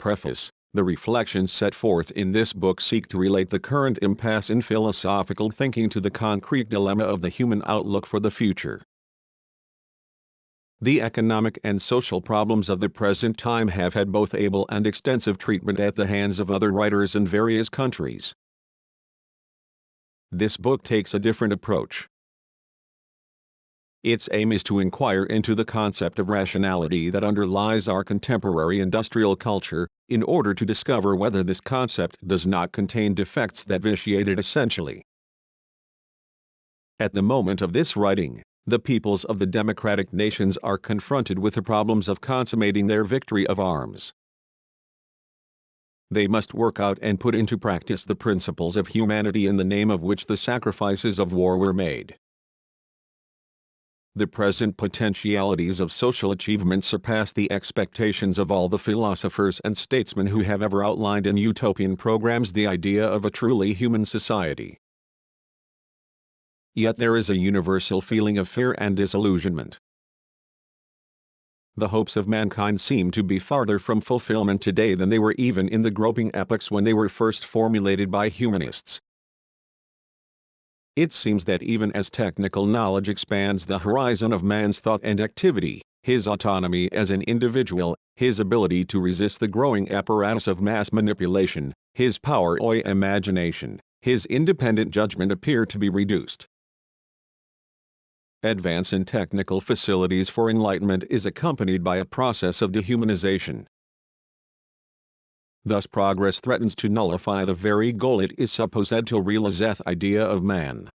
Preface: the reflections set forth in this book seek to relate the current impasse in philosophical thinking to the concrete dilemma of the human outlook for the future. The economic and social problems of the present time have had both able and extensive treatment at the hands of other writers in various countries. This book takes a different approach. Its aim is to inquire into the concept of rationality that underlies our contemporary industrial culture, in order to discover whether this concept does not contain defects that vitiate it essentially. At the moment of this writing, the peoples of the democratic nations are confronted with the problems of consummating their victory of arms. They must work out and put into practice the principles of humanity in the name of which the sacrifices of war were made. The present potentialities of social achievement surpass the expectations of all the philosophers and statesmen who have ever outlined in utopian programs the idea of a truly human society. Yet there is a universal feeling of fear and disillusionment. The hopes of mankind seem to be farther from fulfillment today than they were even in the groping epochs when they were first formulated by humanists. It seems that even as technical knowledge expands the horizon of man's thought and activity, his autonomy as an individual, his ability to resist the growing apparatus of mass manipulation, his power or imagination, his independent judgment appear to be reduced. Advance in technical facilities for enlightenment is accompanied by a process of dehumanization. Thus progress threatens to nullify the very goal it is supposed to realizeth idea of man.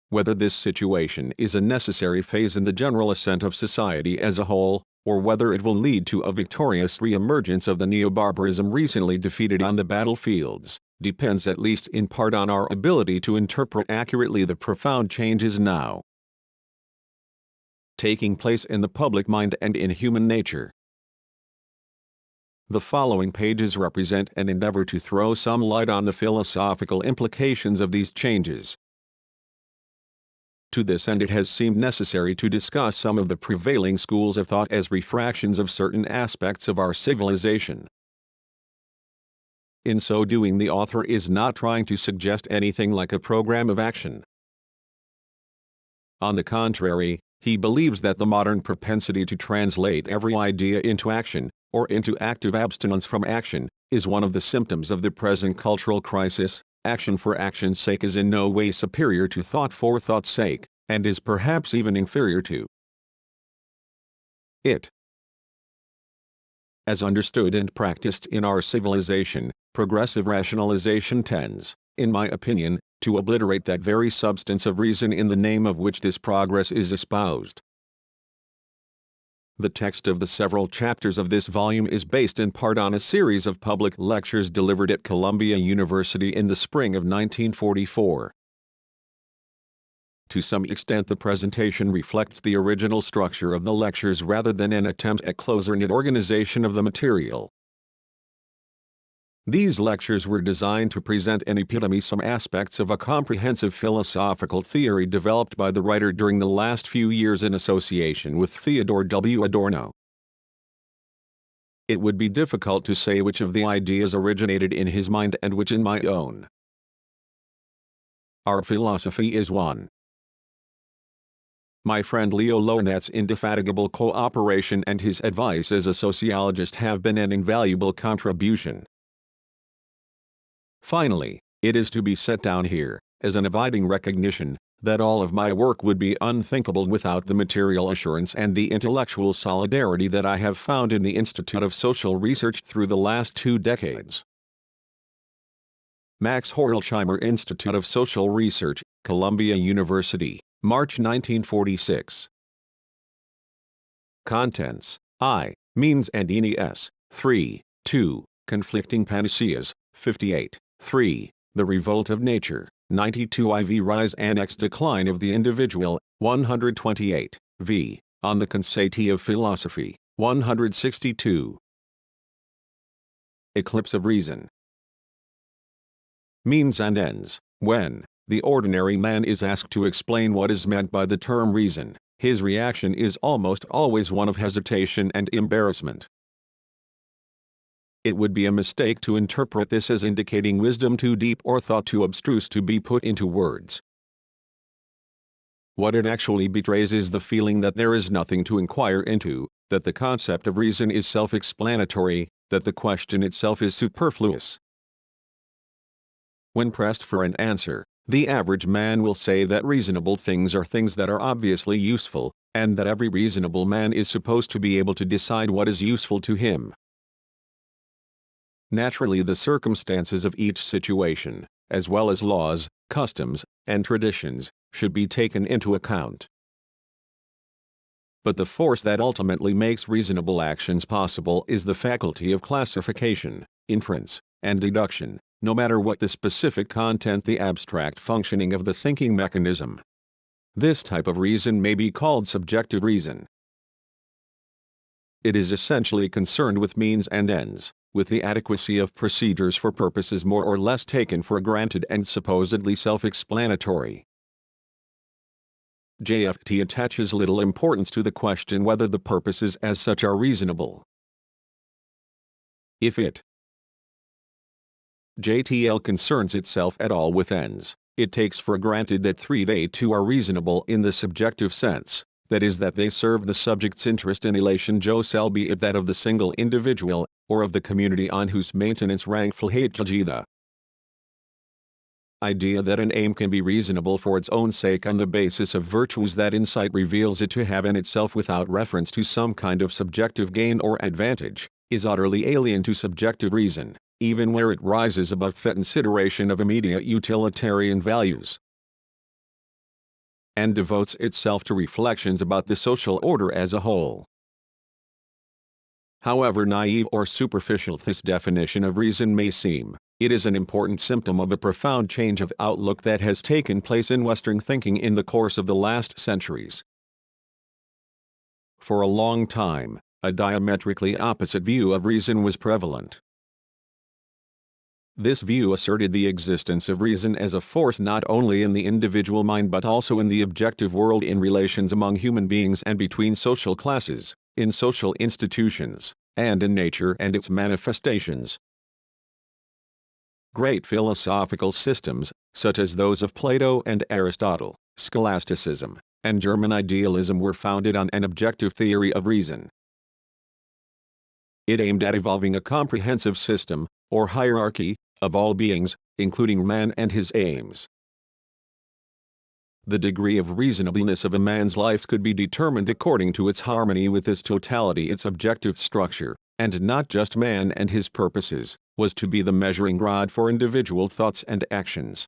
Whether this situation is a necessary phase in the general ascent of society as a whole, or whether it will lead to a victorious re-emergence of the neo-barbarism recently defeated on the battlefields, depends at least in part on our ability to interpret accurately the profound changes now taking place in the public mind and in human nature. The following pages represent an endeavor to throw some light on the philosophical implications of these changes. To this end it has seemed necessary to discuss some of the prevailing schools of thought as refractions of certain aspects of our civilization. In so doing, the author is not trying to suggest anything like a program of action. On the contrary, he believes that the modern propensity to translate every idea into action, or into active abstinence from action, is one of the symptoms of the present cultural crisis. Action for action's sake is in no way superior to thought for thought's sake, and is perhaps even inferior to it. As understood and practiced in our civilization, progressive rationalization tends, in my opinion, to obliterate that very substance of reason in the name of which this progress is espoused. The text of the several chapters of this volume is based in part on a series of public lectures delivered at Columbia University in the spring of 1944. To some extent the presentation reflects the original structure of the lectures rather than an attempt at closer-knit organization of the material. These lectures were designed to present and epitomize some aspects of a comprehensive philosophical theory developed by the writer during the last few years in association with Theodore W. Adorno. It would be difficult to say which of the ideas originated in his mind and which in my own. Our philosophy is one. My friend Leo Lownet's indefatigable cooperation and his advice as a sociologist have been an invaluable contribution. Finally, it is to be set down here, as an abiding recognition, that all of my work would be unthinkable without the material assurance and the intellectual solidarity that I have found in the Institute of Social Research through the last 2 decades. Max Horkheimer, Institute of Social Research, Columbia University, March 1946. Contents: I, Means and Nes, 3, 2, Conflicting Panaceas, 58. 3. The Revolt of Nature, 92 IV. Rise and Decline of the Individual, 128. V. On the Conceiti of Philosophy, 162. Eclipse of Reason. Means and ends. When the ordinary man is asked to explain what is meant by the term reason, his reaction is almost always one of hesitation and embarrassment. it would be a mistake to interpret this as indicating wisdom too deep or thought too abstruse to be put into words. What it actually betrays is the feeling that there is nothing to inquire into, that the concept of reason is self-explanatory, that the question itself is superfluous. When pressed for an answer, the average man will say that reasonable things are things that are obviously useful, and that every reasonable man is supposed to be able to decide what is useful to him. Naturally, the circumstances of each situation, as well as laws, customs, and traditions, should be taken into account. But the force that ultimately makes reasonable actions possible is the faculty of classification, inference, and deduction, no matter what the specific content, the abstract functioning of the thinking mechanism. This type of reason may be called subjective reason. It is essentially concerned with means and ends, with the adequacy of procedures for purposes more or less taken for granted and supposedly self-explanatory. JFT attaches little importance to the question whether the purposes as such are reasonable. If it JTL concerns itself at all with ends, it takes for granted that they too are reasonable in the subjective sense, that is, that they serve the subject's interest in relation Josel, be it that of the single individual, or of the community on whose maintenance rankful the idea that an aim can be reasonable for its own sake on the basis of virtues that insight reveals it to have in itself without reference to some kind of subjective gain or advantage, is utterly alien to subjective reason, even where it rises above the consideration of immediate utilitarian values, and devotes itself to reflections about the social order as a whole. However naive or superficial this definition of reason may seem, it is an important symptom of a profound change of outlook that has taken place in Western thinking in the course of the last centuries. For a long time, a diametrically opposite view of reason was prevalent. This view asserted the existence of reason as a force not only in the individual mind but also in the objective world, in relations among human beings and between social classes, in social institutions, and in nature and its manifestations. Great philosophical systems, such as those of Plato and Aristotle, scholasticism, and German idealism, were founded on an objective theory of reason. It aimed at evolving a comprehensive system, or hierarchy, of all beings, including man and his aims. The degree of reasonableness of a man's life could be determined according to its harmony with its totality. Its objective structure, and not just man and his purposes, was to be the measuring rod for individual thoughts and actions.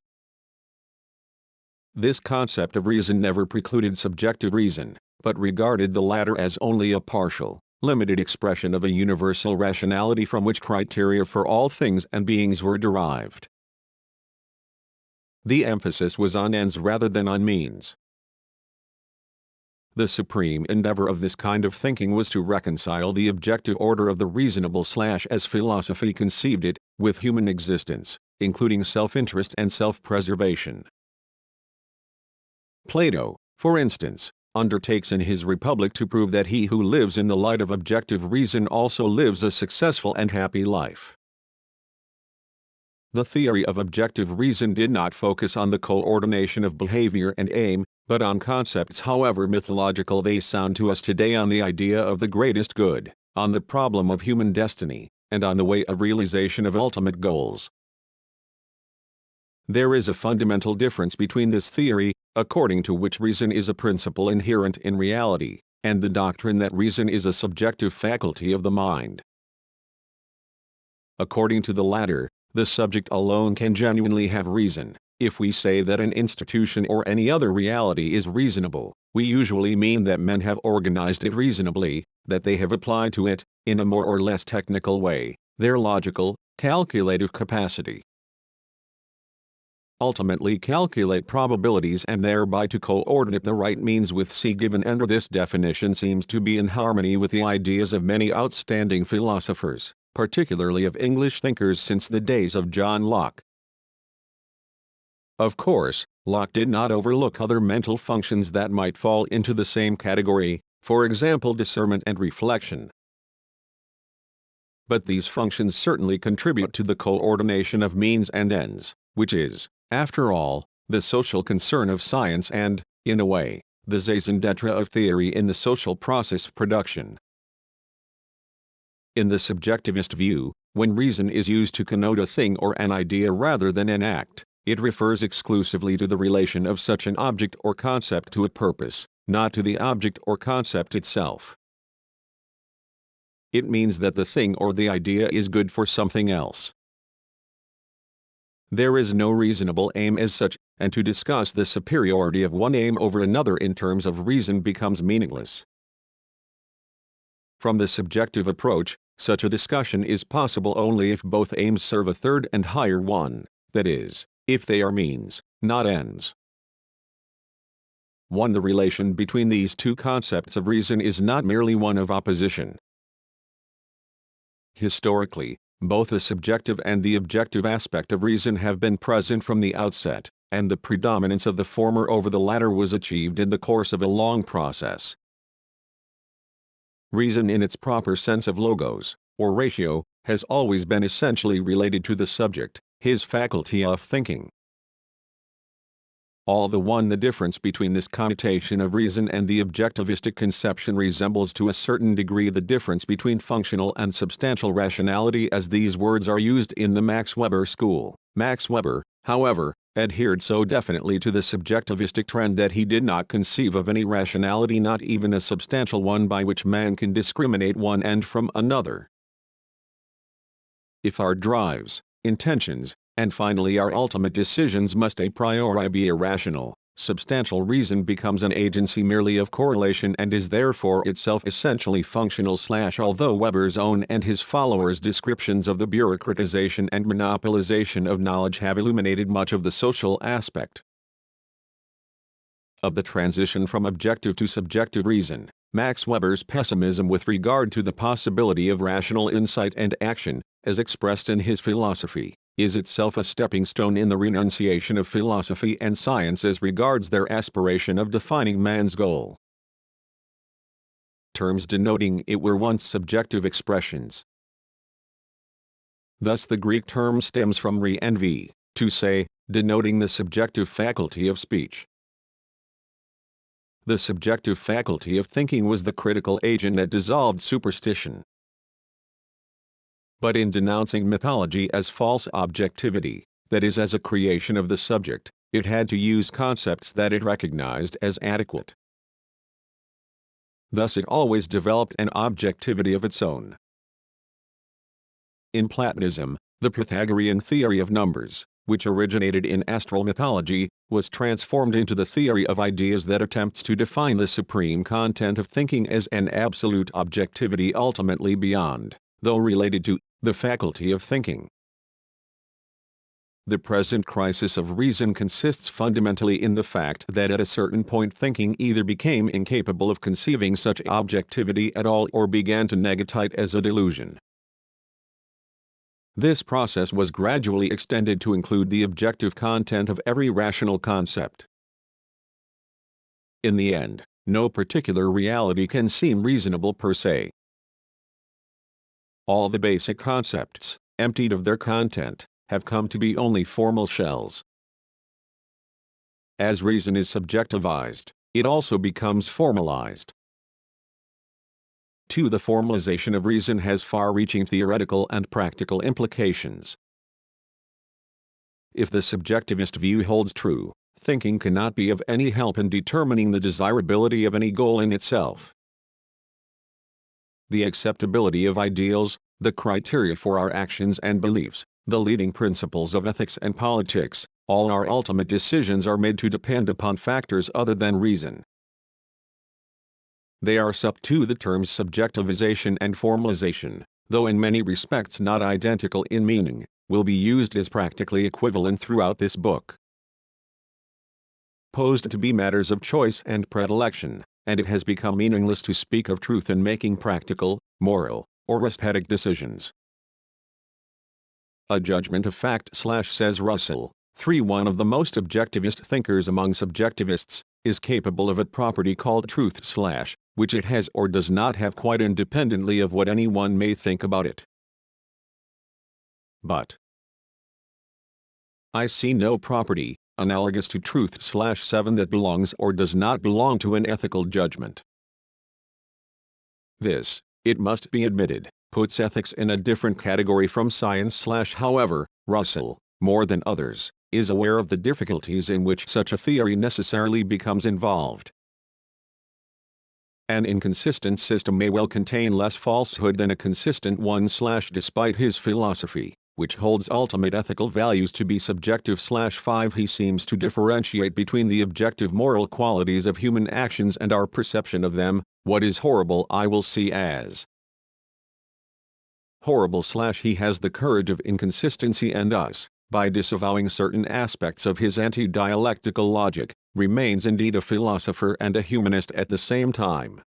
This concept of reason never precluded subjective reason, but regarded the latter as only a partial, limited expression of a universal rationality from which criteria for all things and beings were derived. The emphasis was on ends rather than on means. The supreme endeavor of this kind of thinking was to reconcile the objective order of the reasonable as philosophy conceived it, with human existence, including self-interest and self-preservation. Plato, for instance, undertakes in his Republic to prove that he who lives in the light of objective reason also lives a successful and happy life. The theory of objective reason did not focus on the coordination of behavior and aim, but on concepts however mythological they sound to us today, on the idea of the greatest good, on the problem of human destiny, and on the way of realization of ultimate goals. There is a fundamental difference between this theory, according to which reason is a principle inherent in reality, and the doctrine that reason is a subjective faculty of the mind. According to the latter, the subject alone can genuinely have reason. If we say that an institution or any other reality is reasonable, we usually mean that men have organized it reasonably, that they have applied to it, in a more or less technical way, their logical, calculative capacity. Ultimately calculate probabilities and thereby to coordinate the right means with C. Given under this definition seems to be in harmony with the ideas of many outstanding philosophers, particularly of English thinkers since the days of John Locke. Of course, Locke did not overlook other mental functions that might fall into the same category, for example discernment and reflection. but these functions certainly contribute to the coordination of means and ends, which is, after all, the social concern of science and, in a way, the raison d'etre of theory in the social process of production. In the subjectivist view, when reason is used to connote a thing or an idea rather than an act, it refers exclusively to the relation of such an object or concept to a purpose, not to the object or concept itself. It means that the thing or the idea is good for something else. There is no reasonable aim as such, and to discuss the superiority of one aim over another in terms of reason becomes meaningless. From the subjective approach, such a discussion is possible only if both aims serve a third and higher one, that is, if they are means, not ends. 1. The relation between these two concepts of reason is not merely one of opposition. Historically, both the subjective and the objective aspect of reason have been present from the outset, and the predominance of the former over the latter was achieved in the course of a long process. Reason in its proper sense of logos, or ratio, has always been essentially related to the subject, his faculty of thinking. All the difference between this connotation of reason and the objectivistic conception resembles to a certain degree the difference between functional and substantial rationality as these words are used in the Max Weber school. Max Weber, however, adhered so definitely to the subjectivistic trend that he did not conceive of any rationality, not even a substantial one, by which man can discriminate one end from another. If our drives, intentions, and finally our ultimate decisions must a priori be irrational, substantial reason becomes an agency merely of correlation and is therefore itself essentially functional. Although Weber's own and his followers' descriptions of the bureaucratization and monopolization of knowledge have illuminated much of the social aspect of the transition from objective to subjective reason, Max Weber's pessimism with regard to the possibility of rational insight and action, as expressed in his philosophy, is itself a stepping stone in the renunciation of philosophy and science as regards their aspiration of defining man's goal. Terms denoting it were once subjective expressions. Thus the Greek term stems from re and vi, to say, denoting the subjective faculty of speech. The subjective faculty of thinking was the critical agent that dissolved superstition. But in denouncing mythology as false objectivity, that is as a creation of the subject, it had to use concepts that it recognized as adequate. Thus it always developed an objectivity of its own. In Platonism, the Pythagorean theory of numbers, which originated in astral mythology, was transformed into the theory of ideas that attempts to define the supreme content of thinking as an absolute objectivity ultimately beyond, though related to, the faculty of thinking. The present crisis of reason consists fundamentally in the fact that at a certain point thinking either became incapable of conceiving such objectivity at all or began to negate it as a delusion. This process was gradually extended to include the objective content of every rational concept. In the end, no particular reality can seem reasonable per se. All the basic concepts, emptied of their content, have come to be only formal shells. As reason is subjectivized, it also becomes formalized. 2. The formalization of reason has far-reaching theoretical and practical implications. If the subjectivist view holds true, thinking cannot be of any help in determining the desirability of any goal in itself. The acceptability of ideals, the criteria for our actions and beliefs, the leading principles of ethics and politics, all our ultimate decisions are made to depend upon factors other than reason. They are sub to the terms subjectivization and formalization, though in many respects not identical in meaning, will be used as practically equivalent throughout this book. Posed to be matters of choice and predilection, and it has become meaningless to speak of truth in making practical, moral, or aesthetic decisions. A judgment of fact says Russell, 3. One of the most objectivist thinkers among subjectivists, is capable of a property called truth which it has or does not have quite independently of what anyone may think about it. but I see no property, analogous to truth/7 that belongs or does not belong to an ethical judgment. This, it must be admitted, puts ethics in a different category from science/however, Russell, more than others, is aware of the difficulties in which such a theory necessarily becomes involved. An inconsistent system may well contain less falsehood than a consistent one/despite his philosophy, which holds ultimate ethical values to be subjective/5 he seems to differentiate between the objective moral qualities of human actions and our perception of them. What is horrible I will see as horrible/he has the courage of inconsistency and thus, by disavowing certain aspects of his anti-dialectical logic, remains indeed a philosopher and a humanist at the same time.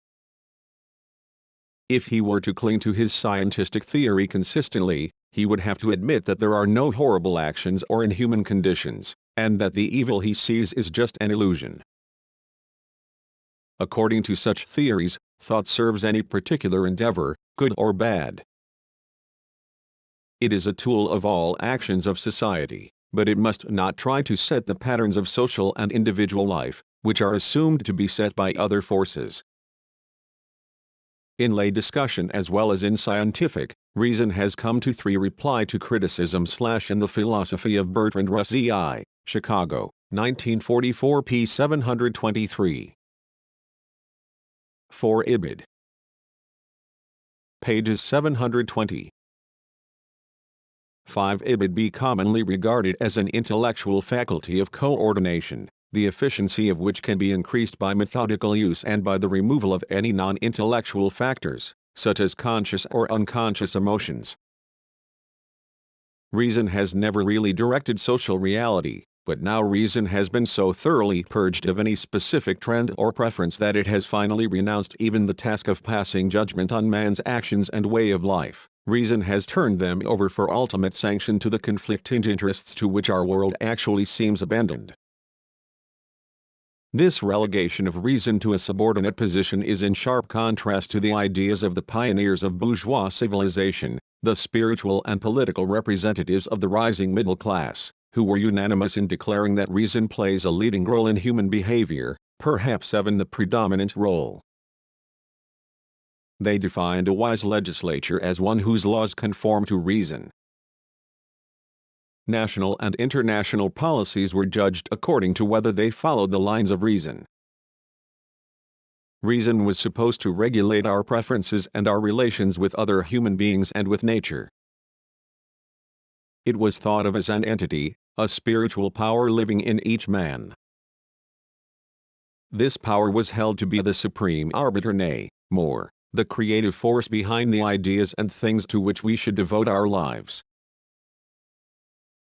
If he were to cling to his scientific theory consistently, he would have to admit that there are no horrible actions or inhuman conditions, and that the evil he sees is just an illusion. According to such theories, thought serves any particular endeavor, good or bad. It is a tool of all actions of society, but it must not try to set the patterns of social and individual life, which are assumed to be set by other forces. In lay discussion as well as in scientific, reason has come to reply to criticism/in the philosophy of Bertrand Russell, Chicago, 1944 p. 723. 4 Ibid. Pages 720. 5 Ibid be commonly regarded as an intellectual faculty of coordination, the efficiency of which can be increased by methodical use and by the removal of any non-intellectual factors, such as conscious or unconscious emotions. Reason has never really directed social reality, but now reason has been so thoroughly purged of any specific trend or preference that it has finally renounced even the task of passing judgment on man's actions and way of life. Reason has turned them over for ultimate sanction to the conflicting interests to which our world actually seems abandoned. This relegation of reason to a subordinate position is in sharp contrast to the ideas of the pioneers of bourgeois civilization, the spiritual and political representatives of the rising middle class, who were unanimous in declaring that reason plays a leading role in human behavior, perhaps even the predominant role. They defined a wise legislature as one whose laws conform to reason. National and international policies were judged according to whether they followed the lines of reason. Reason was supposed to regulate our preferences and our relations with other human beings and with nature. It was thought of as an entity, a spiritual power living in each man. This power was held to be the supreme arbiter, nay, more, the creative force behind the ideas and things to which we should devote our lives.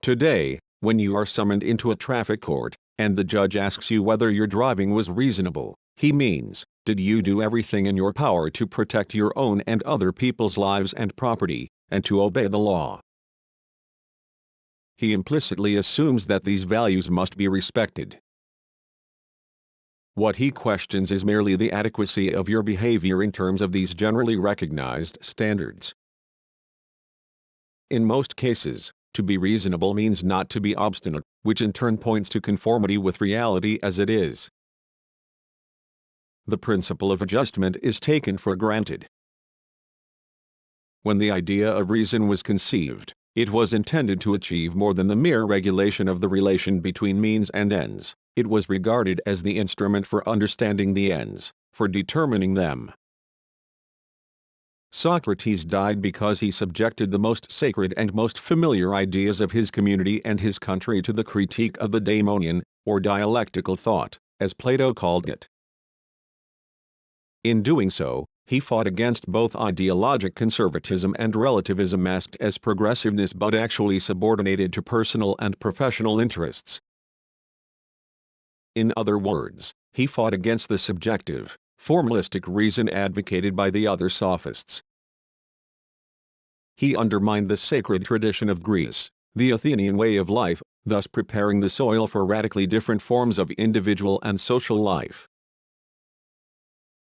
Today, when you are summoned into a traffic court, and the judge asks you whether your driving was reasonable, he means, did you do everything in your power to protect your own and other people's lives and property, and to obey the law? He implicitly assumes that these values must be respected. What he questions is merely the adequacy of your behavior in terms of these generally recognized standards. In most cases, to be reasonable means not to be obstinate, which in turn points to conformity with reality as it is. The principle of adjustment is taken for granted. When the idea of reason was conceived, it was intended to achieve more than the mere regulation of the relation between means and ends. It was regarded as the instrument for understanding the ends, for determining them. Socrates died because he subjected the most sacred and most familiar ideas of his community and his country to the critique of the daemonian, or dialectical thought, as Plato called it. In doing so, he fought against both ideologic conservatism and relativism masked as progressiveness but actually subordinated to personal and professional interests. In other words, he fought against the subjective, formalistic reason advocated by the other sophists. He undermined the sacred tradition of Greece, the Athenian way of life, thus preparing the soil for radically different forms of individual and social life.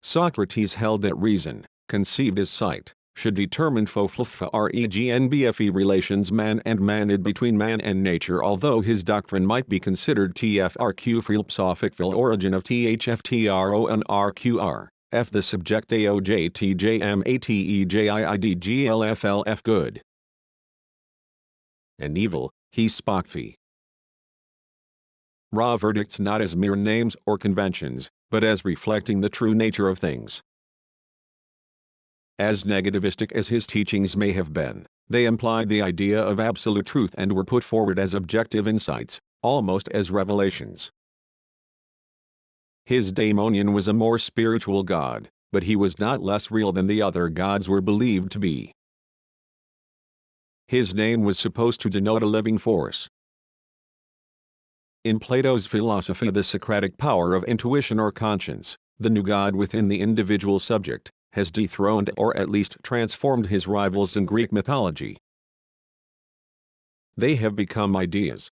Socrates held that reason, conceived as sight, should determine FOFLFREGNBFE relations man and manid between man and nature, although his doctrine might be considered TFRQ philosophical origin of THFTRONRQR, F the subject AOJTJMATEJIIDGLFLF good and evil, he spokfi. Raw verdicts not as mere names or conventions, but as reflecting the true nature of things. As negativistic as his teachings may have been, they implied the idea of absolute truth and were put forward as objective insights, almost as revelations. His daemonion was a more spiritual god, but he was not less real than the other gods were believed to be. His name was supposed to denote a living force. In Plato's philosophy, the Socratic power of intuition or conscience, the new god within the individual subject, has dethroned or at least transformed his rivals in Greek mythology. They have become ideas.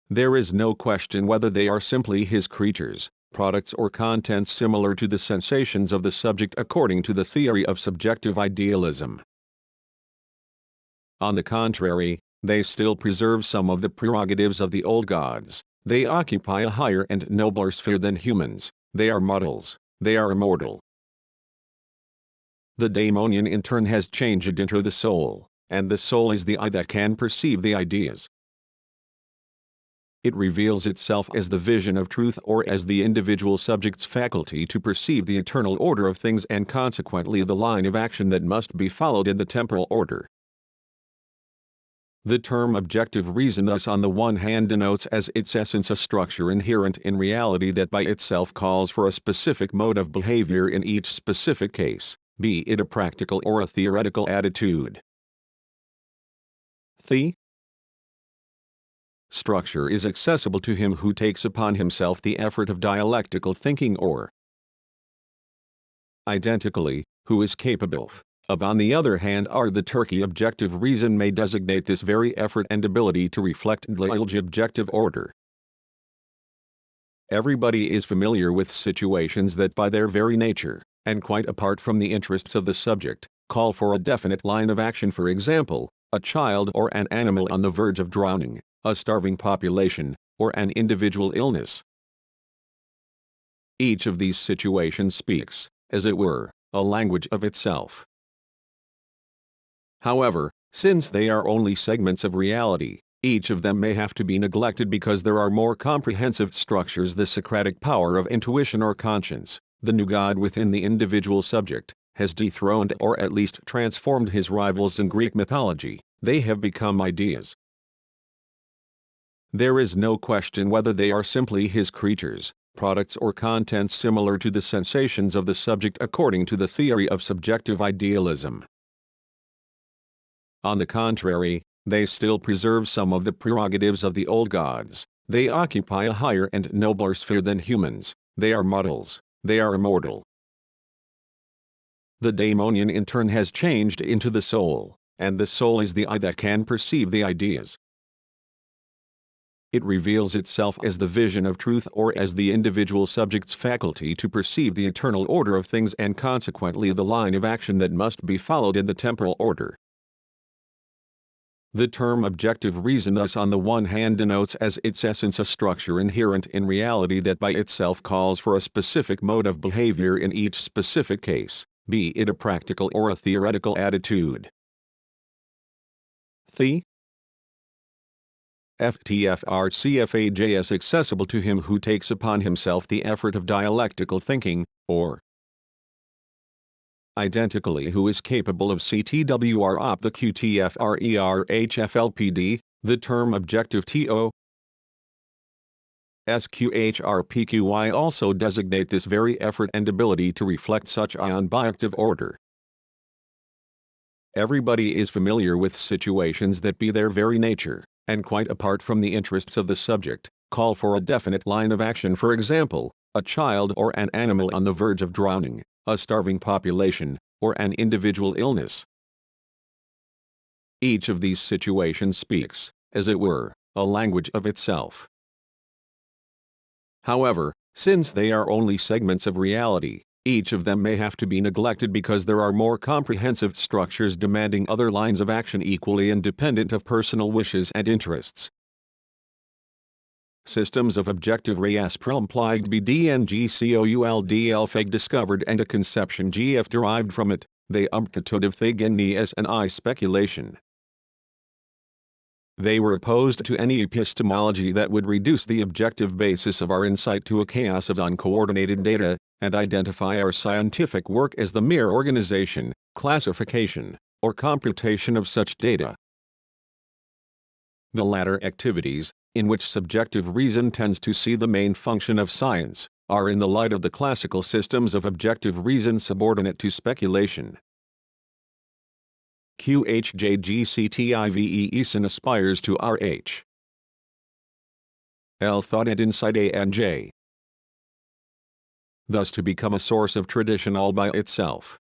There is no question whether they are simply his creatures, products or contents similar to the sensations of the subject according to the theory of subjective idealism. On the contrary, they still preserve some of the prerogatives of the old gods. They occupy a higher and nobler sphere than humans. They are mortals. They are immortal. The daemonion in turn has changed into the soul, and the soul is the eye that can perceive the ideas. It reveals itself as the vision of truth or as the individual subject's faculty to perceive the eternal order of things and consequently the line of action that must be followed in the temporal order. The term objective reason thus on the one hand denotes as its essence a structure inherent in reality that by itself calls for a specific mode of behavior in each specific case, be it a practical or a theoretical attitude. The structure is accessible to him who takes upon himself the effort of dialectical thinking or identically, who is capable of. On the other hand are the Turkey objective reason may designate this very effort and ability to reflect the objective order. Everybody is familiar with situations that by their very nature, and quite apart from the interests of the subject, call for a definite line of action, for example, a child or an animal on the verge of drowning, a starving population, or an individual illness. Each of these situations speaks, as it were, a language of itself. However, since they are only segments of reality, each of them may have to be neglected because there are more comprehensive structures. The Socratic power of intuition or conscience, the new god within the individual subject, has dethroned or at least transformed his rivals in Greek mythology. They have become ideas. There is no question whether they are simply his creatures, products or contents similar to the sensations of the subject according to the theory of subjective idealism. On the contrary, they still preserve some of the prerogatives of the old gods. They occupy a higher and nobler sphere than humans. They are mortals. They are immortal. The daemonion in turn has changed into the soul, and the soul is the eye that can perceive the ideas. It reveals itself as the vision of truth or as the individual subject's faculty to perceive the eternal order of things and consequently the line of action that must be followed in the temporal order. The term objective reason thus on the one hand denotes as its essence a structure inherent in reality that by itself calls for a specific mode of behavior in each specific case, be it a practical or a theoretical attitude. The FTFRCFAJ is accessible to him who takes upon himself the effort of dialectical thinking, or identically who is capable of CTWR op the QTFRERHFLPD, the term objective TO SQHRPQY also designate this very effort and ability to reflect such an objective order. Everybody is familiar with situations that by their very nature, and quite apart from the interests of the subject, call for a definite line of action, for example, a child or an animal on the verge of drowning, a starving population, or an individual illness. Each of these situations speaks, as it were, a language of itself. However, since they are only segments of reality, each of them may have to be neglected because there are more comprehensive structures demanding other lines of action equally independent of personal wishes and interests. Systems of objective reasprumplied bdngcould discovered and a conception gf derived from it, they umptitude thing as an I speculation. They were opposed to any epistemology that would reduce the objective basis of our insight to a chaos of uncoordinated data, and identify our scientific work as the mere organization, classification, or computation of such data. The latter activities, in which subjective reason tends to see the main function of science, are in the light of the classical systems of objective reason subordinate to speculation. QHJGCTIVE aspires to RH. L thought and insight A and J. Thus to become a source of tradition all by itself.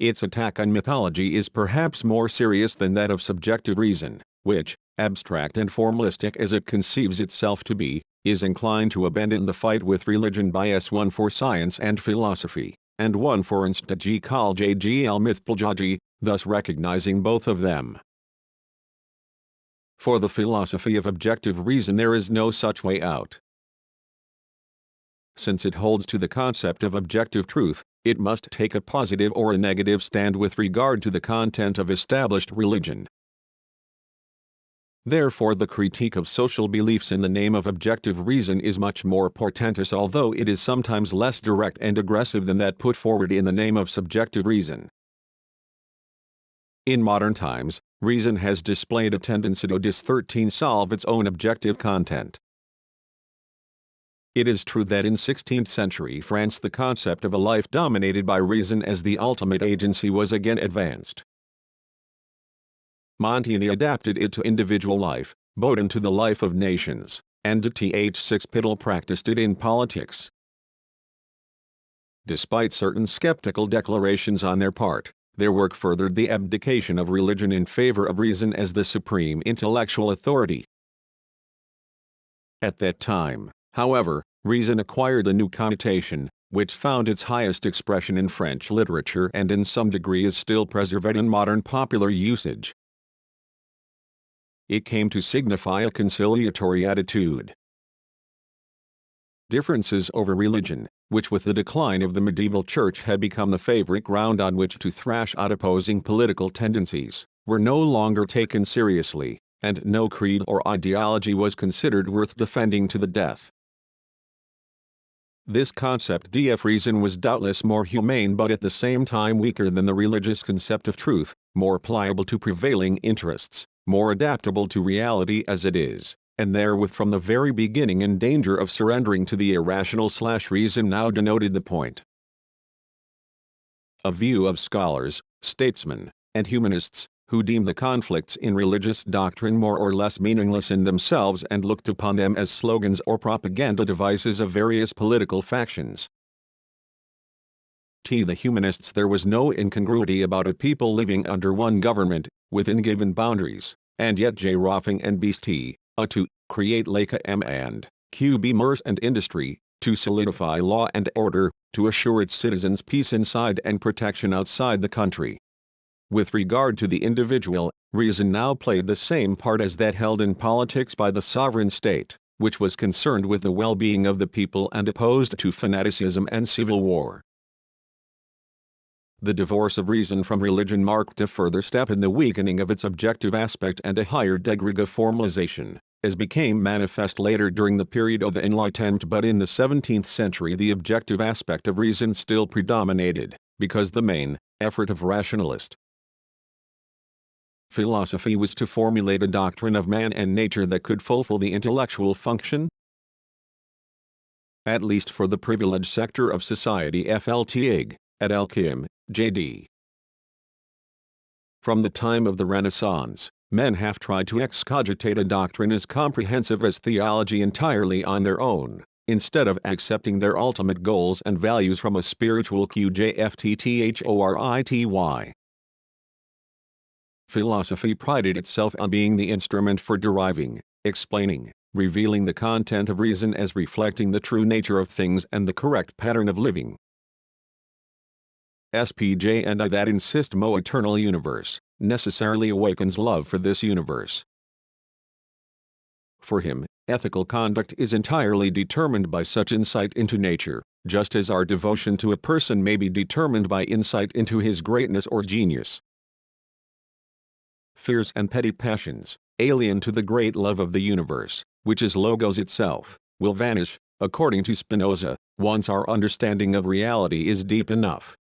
Its attack on mythology is perhaps more serious than that of subjective reason, which, abstract and formalistic as it conceives itself to be, is inclined to abandon the fight with religion bias one for science and philosophy, and one for instagkal mythology, thus recognizing both of them. For the philosophy of objective reason there is no such way out. Since it holds to the concept of objective truth, it must take a positive or a negative stand with regard to the content of established religion. Therefore the critique of social beliefs in the name of objective reason is much more portentous, although it is sometimes less direct and aggressive than that put forward in the name of subjective reason. In modern times, reason has displayed a tendency to solve its own objective content. It is true that in 16th century France the concept of a life dominated by reason as the ultimate agency was again advanced. Montaigne adapted it to individual life, Baudin to the life of nations, and de Th. practiced it in politics. Despite certain skeptical declarations on their part, their work furthered the abdication of religion in favor of reason as the supreme intellectual authority. At that time, however, reason acquired a new connotation, which found its highest expression in French literature and in some degree is still preserved in modern popular usage. It came to signify a conciliatory attitude. Differences over religion, which with the decline of the medieval church had become the favorite ground on which to thrash out opposing political tendencies, were no longer taken seriously, and no creed or ideology was considered worth defending to the death. This concept of reason was doubtless more humane but at the same time weaker than the religious concept of truth, more pliable to prevailing interests, more adaptable to reality as it is, and therewith from the very beginning in danger of surrendering to the irrational/reason now denoted the point. A view of scholars, statesmen, and humanists, who deem the conflicts in religious doctrine more or less meaningless in themselves and looked upon them as slogans or propaganda devices of various political factions. To the humanists there was no incongruity about a people living under one government, within given boundaries, and yet J. and Beast to create laika and commerce and industry, to solidify law and order, to assure its citizens peace inside and protection outside the country. With regard to the individual, reason now played the same part as that held in politics by the sovereign state, which was concerned with the well-being of the people and opposed to fanaticism and civil war. The divorce of reason from religion marked a further step in the weakening of its objective aspect and a higher degree of formalization, as became manifest later during the period of the Enlightenment. But in the 17th century the objective aspect of reason still predominated, because the main effort of rationalist philosophy was to formulate a doctrine of man and nature that could fulfill the intellectual function, at least for the privileged sector of society. FLTIG, at Elkim, J.D. From the time of the Renaissance, men have tried to excogitate a doctrine as comprehensive as theology entirely on their own, instead of accepting their ultimate goals and values from a spiritual QJFTTHORITY. Philosophy prided itself on being the instrument for deriving, explaining, revealing the content of reason as reflecting the true nature of things and the correct pattern of living. SPJ and I that insist mo eternal universe, necessarily awakens love for this universe. For him, ethical conduct is entirely determined by such insight into nature, just as our devotion to a person may be determined by insight into his greatness or genius. Fears and petty passions, alien to the great love of the universe, which is Logos itself, will vanish, according to Spinoza, once our understanding of reality is deep enough.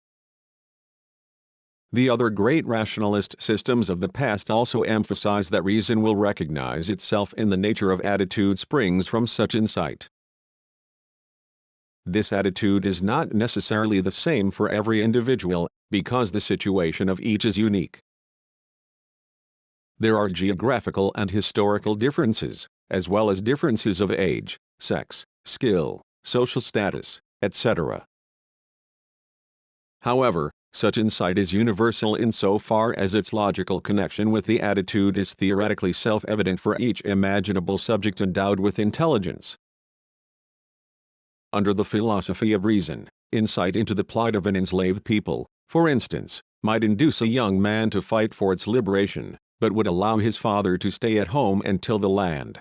The other great rationalist systems of the past also emphasize that reason will recognize itself in the nature of attitude springs from such insight. This attitude is not necessarily the same for every individual, because the situation of each is unique. There are geographical and historical differences, as well as differences of age, sex, skill, social status, etc. However, such insight is universal insofar as its logical connection with the attitude is theoretically self-evident for each imaginable subject endowed with intelligence. Under the philosophy of reason, insight into the plight of an enslaved people, for instance, might induce a young man to fight for its liberation, but would allow his father to stay at home and till the land.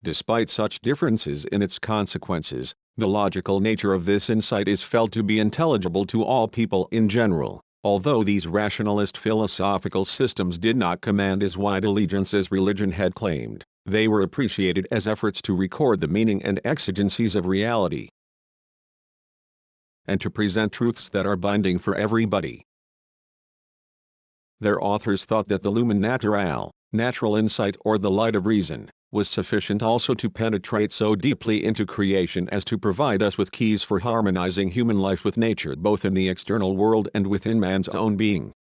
Despite such differences in its consequences, the logical nature of this insight is felt to be intelligible to all people in general, although these rationalist philosophical systems did not command as wide allegiance as religion had claimed. They were appreciated as efforts to record the meaning and exigencies of reality, and to present truths that are binding for everybody. Their authors thought that the lumen naturale, natural insight or the light of reason, was sufficient also to penetrate so deeply into creation as to provide us with keys for harmonizing human life with nature both in the external world and within man's own being.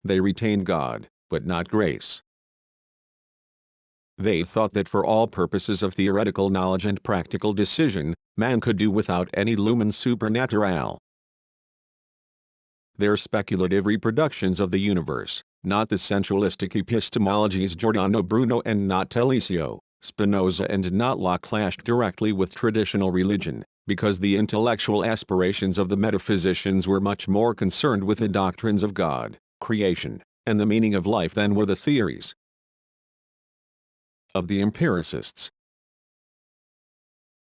They retained God, but not grace. They thought that for all purposes of theoretical knowledge and practical decision, man could do without any lumen supernaturale. Their speculative reproductions of the universe, not the sensualistic epistemologies Giordano Bruno and not Telesio, Spinoza and not Locke clashed directly with traditional religion, because the intellectual aspirations of the metaphysicians were much more concerned with the doctrines of God, creation, and the meaning of life than were the theories of the empiricists.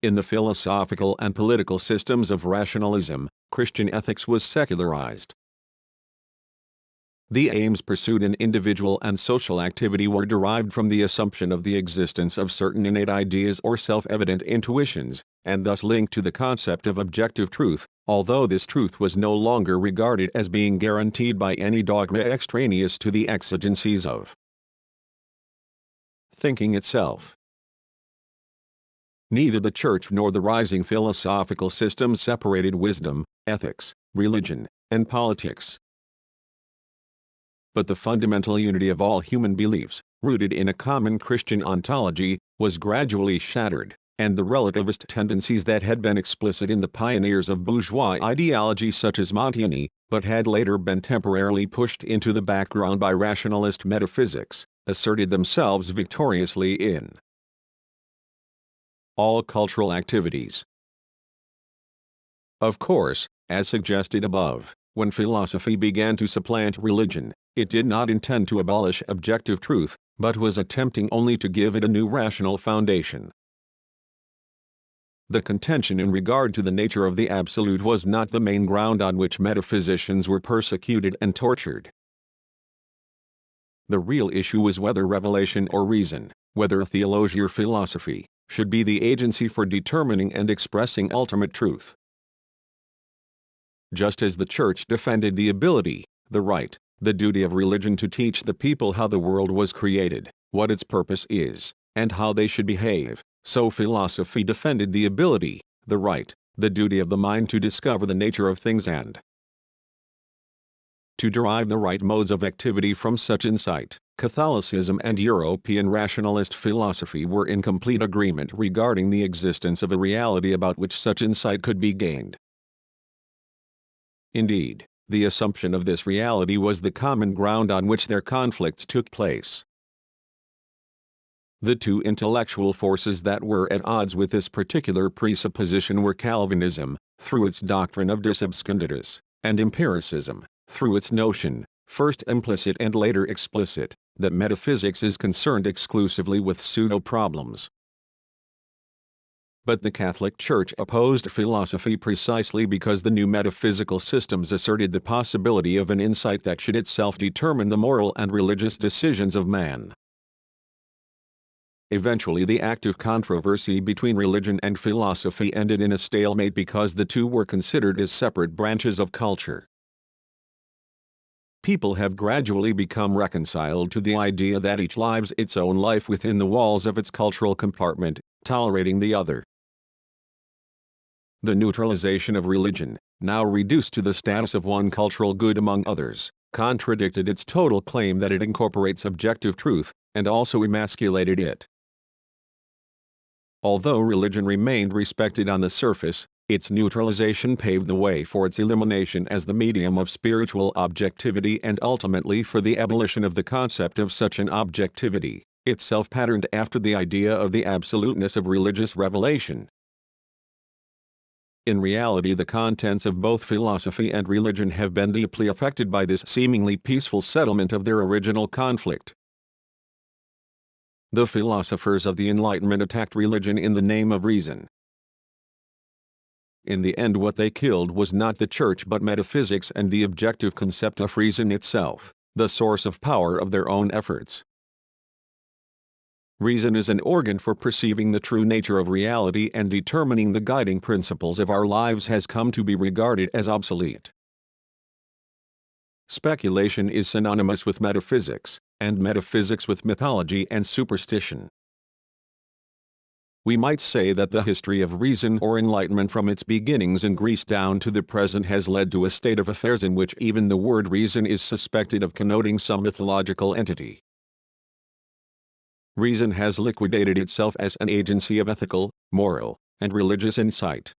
In the philosophical and political systems of rationalism, Christian ethics was secularized. The aims pursued in individual and social activity were derived from the assumption of the existence of certain innate ideas or self-evident intuitions, and thus linked to the concept of objective truth, although this truth was no longer regarded as being guaranteed by any dogma extraneous to the exigencies of thinking itself. Neither the Church nor the rising philosophical systems separated wisdom, ethics, religion, and politics. But the fundamental unity of all human beliefs, rooted in a common Christian ontology, was gradually shattered, and the relativist tendencies that had been explicit in the pioneers of bourgeois ideology such as Montaigne, but had later been temporarily pushed into the background by rationalist metaphysics, asserted themselves victoriously in all cultural activities. Of course, as suggested above, when philosophy began to supplant religion, it did not intend to abolish objective truth, but was attempting only to give it a new rational foundation. The contention in regard to the nature of the absolute was not the main ground on which metaphysicians were persecuted and tortured. The real issue was whether revelation or reason, whether theology or philosophy, should be the agency for determining and expressing ultimate truth. Just as the Church defended the ability, the right, the duty of religion to teach the people how the world was created, what its purpose is, and how they should behave, so philosophy defended the ability, the right, the duty of the mind to discover the nature of things and to derive the right modes of activity from such insight. Catholicism and European rationalist philosophy were in complete agreement regarding the existence of a reality about which such insight could be gained. Indeed, the assumption of this reality was the common ground on which their conflicts took place. The two intellectual forces that were at odds with this particular presupposition were Calvinism, through its doctrine of de absconditus, and empiricism, through its notion, first implicit and later explicit, that metaphysics is concerned exclusively with pseudo-problems. But the Catholic Church opposed philosophy precisely because the new metaphysical systems asserted the possibility of an insight that should itself determine the moral and religious decisions of man. Eventually the active controversy between religion and philosophy ended in a stalemate because the two were considered as separate branches of culture. People have gradually become reconciled to the idea that each lives its own life within the walls of its cultural compartment, tolerating the other. The neutralization of religion, now reduced to the status of one cultural good among others, contradicted its total claim that it incorporates objective truth, and also emasculated it. Although religion remained respected on the surface, its neutralization paved the way for its elimination as the medium of spiritual objectivity and ultimately for the abolition of the concept of such an objectivity, itself patterned after the idea of the absoluteness of religious revelation. In reality, the contents of both philosophy and religion have been deeply affected by this seemingly peaceful settlement of their original conflict. The philosophers of the Enlightenment attacked religion in the name of reason. In the end, what they killed was not the Church but metaphysics and the objective concept of reason itself, the source of power of their own efforts. Reason is an organ for perceiving the true nature of reality and determining the guiding principles of our lives has come to be regarded as obsolete. Speculation is synonymous with metaphysics, and metaphysics with mythology and superstition. We might say that the history of reason or enlightenment from its beginnings in Greece down to the present has led to a state of affairs in which even the word reason is suspected of connoting some mythological entity. Reason has liquidated itself as an agency of ethical, moral, and religious insight.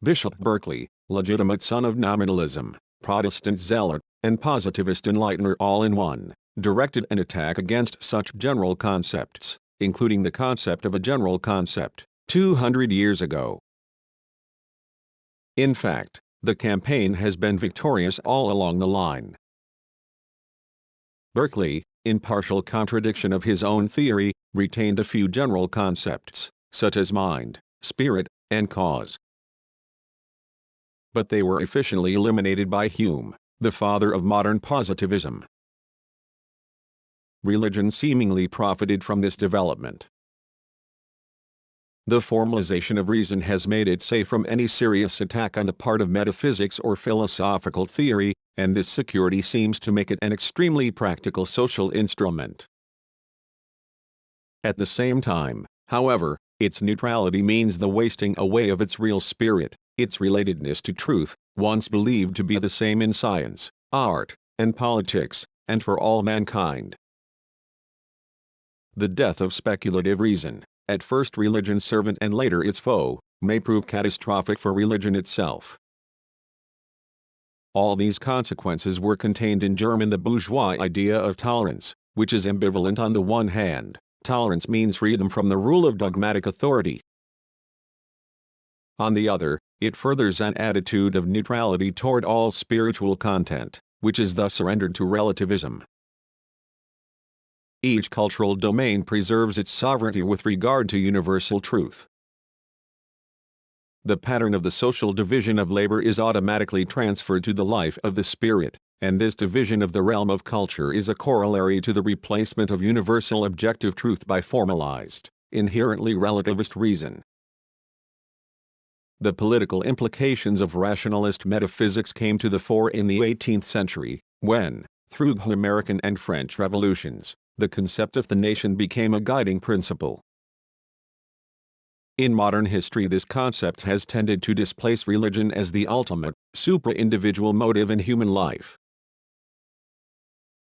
Bishop Berkeley, legitimate son of nominalism, Protestant zealot, and positivist enlightener all in one, directed an attack against such general concepts, including the concept of a general concept, 200 years ago. In fact, the campaign has been victorious all along the line. Berkeley, in partial contradiction of his own theory, retained a few general concepts, such as mind, spirit, and cause. But they were efficiently eliminated by Hume, the father of modern positivism. Religion seemingly profited from this development. The formalization of reason has made it safe from any serious attack on the part of metaphysics or philosophical theory, and this security seems to make it an extremely practical social instrument. At the same time, however, its neutrality means the wasting away of its real spirit, its relatedness to truth, once believed to be the same in science, art, and politics, and for all mankind. The death of speculative reason, at first religion's servant and later its foe, may prove catastrophic for religion itself. All these consequences were contained in German the bourgeois idea of tolerance, which is ambivalent. On the one hand, tolerance means freedom from the rule of dogmatic authority. On the other, it furthers an attitude of neutrality toward all spiritual content, which is thus surrendered to relativism. Each cultural domain preserves its sovereignty with regard to universal truth. The pattern of the social division of labor is automatically transferred to the life of the spirit, and this division of the realm of culture is a corollary to the replacement of universal objective truth by formalized, inherently relativist reason. The political implications of rationalist metaphysics came to the fore in the 18th century, when, through the American and French revolutions, the concept of the nation became a guiding principle. In modern history, this concept has tended to displace religion as the ultimate, supra-individual motive in human life.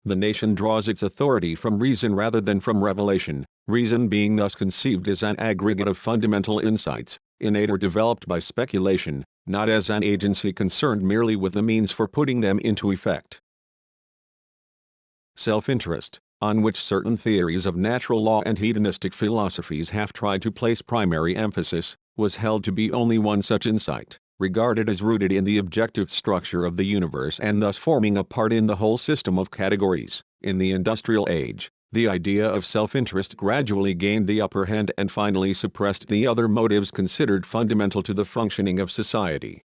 The nation draws its authority from reason rather than from revelation, reason being thus conceived as an aggregate of fundamental insights, innate or developed by speculation, not as an agency concerned merely with the means for putting them into effect. Self-interest, on which certain theories of natural law and hedonistic philosophies have tried to place primary emphasis, was held to be only one such insight, regarded as rooted in the objective structure of the universe and thus forming a part in the whole system of categories. In the industrial age, the idea of self-interest gradually gained the upper hand and finally suppressed the other motives considered fundamental to the functioning of society.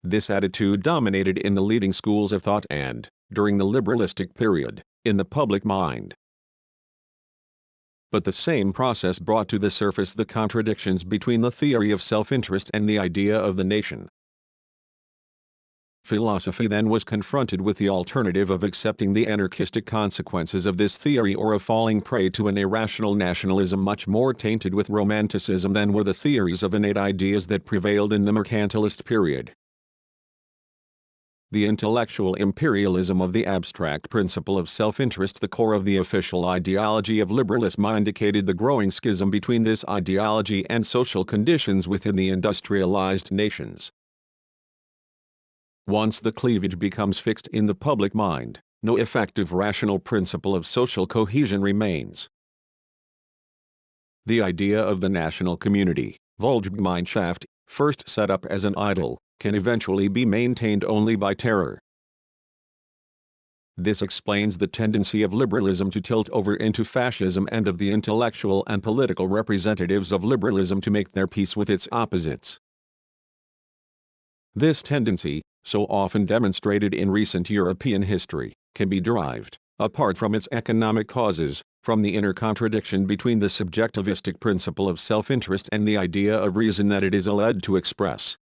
This attitude dominated in the leading schools of thought and, during the liberalistic period, in the public mind. But the same process brought to the surface the contradictions between the theory of self-interest and the idea of the nation. Philosophy then was confronted with the alternative of accepting the anarchistic consequences of this theory or of falling prey to an irrational nationalism much more tainted with romanticism than were the theories of innate ideas that prevailed in the mercantilist period. The intellectual imperialism of the abstract principle of self-interest, the core of the official ideology of liberalism, indicated the growing schism between this ideology and social conditions within the industrialized nations. Once the cleavage becomes fixed in the public mind, no effective rational principle of social cohesion remains. The idea of the national community, Volksgemeinschaft, first set up as an ideal, can eventually be maintained only by terror. This explains the tendency of liberalism to tilt over into fascism and of the intellectual and political representatives of liberalism to make their peace with its opposites. This tendency, so often demonstrated in recent European history, can be derived, apart from its economic causes, from the inner contradiction between the subjectivistic principle of self-interest and the idea of reason that it is alleged to express.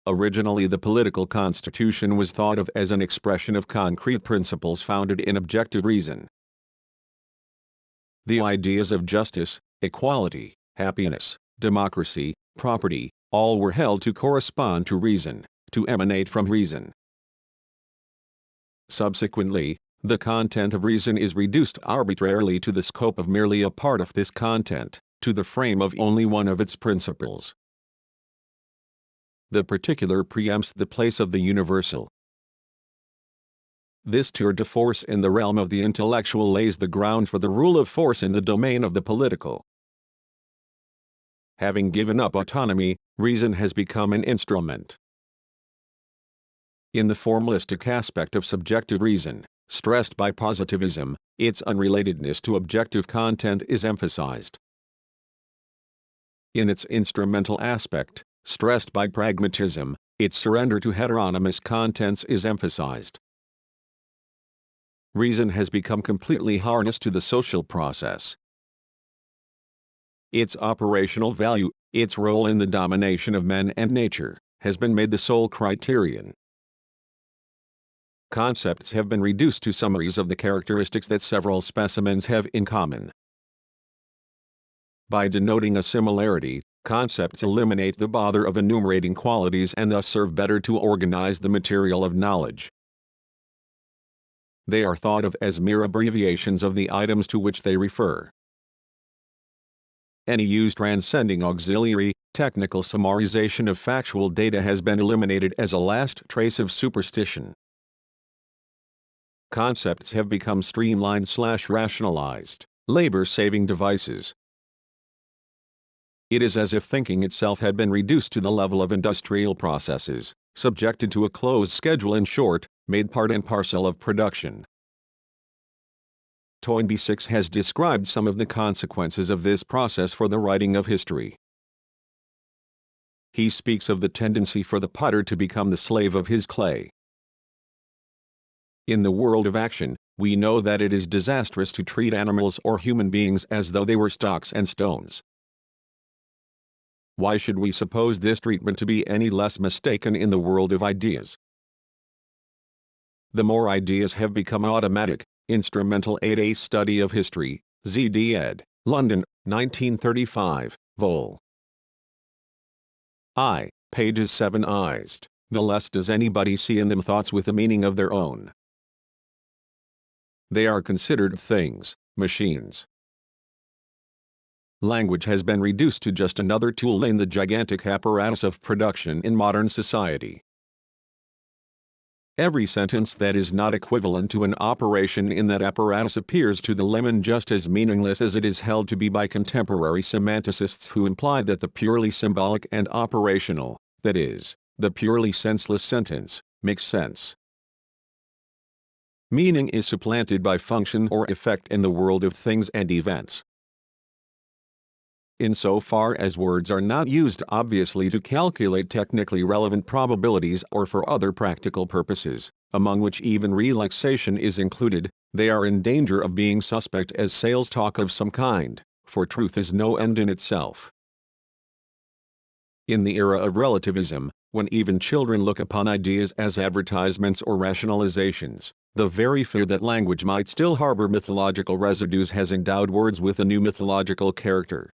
Originally, the political constitution was thought of as an expression of concrete principles founded in objective reason. The ideas of justice, equality, happiness, democracy, property, all were held to correspond to reason, to emanate from reason. Subsequently, the content of reason is reduced arbitrarily to the scope of merely a part of this content, to the frame of only one of its principles. The particular preempts the place of the universal. This tour de force in the realm of the intellectual lays the ground for the rule of force in the domain of the political. Having given up autonomy, reason has become an instrument. In the formalistic aspect of subjective reason, stressed by positivism, its unrelatedness to objective content is emphasized. In its instrumental aspect, stressed by pragmatism, its surrender to heteronymous contents is emphasized. Reason has become completely harnessed to the social process. Its operational value, its role in the domination of men and nature, has been made the sole criterion. Concepts have been reduced to summaries of the characteristics that several specimens have in common. By denoting a similarity, concepts eliminate the bother of enumerating qualities and thus serve better to organize the material of knowledge. They are thought of as mere abbreviations of the items to which they refer. Any use transcending auxiliary, technical summarization of factual data has been eliminated as a last trace of superstition. Concepts have become streamlined/rationalized, labor-saving devices. It is as if thinking itself had been reduced to the level of industrial processes, subjected to a closed schedule, in short, made part and parcel of production. Toynbee 6 has described some of the consequences of this process for the writing of history. He speaks of the tendency for the potter to become the slave of his clay. In the world of action, we know that it is disastrous to treat animals or human beings as though they were stocks and stones. Why should we suppose this treatment to be any less mistaken in the world of ideas? The more ideas have become automatic, instrumental. A Study of History, Z.D. ed., London, 1935, vol. I, pages 7-ized, the less does anybody see in them thoughts with a meaning of their own. They are considered things, machines. Language has been reduced to just another tool in the gigantic apparatus of production in modern society. Every sentence that is not equivalent to an operation in that apparatus appears to the layman just as meaningless as it is held to be by contemporary semanticists who imply that the purely symbolic and operational, that is, the purely senseless sentence, makes sense. Meaning is supplanted by function or effect in the world of things and events. Insofar as words are not used obviously to calculate technically relevant probabilities or for other practical purposes, among which even relaxation is included, they are in danger of being suspect as sales talk of some kind, for truth is no end in itself. In the era of relativism, when even children look upon ideas as advertisements or rationalizations, the very fear that language might still harbor mythological residues has endowed words with a new mythological character.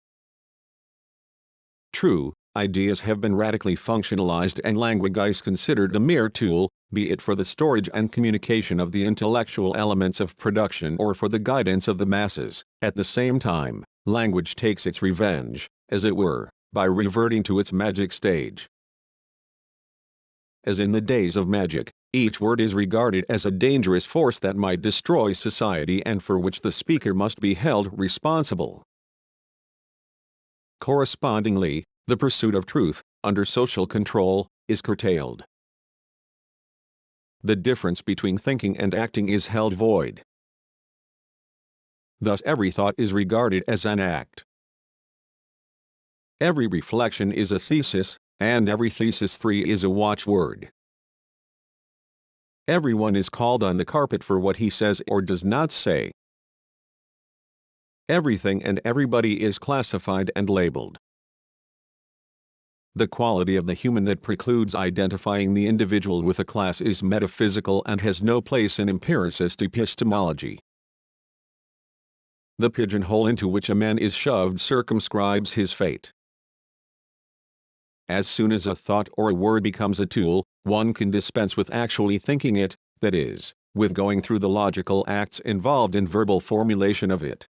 True, ideas have been radically functionalized and language considered a mere tool, be it for the storage and communication of the intellectual elements of production or for the guidance of the masses. At the same time, language takes its revenge, as it were, by reverting to its magic stage. As in the days of magic, each word is regarded as a dangerous force that might destroy society and for which the speaker must be held responsible. Correspondingly, the pursuit of truth, under social control, is curtailed. The difference between thinking and acting is held void. Thus every thought is regarded as an act. Every reflection is a thesis, and every thesis 3 is a watchword. Everyone is called on the carpet for what he says or does not say. Everything and everybody is classified and labeled. The quality of the human that precludes identifying the individual with a class is metaphysical and has no place in empiricist epistemology. The pigeonhole into which a man is shoved circumscribes his fate. As soon as a thought or a word becomes a tool, one can dispense with actually thinking it, that is, with going through the logical acts involved in verbal formulation of it.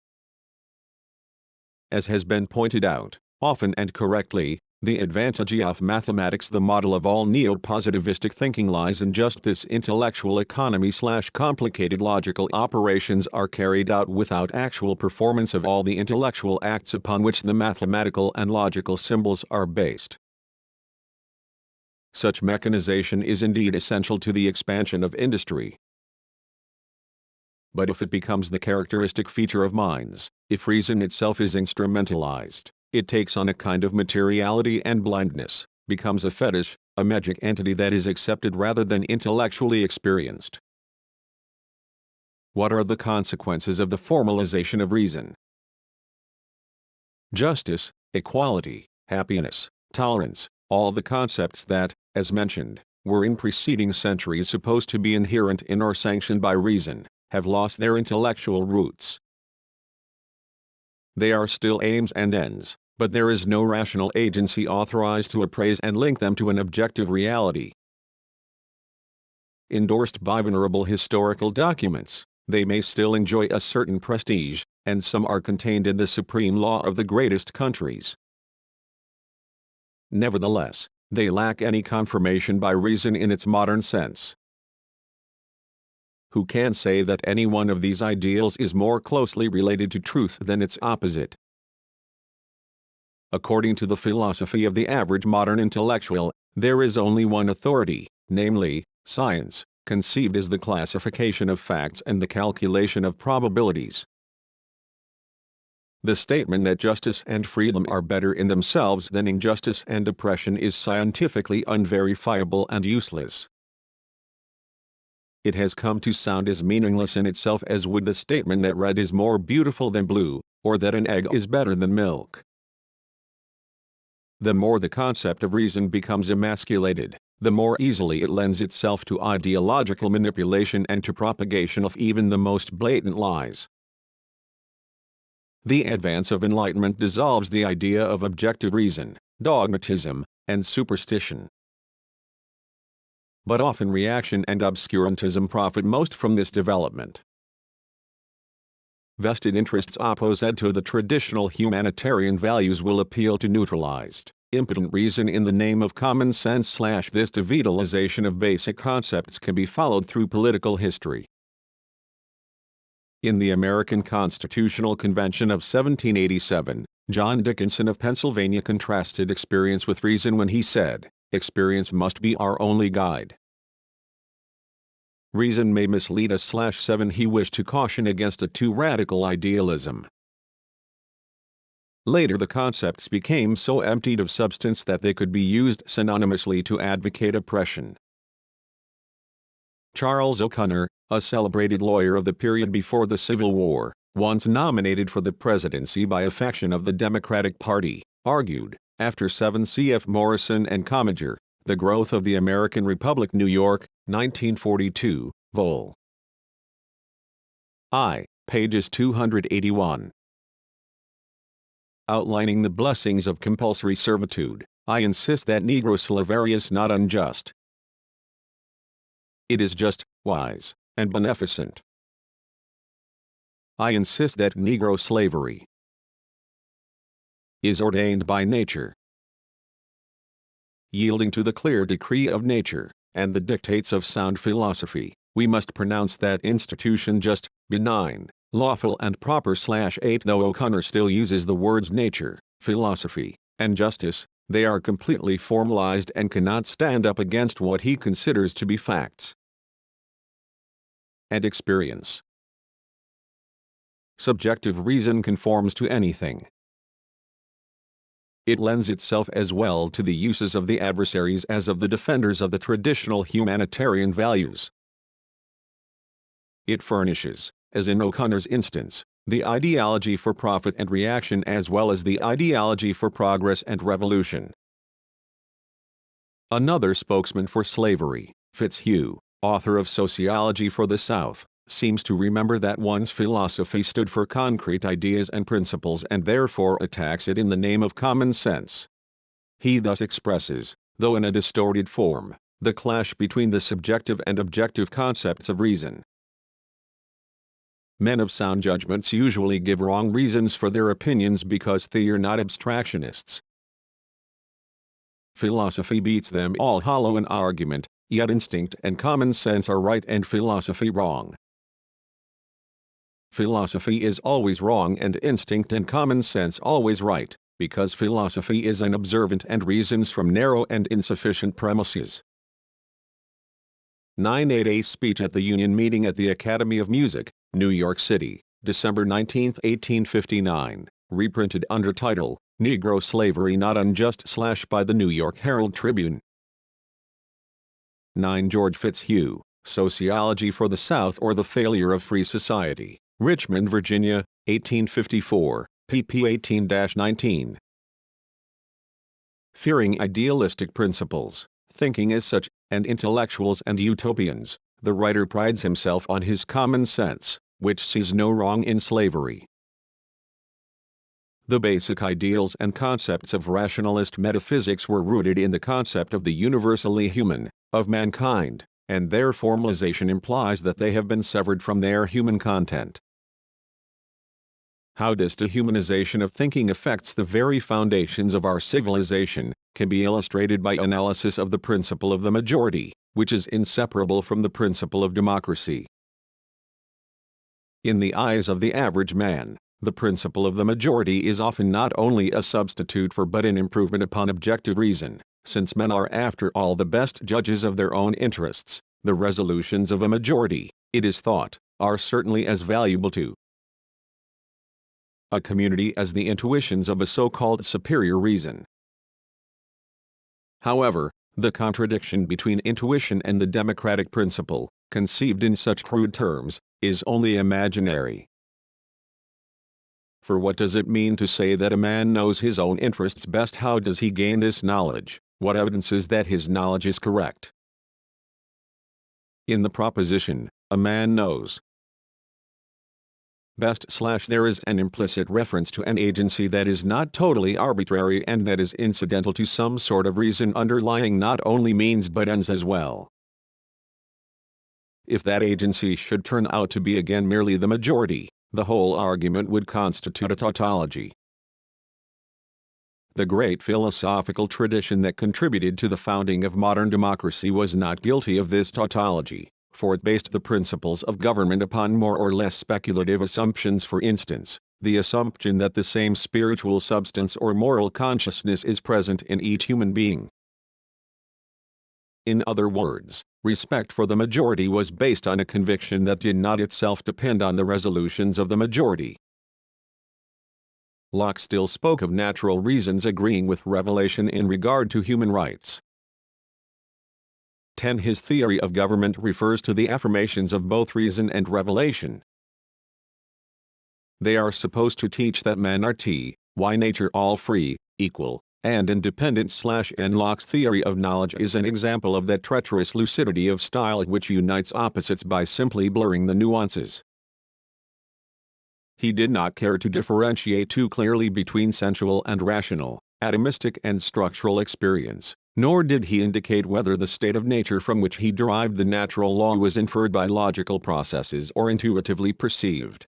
As has been pointed out, often and correctly, the advantage of mathematics, the model of all neo-positivistic thinking, lies in just this: intellectual economy / complicated logical operations are carried out without actual performance of all the intellectual acts upon which the mathematical and logical symbols are based. Such mechanization is indeed essential to the expansion of industry. But if it becomes the characteristic feature of minds, if reason itself is instrumentalized, it takes on a kind of materiality and blindness, becomes a fetish, a magic entity that is accepted rather than intellectually experienced. What are the consequences of the formalization of reason? Justice, equality, happiness, tolerance, all the concepts that, as mentioned, were in preceding centuries supposed to be inherent in or sanctioned by reason, have lost their intellectual roots. They are still aims and ends, but there is no rational agency authorized to appraise and link them to an objective reality. Endorsed by venerable historical documents, they may still enjoy a certain prestige, and some are contained in the supreme law of the greatest countries. Nevertheless, they lack any confirmation by reason in its modern sense. Who can say that any one of these ideals is more closely related to truth than its opposite? According to the philosophy of the average modern intellectual, there is only one authority, namely, science, conceived as the classification of facts and the calculation of probabilities. The statement that justice and freedom are better in themselves than injustice and oppression is scientifically unverifiable and useless. It has come to sound as meaningless in itself as would the statement that red is more beautiful than blue, or that an egg is better than milk. The more the concept of reason becomes emasculated, the more easily it lends itself to ideological manipulation and to propagation of even the most blatant lies. The advance of enlightenment dissolves the idea of objective reason, dogmatism, and superstition. But often reaction and obscurantism profit most from this development. Vested interests opposed to the traditional humanitarian values will appeal to neutralized, impotent reason in the name of common sense. This devitalization of basic concepts can be followed through political history. In the American Constitutional Convention of 1787, John Dickinson of Pennsylvania contrasted experience with reason when he said, "Experience must be our only guide. Reason may mislead us." 7 He wished to caution against a too radical idealism. Later the concepts became so emptied of substance that they could be used synonymously to advocate oppression. Charles O'Connor, a celebrated lawyer of the period before the Civil War, once nominated for the presidency by a faction of the Democratic Party, argued, after 7 C.F. Morrison and Commager, The Growth of the American Republic, New York, 1942, Vol. I, pages 281. Outlining the blessings of compulsory servitude, I insist that Negro slavery is not unjust. It is just, wise, and beneficent. I insist that Negro slavery is ordained by nature. Yielding to the clear decree of nature, and the dictates of sound philosophy, we must pronounce that institution just, benign, lawful and proper. 8 Though O'Connor still uses the words nature, philosophy, and justice, they are completely formalized and cannot stand up against what he considers to be facts and experience. Subjective reason conforms to anything. It lends itself as well to the uses of the adversaries as of the defenders of the traditional humanitarian values. It furnishes, as in O'Connor's instance, the ideology for profit and reaction as well as the ideology for progress and revolution. Another spokesman for slavery, Fitzhugh, author of Sociology for the South, seems to remember that one's philosophy stood for concrete ideas and principles and therefore attacks it in the name of common sense. He thus expresses, though in a distorted form, the clash between the subjective and objective concepts of reason. Men of sound judgments usually give wrong reasons for their opinions because they are not abstractionists. Philosophy beats them all hollow in argument, yet instinct and common sense are right and philosophy wrong. Philosophy is always wrong and instinct and common sense always right, because philosophy is unobservant and reasons from narrow and insufficient premises. 9-8 A speech at the Union meeting at the Academy of Music, New York City, December 19, 1859, reprinted under title, Negro Slavery Not Unjust / by the New York Herald Tribune. 9 George Fitzhugh, Sociology for the South or the Failure of Free Society, Richmond, Virginia, 1854, pp. 18-19. Fearing idealistic principles, thinking as such, and intellectuals and utopians, the writer prides himself on his common sense, which sees no wrong in slavery. The basic ideals and concepts of rationalist metaphysics were rooted in the concept of the universally human, of mankind, and their formalization implies that they have been severed from their human content. How this dehumanization of thinking affects the very foundations of our civilization, can be illustrated by analysis of the principle of the majority, which is inseparable from the principle of democracy. In the eyes of the average man, the principle of the majority is often not only a substitute for but an improvement upon objective reason, since men are after all the best judges of their own interests. The resolutions of a majority, it is thought, are certainly as valuable to a community as the intuitions of a so-called superior reason. However, the contradiction between intuition and the democratic principle, conceived in such crude terms, is only imaginary. For what does it mean to say that a man knows his own interests best? How does he gain this knowledge? What evidence is that his knowledge is correct? In the proposition, a man knows best / there is an implicit reference to an agency that is not totally arbitrary and that is incidental to some sort of reason underlying not only means but ends as well. If that agency should turn out to be again merely the majority, the whole argument would constitute a tautology. The great philosophical tradition that contributed to the founding of modern democracy was not guilty of this tautology, for it based the principles of government upon more or less speculative assumptions. For instance, the assumption that the same spiritual substance or moral consciousness is present in each human being. In other words, respect for the majority was based on a conviction that did not itself depend on the resolutions of the majority. Locke still spoke of natural reasons agreeing with revelation in regard to human rights. 10. His theory of government refers to the affirmations of both reason and revelation. They are supposed to teach that men are by nature all free, equal, and independent. And Locke's theory of knowledge is an example of that treacherous lucidity of style which unites opposites by simply blurring the nuances. He did not care to differentiate too clearly between sensual and rational, atomistic and structural experience, nor did he indicate whether the state of nature from which he derived the natural law was inferred by logical processes or intuitively perceived.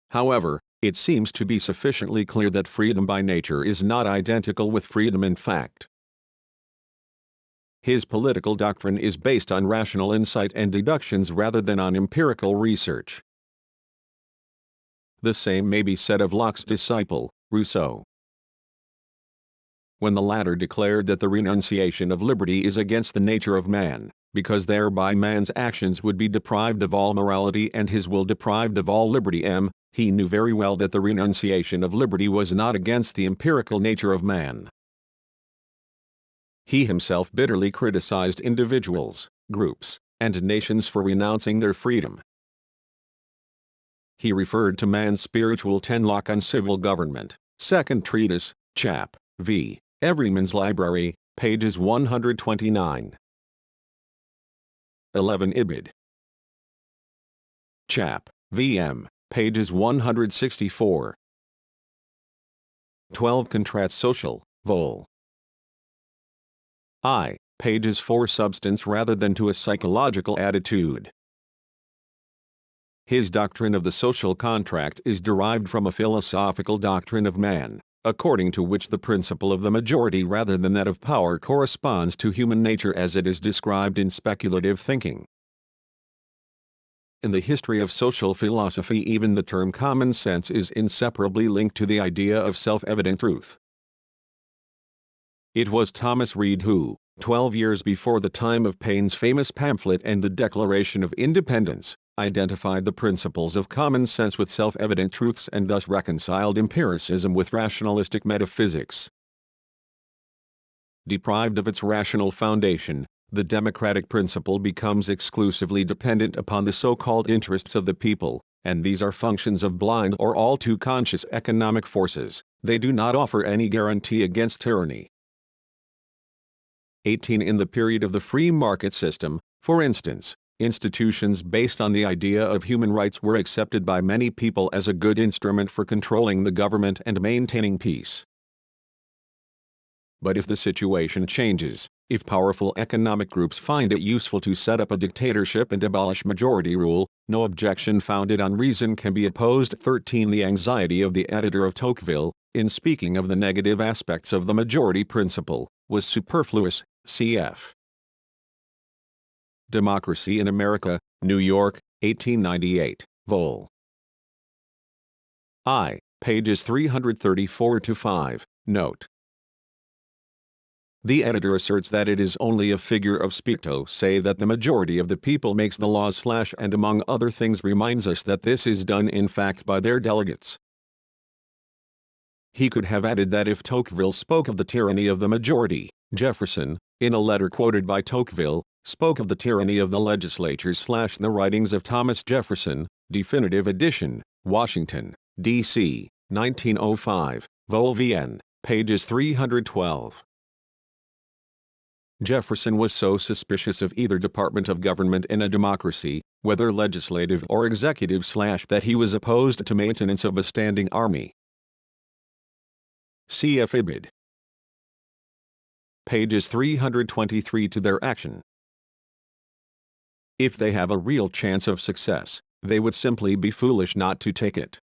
However, it seems to be sufficiently clear that freedom by nature is not identical with freedom in fact. His political doctrine is based on rational insight and deductions rather than on empirical research. The same may be said of Locke's disciple, Rousseau. When the latter declared that the renunciation of liberty is against the nature of man, because thereby man's actions would be deprived of all morality and his will deprived of all liberty, he knew very well that the renunciation of liberty was not against the empirical nature of man. He himself bitterly criticized individuals, groups, and nations for renouncing their freedom. He referred to man's spiritual 10. Locke on Civil Government, Second Treatise, Chap. V. Everyman's Library, pages 129. 11. Ibid. Chap. V.M. pages 164. 12. Contrast Social, Vol. I. pages 4. Substance rather than to a psychological attitude. His doctrine of the social contract is derived from a philosophical doctrine of man, according to which the principle of the majority rather than that of power corresponds to human nature as it is described in speculative thinking. In the history of social philosophy, even the term common sense is inseparably linked to the idea of self-evident truth. It was Thomas Reid who, 12 years before the time of Paine's famous pamphlet and the Declaration of Independence, identified the principles of common sense with self-evident truths and thus reconciled empiricism with rationalistic metaphysics. Deprived of its rational foundation, the democratic principle becomes exclusively dependent upon the so-called interests of the people, and these are functions of blind or all too conscious economic forces. They do not offer any guarantee against tyranny. 18. In the period of the free market system, for instance, institutions based on the idea of human rights were accepted by many people as a good instrument for controlling the government and maintaining peace. But if the situation changes, if powerful economic groups find it useful to set up a dictatorship and abolish majority rule, no objection founded on reason can be opposed. 13. The anxiety of the editor of Tocqueville, in speaking of the negative aspects of the majority principle, was superfluous. Cf. Democracy in America, New York, 1898, Vol. I, pages 334-5, note. The editor asserts that it is only a figure of speech to say that the majority of the people makes the laws and among other things reminds us that this is done in fact by their delegates. He could have added that if Tocqueville spoke of the tyranny of the majority, Jefferson, in a letter quoted by Tocqueville, spoke of the tyranny of the legislatures. The writings of Thomas Jefferson, definitive edition, Washington, D.C., 1905, Vol. VN, pages 312. Jefferson was so suspicious of either department of government in a democracy, whether legislative or executive, that he was opposed to maintenance of a standing army. Cf. Ibid. Pages 323 to their action. If they have a real chance of success, they would simply be foolish not to take it.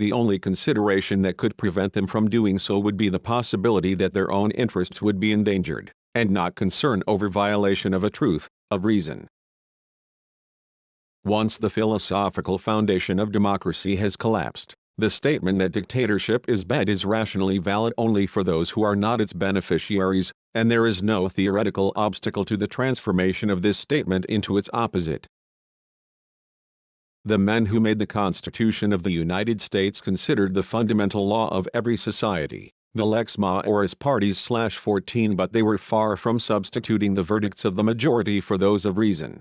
the only consideration that could prevent them from doing so would be the possibility that their own interests would be endangered, and not concern over violation of a truth, of reason. Once the philosophical foundation of democracy has collapsed, the statement that dictatorship is bad is rationally valid only for those who are not its beneficiaries, and there is no theoretical obstacle to the transformation of this statement into its opposite. The men who made the Constitution of the United States considered the fundamental law of every society, the lex majoris partes/14, but they were far from substituting the verdicts of the majority for those of reason.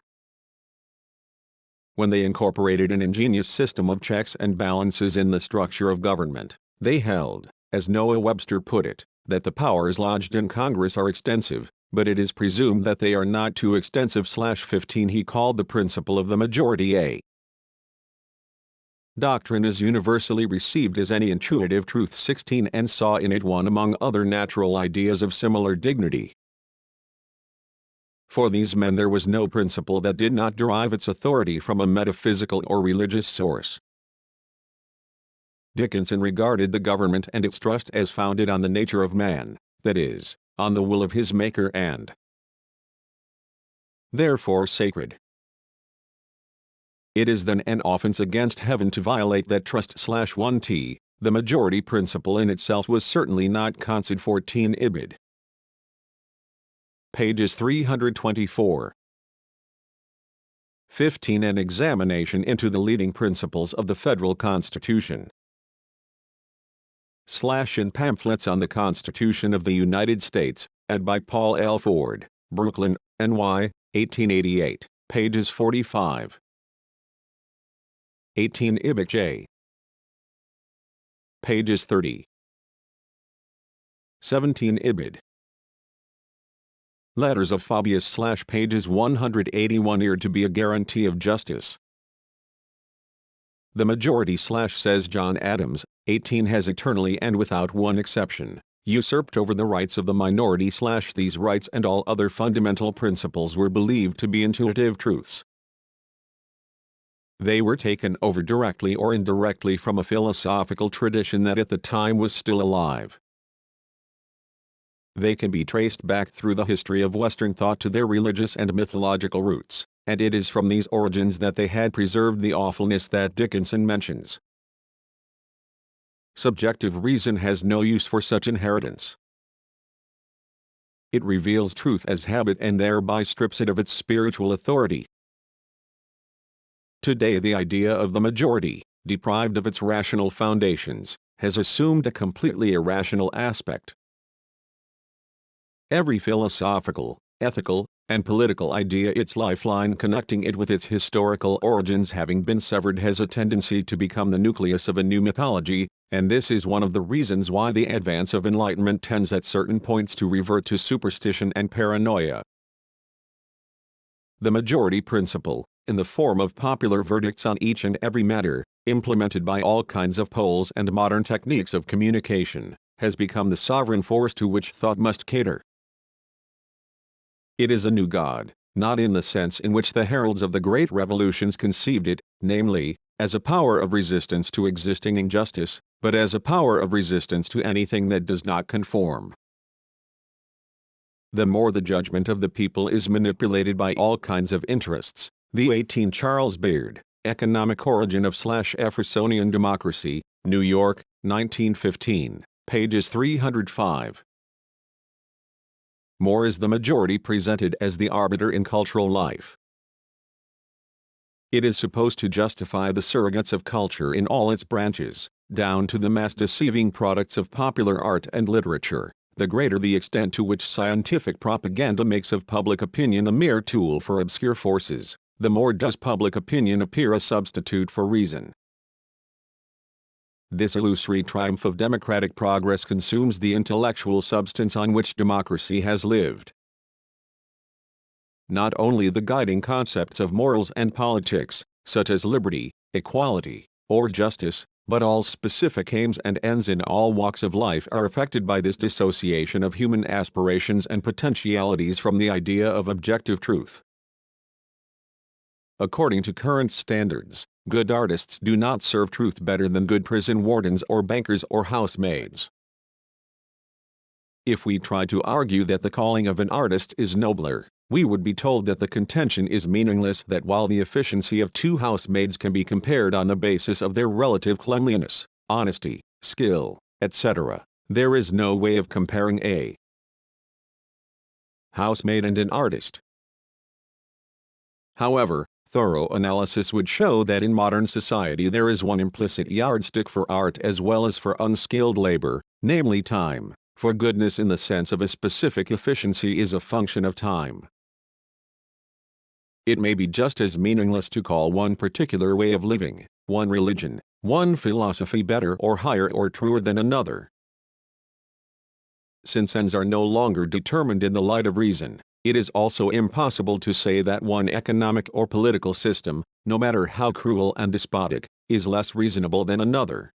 When they incorporated an ingenious system of checks and balances in the structure of government, they held, as Noah Webster put it, that the powers lodged in Congress are extensive, but it is presumed that they are not too extensive/15. He called the principle of the majority a doctrine is universally received as any intuitive truth 16 and saw in it one among other natural ideas of similar dignity. For these men there was no principle that did not derive its authority from a metaphysical or religious source. Dickinson regarded the government and its trust as founded on the nature of man, that is, on the will of his maker and therefore sacred. It is then an offense against heaven to violate that trust/1t. The majority principle in itself was certainly not concede 14 ibid. Pages 324. 15. An examination into the leading principles of the federal Constitution. In pamphlets on the Constitution of the United States, ed. by Paul L. Ford, Brooklyn, NY, 1888, pages 45. 18 Ibid J. Pages 30. 17 Ibid. Letters of Fabius / pages 181 are to be a guarantee of justice. The majority / says John Adams, 18 has eternally and without one exception, usurped over the rights of the minority / these rights and all other fundamental principles were believed to be intuitive truths. They were taken over directly or indirectly from a philosophical tradition that at the time was still alive. They can be traced back through the history of Western thought to their religious and mythological roots, and it is from these origins that they had preserved the awfulness that Dickinson mentions. Subjective reason has no use for such inheritance. It reveals truth as habit and thereby strips it of its spiritual authority. Today the idea of the majority, deprived of its rational foundations, has assumed a completely irrational aspect. Every philosophical, ethical, and political idea, its lifeline connecting it with its historical origins having been severed, has a tendency to become the nucleus of a new mythology, and this is one of the reasons why the advance of enlightenment tends at certain points to revert to superstition and paranoia. The majority principle, in the form of popular verdicts on each and every matter, implemented by all kinds of polls and modern techniques of communication, has become the sovereign force to which thought must cater. It is a new God, not in the sense in which the heralds of the great revolutions conceived it, namely, as a power of resistance to existing injustice, but as a power of resistance to anything that does not conform. The more the judgment of the people is manipulated by all kinds of interests, the 18 Charles Beard, Economic Origin of Jeffersonian Democracy, New York, 1915, pages 305. More is the majority presented as the arbiter in cultural life. It is supposed to justify the surrogates of culture in all its branches, down to the mass-deceiving products of popular art and literature. The greater the extent to which scientific propaganda makes of public opinion a mere tool for obscure forces, the more does public opinion appear a substitute for reason. This illusory triumph of democratic progress consumes the intellectual substance on which democracy has lived. Not only the guiding concepts of morals and politics, such as liberty, equality, or justice, but all specific aims and ends in all walks of life are affected by this dissociation of human aspirations and potentialities from the idea of objective truth. According to current standards, good artists do not serve truth better than good prison wardens or bankers or housemaids. If we try to argue that the calling of an artist is nobler, we would be told that the contention is meaningless, that while the efficiency of two housemaids can be compared on the basis of their relative cleanliness, honesty, skill, etc., there is no way of comparing a housemaid and an artist. However, thorough analysis would show that in modern society there is one implicit yardstick for art as well as for unskilled labor, namely time, for goodness in the sense of a specific efficiency is a function of time. It may be just as meaningless to call one particular way of living, one religion, one philosophy better or higher or truer than another. Since ends are no longer determined in the light of reason, it is also impossible to say that one economic or political system, no matter how cruel and despotic, is less reasonable than another.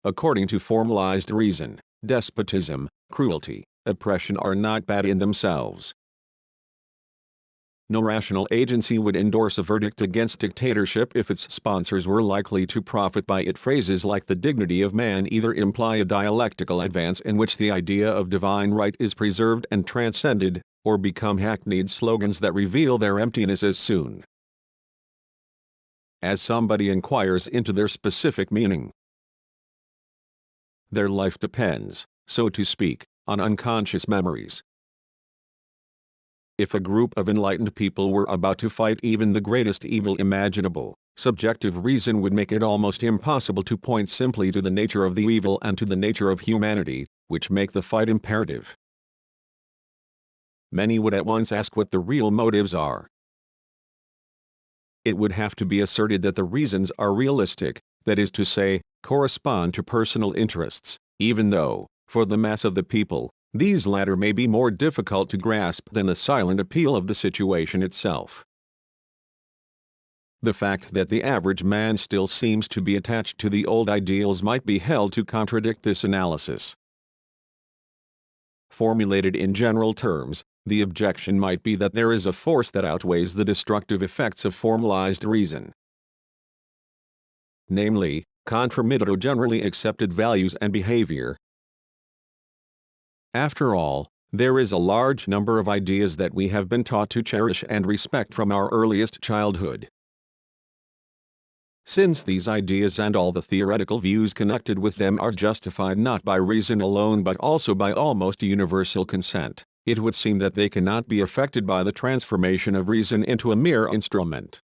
According to formalized reason, despotism, cruelty, oppression are not bad in themselves. No rational agency would endorse a verdict against dictatorship if its sponsors were likely to profit by it. Phrases like the dignity of man either imply a dialectical advance in which the idea of divine right is preserved and transcended, or become hackneyed slogans that reveal their emptiness as soon as somebody inquires into their specific meaning. Their life depends, so to speak, on unconscious memories. If a group of enlightened people were about to fight even the greatest evil imaginable, subjective reason would make it almost impossible to point simply to the nature of the evil and to the nature of humanity, which make the fight imperative. Many would at once ask what the real motives are. It would have to be asserted that the reasons are realistic, that is to say, correspond to personal interests, even though, for the mass of the people, these latter may be more difficult to grasp than the silent appeal of the situation itself. The fact that the average man still seems to be attached to the old ideals might be held to contradict this analysis. Formulated in general terms, the objection might be that there is a force that outweighs the destructive effects of formalized reason. Namely, conformity to generally accepted values and behavior. After all, there is a large number of ideas that we have been taught to cherish and respect from our earliest childhood. Since these ideas and all the theoretical views connected with them are justified not by reason alone but also by almost universal consent, it would seem that they cannot be affected by the transformation of reason into a mere instrument.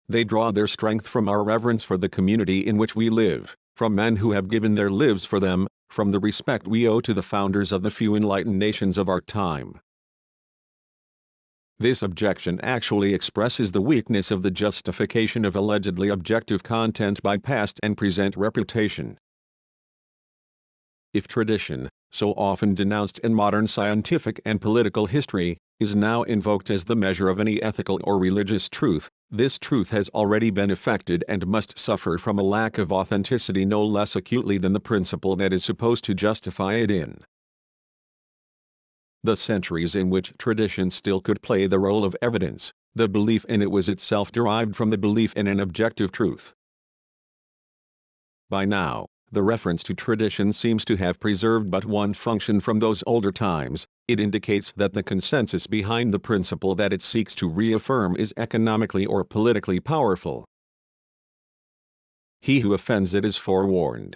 They draw their strength from our reverence for the community in which we live, from men who have given their lives for them, from the respect we owe to the founders of the few enlightened nations of our time. This objection actually expresses the weakness of the justification of allegedly objective content by past and present reputation. If tradition, so often denounced in modern scientific and political history, is now invoked as the measure of any ethical or religious truth, this truth has already been affected and must suffer from a lack of authenticity no less acutely than the principle that is supposed to justify it in the centuries in which tradition still could play the role of evidence. The belief in it was itself derived from the belief in an objective truth. By now, the reference to tradition seems to have preserved but one function from those older times: it indicates that the consensus behind the principle that it seeks to reaffirm is economically or politically powerful. He who offends it is forewarned.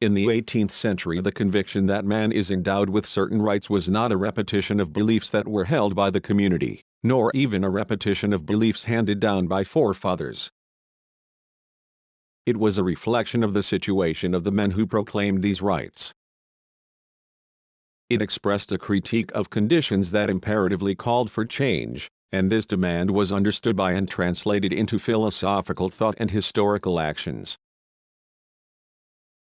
In the 18th century, the conviction that man is endowed with certain rights was not a repetition of beliefs that were held by the community, nor even a repetition of beliefs handed down by forefathers. It was a reflection of the situation of the men who proclaimed these rights. It expressed a critique of conditions that imperatively called for change, and this demand was understood by and translated into philosophical thought and historical actions.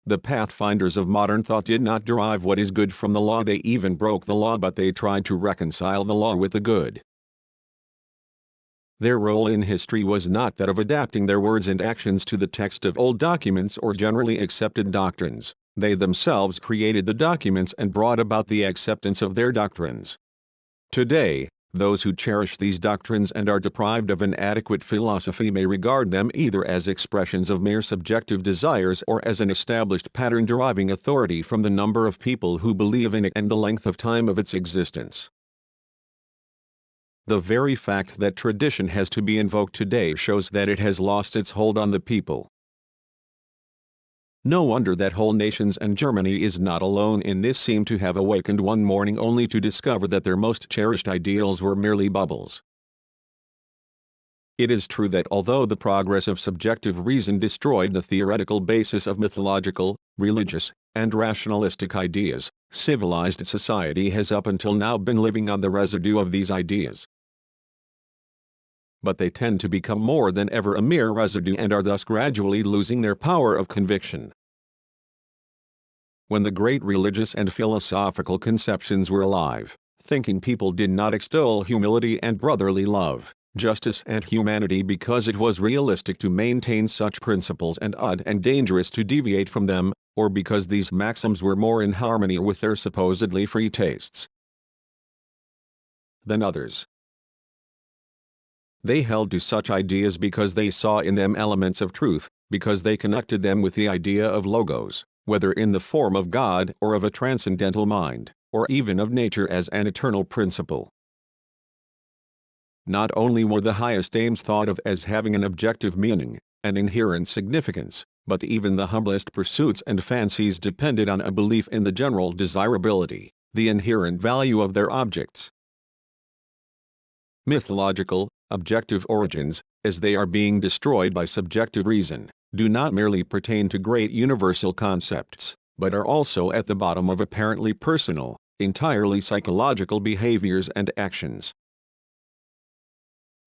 The pathfinders of modern thought did not derive what is good from the law, they even broke the law, but they tried to reconcile the law with the good. Their role in history was not that of adapting their words and actions to the text of old documents or generally accepted doctrines. They themselves created the documents and brought about the acceptance of their doctrines. Today, Those who cherish these doctrines and are deprived of an adequate philosophy may regard them either as expressions of mere subjective desires or as an established pattern deriving authority from the number of people who believe in it and the length of time of its existence. The very fact that tradition has to be invoked today shows that it has lost its hold on the people. No wonder that whole nations, and Germany is not alone in this, seem to have awakened one morning only to discover that their most cherished ideals were merely bubbles. It is true that although the progress of subjective reason destroyed the theoretical basis of mythological, religious, and rationalistic ideas, civilized society has up until now been living on the residue of these ideas. But they tend to become more than ever a mere residue and are thus gradually losing their power of conviction. When the great religious and philosophical conceptions were alive, thinking people did not extol humility and brotherly love, justice and humanity because it was realistic to maintain such principles and odd and dangerous to deviate from them, or because these maxims were more in harmony with their supposedly free tastes than others. They held to such ideas because they saw in them elements of truth, because they connected them with the idea of logos, whether in the form of God or of a transcendental mind, or even of nature as an eternal principle. Not only were the highest aims thought of as having an objective meaning, an inherent significance, but even the humblest pursuits and fancies depended on a belief in the general desirability, the inherent value of their objects. Mythological, objective origins, as they are being destroyed by subjective reason, do not merely pertain to great universal concepts, but are also at the bottom of apparently personal, entirely psychological behaviors and actions.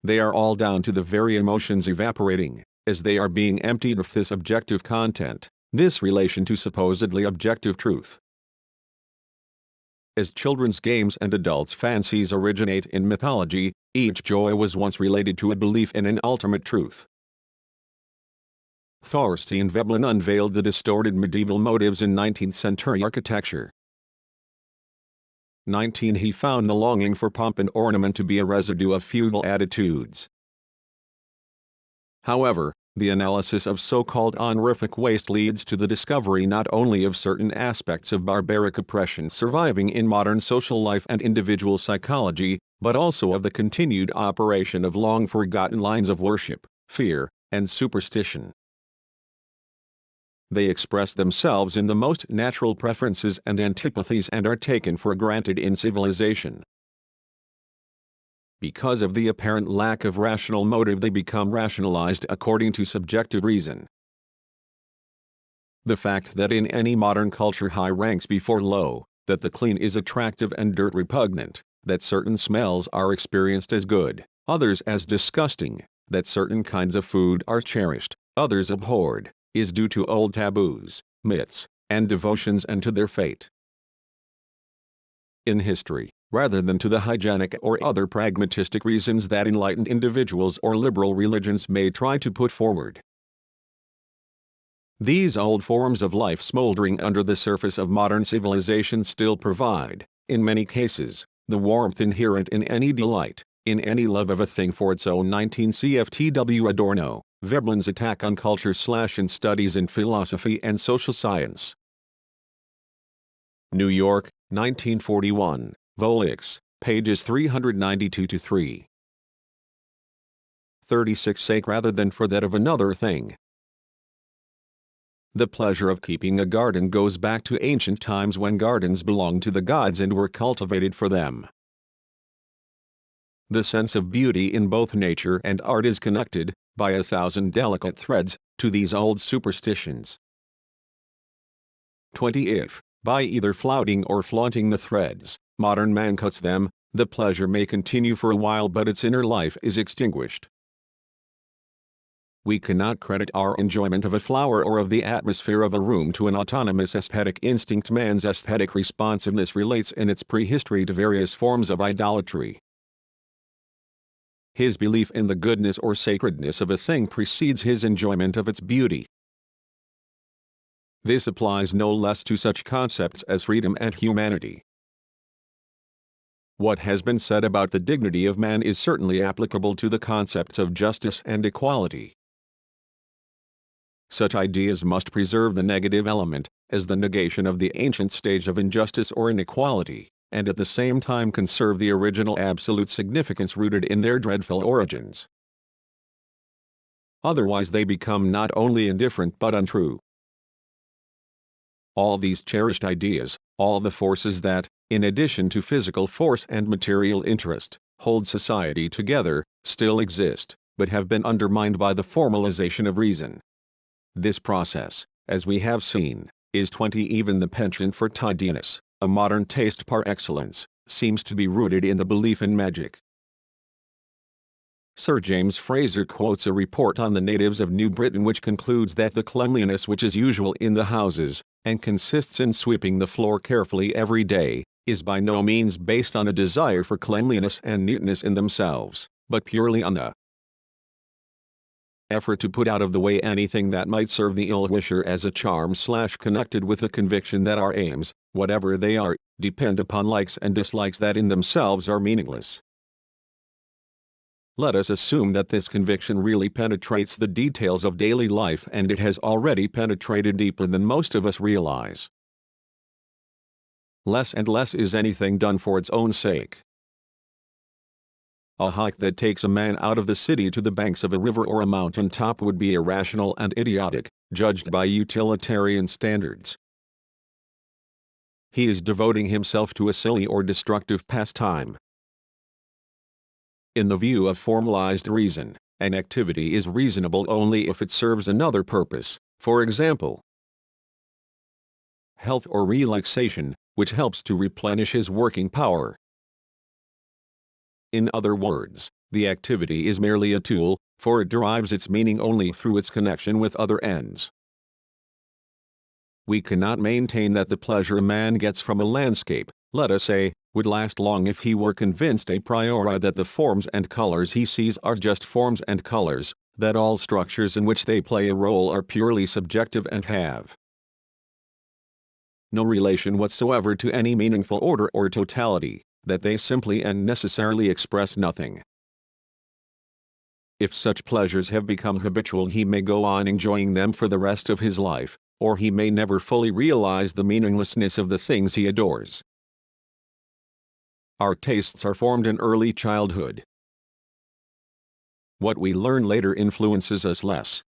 They are all down to the very emotions evaporating, as they are being emptied of this objective content, this relation to supposedly objective truth. As children's games and adults' fancies originate in mythology, each joy was once related to a belief in an ultimate truth. Thorstein Veblen unveiled the distorted medieval motives in 19th-century architecture. 19. He found the longing for pomp and ornament to be a residue of feudal attitudes. However, the analysis of so-called honorific waste leads to the discovery not only of certain aspects of barbaric oppression surviving in modern social life and individual psychology, but also of the continued operation of long-forgotten lines of worship, fear, and superstition. They express themselves in the most natural preferences and antipathies and are taken for granted in civilization. Because of the apparent lack of rational motive, they become rationalized according to subjective reason. The fact that in any modern culture high ranks before low, that the clean is attractive and dirt repugnant, that certain smells are experienced as good, others as disgusting, that certain kinds of food are cherished, others abhorred, is due to old taboos, myths, and devotions and to their fate in history, rather than to the hygienic or other pragmatistic reasons that enlightened individuals or liberal religions may try to put forward. These old forms of life smoldering under the surface of modern civilization still provide, in many cases, the warmth inherent in any delight, in any love of a thing for its own. 19 CFTW Adorno, Veblen's Attack on Culture / in Studies in Philosophy and Social Science. New York, 1941, Volix, pages 392-3. 36. Sake rather than for that of another thing. The pleasure of keeping a garden goes back to ancient times when gardens belonged to the gods and were cultivated for them. The sense of beauty in both nature and art is connected, by 1,000 delicate threads, to these old superstitions. 20. If, by either flouting or flaunting the threads, modern man cuts them, the pleasure may continue for a while but its inner life is extinguished. We cannot credit our enjoyment of a flower or of the atmosphere of a room to an autonomous aesthetic instinct. Man's aesthetic responsiveness relates in its prehistory to various forms of idolatry. His belief in the goodness or sacredness of a thing precedes his enjoyment of its beauty. This applies no less to such concepts as freedom and humanity. What has been said about the dignity of man is certainly applicable to the concepts of justice and equality. Such ideas must preserve the negative element, as the negation of the ancient stage of injustice or inequality, and at the same time conserve the original absolute significance rooted in their dreadful origins. Otherwise they become not only indifferent but untrue. All these cherished ideas, all the forces that, in addition to physical force and material interest, hold society together, still exist, but have been undermined by the formalization of reason. This process, as we have seen, is 20. Even the penchant for tidiness, a modern taste par excellence, seems to be rooted in the belief in magic. Sir James Fraser quotes a report on the natives of New Britain which concludes that the cleanliness which is usual in the houses, and consists in sweeping the floor carefully every day, is by no means based on a desire for cleanliness and neatness in themselves, but purely on the effort to put out of the way anything that might serve the ill-wisher as a charm / connected with the conviction that our aims, whatever they are, depend upon likes and dislikes that in themselves are meaningless. Let us assume that this conviction really penetrates the details of daily life, and it has already penetrated deeper than most of us realize. Less and less is anything done for its own sake. A hike that takes a man out of the city to the banks of a river or a mountain top would be irrational and idiotic, judged by utilitarian standards. He is devoting himself to a silly or destructive pastime. In the view of formalized reason, an activity is reasonable only if it serves another purpose, for example, health or relaxation, which helps to replenish his working power. In other words, the activity is merely a tool, for it derives its meaning only through its connection with other ends. We cannot maintain that the pleasure a man gets from a landscape, let us say, would last long if he were convinced a priori that the forms and colors he sees are just forms and colors, that all structures in which they play a role are purely subjective and have no relation whatsoever to any meaningful order or totality, that they simply and necessarily express nothing. If such pleasures have become habitual, he may go on enjoying them for the rest of his life, or he may never fully realize the meaninglessness of the things he adores. Our tastes are formed in early childhood. What we learn later influences us less.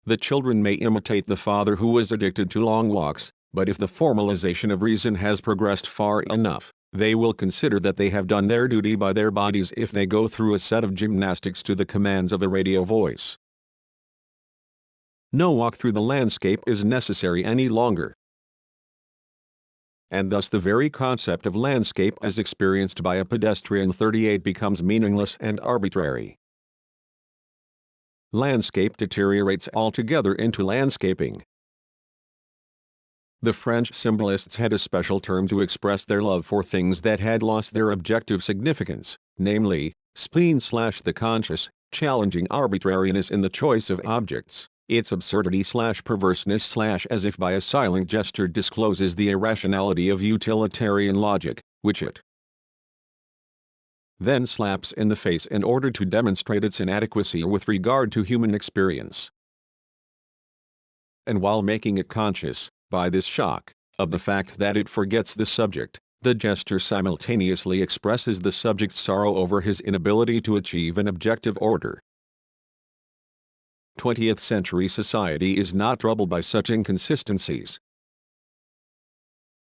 The children may imitate the father who was addicted to long walks, but if the formalization of reason has progressed far enough, they will consider that they have done their duty by their bodies if they go through a set of gymnastics to the commands of a radio voice. No walk through the landscape is necessary any longer. And thus the very concept of landscape as experienced by a pedestrian 38 becomes meaningless and arbitrary. Landscape deteriorates altogether into landscaping. The French symbolists had a special term to express their love for things that had lost their objective significance, namely, spleen / the conscious, challenging arbitrariness in the choice of objects, its absurdity / perverseness / as if by a silent gesture discloses the irrationality of utilitarian logic, which it then slaps in the face in order to demonstrate its inadequacy with regard to human experience. And while making it conscious, by this shock, of the fact that it forgets the subject, the gesture simultaneously expresses the subject's sorrow over his inability to achieve an objective order. 20th century society is not troubled by such inconsistencies.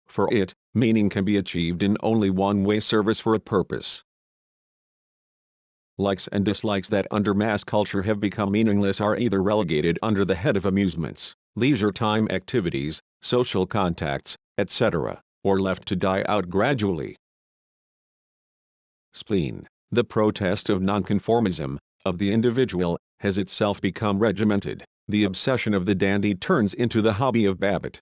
For it, meaning can be achieved in only one way: service for a purpose. Likes and dislikes that under mass culture have become meaningless are either relegated under the head of amusements, leisure time activities, social contacts, etc., or left to die out gradually. Spleen, the protest of nonconformism, of the individual, has itself become regimented. The obsession of the dandy turns into the hobby of Babbitt.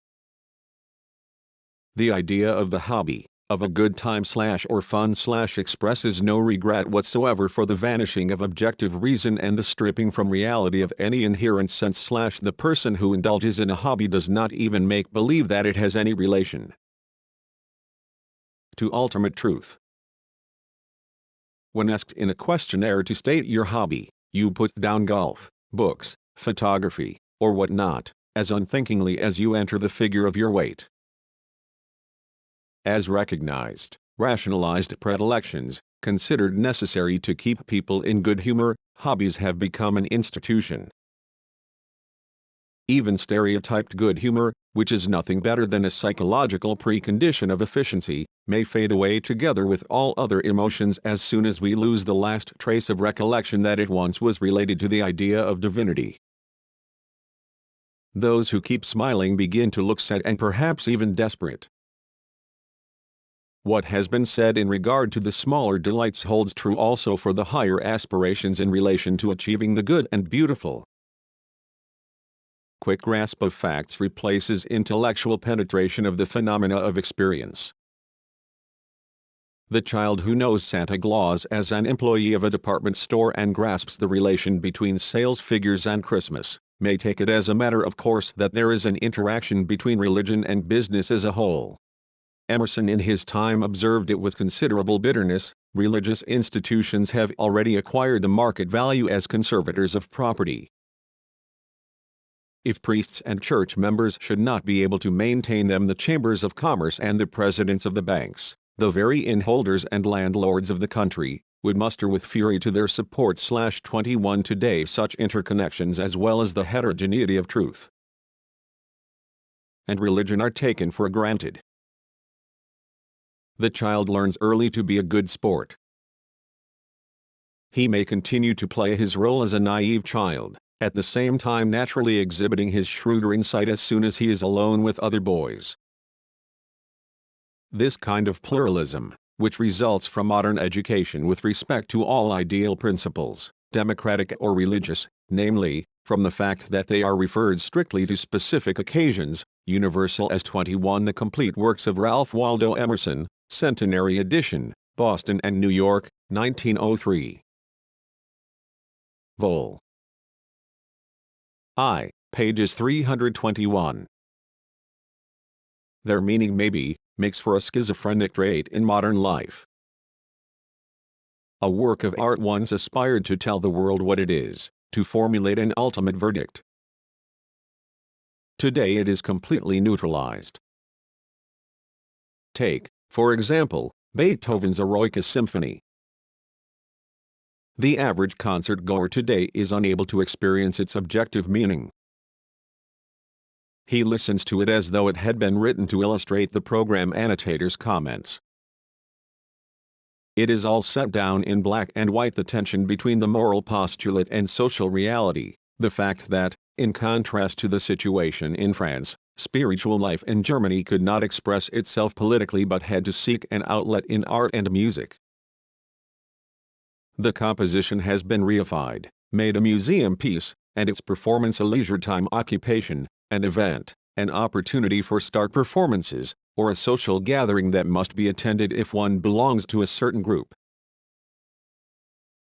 The idea of the hobby, of a good time / or fun / expresses no regret whatsoever for the vanishing of objective reason and the stripping from reality of any inherent sense / the person who indulges in a hobby does not even make believe that it has any relation to ultimate truth. When asked in a questionnaire to state your hobby, you put down golf, books, photography, or whatnot, as unthinkingly as you enter the figure of your weight. As recognized, rationalized predilections, considered necessary to keep people in good humor, hobbies have become an institution. Even stereotyped good humor, which is nothing better than a psychological precondition of efficiency, may fade away together with all other emotions as soon as we lose the last trace of recollection that it once was related to the idea of divinity. Those who keep smiling begin to look sad and perhaps even desperate. What has been said in regard to the smaller delights holds true also for the higher aspirations in relation to achieving the good and beautiful. Quick grasp of facts replaces intellectual penetration of the phenomena of experience. The child who knows Santa Claus as an employee of a department store and grasps the relation between sales figures and Christmas, may take it as a matter of course that there is an interaction between religion and business as a whole. Emerson in his time observed it with considerable bitterness: religious institutions have already acquired the market value as conservators of property. If priests and church members should not be able to maintain them, the chambers of commerce and the presidents of the banks, the very innholders and landlords of the country, would muster with fury to their support. 21 Today such interconnections as well as the heterogeneity of truth and religion are taken for granted. The child learns early to be a good sport. He may continue to play his role as a naive child, at the same time naturally exhibiting his shrewder insight as soon as he is alone with other boys. This kind of pluralism, which results from modern education with respect to all ideal principles, democratic or religious, namely, from the fact that they are referred strictly to specific occasions, universal as 21 The Complete Works of Ralph Waldo Emerson, Centenary Edition, Boston and New York, 1903. Vol. I, pages 321. Their meaning makes for a schizophrenic trait in modern life. A work of art once aspired to tell the world what it is, to formulate an ultimate verdict. Today it is completely neutralized. Take, for example, Beethoven's Eroica Symphony. The average concert-goer today is unable to experience its objective meaning. He listens to it as though it had been written to illustrate the program annotator's comments. It is all set down in black and white: the tension between the moral postulate and social reality, the fact that, in contrast to the situation in France, spiritual life in Germany could not express itself politically but had to seek an outlet in art and music. The composition has been reified, made a museum piece, and its performance a leisure-time occupation, an event, an opportunity for star performances, or a social gathering that must be attended if one belongs to a certain group.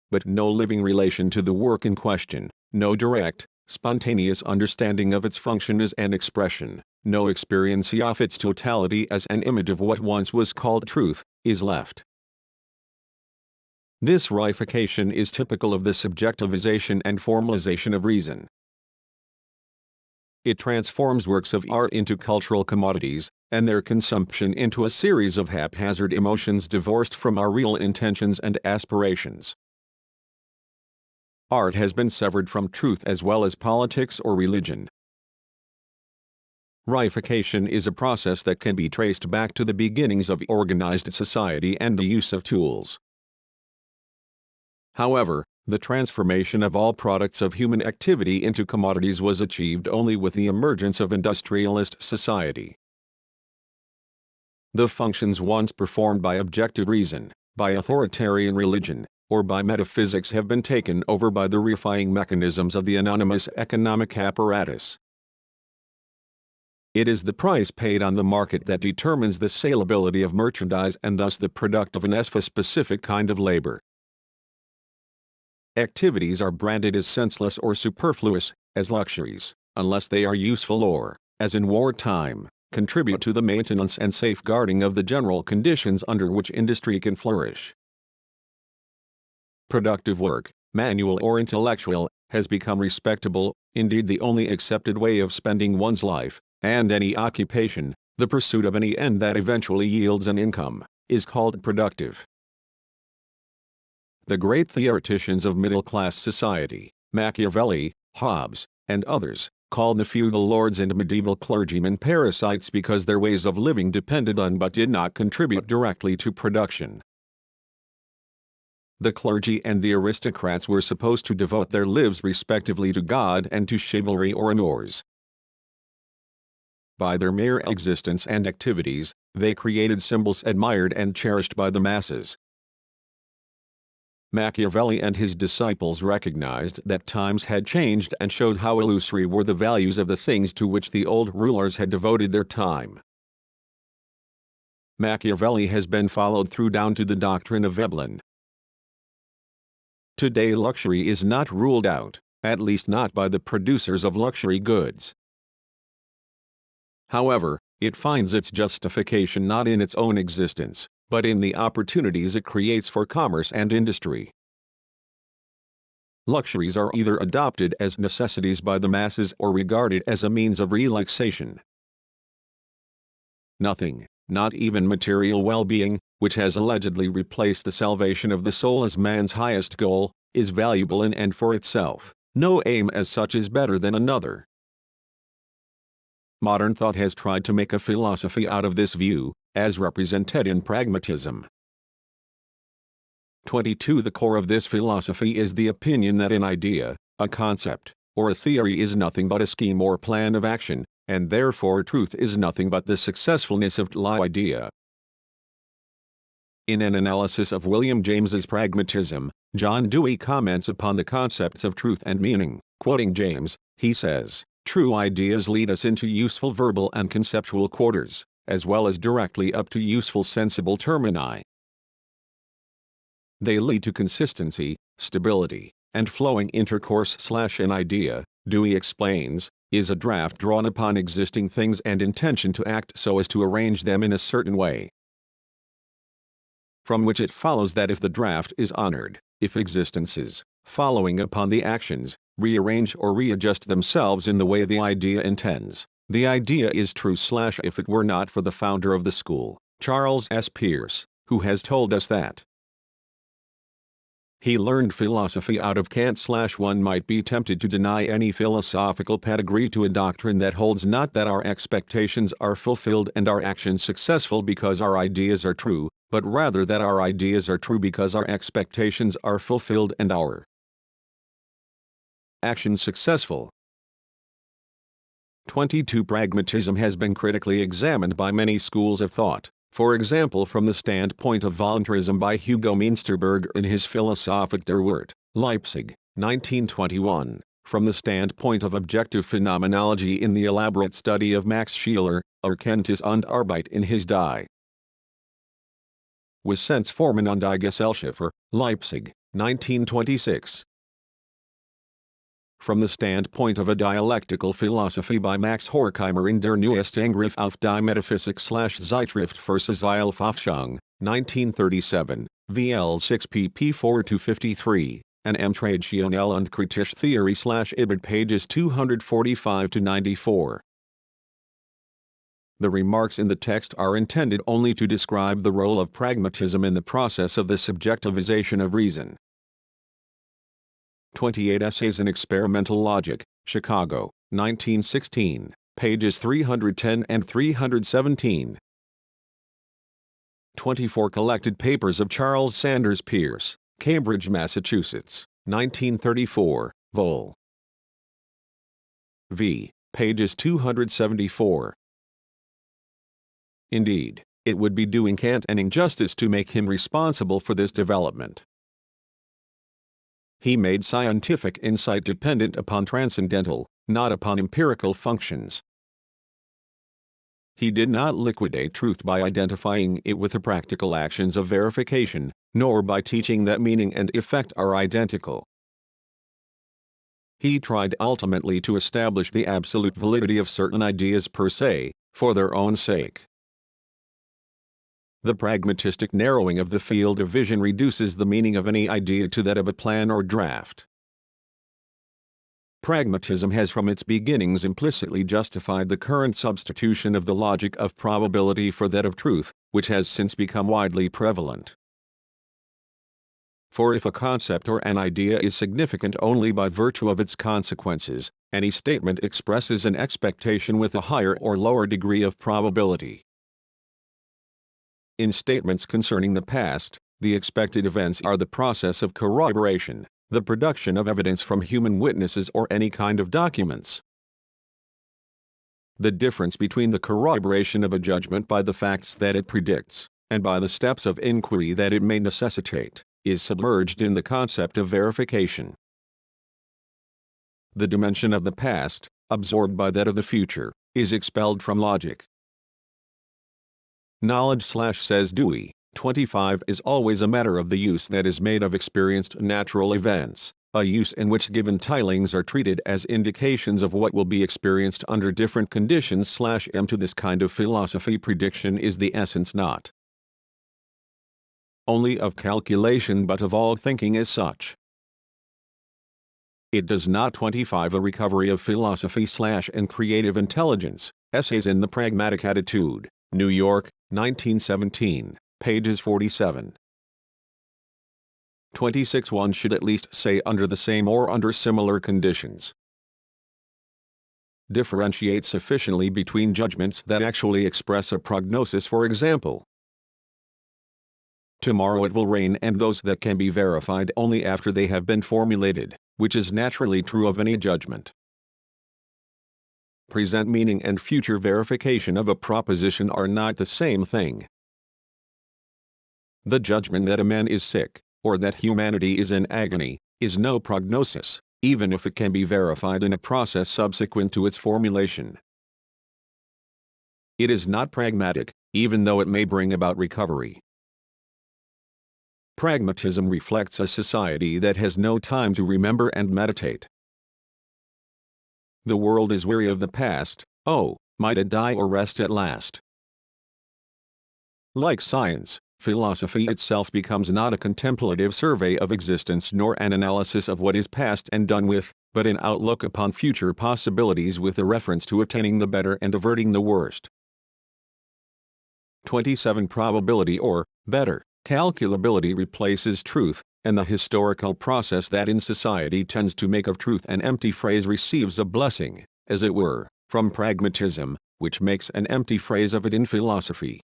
But no living relation to the work in question, no direct, spontaneous understanding of its function as an expression, no experience of its totality as an image of what once was called truth, is left. This reification is typical of the subjectivization and formalization of reason. It transforms works of art into cultural commodities, and their consumption into a series of haphazard emotions divorced from our real intentions and aspirations. Art has been severed from truth as well as politics or religion. Reification is a process that can be traced back to the beginnings of organized society and the use of tools. However, the transformation of all products of human activity into commodities was achieved only with the emergence of industrialist society. The functions once performed by objective reason, by authoritarian religion, or by metaphysics have been taken over by the reifying mechanisms of the anonymous economic apparatus. It is the price paid on the market that determines the saleability of merchandise and thus the productiveness of a specific kind of labor. Activities are branded as senseless or superfluous, as luxuries, unless they are useful or, as in wartime, contribute to the maintenance and safeguarding of the general conditions under which industry can flourish. Productive work, manual or intellectual, has become respectable, indeed the only accepted way of spending one's life, and any occupation, the pursuit of any end that eventually yields an income, is called productive. The great theoreticians of middle-class society, Machiavelli, Hobbes, and others, called the feudal lords and medieval clergymen parasites because their ways of living depended on but did not contribute directly to production. The clergy and the aristocrats were supposed to devote their lives respectively to God and to chivalry or amours. By their mere existence and activities, they created symbols admired and cherished by the masses. Machiavelli and his disciples recognized that times had changed and showed how illusory were the values of the things to which the old rulers had devoted their time. Machiavelli has been followed through down to the doctrine of Veblen. Today luxury is not ruled out, at least not by the producers of luxury goods. However, it finds its justification not in its own existence, but in the opportunities it creates for commerce and industry. Luxuries are either adopted as necessities by the masses or regarded as a means of relaxation. Nothing, not even material well-being, which has allegedly replaced the salvation of the soul as man's highest goal, is valuable in and for itself. No aim as such is better than another. Modern thought has tried to make a philosophy out of this view, as represented in pragmatism. 22. The core of this philosophy is the opinion that an idea, a concept, or a theory is nothing but a scheme or plan of action, and therefore truth is nothing but the successfulness of the idea. In an analysis of William James's pragmatism, John Dewey comments upon the concepts of truth and meaning. Quoting James, he says, "True ideas lead us into useful verbal and conceptual quarters, as well as directly up to useful sensible termini. They lead to consistency, stability, and flowing intercourse." An idea, Dewey explains, is a draft drawn upon existing things and intention to act so as to arrange them in a certain way. From which it follows that if the draft is honored, if existences, following upon the actions, rearrange or readjust themselves in the way the idea intends, the idea is true. If it were not for the founder of the school, Charles S. Peirce, who has told us that he learned philosophy out of Kant. One might be tempted to deny any philosophical pedigree to a doctrine that holds not that our expectations are fulfilled and our actions successful because our ideas are true, but rather that our ideas are true because our expectations are fulfilled and our actions successful. 22. Pragmatism has been critically examined by many schools of thought, for example from the standpoint of voluntarism by Hugo Münsterberg in his Philosophik der Welt, Leipzig, 1921, from the standpoint of objective phenomenology in the elaborate study of Max Scheler, Erkenntnis und Arbeit in his Die Wissensformen und die Gesellschaft, Leipzig, 1926. From the standpoint of a dialectical philosophy by Max Horkheimer in Der neueste Angriff auf die Metaphysik Zeitschrift für Sozialauffassung, 1937, VL 6 pp 4-53, and M. Traditionelle und kritische Theorie /ibid pages 245-94. The remarks in the text are intended only to describe the role of pragmatism in the process of the subjectivization of reason. 28 Essays in Experimental Logic, Chicago, 1916, pages 310 and 317. 24 Collected Papers of Charles Sanders Peirce, Cambridge, Massachusetts, 1934, vol. v. pages 274. Indeed, it would be doing Kant an injustice to make him responsible for this development. He made scientific insight dependent upon transcendental, not upon empirical functions. He did not liquidate truth by identifying it with the practical actions of verification, nor by teaching that meaning and effect are identical. He tried ultimately to establish the absolute validity of certain ideas per se, for their own sake. The pragmatistic narrowing of the field of vision reduces the meaning of any idea to that of a plan or draft. Pragmatism has from its beginnings implicitly justified the current substitution of the logic of probability for that of truth, which has since become widely prevalent. For if a concept or an idea is significant only by virtue of its consequences, any statement expresses an expectation with a higher or lower degree of probability. In statements concerning the past, the expected events are the process of corroboration, the production of evidence from human witnesses or any kind of documents. The difference between the corroboration of a judgment by the facts that it predicts, and by the steps of inquiry that it may necessitate, is submerged in the concept of verification. The dimension of the past, absorbed by that of the future, is expelled from logic. Knowledge says Dewey, 25 is always a matter of the use that is made of experienced natural events, a use in which given tellings are treated as indications of what will be experienced under different conditions. M. To this kind of philosophy, prediction is the essence not only of calculation but of all thinking as such. It does not 25 a recovery of philosophy and creative intelligence. Essays in the Pragmatic Attitude, New York, 1917, pages 47. 26. One should at least say under the same or under similar conditions. Differentiate sufficiently between judgments that actually express a prognosis, for example, tomorrow it will rain, and those that can be verified only after they have been formulated, which is naturally true of any judgment. Present meaning and future verification of a proposition are not the same thing. The judgment that a man is sick, or that humanity is in agony, is no prognosis, even if it can be verified in a process subsequent to its formulation. It is not pragmatic, even though it may bring about recovery. Pragmatism reflects a society that has no time to remember and meditate. The world is weary of the past. Oh, might it die or rest at last? Like science, philosophy itself becomes not a contemplative survey of existence nor an analysis of what is past and done with, but an outlook upon future possibilities with a reference to attaining the better and averting the worst. 27. Probability, or, better, calculability replaces truth, and the historical process that in society tends to make of truth an empty phrase receives a blessing, as it were, from pragmatism, which makes an empty phrase of it in philosophy.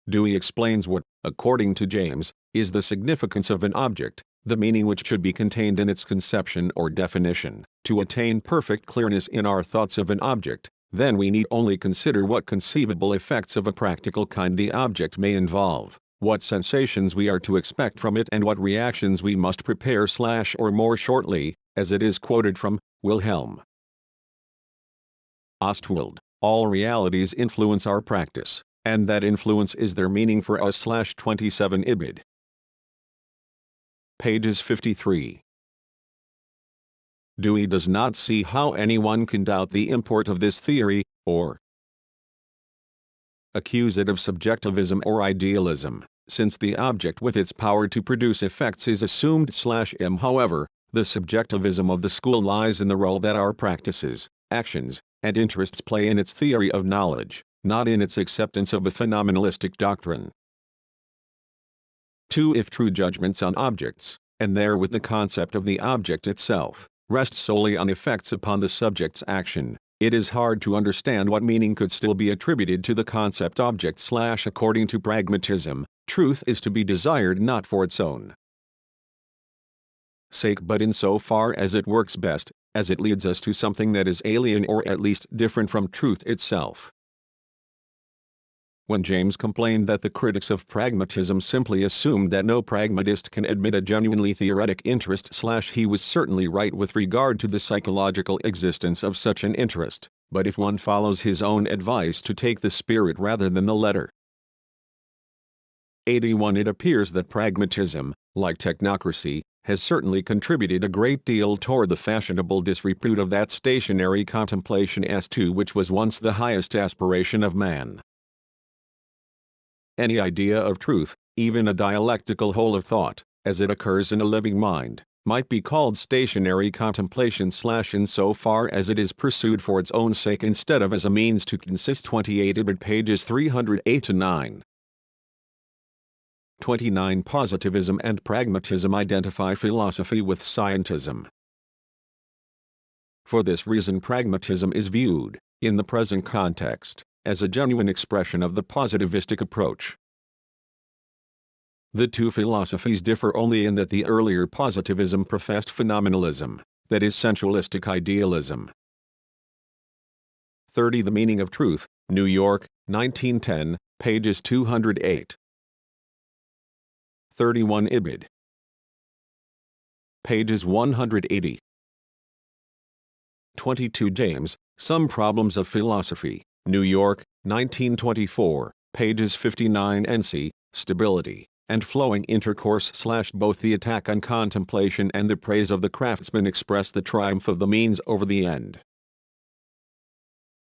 Dewey explains what, according to James, is the significance of an object, the meaning which should be contained in its conception or definition. To attain perfect clearness in our thoughts of an object, then we need only consider what conceivable effects of a practical kind the object may involve, what sensations we are to expect from it, and what reactions we must prepare / or more shortly, as it is quoted from Wilhelm Ostwald, all realities influence our practice, and that influence is their meaning for us. 27 Ibid. Pages 53. Dewey does not see how anyone can doubt the import of this theory, or accuse it of subjectivism or idealism, since the object with its power to produce effects is assumed. However, the subjectivism of the school lies in the role that our practices, actions, and interests play in its theory of knowledge, not in its acceptance of a phenomenalistic doctrine. 2. If true judgments on objects, and therewith the concept of the object itself, rest solely on effects upon the subject's action, it is hard to understand what meaning could still be attributed to the concept object. According to pragmatism, truth is to be desired not for its own sake but in so far as it works best, as it leads us to something that is alien or at least different from truth itself. When James complained that the critics of pragmatism simply assumed that no pragmatist can admit a genuinely theoretic interest, he was certainly right with regard to the psychological existence of such an interest, but if one follows his own advice to take the spirit rather than the letter. 81. It appears that pragmatism, like technocracy, has certainly contributed a great deal toward the fashionable disrepute of that stationary contemplation as to which was once the highest aspiration of man. Any idea of truth, even a dialectical whole of thought, as it occurs in a living mind, might be called stationary contemplation in so far as it is pursued for its own sake instead of as a means to consist. 28 Ibid pages 308-9. 29 Positivism and pragmatism identify philosophy with scientism. For this reason pragmatism is viewed, in the present context, as a genuine expression of the positivistic approach. The two philosophies differ only in that the earlier positivism professed phenomenalism, that is sensualistic idealism. 30 The Meaning of Truth, New York, 1910, pages 208. 31 Ibid. Pages 180. 22 James, Some Problems of Philosophy, New York, 1924, pages 59 NC, Stability and flowing intercourse / both the attack on contemplation and the praise of the craftsman express the triumph of the means over the end.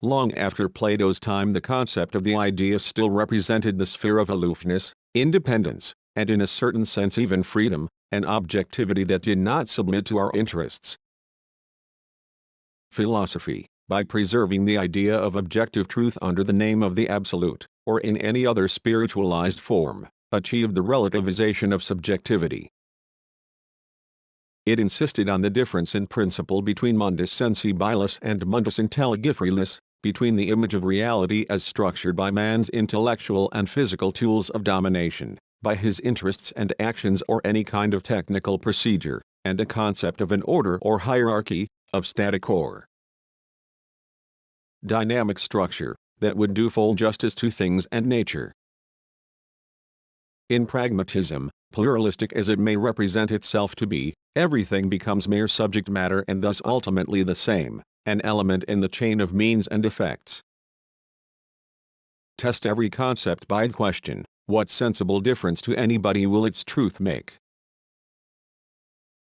Long after Plato's time the concept of the idea still represented the sphere of aloofness, independence, and in a certain sense even freedom, an objectivity that did not submit to our interests. Philosophy, by preserving the idea of objective truth under the name of the absolute, or in any other spiritualized form, achieved the relativization of subjectivity. It insisted on the difference in principle between mundus sensibilis and mundus intelligibilis, between the image of reality as structured by man's intellectual and physical tools of domination, by his interests and actions or any kind of technical procedure, and a concept of an order or hierarchy, of static or dynamic structure, that would do full justice to things and nature. In pragmatism, pluralistic as it may represent itself to be, everything becomes mere subject matter and thus ultimately the same, an element in the chain of means and effects. Test every concept by the question, what sensible difference to anybody will its truth make?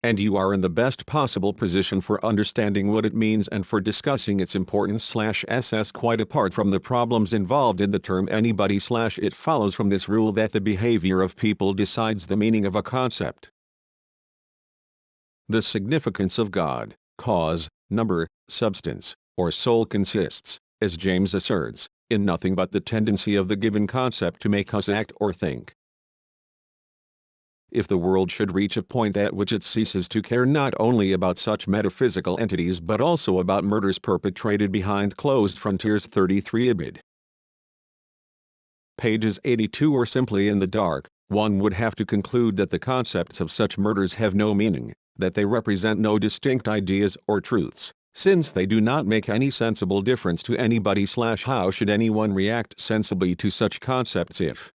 And you are in the best possible position for understanding what it means and for discussing its importance /SS quite apart from the problems involved in the term anybody /it follows from this rule that the behavior of people decides the meaning of a concept. The significance of God, cause, number, substance, or soul consists, as James asserts, in nothing but the tendency of the given concept to make us act or think. If the world should reach a point at which it ceases to care not only about such metaphysical entities but also about murders perpetrated behind closed frontiers 33 Ibid. Pages 82 or simply in the dark, one would have to conclude that the concepts of such murders have no meaning, that they represent no distinct ideas or truths, since they do not make any sensible difference to anybody how should anyone react sensibly to such concepts if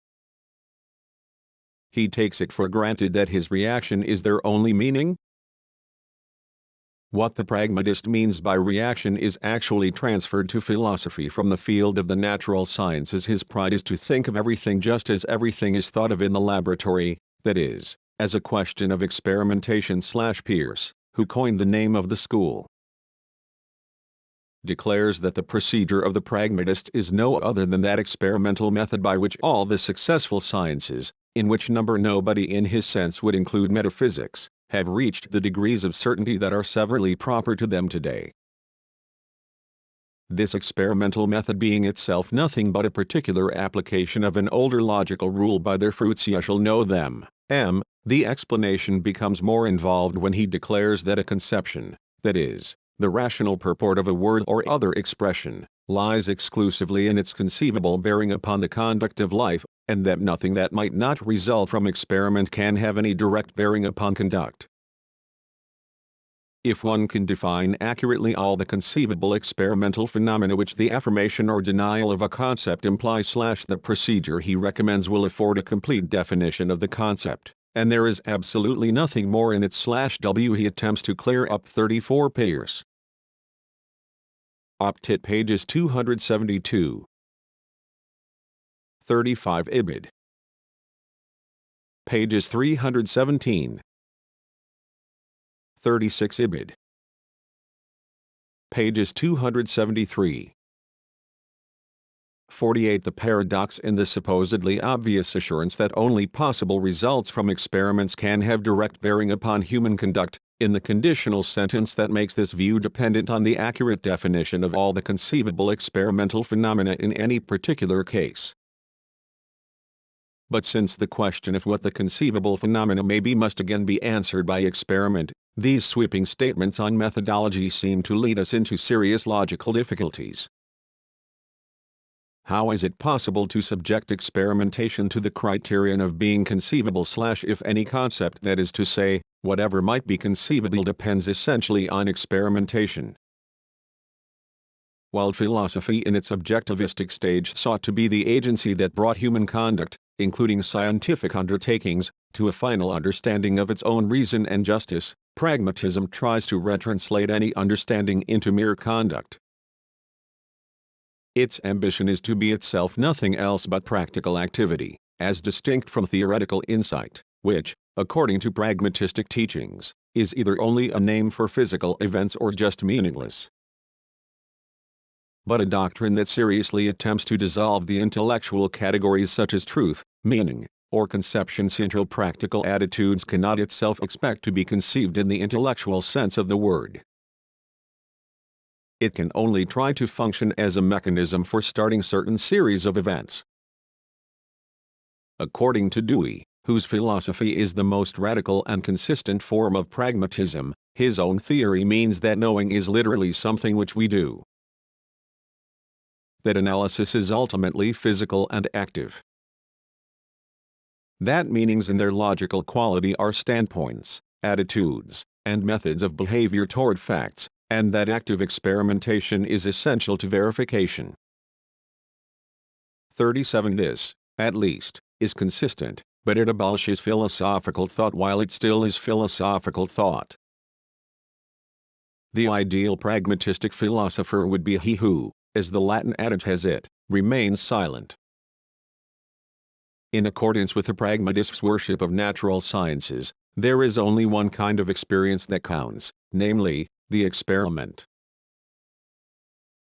he takes it for granted that his reaction is their only meaning? What the pragmatist means by reaction is actually transferred to philosophy from the field of the natural sciences. His pride is to think of everything just as everything is thought of in the laboratory, that is, as a question of experimentation. Pierce, who coined the name of the school, declares that the procedure of the pragmatist is no other than that experimental method by which all the successful sciences, in which nobody in his sense would include metaphysics, have reached the degrees of certainty that are severally proper to them today. This experimental method being itself nothing but a particular application of an older logical rule, by their fruits ye shall know them, the explanation becomes more involved when he declares that a conception, that is, the rational purport of a word or other expression, lies exclusively in its conceivable bearing upon the conduct of life, and that nothing that might not result from experiment can have any direct bearing upon conduct. If one can define accurately all the conceivable experimental phenomena which the affirmation or denial of a concept implies, the procedure he recommends will afford a complete definition of the concept, and there is absolutely nothing more in it. He attempts to clear up 34 Pierce. Optit pages 272. 35 Ibid. Pages 317. 36 Ibid. Pages 273. 48 The paradox in the supposedly obvious assurance that only possible results from experiments can have direct bearing upon human conduct, in the conditional sentence that makes this view dependent on the accurate definition of all the conceivable experimental phenomena in any particular case. But since the question of what the conceivable phenomena may be must again be answered by experiment, these sweeping statements on methodology seem to lead us into serious logical difficulties. How is it possible to subject experimentation to the criterion of being conceivable / if any concept, that is to say, whatever might be conceivable depends essentially on experimentation? While philosophy in its objectivistic stage sought to be the agency that brought human conduct, including scientific undertakings, to a final understanding of its own reason and justice, pragmatism tries to retranslate any understanding into mere conduct. Its ambition is to be itself nothing else but practical activity, as distinct from theoretical insight, which, according to pragmatistic teachings, is either only a name for physical events or just meaningless. But a doctrine that seriously attempts to dissolve the intellectual categories such as truth, meaning, or conceptions into practical attitudes cannot itself expect to be conceived in the intellectual sense of the word. It can only try to function as a mechanism for starting certain series of events. According to Dewey, whose philosophy is the most radical and consistent form of pragmatism, his own theory means that knowing is literally something which we do. That analysis is ultimately physical and active. That meanings in their logical quality are standpoints, attitudes, and methods of behavior toward facts, and that active experimentation is essential to verification. 37 This, at least, is consistent, but it abolishes philosophical thought while it still is philosophical thought. The ideal pragmatistic philosopher would be he who, as the Latin adage has it, remains silent. In accordance with the pragmatist's worship of natural sciences, there is only one kind of experience that counts, namely, the experiment.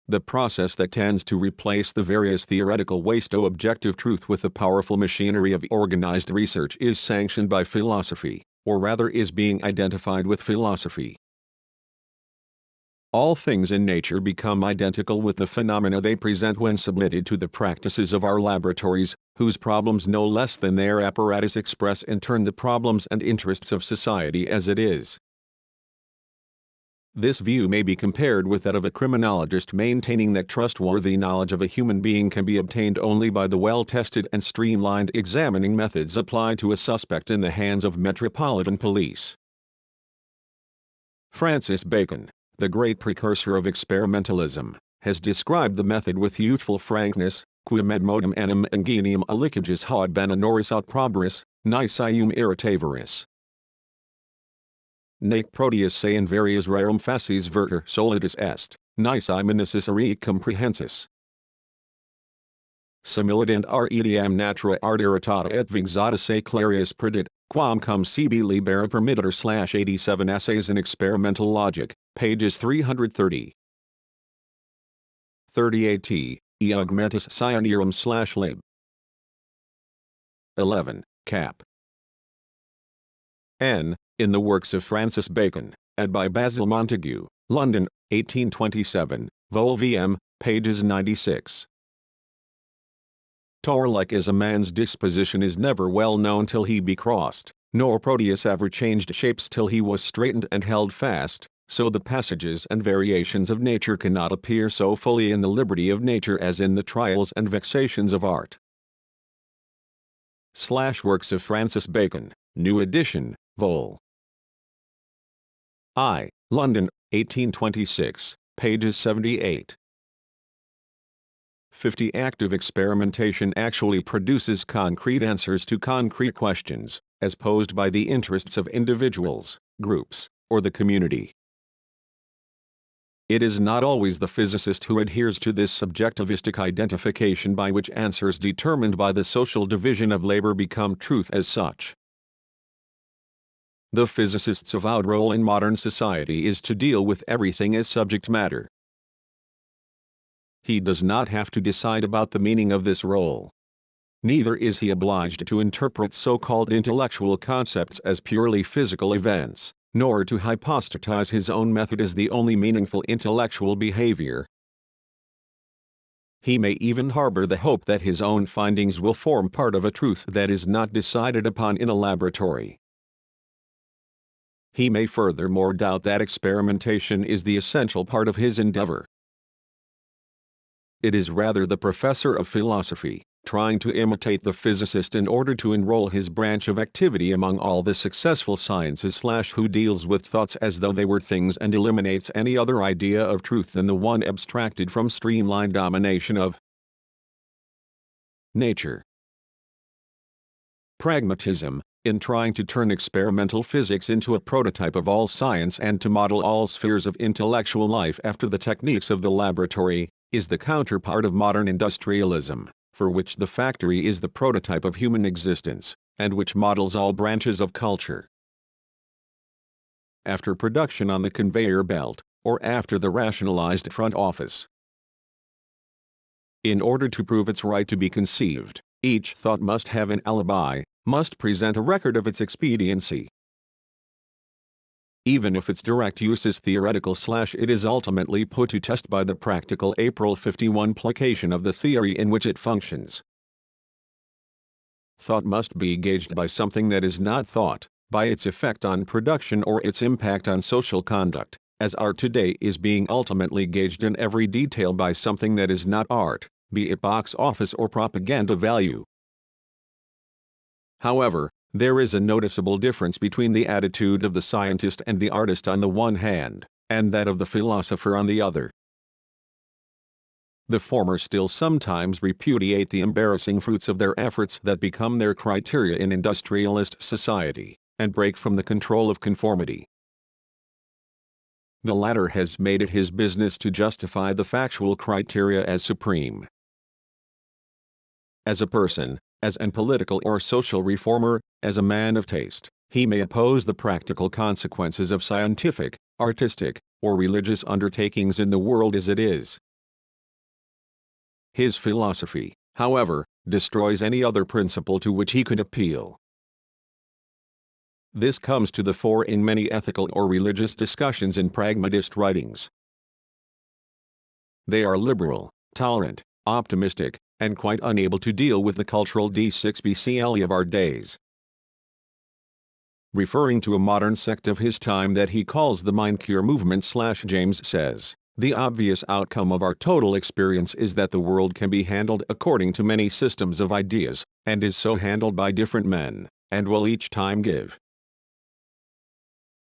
The process that tends to replace the various theoretical waste of objective truth with the powerful machinery of organized research is sanctioned by philosophy, or rather is being identified with philosophy. All things in nature become identical with the phenomena they present when submitted to the practices of our laboratories, whose problems no less than their apparatus express in turn the problems and interests of society as it is. This view may be compared with that of a criminologist maintaining that trustworthy knowledge of a human being can be obtained only by the well-tested and streamlined examining methods applied to a suspect in the hands of metropolitan police. Francis Bacon, the great precursor of experimentalism, has described the method with youthful frankness, quim ad modum enim ingenium alicages haud bananoris aut probris, nisium irritavoris. Nec Proteus se in varias rerum facies verter solidus est, nisi necessari comprehensis. Similident ar etiam natura art irritata et vexata se clarius predit, quam cum sibi libera permittitor / 87 Essays in Experimental Logic, pages 330. 38 T. E augmentus scientiarum / lib. 11, cap. N. In the Works of Francis Bacon, ed by Basil Montague, London, 1827, vol. vm, pages 96. Warlike as a man's disposition is never well known till he be crossed, nor Proteus ever changed shapes till he was straightened and held fast, so the passages and variations of nature cannot appear so fully in the liberty of nature as in the trials and vexations of art. Works of Francis Bacon, New Edition, Vol. I, London, 1826, pages 78. 50 Active experimentation actually produces concrete answers to concrete questions, as posed by the interests of individuals, groups, or the community. It is not always the physicist who adheres to this subjectivistic identification by which answers determined by the social division of labor become truth as such. The physicist's avowed role in modern society is to deal with everything as subject matter. He does not have to decide about the meaning of this role. Neither is he obliged to interpret so-called intellectual concepts as purely physical events, nor to hypostatize his own method as the only meaningful intellectual behavior. He may even harbor the hope that his own findings will form part of a truth that is not decided upon in a laboratory. He may furthermore doubt that experimentation is the essential part of his endeavor. It is rather the professor of philosophy, trying to imitate the physicist in order to enroll his branch of activity among all the successful sciences who deals with thoughts as though they were things and eliminates any other idea of truth than the one abstracted from streamlined domination of nature. Pragmatism, in trying to turn experimental physics into a prototype of all science and to model all spheres of intellectual life after the techniques of the laboratory, is the counterpart of modern industrialism, for which the factory is the prototype of human existence, and which models all branches of culture. After production on the conveyor belt, or after the rationalized front office. In order to prove its right to be conceived, each thought must have an alibi, must present a record of its expediency. Even if its direct use is theoretical, it is ultimately put to test by the practical April 51 plication of the theory in which it functions. Thought must be gauged by something that is not thought, by its effect on production or its impact on social conduct, as art today is being ultimately gauged in every detail by something that is not art, be it box office or propaganda value. However, there is a noticeable difference between the attitude of the scientist and the artist on the one hand, and that of the philosopher on the other. The former still sometimes repudiate the embarrassing fruits of their efforts that become their criteria in industrialist society, and break from the control of conformity. The latter has made it his business to justify the factual criteria as supreme. As a person, as an political or social reformer, as a man of taste, he may oppose the practical consequences of scientific, artistic, or religious undertakings in the world as it is. His philosophy, however, destroys any other principle to which he could appeal. This comes to the fore in many ethical or religious discussions in pragmatist writings. They are liberal, tolerant, optimistic, and quite unable to deal with the cultural D6BCLE of our days. Referring to a modern sect of his time that he calls the Mind Cure movement, James says, "The obvious outcome of our total experience is that the world can be handled according to many systems of ideas, and is so handled by different men, and will each time give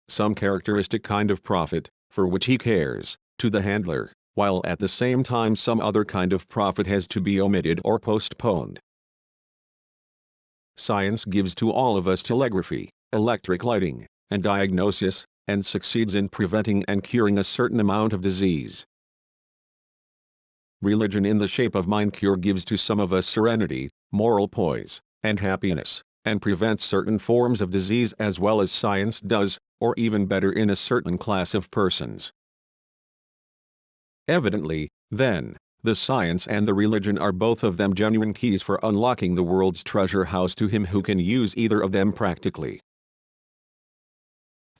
some characteristic kind of profit, for which he cares, to the handler, while at the same time some other kind of profit has to be omitted or postponed. Science gives to all of us telegraphy, electric lighting, and diagnosis, and succeeds in preventing and curing a certain amount of disease. Religion in the shape of mind cure gives to some of us serenity, moral poise, and happiness, and prevents certain forms of disease as well as science does, or even better in a certain class of persons. Evidently, then, the science and the religion are both of them genuine keys for unlocking the world's treasure house to him who can use either of them practically.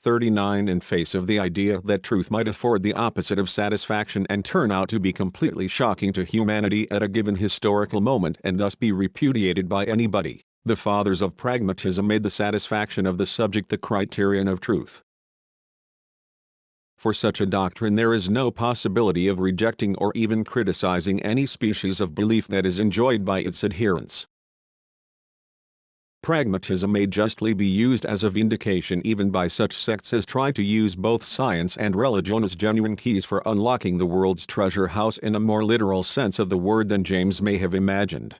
39. In face of the idea that truth might afford the opposite of satisfaction and turn out to be completely shocking to humanity at a given historical moment and thus be repudiated by anybody, the fathers of pragmatism made the satisfaction of the subject the criterion of truth. For such a doctrine there is no possibility of rejecting or even criticizing any species of belief that is enjoyed by its adherents. Pragmatism may justly be used as a vindication even by such sects as try to use both science and religion as genuine keys for unlocking the world's treasure house in a more literal sense of the word than James may have imagined.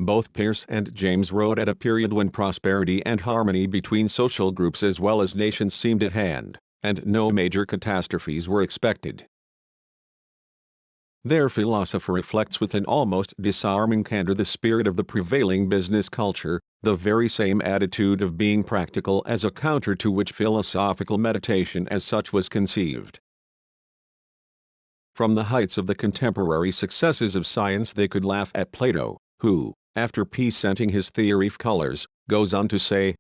Both Peirce and James wrote at a period when prosperity and harmony between social groups as well as nations seemed at hand, and no major catastrophes were expected. Their philosopher reflects with an almost disarming candor the spirit of the prevailing business culture, the very same attitude of being practical as a counter to which philosophical meditation as such was conceived. From the heights of the contemporary successes of science they could laugh at Plato, who, after presenting his theory of colors, goes on to say,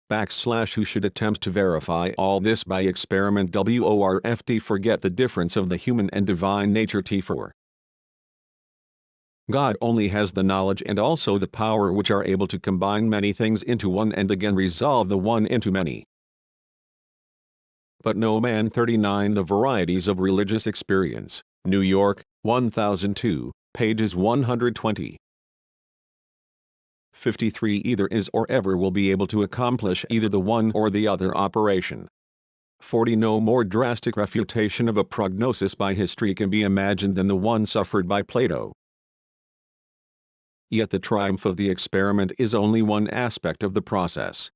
who should attempt to verify all this by experiment worft forget the difference of the human and divine nature for God only has the knowledge and also the power which are able to combine many things into one and again resolve the one into many. But no man 39 The Varieties of Religious Experience, New York, 1002, pages 120. 53 Either is or ever will be able to accomplish either the one or the other operation. 40 No more drastic refutation of a prognosis by history can be imagined than the one suffered by Plato. Yet the triumph of the experiment is only one aspect of the process.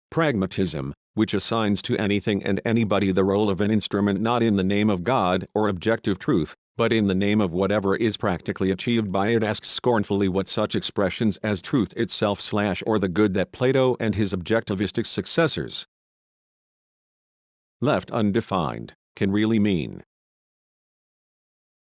Pragmatism, which assigns to anything and anybody the role of an instrument not in the name of God or objective truth, but in the name of whatever is practically achieved by it, asks scornfully what such expressions as truth itself or the good that Plato and his objectivistic successors, left undefined, can really mean.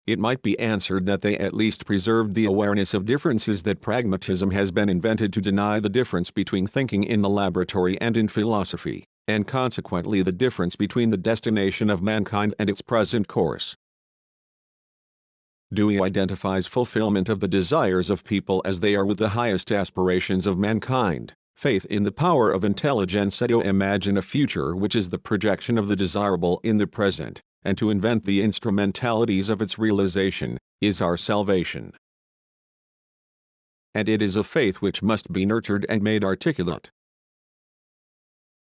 It might be answered that they at least preserved the awareness of differences, that pragmatism has been invented to deny the difference between thinking in the laboratory and in philosophy, and consequently the difference between the destination of mankind and its present course. Dewey identifies fulfillment of the desires of people as they are with the highest aspirations of mankind, faith in the power of intelligence to imagine a future which is the projection of the desirable in the present, and to invent the instrumentalities of its realization, is our salvation. And it is a faith which must be nurtured and made articulate.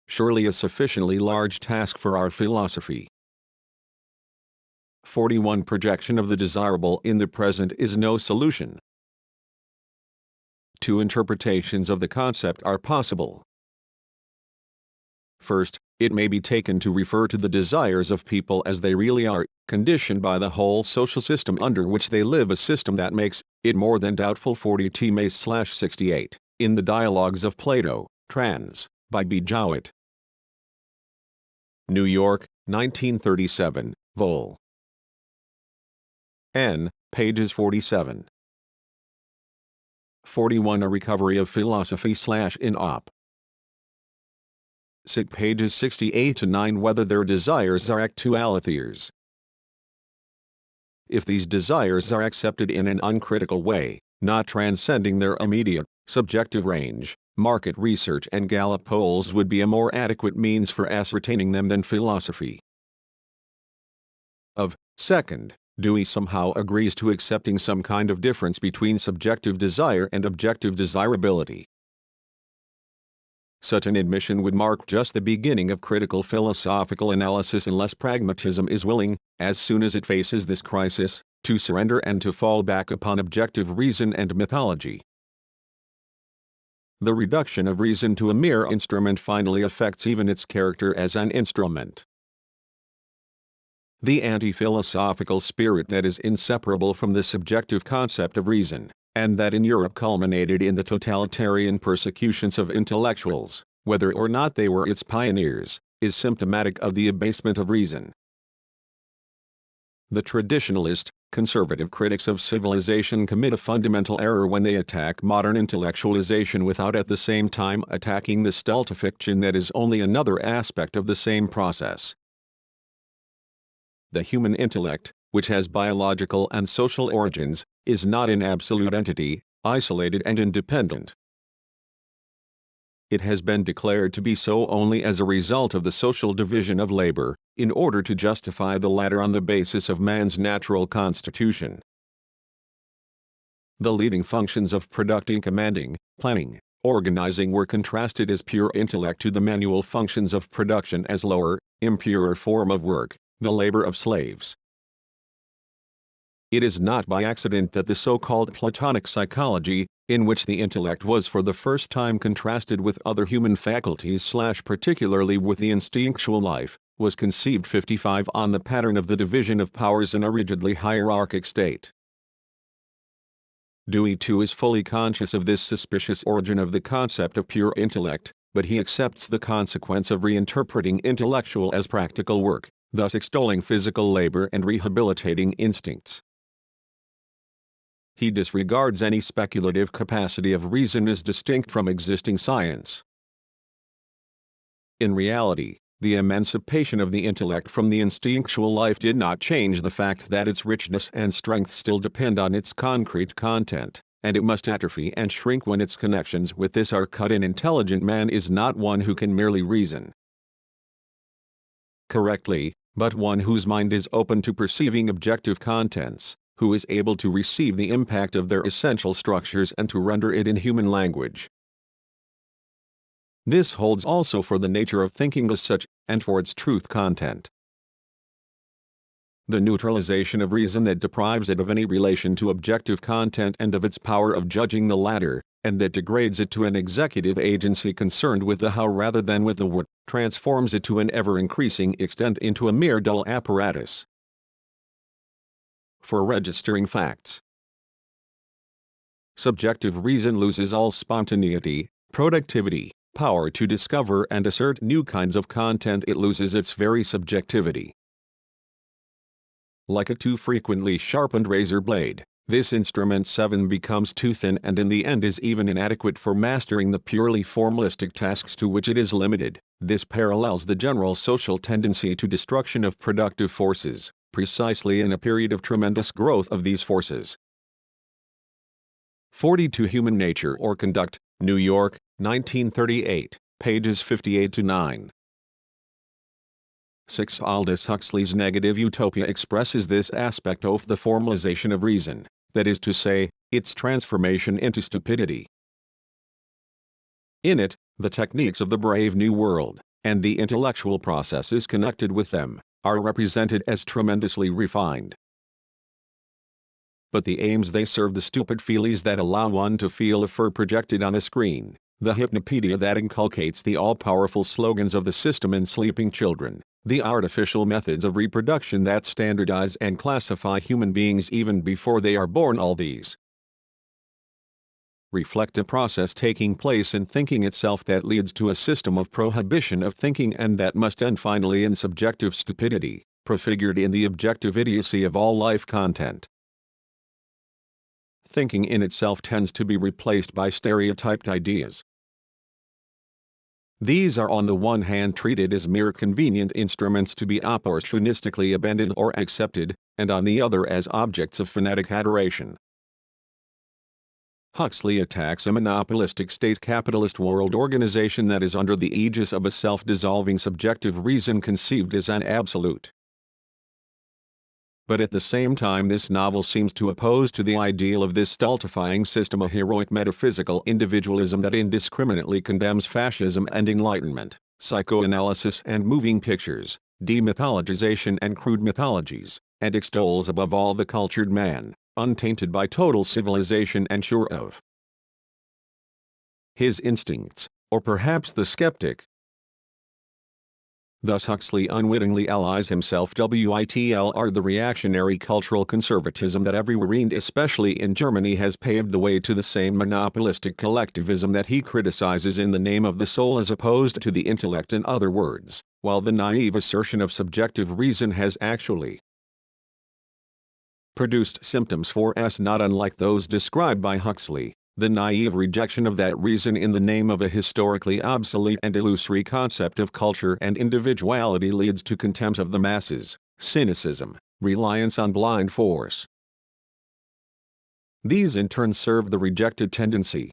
Surely a sufficiently large task for our philosophy. 41 Projection of the desirable in the present is no solution. Two interpretations of the concept are possible. First, it may be taken to refer to the desires of people as they really are, conditioned by the whole social system under which they live, a system that makes it more than doubtful. 40 T-68, in the Dialogues of Plato, trans. by B. Jowett. New York, 1937, Vol. N, pages 47. 41 A Recovery of Philosophy in Op. Cit. pages 68-9 Whether their desires are actualities. If these desires are accepted in an uncritical way, not transcending their immediate, subjective range, market research and Gallup polls would be a more adequate means for ascertaining them than philosophy. Second, Dewey somehow agrees to accepting some kind of difference between subjective desire and objective desirability. Such an admission would mark just the beginning of critical philosophical analysis unless pragmatism is willing, as soon as it faces this crisis, to surrender and to fall back upon objective reason and mythology. The reduction of reason to a mere instrument finally affects even its character as an instrument. The anti-philosophical spirit that is inseparable from the subjective concept of reason, and that in Europe culminated in the totalitarian persecutions of intellectuals, whether or not they were its pioneers, is symptomatic of the abasement of reason. The traditionalist, conservative critics of civilization commit a fundamental error when they attack modern intellectualization without at the same time attacking the stultification that is only another aspect of the same process. The human intellect, which has biological and social origins, is not an absolute entity, isolated and independent. It has been declared to be so only as a result of the social division of labor, in order to justify the latter on the basis of man's natural constitution. The leading functions of producing, commanding, planning, organizing were contrasted as pure intellect to the manual functions of production as lower, impurer form of work, the labor of slaves. It is not by accident that the so-called Platonic psychology, in which the intellect was for the first time contrasted with other human faculties particularly with the instinctual life, was conceived 55 on the pattern of the division of powers in a rigidly hierarchic state. Dewey too is fully conscious of this suspicious origin of the concept of pure intellect, but he accepts the consequence of reinterpreting intellectual as practical work, thus extolling physical labor and rehabilitating instincts. He disregards any speculative capacity of reason as distinct from existing science. In reality, the emancipation of the intellect from the instinctual life did not change the fact that its richness and strength still depend on its concrete content, and it must atrophy and shrink when its connections with this are cut. An intelligent man is not one who can merely reason correctly, but one whose mind is open to perceiving objective contents, who is able to receive the impact of their essential structures and to render it in human language. This holds also for the nature of thinking as such, and for its truth content. The neutralization of reason that deprives it of any relation to objective content and of its power of judging the latter, and that degrades it to an executive agency concerned with the how rather than with the what, transforms it to an ever-increasing extent into a mere dull apparatus for registering facts. Subjective reason loses all spontaneity, productivity, power to discover and assert new kinds of content. It loses its very subjectivity. Like a too frequently sharpened razor blade, this instrument 7 becomes too thin and in the end is even inadequate for mastering the purely formalistic tasks to which it is limited. This parallels the general social tendency to destruction of productive forces, precisely in a period of tremendous growth of these forces. 42 Human Nature or Conduct, New York, 1938, pages 58-9. 6. Aldous Huxley's negative utopia expresses this aspect of the formalization of reason, that is to say, its transformation into stupidity. In it, the techniques of the Brave New World, and the intellectual processes connected with them, are represented as tremendously refined. But the aims they serve, the stupid feelies that allow one to feel if projected on a screen, the hypnopedia that inculcates the all-powerful slogans of the system in sleeping children, the artificial methods of reproduction that standardize and classify human beings even before they are born, all these reflect a process taking place in thinking itself that leads to a system of prohibition of thinking and that must end finally in subjective stupidity, prefigured in the objective idiocy of all life content. Thinking in itself tends to be replaced by stereotyped ideas. These are on the one hand treated as mere convenient instruments to be opportunistically abandoned or accepted, and on the other as objects of fanatic adoration. Huxley attacks a monopolistic state capitalist world organization that is under the aegis of a self-dissolving subjective reason conceived as an absolute. But at the same time this novel seems to oppose to the ideal of this stultifying system a heroic metaphysical individualism that indiscriminately condemns fascism and enlightenment, psychoanalysis and moving pictures, demythologization and crude mythologies, and extols above all the cultured man, untainted by total civilization and sure of his instincts, or perhaps the skeptic. Thus Huxley unwittingly allies himself with the reactionary cultural conservatism that everywhere and especially in Germany has paved the way to the same monopolistic collectivism that he criticizes in the name of the soul as opposed to the intellect. In other words, while the naive assertion of subjective reason has actually produced symptoms for us not unlike those described by Huxley, the naive rejection of that reason in the name of a historically obsolete and illusory concept of culture and individuality leads to contempt of the masses, cynicism, reliance on blind force. These in turn serve the rejected tendency.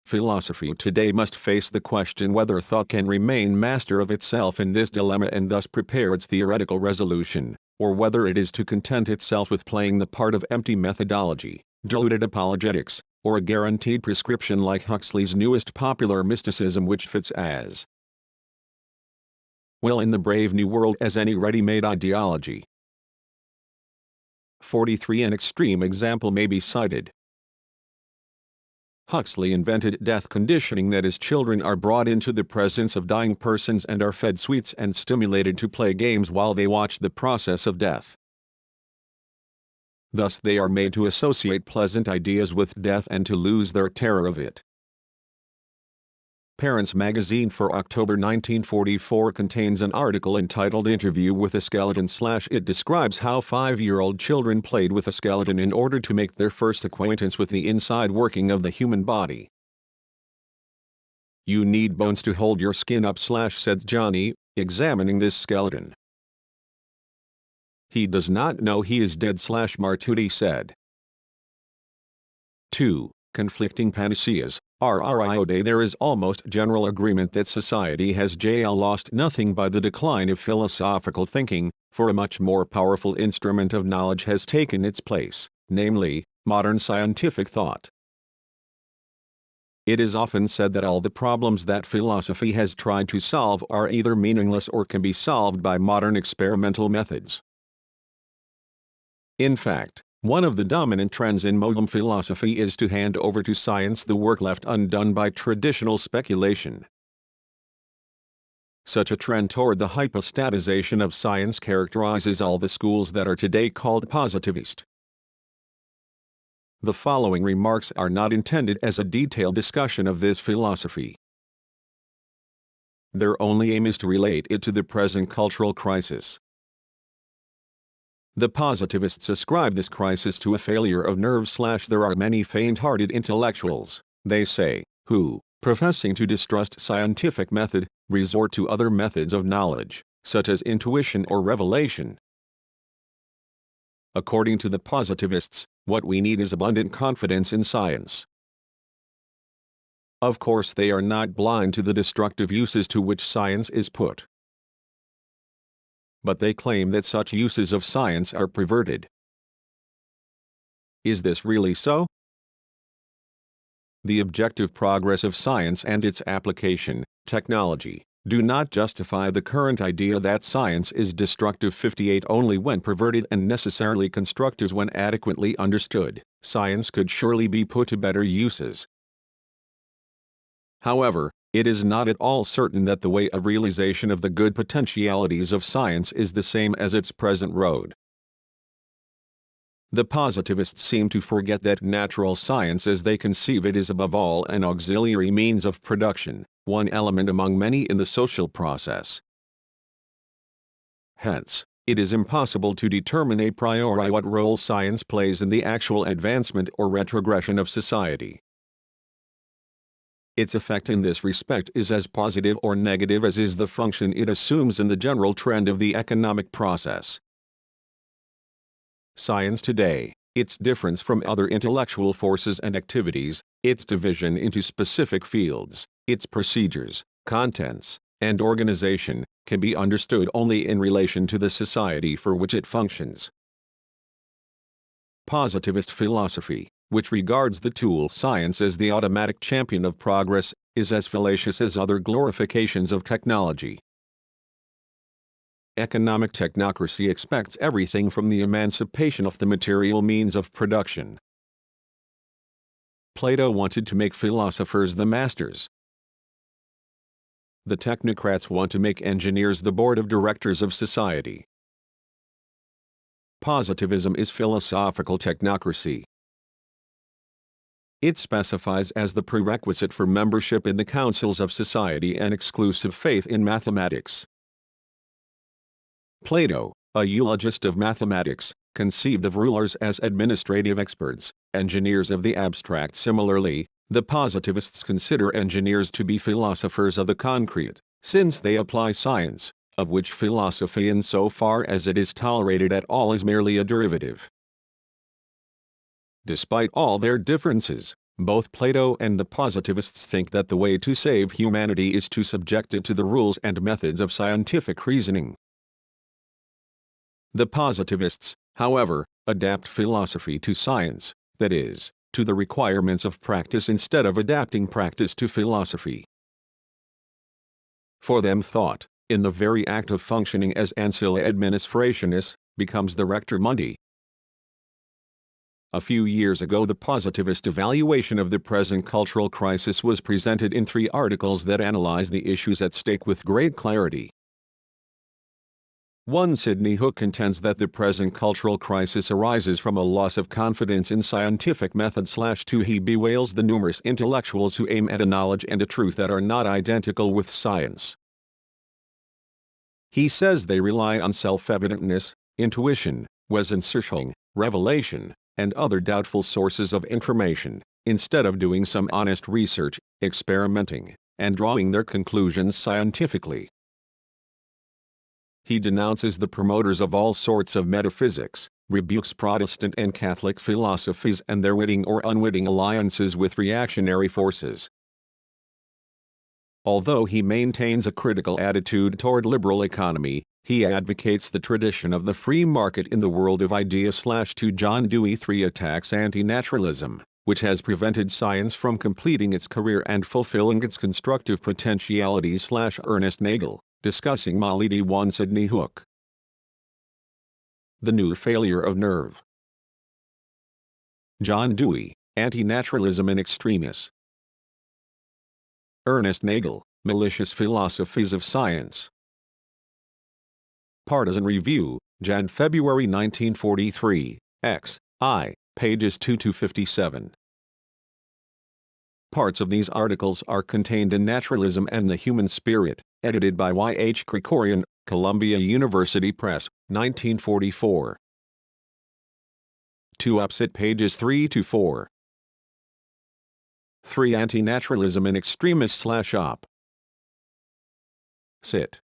Philosophy today must face the question whether thought can remain master of itself in this dilemma and thus prepare its theoretical resolution, or whether it is to content itself with playing the part of empty methodology, diluted apologetics, or a guaranteed prescription like Huxley's newest popular mysticism which fits as well in the Brave New World as any ready-made ideology. 43 An extreme example may be cited. Huxley invented death conditioning, that is, children are brought into the presence of dying persons and are fed sweets and stimulated to play games while they watch the process of death. Thus they are made to associate pleasant ideas with death and to lose their terror of it. Parents magazine for October 1944 contains an article entitled Interview with a Skeleton. It describes how 5-year-old children played with a skeleton in order to make their first acquaintance with the inside working of the human body. "You need bones to hold your skin up," said Johnny, examining this skeleton. "He does not know he is dead," Martucci said. 2. Conflicting panaceas. There is almost general agreement that society has lost nothing by the decline of philosophical thinking, for a much more powerful instrument of knowledge has taken its place, namely, modern scientific thought. It is often said that all the problems that philosophy has tried to solve are either meaningless or can be solved by modern experimental methods. In fact, one of the dominant trends in modern philosophy is to hand over to science the work left undone by traditional speculation. Such a trend toward the hypostatization of science characterizes all the schools that are today called positivist. The following remarks are not intended as a detailed discussion of this philosophy. Their only aim is to relate it to the present cultural crisis. The positivists ascribe this crisis to a failure of nerves. There are many faint-hearted intellectuals, they say, who, professing to distrust scientific method, resort to other methods of knowledge, such as intuition or revelation. According to the positivists, what we need is abundant confidence in science. Of course, they are not blind to the destructive uses to which science is put. But they claim that such uses of science are perverted. Is this really so? The objective progress of science and its application, technology, do not justify the current idea that science is destructive. 58 Only when perverted and necessarily constructive when adequately understood, science could surely be put to better uses. However, it is not at all certain that the way of realization of the good potentialities of science is the same as its present road. The positivists seem to forget that natural science as they conceive it is above all an auxiliary means of production, one element among many in the social process. Hence, it is impossible to determine a priori what role science plays in the actual advancement or retrogression of society. Its effect in this respect is as positive or negative as is the function it assumes in the general trend of the economic process. Science today, its difference from other intellectual forces and activities, its division into specific fields, its procedures, contents, and organization, can be understood only in relation to the society for which it functions. Positivist philosophy, which regards the tool science as the automatic champion of progress, is as fallacious as other glorifications of technology. Economic technocracy expects everything from the emancipation of the material means of production. Plato wanted to make philosophers the masters. The technocrats want to make engineers the board of directors of society. Positivism is philosophical technocracy. It specifies as the prerequisite for membership in the councils of society an exclusive faith in mathematics. Plato, a eulogist of mathematics, conceived of rulers as administrative experts, engineers of the abstract. Similarly, the positivists consider engineers to be philosophers of the concrete, since they apply science, of which philosophy in so far as it is tolerated at all is merely a derivative. Despite all their differences, both Plato and the positivists think that the way to save humanity is to subject it to the rules and methods of scientific reasoning. The positivists, however, adapt philosophy to science, that is, to the requirements of practice instead of adapting practice to philosophy. For them thought, in the very act of functioning as ancilla administrationis, becomes the rector mundi. A few years ago, the positivist evaluation of the present cultural crisis was presented in 3 articles that analyze the issues at stake with great clarity. 1. Sidney Hook contends that the present cultural crisis arises from a loss of confidence in scientific method. 2. He bewails the numerous intellectuals who aim at a knowledge and a truth that are not identical with science. He says they rely on self-evidentness, intuition, Wesensicherung, revelation, and other doubtful sources of information, instead of doing some honest research, experimenting, and drawing their conclusions scientifically. He denounces the promoters of all sorts of metaphysics, rebukes Protestant and Catholic philosophies and their witting or unwitting alliances with reactionary forces. Although he maintains a critical attitude toward liberal economy, he advocates the tradition of the free market in the world of ideas. 2. John Dewey 3 attacks anti-naturalism, which has prevented science from completing its career and fulfilling its constructive potentialities. Ernest Nagel, discussing Malidi 1. Sidney Hook. The new failure of nerve. John Dewey, Anti-Naturalism in Extremis. Ernest Nagel, Malicious Philosophies of Science. Partisan Review, Jan-February 1943, X, I, pages 2-57. Parts of these articles are contained in Naturalism and the Human Spirit, edited by Y. H. Krikorian, Columbia University Press, 1944. 2 opposite pages 3-4. 3. Anti-Naturalism in Extremis / op. Cit.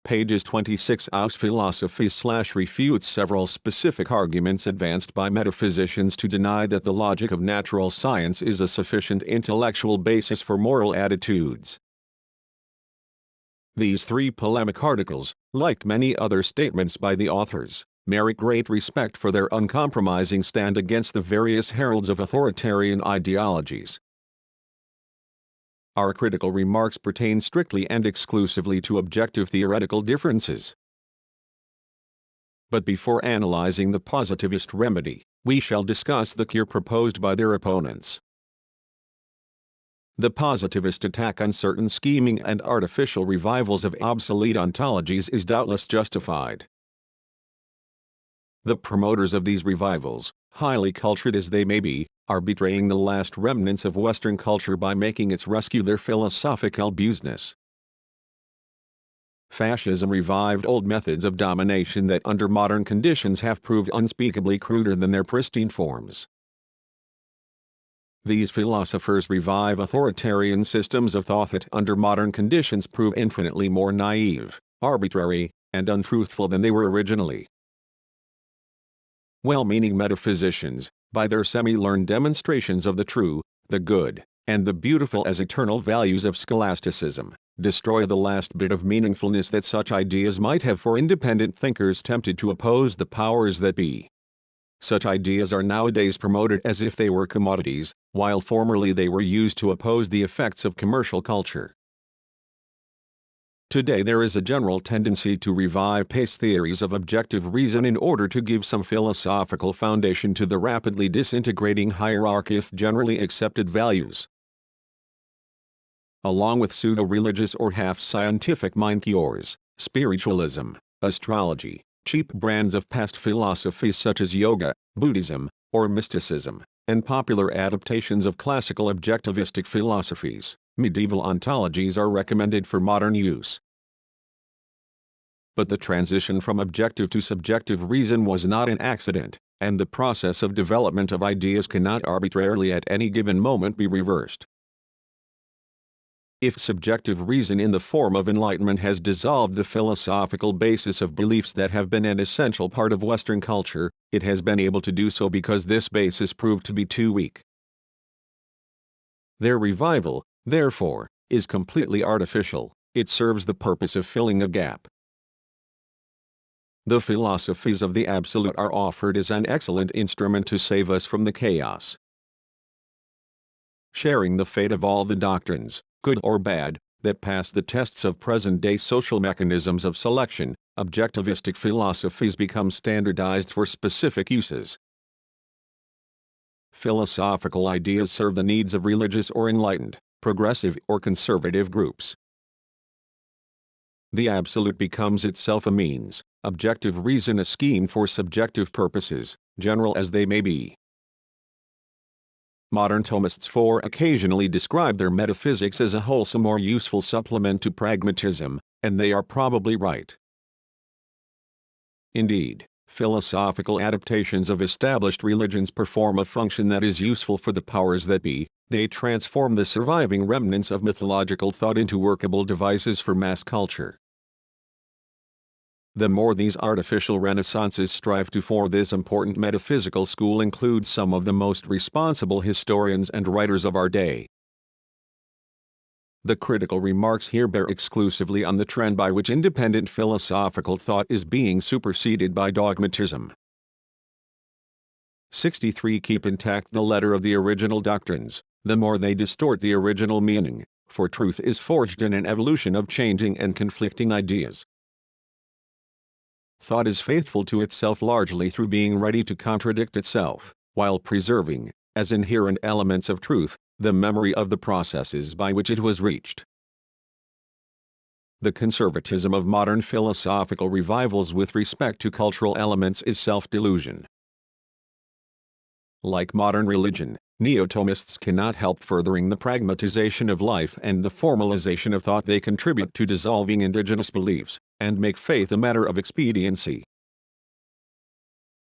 Pages 26. Aus Philosophies / refutes several specific arguments advanced by metaphysicians to deny that the logic of natural science is a sufficient intellectual basis for moral attitudes. These 3 polemic articles, like many other statements by the authors, merit great respect for their uncompromising stand against the various heralds of authoritarian ideologies. Our critical remarks pertain strictly and exclusively to objective theoretical differences. But before analyzing the positivist remedy, we shall discuss the cure proposed by their opponents. The positivist attack on certain scheming and artificial revivals of obsolete ontologies is doubtless justified. The promoters of these revivals, highly cultured as they may be, are betraying the last remnants of Western culture by making its rescue their philosophical business. Fascism revived old methods of domination that under modern conditions have proved unspeakably cruder than their pristine forms. These philosophers revive authoritarian systems of thought that under modern conditions prove infinitely more naive, arbitrary, and untruthful than they were originally. Well-meaning metaphysicians, by their semi-learned demonstrations of the true, the good, and the beautiful as eternal values of scholasticism, destroy the last bit of meaningfulness that such ideas might have for independent thinkers tempted to oppose the powers that be. Such ideas are nowadays promoted as if they were commodities, while formerly they were used to oppose the effects of commercial culture. Today there is a general tendency to revive pace theories of objective reason in order to give some philosophical foundation to the rapidly disintegrating hierarchy of generally accepted values. Along with pseudo-religious or half-scientific mind cures, spiritualism, astrology, cheap brands of past philosophies such as yoga, Buddhism, or mysticism, and popular adaptations of classical objectivistic philosophies, medieval ontologies are recommended for modern use. But the transition from objective to subjective reason was not an accident, and the process of development of ideas cannot arbitrarily at any given moment be reversed. If subjective reason in the form of enlightenment has dissolved the philosophical basis of beliefs that have been an essential part of Western culture, it has been able to do so because this basis proved to be too weak. Their revival, therefore, is completely artificial. It serves the purpose of filling a gap. The philosophies of the Absolute are offered as an excellent instrument to save us from the chaos. Sharing the fate of all the doctrines, good or bad, that pass the tests of present-day social mechanisms of selection, objectivistic philosophies become standardized for specific uses, philosophical ideas serve the needs of religious or enlightened, progressive or conservative groups. The absolute becomes itself a means, objective reason a scheme for subjective purposes, general as they may be. Modern Thomists occasionally describe their metaphysics as a wholesome or useful supplement to pragmatism, and they are probably right. Indeed, philosophical adaptations of established religions perform a function that is useful for the powers that be. They transform the surviving remnants of mythological thought into workable devices for mass culture. The more these artificial renaissances strive to form this important metaphysical school includes some of the most responsible historians and writers of our day. The critical remarks here bear exclusively on the trend by which independent philosophical thought is being superseded by dogmatism. 63. Keep intact the letter of the original doctrines, the more they distort the original meaning, for truth is forged in an evolution of changing and conflicting ideas. Thought is faithful to itself largely through being ready to contradict itself, while preserving, as inherent elements of truth, the memory of the processes by which it was reached. The conservatism of modern philosophical revivals with respect to cultural elements is self-delusion. Like modern religion, Neo-Thomists cannot help furthering the pragmatization of life and the formalization of thought. They contribute to dissolving indigenous beliefs, and make faith a matter of expediency.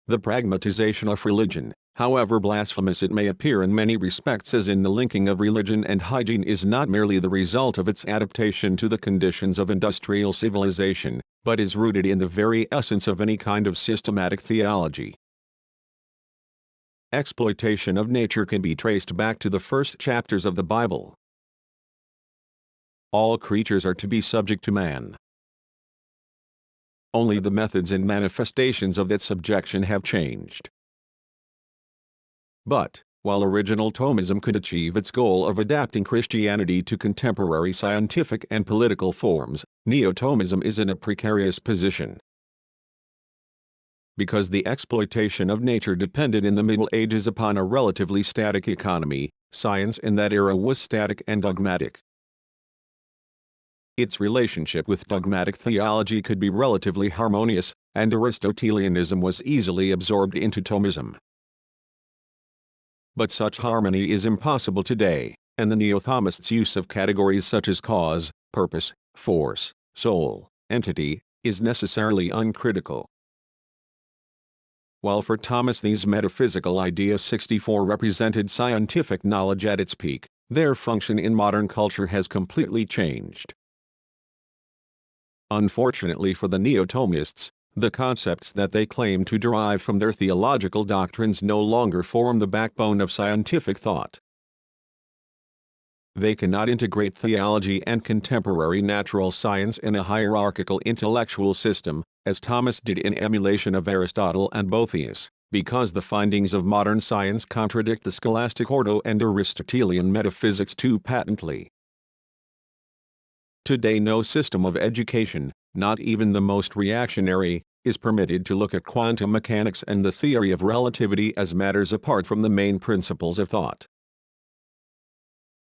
The pragmatization of religion, however blasphemous it may appear in many respects as in the linking of religion and hygiene, is not merely the result of its adaptation to the conditions of industrial civilization, but is rooted in the very essence of any kind of systematic theology. Exploitation of nature can be traced back to the first chapters of the Bible. All creatures are to be subject to man. Only the methods and manifestations of that subjection have changed. But, while original Thomism could achieve its goal of adapting Christianity to contemporary scientific and political forms, Neo-Thomism is in a precarious position. Because the exploitation of nature depended in the Middle Ages upon a relatively static economy, science in that era was static and dogmatic. Its relationship with dogmatic theology could be relatively harmonious, and Aristotelianism was easily absorbed into Thomism. But such harmony is impossible today, and the Neo-Thomists' use of categories such as cause, purpose, force, soul, entity, is necessarily uncritical. While for Thomas these metaphysical ideas 64 represented scientific knowledge at its peak, their function in modern culture has completely changed. Unfortunately for the Neo-Thomists, the concepts that they claim to derive from their theological doctrines no longer form the backbone of scientific thought. They cannot integrate theology and contemporary natural science in a hierarchical intellectual system, as Thomas did in emulation of Aristotle and Boethius, because the findings of modern science contradict the scholastic ordo and Aristotelian metaphysics too patently. Today no system of education, not even the most reactionary, is permitted to look at quantum mechanics and the theory of relativity as matters apart from the main principles of thought.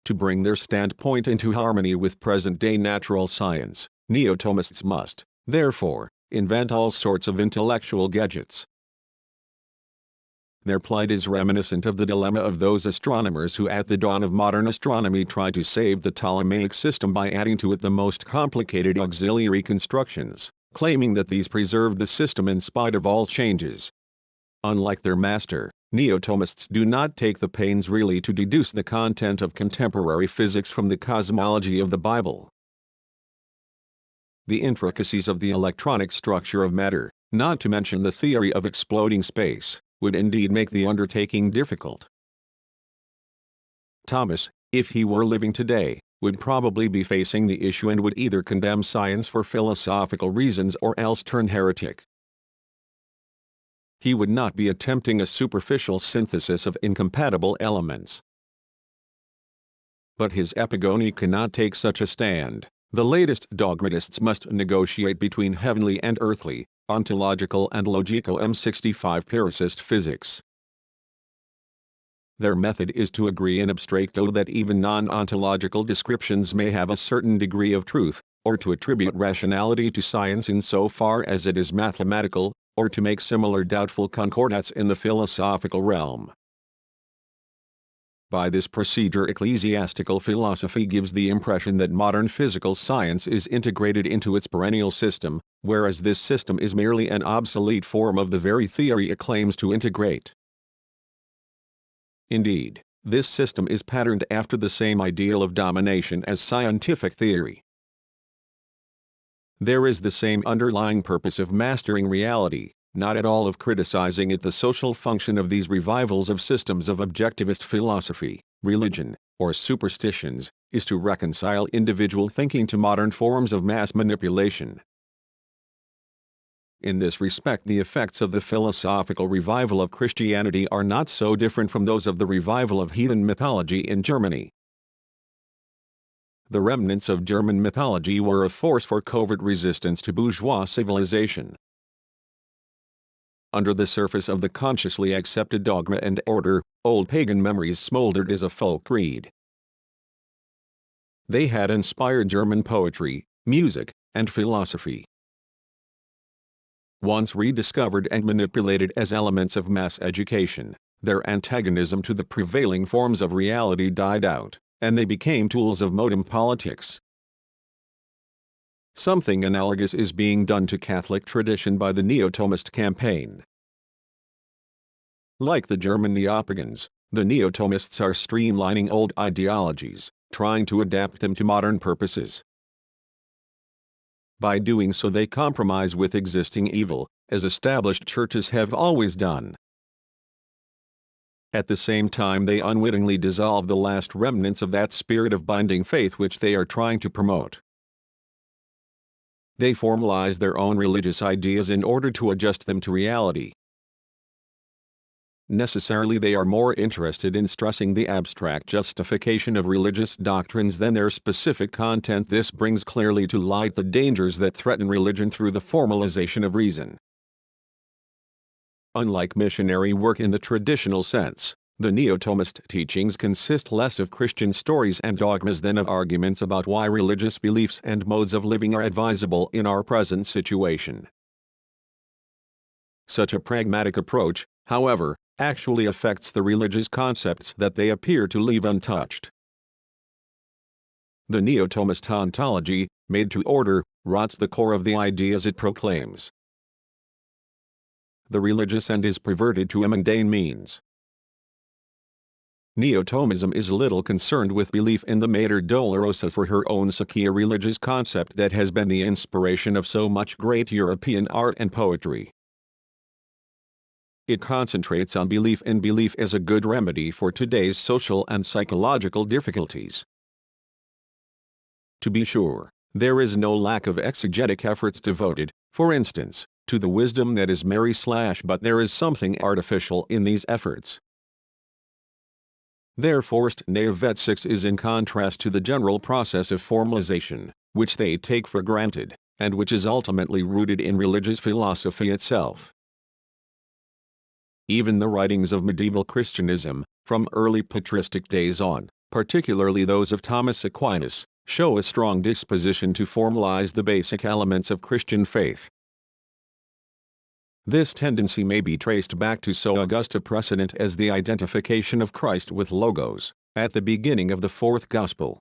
To bring their standpoint into harmony with present-day natural science, Neo-Thomists must, therefore, invent all sorts of intellectual gadgets. Their plight is reminiscent of the dilemma of those astronomers who at the dawn of modern astronomy tried to save the Ptolemaic system by adding to it the most complicated auxiliary constructions, claiming that these preserved the system in spite of all changes. Unlike their master, Neo-Thomists do not take the pains really to deduce the content of contemporary physics from the cosmology of the Bible. The intricacies of the electronic structure of matter, not to mention the theory of exploding space, would indeed make the undertaking difficult. Thomas, if he were living today, would probably be facing the issue and would either condemn science for philosophical reasons or else turn heretic. He would not be attempting a superficial synthesis of incompatible elements. But his epigony cannot take such a stand. The latest dogmatists must negotiate between heavenly and earthly, ontological and logico M65 empiricist physics. Their method is to agree in abstracto that even non-ontological descriptions may have a certain degree of truth, or to attribute rationality to science insofar as it is mathematical, or to make similar doubtful concordats in the philosophical realm. By this procedure, ecclesiastical philosophy gives the impression that modern physical science is integrated into its perennial system, whereas this system is merely an obsolete form of the very theory it claims to integrate. Indeed, this system is patterned after the same ideal of domination as scientific theory. There is the same underlying purpose of mastering reality, not at all of criticizing it. The social function of these revivals of systems of objectivist philosophy, religion, or superstitions, is to reconcile individual thinking to modern forms of mass manipulation. In this respect, the effects of the philosophical revival of Christianity are not so different from those of the revival of heathen mythology in Germany. The remnants of German mythology were a force for covert resistance to bourgeois civilization. Under the surface of the consciously accepted dogma and order, old pagan memories smoldered as a folk creed. They had inspired German poetry, music, and philosophy. Once rediscovered and manipulated as elements of mass education, their antagonism to the prevailing forms of reality died out, and they became tools of modem politics. Something analogous is being done to Catholic tradition by the Neo-Thomist campaign. Like the German Neopagans, the Neo-Thomists are streamlining old ideologies, trying to adapt them to modern purposes. By doing so, they compromise with existing evil, as established churches have always done. At the same time, they unwittingly dissolve the last remnants of that spirit of binding faith which they are trying to promote. They formalize their own religious ideas in order to adjust them to reality. Necessarily, they are more interested in stressing the abstract justification of religious doctrines than their specific content. This brings clearly to light the dangers that threaten religion through the formalization of reason. Unlike missionary work in the traditional sense, the Neo-Thomist teachings consist less of Christian stories and dogmas than of arguments about why religious beliefs and modes of living are advisable in our present situation. Such a pragmatic approach, however, actually affects the religious concepts that they appear to leave untouched. The Neo-Thomist ontology, made to order, rots the core of the ideas it proclaims. The religious end is perverted to a mundane means. Neo-Thomism is little concerned with belief in the Mater Dolorosa for her own sake, a religious concept that has been the inspiration of so much great European art and poetry. It concentrates on belief in belief as a good remedy for today's social and psychological difficulties. To be sure, there is no lack of exegetic efforts devoted, for instance, to the wisdom that is Mary / but there is something artificial in these efforts. Their forced naivete is in contrast to the general process of formalization, which they take for granted, and which is ultimately rooted in religious philosophy itself. Even the writings of medieval Christianism, from early patristic days on, particularly those of Thomas Aquinas, show a strong disposition to formalize the basic elements of Christian faith. This tendency may be traced back to so august a precedent as the identification of Christ with Logos, at the beginning of the fourth Gospel.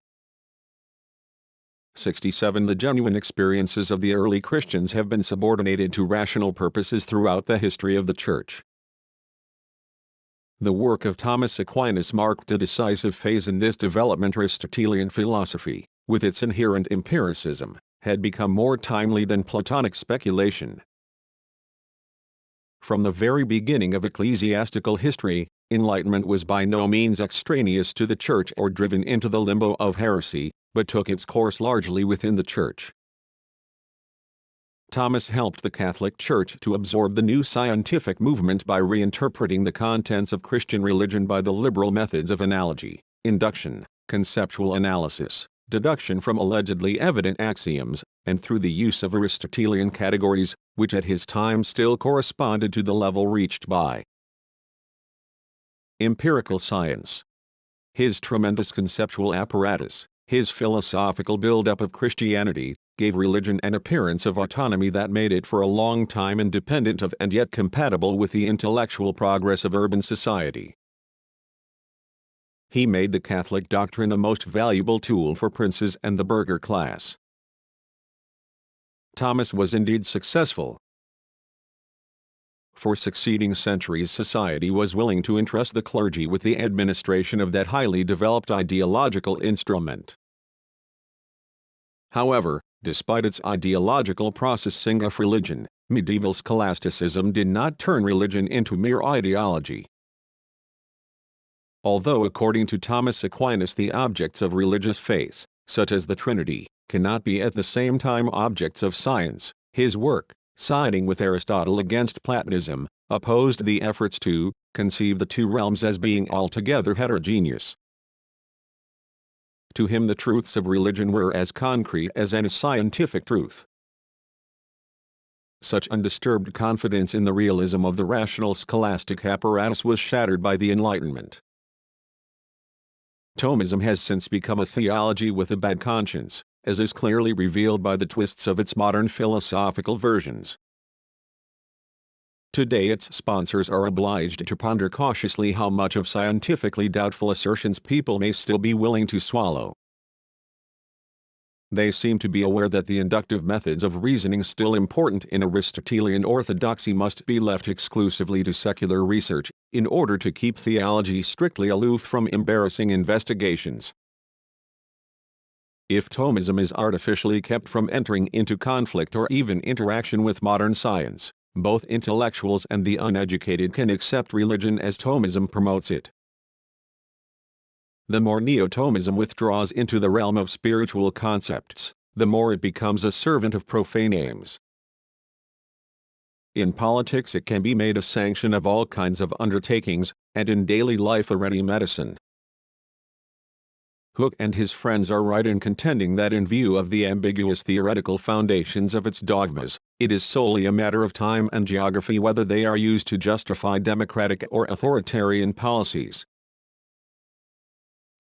67 The genuine experiences of the early Christians have been subordinated to rational purposes throughout the history of the Church. The work of Thomas Aquinas marked a decisive phase in this development. Aristotelian philosophy, with its inherent empiricism, had become more timely than Platonic speculation. From the very beginning of ecclesiastical history, enlightenment was by no means extraneous to the Church or driven into the limbo of heresy, but took its course largely within the Church. Thomas helped the Catholic Church to absorb the new scientific movement by reinterpreting the contents of Christian religion by the liberal methods of analogy, induction, conceptual analysis, deduction from allegedly evident axioms, and through the use of Aristotelian categories, which at his time still corresponded to the level reached by empirical science. His tremendous conceptual apparatus, his philosophical build-up of Christianity, gave religion an appearance of autonomy that made it for a long time independent of and yet compatible with the intellectual progress of urban society. He made the Catholic doctrine a most valuable tool for princes and the burgher class. Thomas was indeed successful. For succeeding centuries society was willing to entrust the clergy with the administration of that highly developed ideological instrument. However, despite its ideological processing of religion, medieval scholasticism did not turn religion into mere ideology. Although according to Thomas Aquinas the objects of religious faith, such as the Trinity, cannot be at the same time objects of science, his work, siding with Aristotle against Platonism, opposed the efforts to conceive the two realms as being altogether heterogeneous. To him the truths of religion were as concrete as any scientific truth. Such undisturbed confidence in the realism of the rational scholastic apparatus was shattered by the Enlightenment. Thomism has since become a theology with a bad conscience, as is clearly revealed by the twists of its modern philosophical versions. Today its sponsors are obliged to ponder cautiously how much of scientifically doubtful assertions people may still be willing to swallow. They seem to be aware that the inductive methods of reasoning still important in Aristotelian orthodoxy must be left exclusively to secular research, in order to keep theology strictly aloof from embarrassing investigations. If Thomism is artificially kept from entering into conflict or even interaction with modern science, both intellectuals and the uneducated can accept religion as Thomism promotes it. The more Neo-Thomism withdraws into the realm of spiritual concepts, the more it becomes a servant of profane aims. In politics it can be made a sanction of all kinds of undertakings, and in daily life a ready medicine. Hooke and his friends are right in contending that in view of the ambiguous theoretical foundations of its dogmas, it is solely a matter of time and geography whether they are used to justify democratic or authoritarian policies.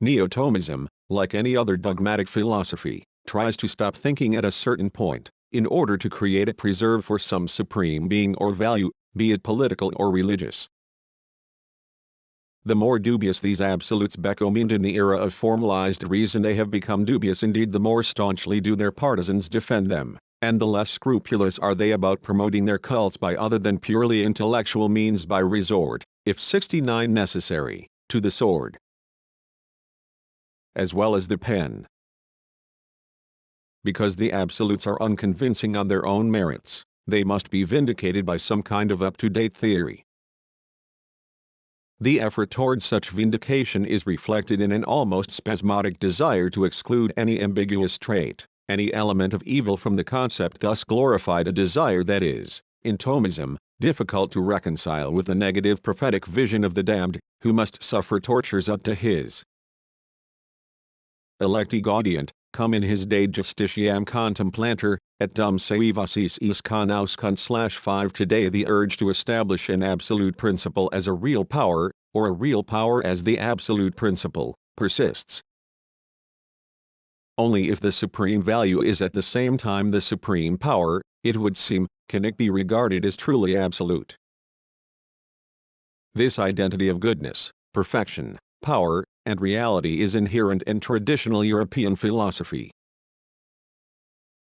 Neo-Thomism, like any other dogmatic philosophy, tries to stop thinking at a certain point, in order to create a preserve for some supreme being or value, be it political or religious. The more dubious these absolutes become in the era of formalized reason they have become dubious indeed the more staunchly do their partisans defend them, and the less scrupulous are they about promoting their cults by other than purely intellectual means by resort, if 69 necessary, to the sword, as well as the pen. Because the absolutes are unconvincing on their own merits, they must be vindicated by some kind of up-to-date theory. The effort towards such vindication is reflected in an almost spasmodic desire to exclude any ambiguous trait, any element of evil from the concept, thus glorified a desire that is, in Thomism, difficult to reconcile with the negative prophetic vision of the damned, who must suffer tortures up to his electi gaudient, cum in his de justitiam contemplanter, et dum sevivacis is /5 Today the urge to establish an absolute principle as a real power, or a real power as the absolute principle, persists. Only if the supreme value is at the same time the supreme power, it would seem, can it be regarded as truly absolute. This identity of goodness, perfection, power, and reality is inherent in traditional European philosophy.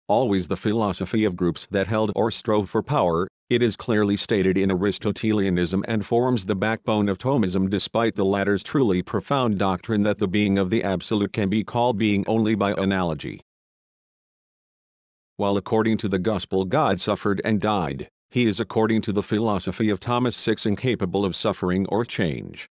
Always the philosophy of groups that held or strove for power, it is clearly stated in Aristotelianism and forms the backbone of Thomism despite the latter's truly profound doctrine that the being of the absolute can be called being only by analogy. While according to the Gospel God suffered and died, he is according to the philosophy of Thomas VI incapable of suffering or change.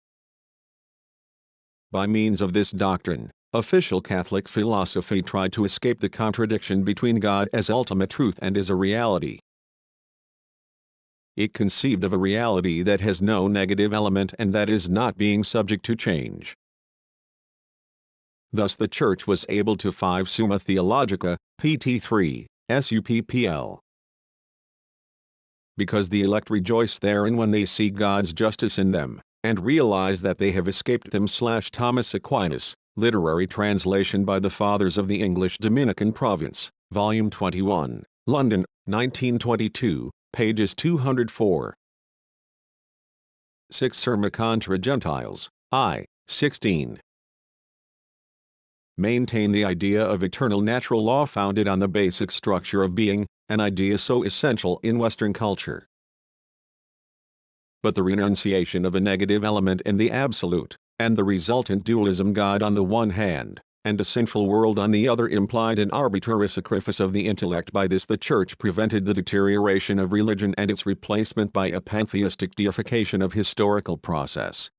By means of this doctrine, official Catholic philosophy tried to escape the contradiction between God as ultimate truth and as a reality. It conceived of a reality that has no negative element and that is not being subject to change. Thus the Church was able to 5 Summa Theologica, pt 3, SUPPL. Because the elect rejoice therein when they see God's justice in them, and realize that they have escaped them. Thomas Aquinas, Literary Translation by the Fathers of the English Dominican Province, Volume 21, London, 1922, pages 204. 6 Serma contra Gentiles, I, 16. Maintain the idea of eternal natural law founded on the basic structure of being, an idea so essential in Western culture. But the renunciation of a negative element in the absolute, and the resultant dualism, God on the one hand, and a sinful world on the other, implied an arbitrary sacrifice of the intellect. By this the Church prevented the deterioration of religion and its replacement by a pantheistic deification of historical process.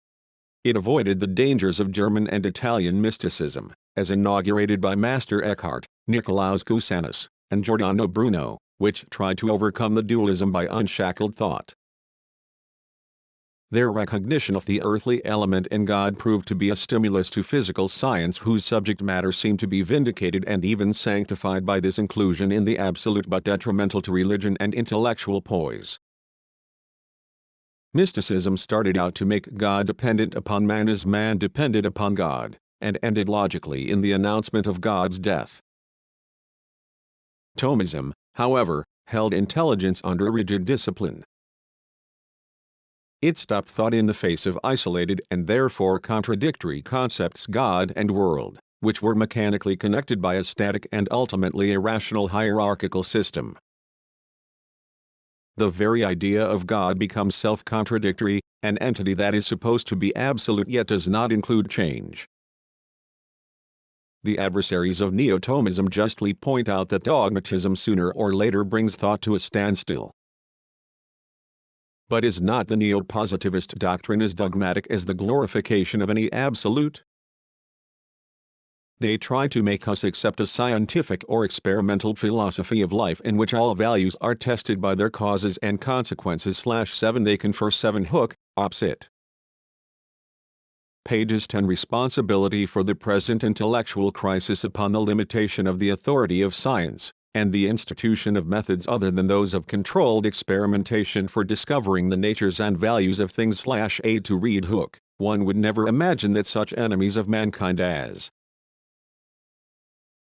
It avoided the dangers of German and Italian mysticism, as inaugurated by Master Eckhart, Nicolaus Cusanus, and Giordano Bruno, which tried to overcome the dualism by unshackled thought. Their recognition of the earthly element in God proved to be a stimulus to physical science, whose subject matter seemed to be vindicated and even sanctified by this inclusion in the absolute, but detrimental to religion and intellectual poise. Mysticism started out to make God dependent upon man as man depended upon God, and ended logically in the announcement of God's death. Thomism, however, held intelligence under a rigid discipline. It stopped thought in the face of isolated and therefore contradictory concepts, God and world, which were mechanically connected by a static and ultimately irrational hierarchical system. The very idea of God becomes self-contradictory, an entity that is supposed to be absolute yet does not include change. The adversaries of Neo-Thomism justly point out that dogmatism sooner or later brings thought to a standstill. But is not the neo-positivist doctrine as dogmatic as the glorification of any absolute? They try to make us accept a scientific or experimental philosophy of life in which all values are tested by their causes and consequences. 7 They confer 7 Hook, opposite. Pages 10 Responsibility for the present intellectual crisis upon the limitation of the authority of science, and the institution of methods other than those of controlled experimentation for discovering the natures and values of things. Aid to read Hook. One would never imagine that such enemies of mankind as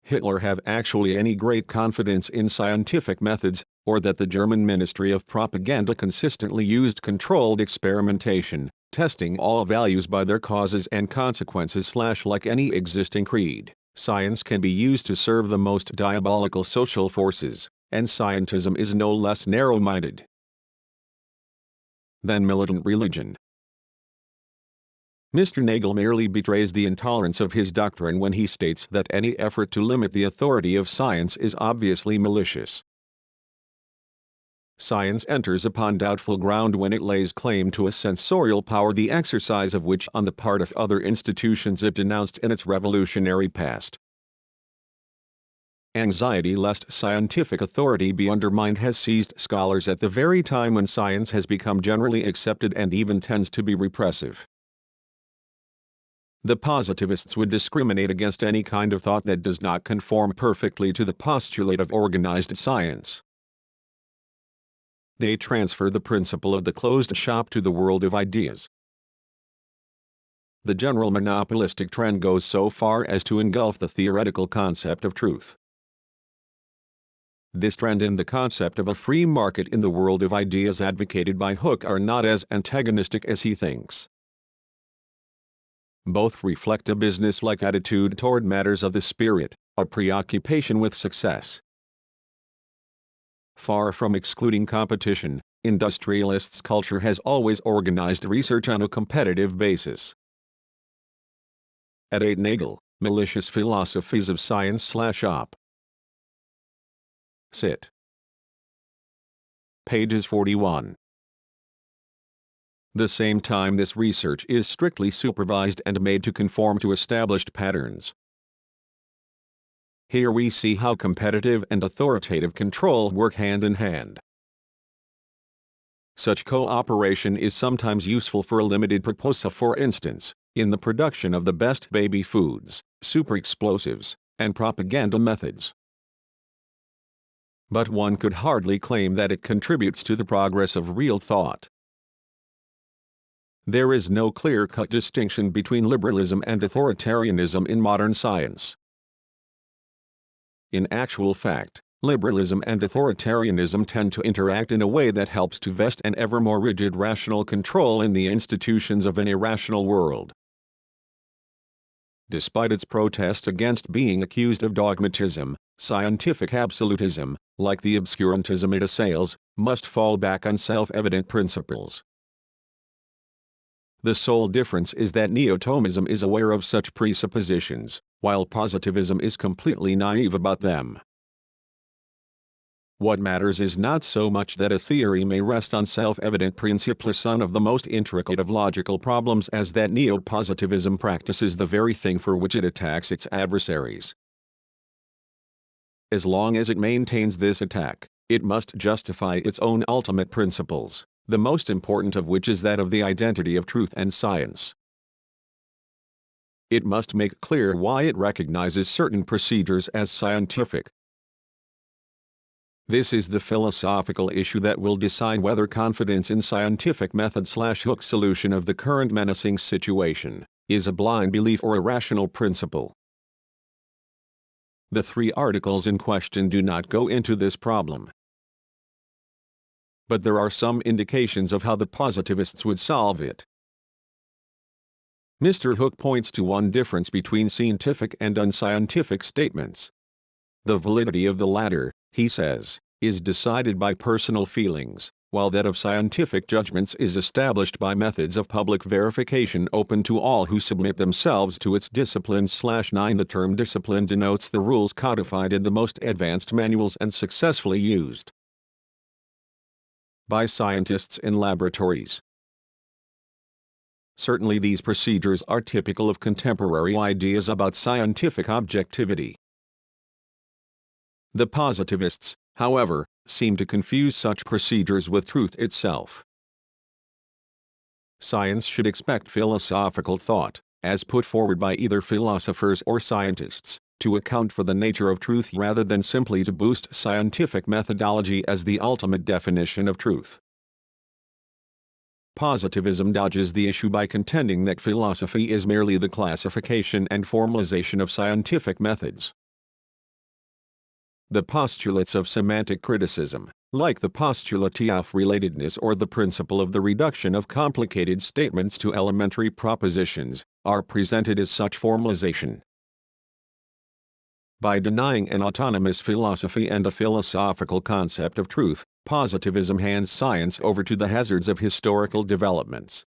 Hitler have actually any great confidence in scientific methods, or that the German Ministry of Propaganda consistently used controlled experimentation, testing all values by their causes and consequences. Like any existing creed, science can be used to serve the most diabolical social forces, and scientism is no less narrow-minded than militant religion. Mr. Nagel merely betrays the intolerance of his doctrine when he states that any effort to limit the authority of science is obviously malicious. Science enters upon doubtful ground when it lays claim to a sensorial power, the exercise of which on the part of other institutions it denounced in its revolutionary past. Anxiety lest scientific authority be undermined has seized scholars at the very time when science has become generally accepted and even tends to be repressive. The positivists would discriminate against any kind of thought that does not conform perfectly to the postulate of organized science. They transfer the principle of the closed shop to the world of ideas. The general monopolistic trend goes so far as to engulf the theoretical concept of truth. This trend and the concept of a free market in the world of ideas advocated by Hook are not as antagonistic as he thinks. Both reflect a business-like attitude toward matters of the spirit, a preoccupation with success. Far from excluding competition, industrialists' culture has always organized research on a competitive basis. At 8 Nagel, Malicious Philosophies of Science/Op. Sit. Pages 41. The same time this research is strictly supervised and made to conform to established patterns. Here we see how competitive and authoritative control work hand in hand. Such cooperation is sometimes useful for a limited purpose, for instance, in the production of the best baby foods, super explosives, and propaganda methods. But one could hardly claim that it contributes to the progress of real thought. There is no clear-cut distinction between liberalism and authoritarianism in modern science. In actual fact, liberalism and authoritarianism tend to interact in a way that helps to vest an ever more rigid rational control in the institutions of an irrational world. Despite its protest against being accused of dogmatism, scientific absolutism, like the obscurantism it assails, must fall back on self-evident principles. The sole difference is that neo-Thomism is aware of such presuppositions, while positivism is completely naive about them. What matters is not so much that a theory may rest on self-evident principles of the most intricate of logical problems as that neo-positivism practices the very thing for which it attacks its adversaries. As long as it maintains this attack, it must justify its own ultimate principles, the most important of which is that of the identity of truth and science. It must make clear why it recognizes certain procedures as scientific. This is the philosophical issue that will decide whether confidence in scientific method/Hooke's solution of the current menacing situation is a blind belief or a rational principle. The 3 articles in question do not go into this problem. But there are some indications of how the positivists would solve it. Mr. Hooke points to one difference between scientific and unscientific statements. The validity of the latter, he says, is decided by personal feelings, while that of scientific judgments is established by methods of public verification open to all who submit themselves to its disciplines/9. The term discipline denotes the rules codified in the most advanced manuals and successfully used by scientists in laboratories. Certainly these procedures are typical of contemporary ideas about scientific objectivity. The positivists, however, seem to confuse such procedures with truth itself. Science should expect philosophical thought, as put forward by either philosophers or scientists, to account for the nature of truth rather than simply to boost scientific methodology as the ultimate definition of truth. Positivism dodges the issue by contending that philosophy is merely the classification and formalization of scientific methods. The postulates of semantic criticism, like the postulate of relatedness or the principle of the reduction of complicated statements to elementary propositions, are presented as such formalization. By denying an autonomous philosophy and a philosophical concept of truth, positivism hands science over to the hazards of historical developments.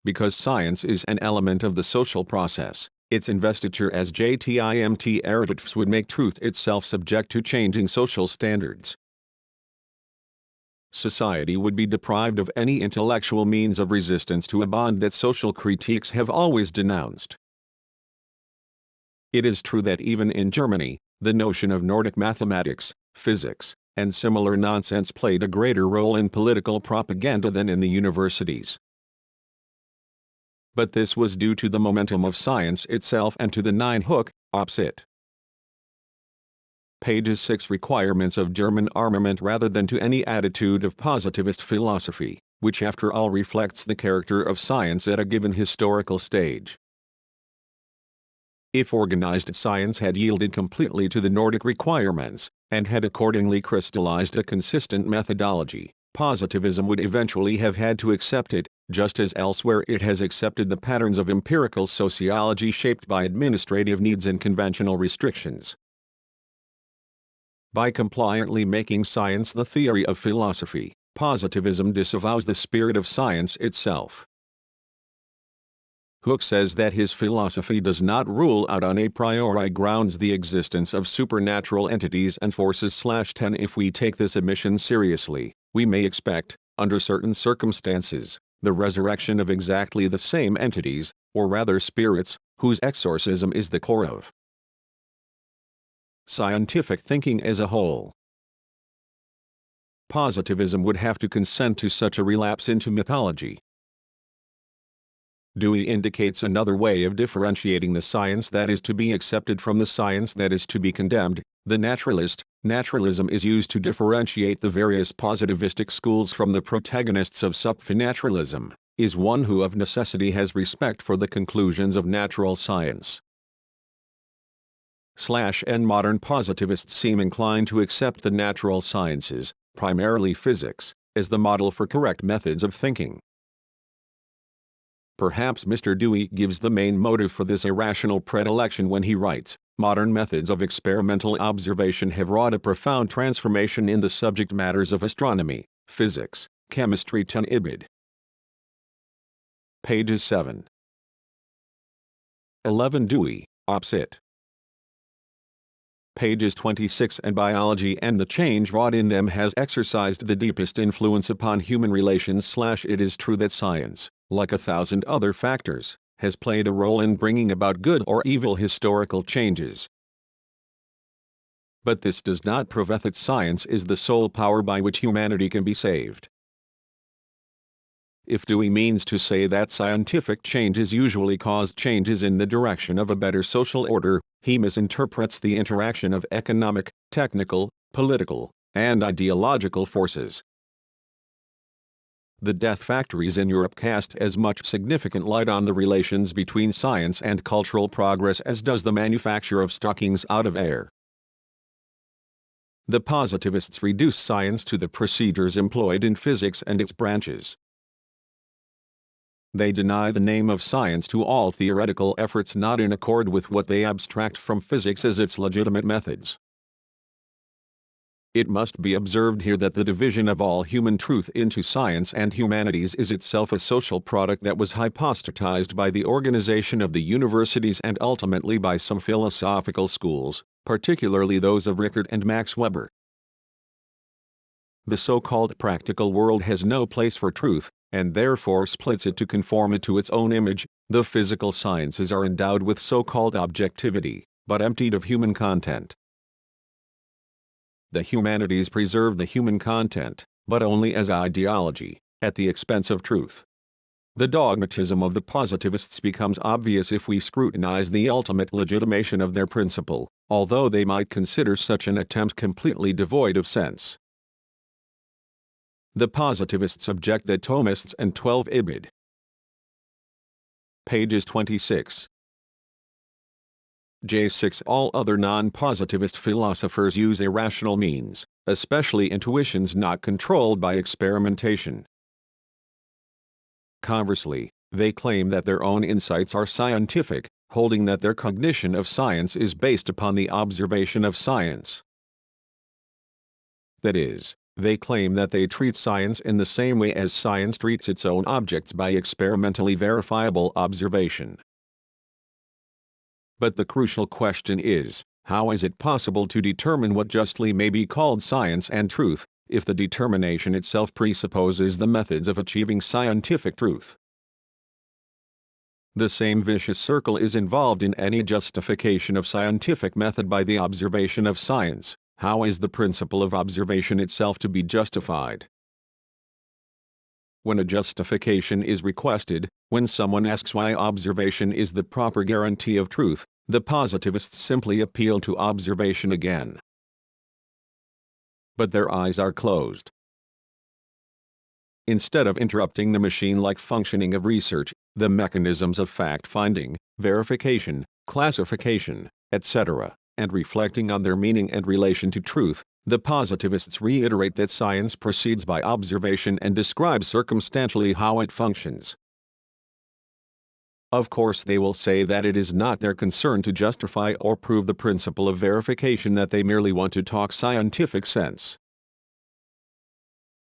Because science is an element of the social process, its investiture as legitimate would make truth itself subject to changing social standards. Society would be deprived of any intellectual means of resistance to a bond that social critiques have always denounced. It is true that even in Germany, the notion of Nordic mathematics, physics, and similar nonsense played a greater role in political propaganda than in the universities. But this was due to the momentum of science itself and to the 9 Hooke opposite. Pages 6 Requirements of German armament rather than to any attitude of positivist philosophy, which after all reflects the character of science at a given historical stage. If organized science had yielded completely to the Nordic requirements, and had accordingly crystallized a consistent methodology, positivism would eventually have had to accept it, just as elsewhere it has accepted the patterns of empirical sociology shaped by administrative needs and conventional restrictions. By compliantly making science the theory of philosophy, positivism disavows the spirit of science itself. Hooke says that his philosophy does not rule out on a priori grounds the existence of supernatural entities and forces/10. If we take this admission seriously, we may expect, under certain circumstances, the resurrection of exactly the same entities, or rather spirits, whose exorcism is the core of scientific thinking as a whole. Positivism would have to consent to such a relapse into mythology. Dewey indicates another way of differentiating the science that is to be accepted from the science that is to be condemned. The naturalist, naturalism is used to differentiate the various positivistic schools from the protagonists of supernaturalism, is one who of necessity has respect for the conclusions of natural science. And modern positivists seem inclined to accept the natural sciences, primarily physics, as the model for correct methods of thinking. Perhaps Mr. Dewey gives the main motive for this irrational predilection when he writes, "Modern methods of experimental observation have wrought a profound transformation in the subject matters of astronomy, physics, chemistry." 10 Ibid. Pages 7. 11 Dewey, Opsit. Pages 26 and biology and the change wrought in them has exercised the deepest influence upon human relations. It is true that science, like 1,000 other factors, has played a role in bringing about good or evil historical changes. But this does not prove that science is the sole power by which humanity can be saved. If Dewey means to say that scientific changes usually cause changes in the direction of a better social order, he misinterprets the interaction of economic, technical, political, and ideological forces. The death factories in Europe cast as much significant light on the relations between science and cultural progress as does the manufacture of stockings out of air. The positivists reduce science to the procedures employed in physics and its branches. They deny the name of science to all theoretical efforts not in accord with what they abstract from physics as its legitimate methods. It must be observed here that the division of all human truth into science and humanities is itself a social product that was hypostatized by the organization of the universities and ultimately by some philosophical schools, particularly those of Rickert and Max Weber. The so-called practical world has no place for truth, and therefore splits it to conform it to its own image. The physical sciences are endowed with so-called objectivity, but emptied of human content. The humanities preserve the human content, but only as ideology, at the expense of truth. The dogmatism of the positivists becomes obvious if we scrutinize the ultimate legitimation of their principle, although they might consider such an attempt completely devoid of sense. The positivists object that Thomists and 12 Ibid. Pages 26. J6 All other non-positivist philosophers use irrational means, especially intuitions not controlled by experimentation. Conversely, they claim that their own insights are scientific, holding that their cognition of science is based upon the observation of science. That is, they claim that they treat science in the same way as science treats its own objects by experimentally verifiable observation. But the crucial question is, how is it possible to determine what justly may be called science and truth, if the determination itself presupposes the methods of achieving scientific truth? The same vicious circle is involved in any justification of scientific method by the observation of science. How is the principle of observation itself to be justified? When a justification is requested, when someone asks why observation is the proper guarantee of truth, the positivists simply appeal to observation again. But their eyes are closed. Instead of interrupting the machine-like functioning of research, the mechanisms of fact-finding, verification, classification, etc., and reflecting on their meaning and relation to truth, the positivists reiterate that science proceeds by observation and describe circumstantially how it functions. Of course they will say that it is not their concern to justify or prove the principle of verification, that they merely want to talk scientific sense.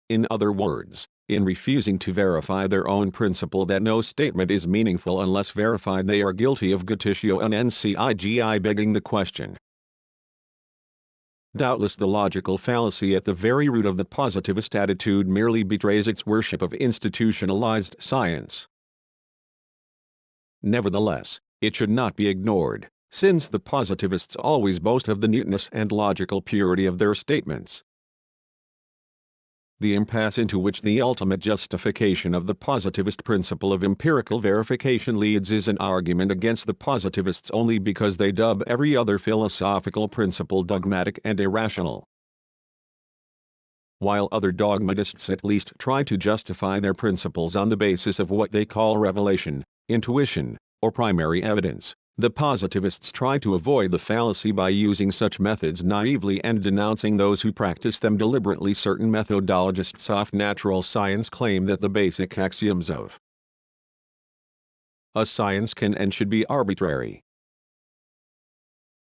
In other words, in refusing to verify their own principle that no statement is meaningful unless verified, they are guilty of gutitio and ncigi, begging the question. Doubtless the logical fallacy at the very root of the positivist attitude merely betrays its worship of institutionalized science. Nevertheless, it should not be ignored, since the positivists always boast of the neatness and logical purity of their statements. The impasse into which the ultimate justification of the positivist principle of empirical verification leads is an argument against the positivists only because they dub every other philosophical principle dogmatic and irrational. While other dogmatists at least try to justify their principles on the basis of what they call revelation, intuition, or primary evidence, the positivists try to avoid the fallacy by using such methods naively and denouncing those who practice them deliberately. Certain methodologists of natural science claim that the basic axioms of a science can and should be arbitrary.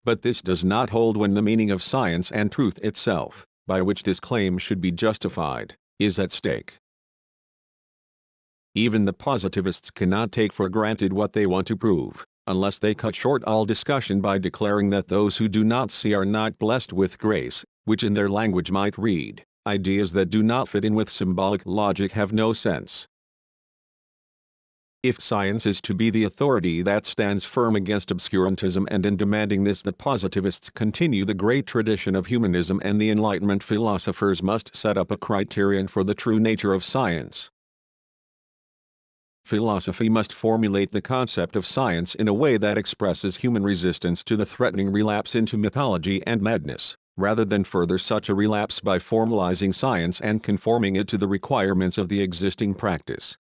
But this does not hold when the meaning of science and truth itself, by which this claim should be justified, is at stake. Even the positivists cannot take for granted what they want to prove, unless they cut short all discussion by declaring that those who do not see are not blessed with grace, which in their language might read, ideas that do not fit in with symbolic logic have no sense. If science is to be the authority that stands firm against obscurantism, and in demanding this the positivists continue the great tradition of humanism, and the Enlightenment philosophers must set up a criterion for the true nature of science. Philosophy must formulate the concept of science in a way that expresses human resistance to the threatening relapse into mythology and madness, rather than further such a relapse by formalizing science and conforming it to the requirements of the existing practice.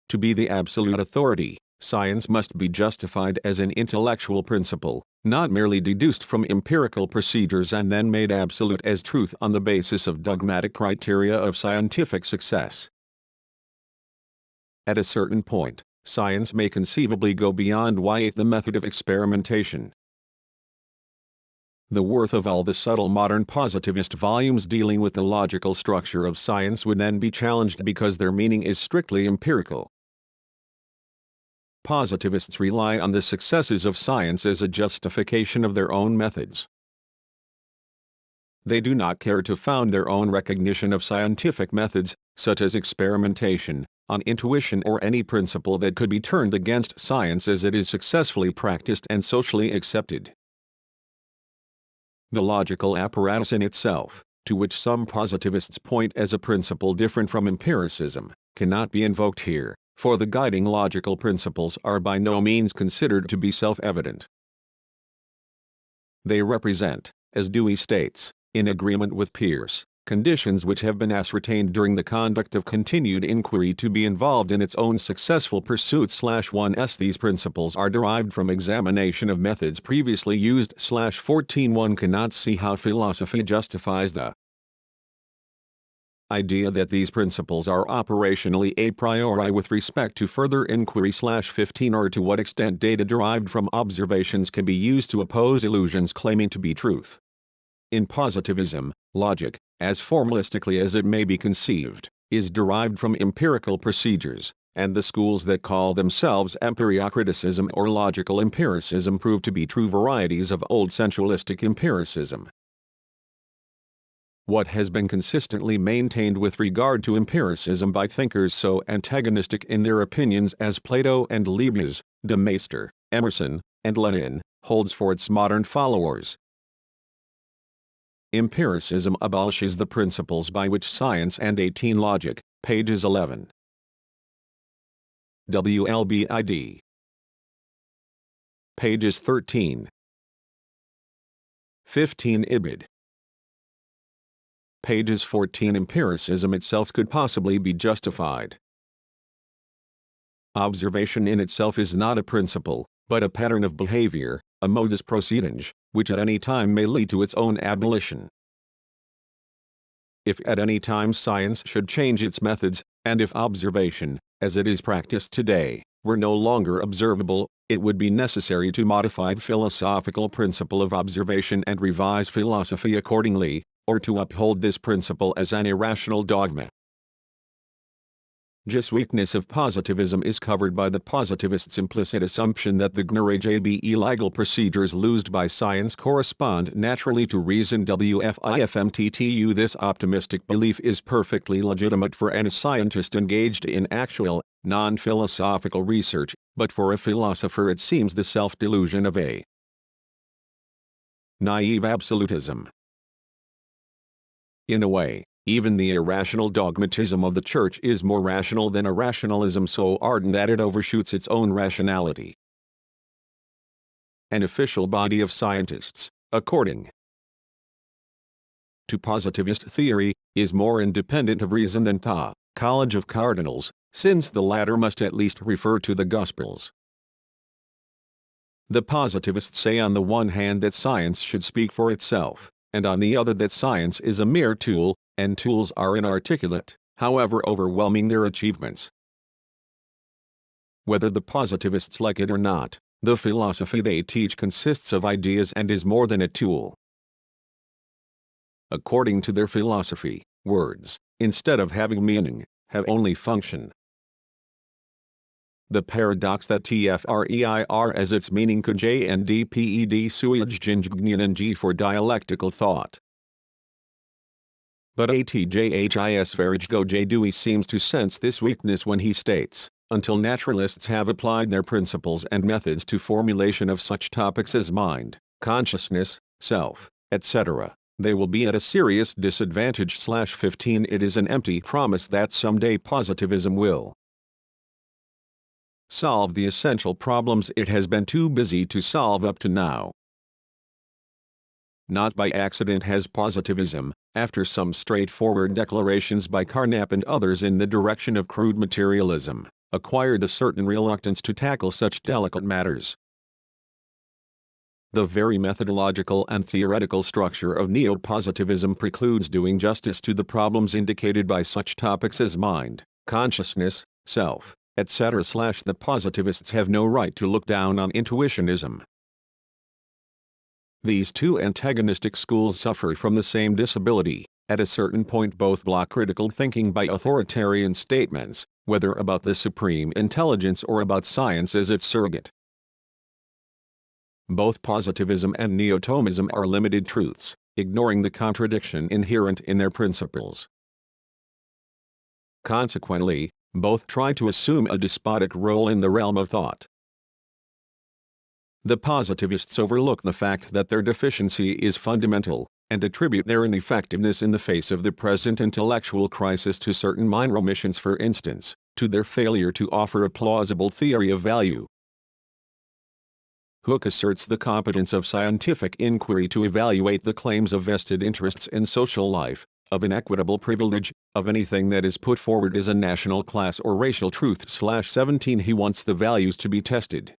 To be the absolute authority, science must be justified as an intellectual principle, not merely deduced from empirical procedures and then made absolute as truth on the basis of dogmatic criteria of scientific success. At a certain point, science may conceivably go beyond the method of experimentation. The worth of all the subtle modern positivist volumes dealing with the logical structure of science would then be challenged because their meaning is strictly empirical. Positivists rely on the successes of science as a justification of their own methods. They do not care to found their own recognition of scientific methods, such as experimentation, on intuition or any principle that could be turned against science as it is successfully practiced and socially accepted. The logical apparatus in itself, to which some positivists point as a principle different from empiricism, cannot be invoked here, for the guiding logical principles are by no means considered to be self-evident. They represent, as Dewey states, in agreement with Peirce, conditions which have been ascertained during the conduct of continued inquiry to be involved in its own successful pursuit. 1s These principles are derived from examination of methods previously used. 14 One cannot see how philosophy justifies the idea that these principles are operationally a priori with respect to further inquiry. 15 Or to what extent data derived from observations can be used to oppose illusions claiming to be truth. In positivism, logic, as formalistically as it may be conceived, is derived from empirical procedures, and the schools that call themselves empiriocriticism or logical empiricism prove to be true varieties of old sensualistic empiricism. What has been consistently maintained with regard to empiricism by thinkers so antagonistic in their opinions as Plato and Leibniz, de Maistre, Emerson, and Lenin, holds for its modern followers. Empiricism abolishes the principles by which science and 18 Logic, pages 11. WLBID. Pages 13. 15 Ibid. Pages 14 Empiricism itself could possibly be justified. Observation in itself is not a principle, but a pattern of behavior, a modus procedendi, which at any time may lead to its own abolition. If at any time science should change its methods, and if observation, as it is practiced today, were no longer observable, it would be necessary to modify the philosophical principle of observation and revise philosophy accordingly, or to uphold this principle as an irrational dogma. This weakness of positivism is covered by the positivists' implicit assumption that the GNR-AJBE legal procedures used by science correspond naturally to reason. WFIFMTTU This optimistic belief is perfectly legitimate for any scientist engaged in actual, non-philosophical research, but for a philosopher it seems the self-delusion of a naive absolutism. In a way, Even the irrational dogmatism of the Church is more rational than a rationalism so ardent that it overshoots its own rationality. An official body of scientists, according to positivist theory, is more independent of reason than the College of Cardinals, since the latter must at least refer to the Gospels. The positivists say on the one hand that science should speak for itself, and on the other that science is a mere tool, and tools are inarticulate, however overwhelming their achievements. Whether the positivists like it or not, the philosophy they teach consists of ideas and is more than a tool. According to their philosophy, words, instead of having meaning, have only function. The paradox that tfreir as its meaning could jndped sewage ginggn for dialectical thought. But atjhis Farage J. Dewey seems to sense this weakness when he states, until naturalists have applied their principles and methods to formulation of such topics as mind, consciousness, self, etc., they will be at a serious disadvantage. 15 It is an empty promise that someday positivism will solve the essential problems it has been too busy to solve up to now. Not by accident has positivism, after some straightforward declarations by Carnap and others in the direction of crude materialism, acquired a certain reluctance to tackle such delicate matters. The very methodological and theoretical structure of neo-positivism precludes doing justice to the problems indicated by such topics as mind, consciousness, self, etc. The positivists have no right to look down on intuitionism. These two antagonistic schools suffer from the same disability. At a certain point both block critical thinking by authoritarian statements, whether about the supreme intelligence or about science as its surrogate. Both positivism and neotomism are limited truths, ignoring the contradiction inherent in their principles. Consequently, both try to assume a despotic role in the realm of thought. The positivists overlook the fact that their deficiency is fundamental, and attribute their ineffectiveness in the face of the present intellectual crisis to certain minor omissions, for instance, to their failure to offer a plausible theory of value. Hooke asserts the competence of scientific inquiry to evaluate the claims of vested interests in social life, of inequitable privilege, of anything that is put forward as a national class or racial truth. 17 He wants the values to be tested.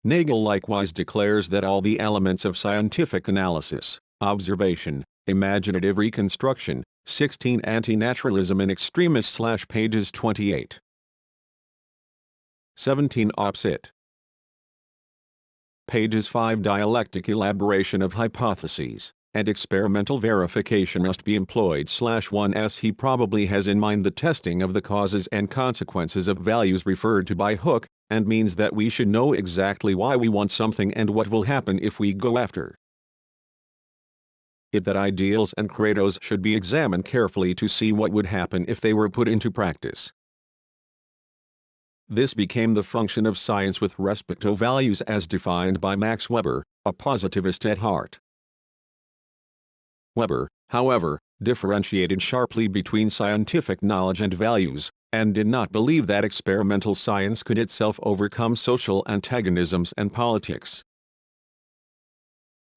Nagel likewise declares that all the elements of scientific analysis, observation, imaginative reconstruction, 16 Anti-naturalism in extremis pages 28. 17 Opposite. Pages 5 Dialectic elaboration of hypotheses, and experimental verification must be employed. 1s He probably has in mind the testing of the causes and consequences of values referred to by Hooke, and means that we should know exactly why we want something and what will happen if we go after it. That ideals and credos should be examined carefully to see what would happen if they were put into practice. This became the function of science with respect to values as defined by Max Weber, a positivist at heart. Weber, however, differentiated sharply between scientific knowledge and values, and did not believe that experimental science could itself overcome social antagonisms and politics.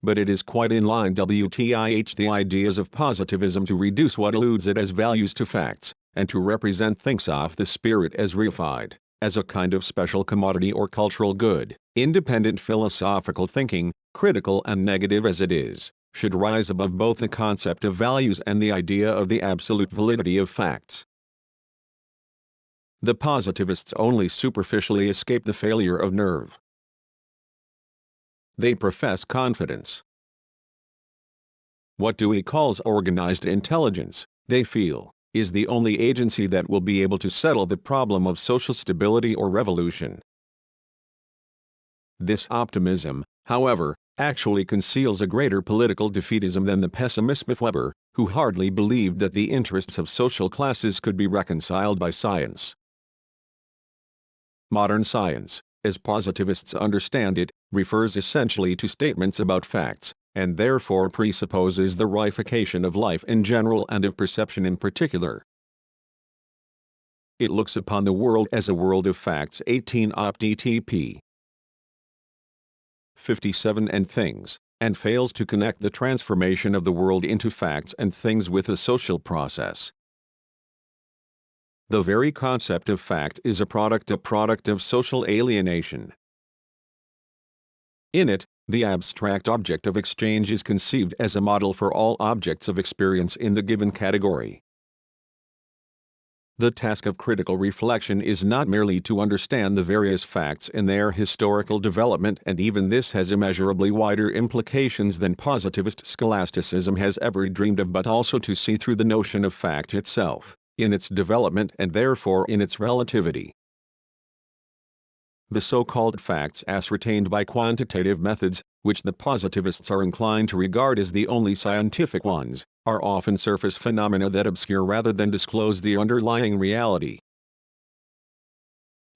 But it is quite in line with the ideas of positivism to reduce what eludes it as values to facts, and to represent things off the spirit as reified, as a kind of special commodity or cultural good. Independent philosophical thinking, critical and negative as it is, should rise above both the concept of values and the idea of the absolute validity of facts. The positivists only superficially escape the failure of nerve. They profess confidence. What Dewey calls organized intelligence, they feel, is the only agency that will be able to settle the problem of social stability or revolution. This optimism, however, actually conceals a greater political defeatism than the pessimism of Weber, who hardly believed that the interests of social classes could be reconciled by science. Modern science, as positivists understand it, refers essentially to statements about facts, and therefore presupposes the reification of life in general and of perception in particular. It looks upon the world as a world of facts. 18 OpDTP 57 and things, and fails to connect the transformation of the world into facts and things with a social process. The very concept of fact is a product of social alienation. In it, the abstract object of exchange is conceived as a model for all objects of experience in the given category. The task of critical reflection is not merely to understand the various facts in their historical development, and even this has immeasurably wider implications than positivist scholasticism has ever dreamed of, but also to see through the notion of fact itself, in its development and therefore in its relativity. The so-called facts ascertained by quantitative methods, which the positivists are inclined to regard as the only scientific ones, are often surface phenomena that obscure rather than disclose the underlying reality.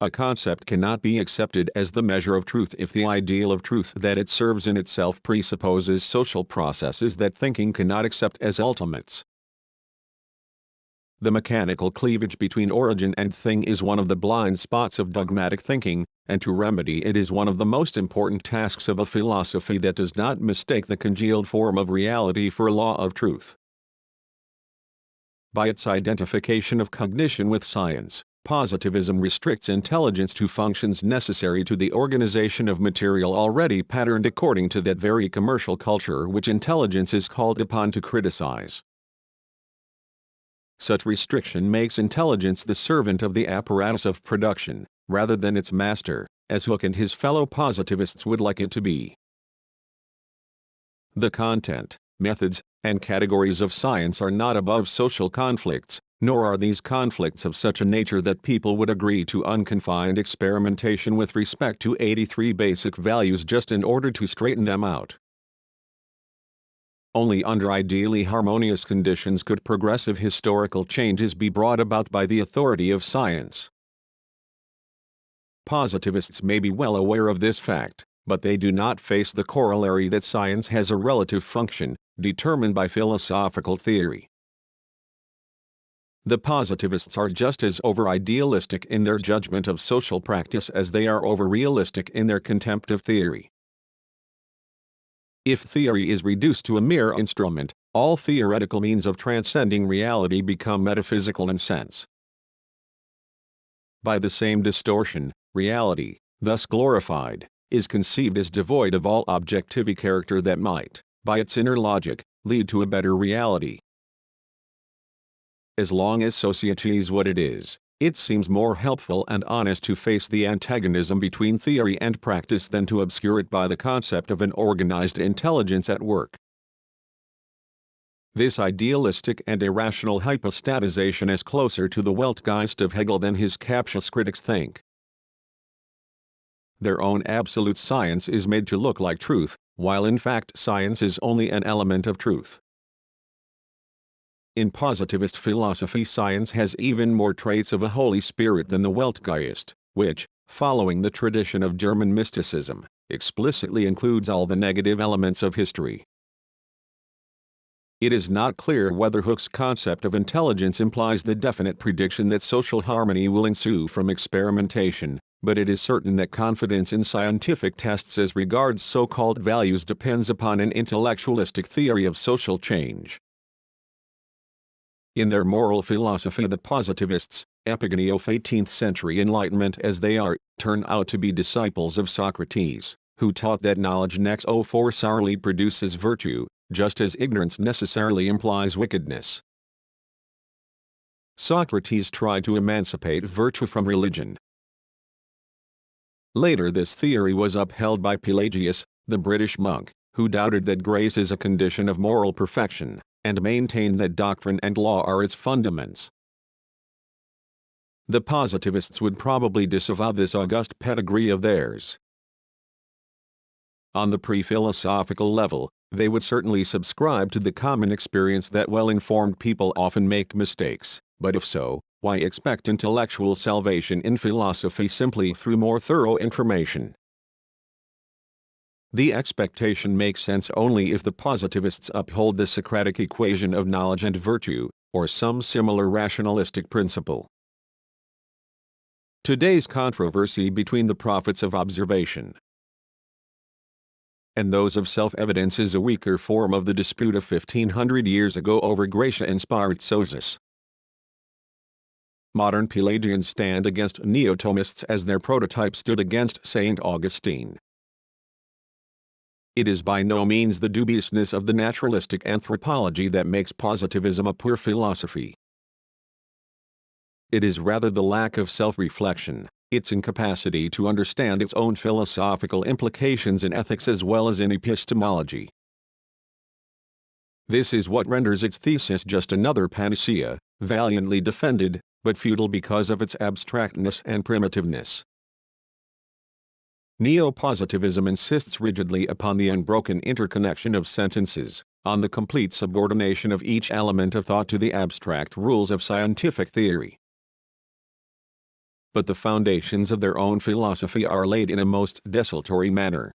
A concept cannot be accepted as the measure of truth if the ideal of truth that it serves in itself presupposes social processes that thinking cannot accept as ultimates. The mechanical cleavage between origin and thing is one of the blind spots of dogmatic thinking, and to remedy it is one of the most important tasks of a philosophy that does not mistake the congealed form of reality for a law of truth. By its identification of cognition with science, positivism restricts intelligence to functions necessary to the organization of material already patterned according to that very commercial culture which intelligence is called upon to criticize. Such restriction makes intelligence the servant of the apparatus of production, rather than its master, as Hooke and his fellow positivists would like it to be. The content, methods, and categories of science are not above social conflicts, nor are these conflicts of such a nature that people would agree to unconfined experimentation with respect to 83 basic values just in order to straighten them out. Only under ideally harmonious conditions could progressive historical changes be brought about by the authority of science. Positivists may be well aware of this fact, but they do not face the corollary that science has a relative function, determined by philosophical theory. The positivists are just as over-idealistic in their judgment of social practice as they are over-realistic in their contempt of theory. If theory is reduced to a mere instrument, all theoretical means of transcending reality become metaphysical in sense. By the same distortion, reality, thus glorified, is conceived as devoid of all objectivity character that might, by its inner logic, lead to a better reality. As long as society is what it is, it seems more helpful and honest to face the antagonism between theory and practice than to obscure it by the concept of an organized intelligence at work. This idealistic and irrational hypostatization is closer to the Weltgeist of Hegel than his captious critics think. Their own absolute science is made to look like truth, while in fact science is only an element of truth. In positivist philosophy, science has even more traits of a Holy Spirit than the Weltgeist, which, following the tradition of German mysticism, explicitly includes all the negative elements of history. It is not clear whether Hooke's concept of intelligence implies the definite prediction that social harmony will ensue from experimentation, but it is certain that confidence in scientific tests as regards so-called values depends upon an intellectualistic theory of social change. In their moral philosophy, the positivists, epigony of 18th century Enlightenment as they are, turn out to be disciples of Socrates, who taught that knowledge necessarily produces virtue, just as ignorance necessarily implies wickedness. Socrates tried to emancipate virtue from religion. Later this theory was upheld by Pelagius, the British monk, who doubted that grace is a condition of moral perfection, and maintained that doctrine and law are its fundaments. The positivists would probably disavow this august pedigree of theirs. On the pre-philosophical level, they would certainly subscribe to the common experience that well-informed people often make mistakes, but if so, Why expect intellectual salvation in philosophy simply through more thorough information? The expectation makes sense only if the positivists uphold the Socratic equation of knowledge and virtue, or some similar rationalistic principle. Today's controversy between the prophets of observation and those of self-evidence is a weaker form of the dispute of 1500 years ago over Gratia and Spirituosus. Modern Pelagians stand against Neo-Thomists as their prototype stood against St. Augustine. It is by no means the dubiousness of the naturalistic anthropology that makes positivism a poor philosophy. It is rather the lack of self-reflection, its incapacity to understand its own philosophical implications in ethics as well as in epistemology. This is what renders its thesis just another panacea, valiantly defended, but futile because of its abstractness and primitiveness. Neo-positivism insists rigidly upon the unbroken interconnection of sentences, on the complete subordination of each element of thought to the abstract rules of scientific theory. But the foundations of their own philosophy are laid in a most desultory manner.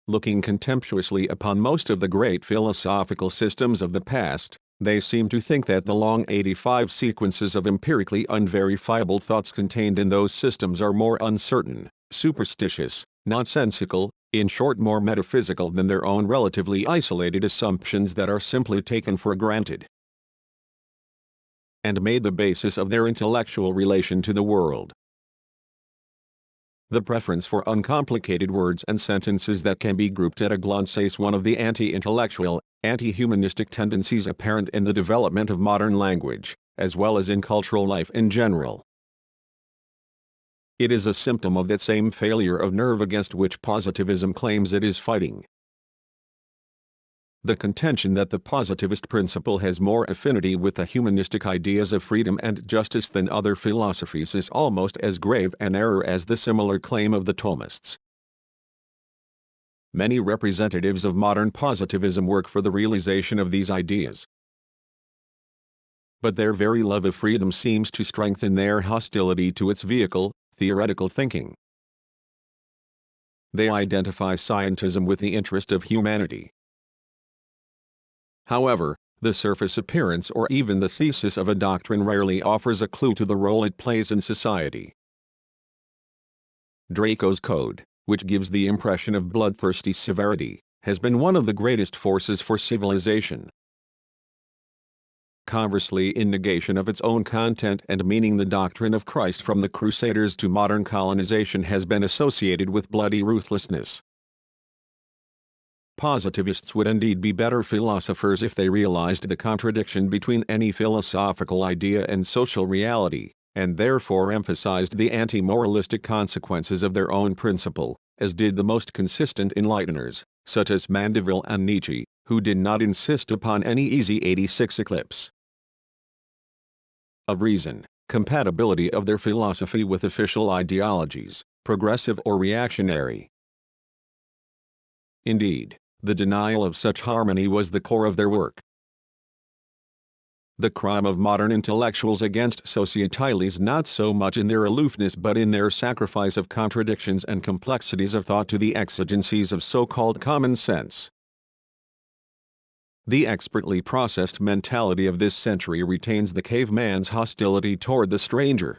Looking contemptuously upon most of the great philosophical systems of the past, they seem to think that the long 85 sequences of empirically unverifiable thoughts contained in those systems are more uncertain, superstitious, nonsensical, in short more metaphysical than their own relatively isolated assumptions that are simply taken for granted and made the basis of their intellectual relation to the world. The preference for uncomplicated words and sentences that can be grouped at a glance is one of the anti-intellectual, anti-humanistic tendencies apparent in the development of modern language, as well as in cultural life in general. It is a symptom of that same failure of nerve against which positivism claims it is fighting. The contention that the positivist principle has more affinity with the humanistic ideas of freedom and justice than other philosophies is almost as grave an error as the similar claim of the Thomists. Many representatives of modern positivism work for the realization of these ideas. But their very love of freedom seems to strengthen their hostility to its vehicle, theoretical thinking. They identify scientism with the interest of humanity. However, the surface appearance or even the thesis of a doctrine rarely offers a clue to the role it plays in society. Draco's Code, which gives the impression of bloodthirsty severity, has been one of the greatest forces for civilization. Conversely, in negation of its own content and meaning, the doctrine of Christ from the Crusaders to modern colonization has been associated with bloody ruthlessness. Positivists would indeed be better philosophers if they realized the contradiction between any philosophical idea and social reality, and therefore emphasized the anti-moralistic consequences of their own principle, as did the most consistent enlighteners, such as Mandeville and Nietzsche, who did not insist upon any easy 86 eclipse of reason, compatibility of their philosophy with official ideologies, progressive or reactionary. Indeed, the denial of such harmony was the core of their work. The crime of modern intellectuals against society lies not so much in their aloofness but in their sacrifice of contradictions and complexities of thought to the exigencies of so-called common sense. The expertly processed mentality of this century retains the caveman's hostility toward the stranger.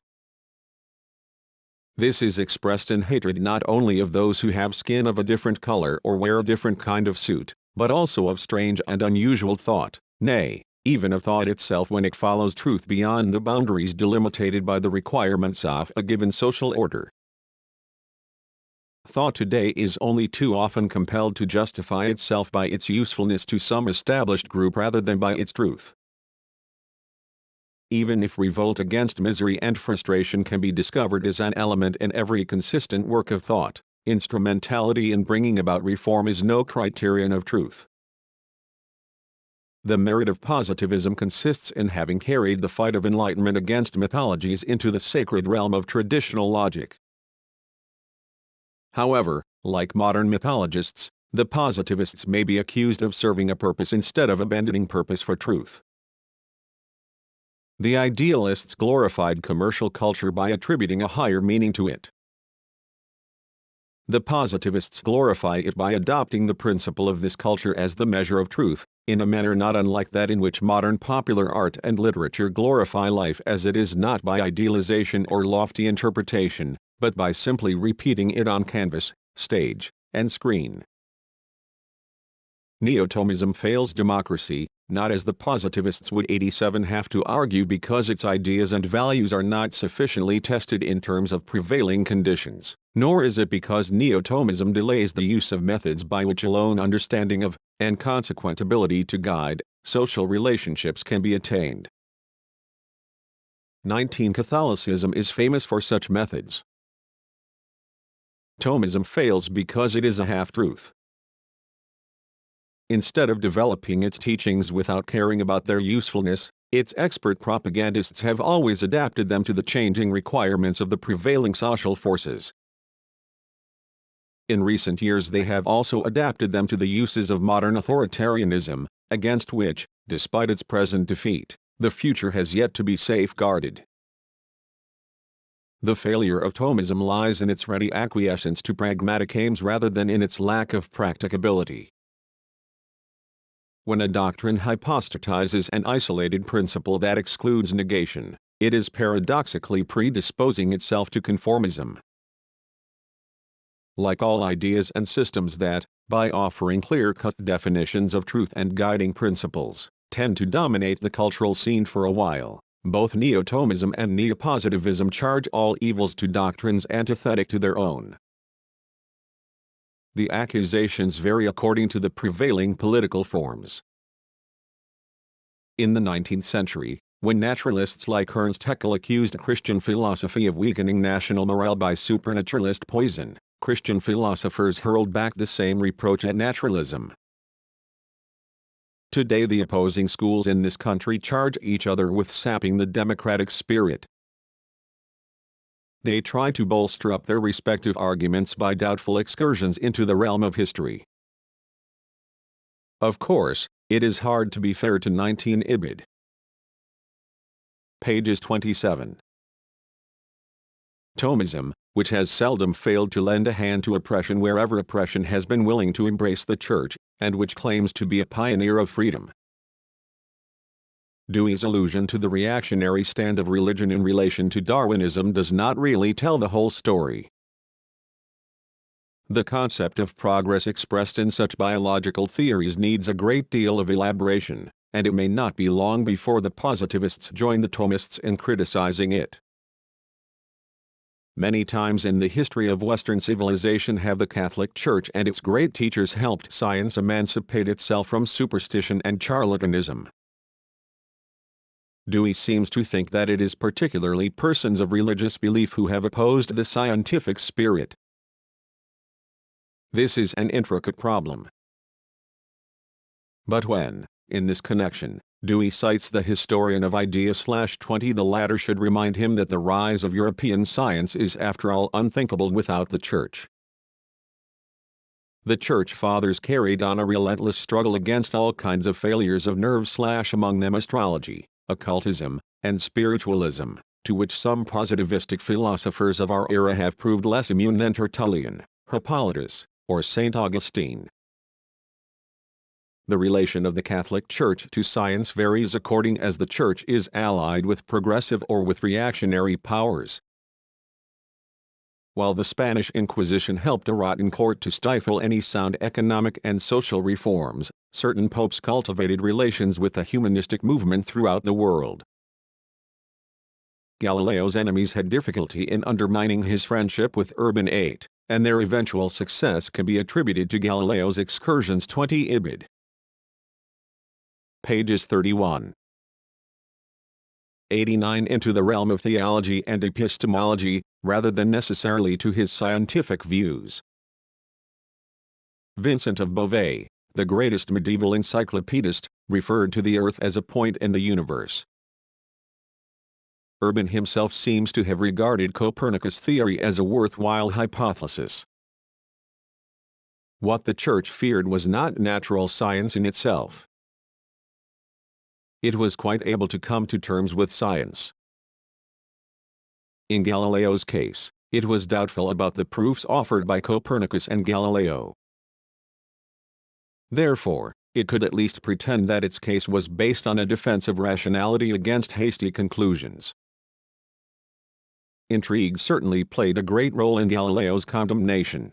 This is expressed in hatred not only of those who have skin of a different color or wear a different kind of suit, but also of strange and unusual thought, nay, even of thought itself when it follows truth beyond the boundaries delimited by the requirements of a given social order. Thought today is only too often compelled to justify itself by its usefulness to some established group rather than by its truth. Even if revolt against misery and frustration can be discovered as an element in every consistent work of thought, instrumentality in bringing about reform is no criterion of truth. The merit of positivism consists in having carried the fight of enlightenment against mythologies into the sacred realm of traditional logic. However, like modern mythologists, the positivists may be accused of serving a purpose instead of abandoning purpose for truth. The idealists glorified commercial culture by attributing a higher meaning to it. The positivists glorify it by adopting the principle of this culture as the measure of truth, in a manner not unlike that in which modern popular art and literature glorify life as it is, not by idealization or lofty interpretation, but by simply repeating it on canvas, stage, and screen. Neo-Thomism fails democracy, not as the positivists would 87 have to argue because its ideas and values are not sufficiently tested in terms of prevailing conditions, nor is it because Neo-Thomism delays the use of methods by which alone understanding of, and consequent ability to guide, social relationships can be attained. 19. Catholicism is famous for such methods. Thomism fails because it is a half-truth. Instead of developing its teachings without caring about their usefulness, its expert propagandists have always adapted them to the changing requirements of the prevailing social forces. In recent years they have also adapted them to the uses of modern authoritarianism, against which, despite its present defeat, the future has yet to be safeguarded. The failure of Thomism lies in its ready acquiescence to pragmatic aims rather than in its lack of practicability. When a doctrine hypostatizes an isolated principle that excludes negation, it is paradoxically predisposing itself to conformism. Like all ideas and systems that, by offering clear-cut definitions of truth and guiding principles, tend to dominate the cultural scene for a while, both Neo-Thomism and Neopositivism charge all evils to doctrines antithetic to their own. The accusations vary according to the prevailing political forms. In the 19th century, when naturalists like Ernst Haeckel accused Christian philosophy of weakening national morale by supernaturalist poison, Christian philosophers hurled back the same reproach at naturalism. Today the opposing schools in this country charge each other with sapping the democratic spirit. They try to bolster up their respective arguments by doubtful excursions into the realm of history. Of course, it is hard to be fair to 19 Ibid. Pages 27. Thomism, which has seldom failed to lend a hand to oppression wherever oppression has been willing to embrace the Church, and which claims to be a pioneer of freedom. Dewey's allusion to the reactionary stand of religion in relation to Darwinism does not really tell the whole story. The concept of progress expressed in such biological theories needs a great deal of elaboration, and it may not be long before the positivists join the Thomists in criticizing it. Many times in the history of Western civilization have the Catholic Church and its great teachers helped science emancipate itself from superstition and charlatanism. Dewey seems to think that it is particularly persons of religious belief who have opposed the scientific spirit. This is an intricate problem. But when, in this connection, Dewey cites the historian of Idea/20, the latter should remind him that the rise of European science is after all unthinkable without the Church. The Church Fathers carried on a relentless struggle against all kinds of failures of nerve, among them astrology, occultism, and spiritualism, to which some positivistic philosophers of our era have proved less immune than Tertullian, Hippolytus, or St. Augustine. The relation of the Catholic Church to science varies according as the Church is allied with progressive or with reactionary powers. While the Spanish Inquisition helped a rotten court to stifle any sound economic and social reforms, certain popes cultivated relations with the humanistic movement throughout the world. Galileo's enemies had difficulty in undermining his friendship with Urban VIII, and their eventual success can be attributed to Galileo's excursions. 20 Ibid. Pages 31. 89 into the realm of theology and epistemology, rather than necessarily to his scientific views. Vincent of Beauvais, the greatest medieval encyclopedist, referred to the Earth as a point in the universe. Urban himself seems to have regarded Copernicus' theory as a worthwhile hypothesis. What the Church feared was not natural science in itself. it was quite able to come to terms with science. In Galileo's case, it was doubtful about the proofs offered by Copernicus and Galileo. Therefore, it could at least pretend that its case was based on a defense of rationality against hasty conclusions. Intrigue certainly played a great role in Galileo's condemnation.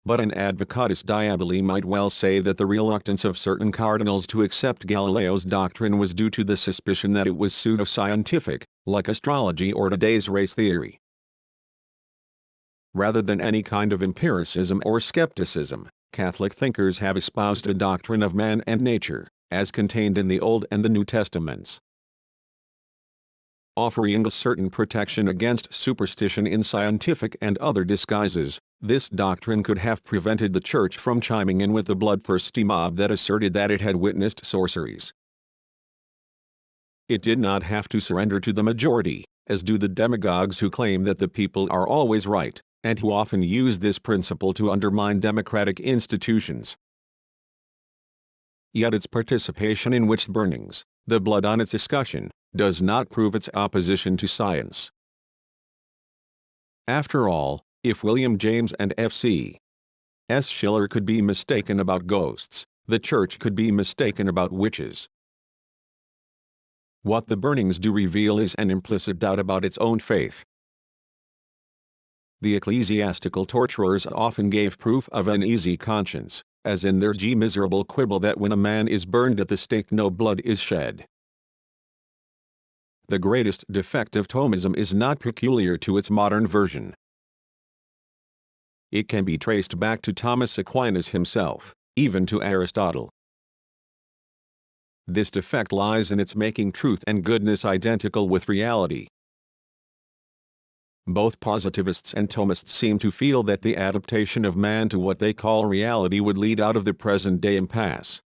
But an advocatus diaboli might well say that the reluctance of certain cardinals to accept Galileo's doctrine was due to the suspicion that it was pseudoscientific, like astrology or today's race theory, rather than any kind of empiricism or skepticism. Catholic thinkers have espoused a doctrine of man and nature, as contained in the Old and the New Testaments, offering a certain protection against superstition in scientific and other disguises. This doctrine could have prevented the Church from chiming in with the bloodthirsty mob that asserted that it had witnessed sorceries. It did not have to surrender to the majority, as do the demagogues who claim that the people are always right, and who often use this principle to undermine democratic institutions. Yet its participation in witch burnings, the blood on its escutcheon, does not prove its opposition to science. After all, if William James and F.C. S. Schiller could be mistaken about ghosts, the Church could be mistaken about witches. What the burnings do reveal is an implicit doubt about its own faith. The ecclesiastical torturers often gave proof of an easy conscience, as in their miserable quibble that when a man is burned at the stake no blood is shed. The greatest defect of Thomism is not peculiar to its modern version. It can be traced back to Thomas Aquinas himself, even to Aristotle. This defect lies in its making truth and goodness identical with reality. Both positivists and Thomists seem to feel that the adaptation of man to what they call reality would lead out of the present-day impasse.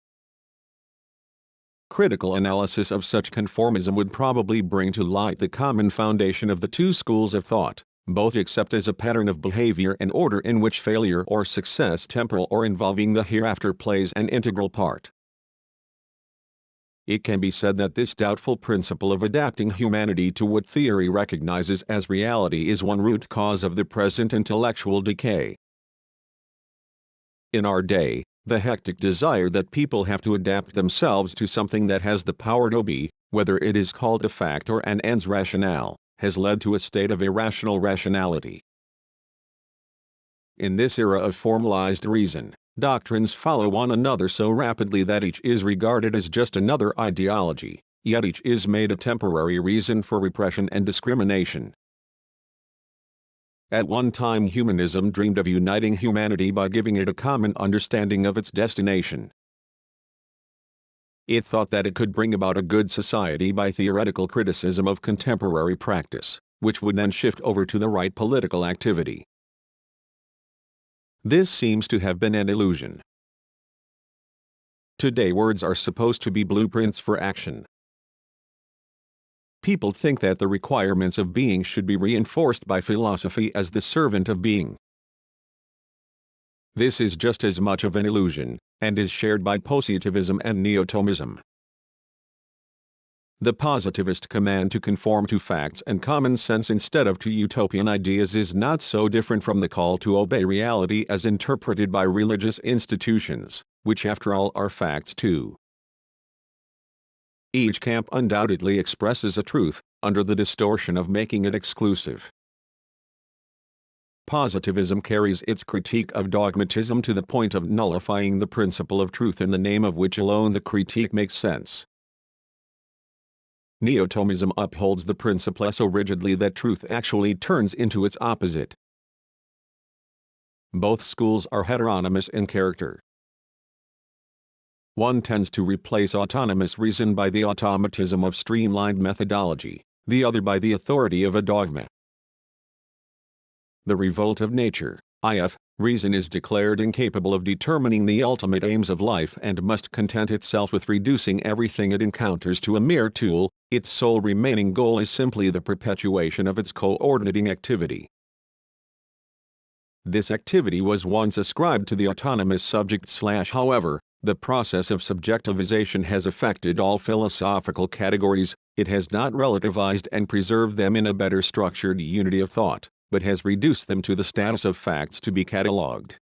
Critical analysis of such conformism would probably bring to light the common foundation of the two schools of thought. Both accept as a pattern of behavior an order in which failure or success, temporal or involving the hereafter, plays an integral part. It can be said that this doubtful principle of adapting humanity to what theory recognizes as reality is one root cause of the present intellectual decay. In our day, the hectic desire that people have to adapt themselves to something that has the power to be, whether it is called a fact or an ens rationale, has led to a state of irrational rationality. In this era of formalized reason, doctrines follow one another so rapidly that each is regarded as just another ideology, yet each is made a temporary reason for repression and discrimination. At one time humanism dreamed of uniting humanity by giving it a common understanding of its destination. It thought that it could bring about a good society by theoretical criticism of contemporary practice, which would then shift over to the right political activity. This seems to have been an illusion. Today words are supposed to be blueprints for action. People think that the requirements of being should be reinforced by philosophy as the servant of being. This is just as much of an illusion, and is shared by positivism and neo-Thomism. The positivist command to conform to facts and common sense instead of to utopian ideas is not so different from the call to obey reality as interpreted by religious institutions, which after all are facts too. Each camp undoubtedly expresses a truth, under the distortion of making it exclusive. Positivism carries its critique of dogmatism to the point of nullifying the principle of truth in the name of which alone the critique makes sense. Neo-Thomism upholds the principle so rigidly that truth actually turns into its opposite. Both schools are heteronymous in character. One tends to replace autonomous reason by the automatism of streamlined methodology, the other by the authority of a dogma. The revolt of nature, if, reason is declared incapable of determining the ultimate aims of life and must content itself with reducing everything it encounters to a mere tool, its sole remaining goal is simply the perpetuation of its coordinating activity. This activity was once ascribed to the autonomous subject/however, The process of subjectivization has affected all philosophical categories. It has not relativized and preserved them in a better structured unity of thought, but has reduced them to the status of facts to be catalogued.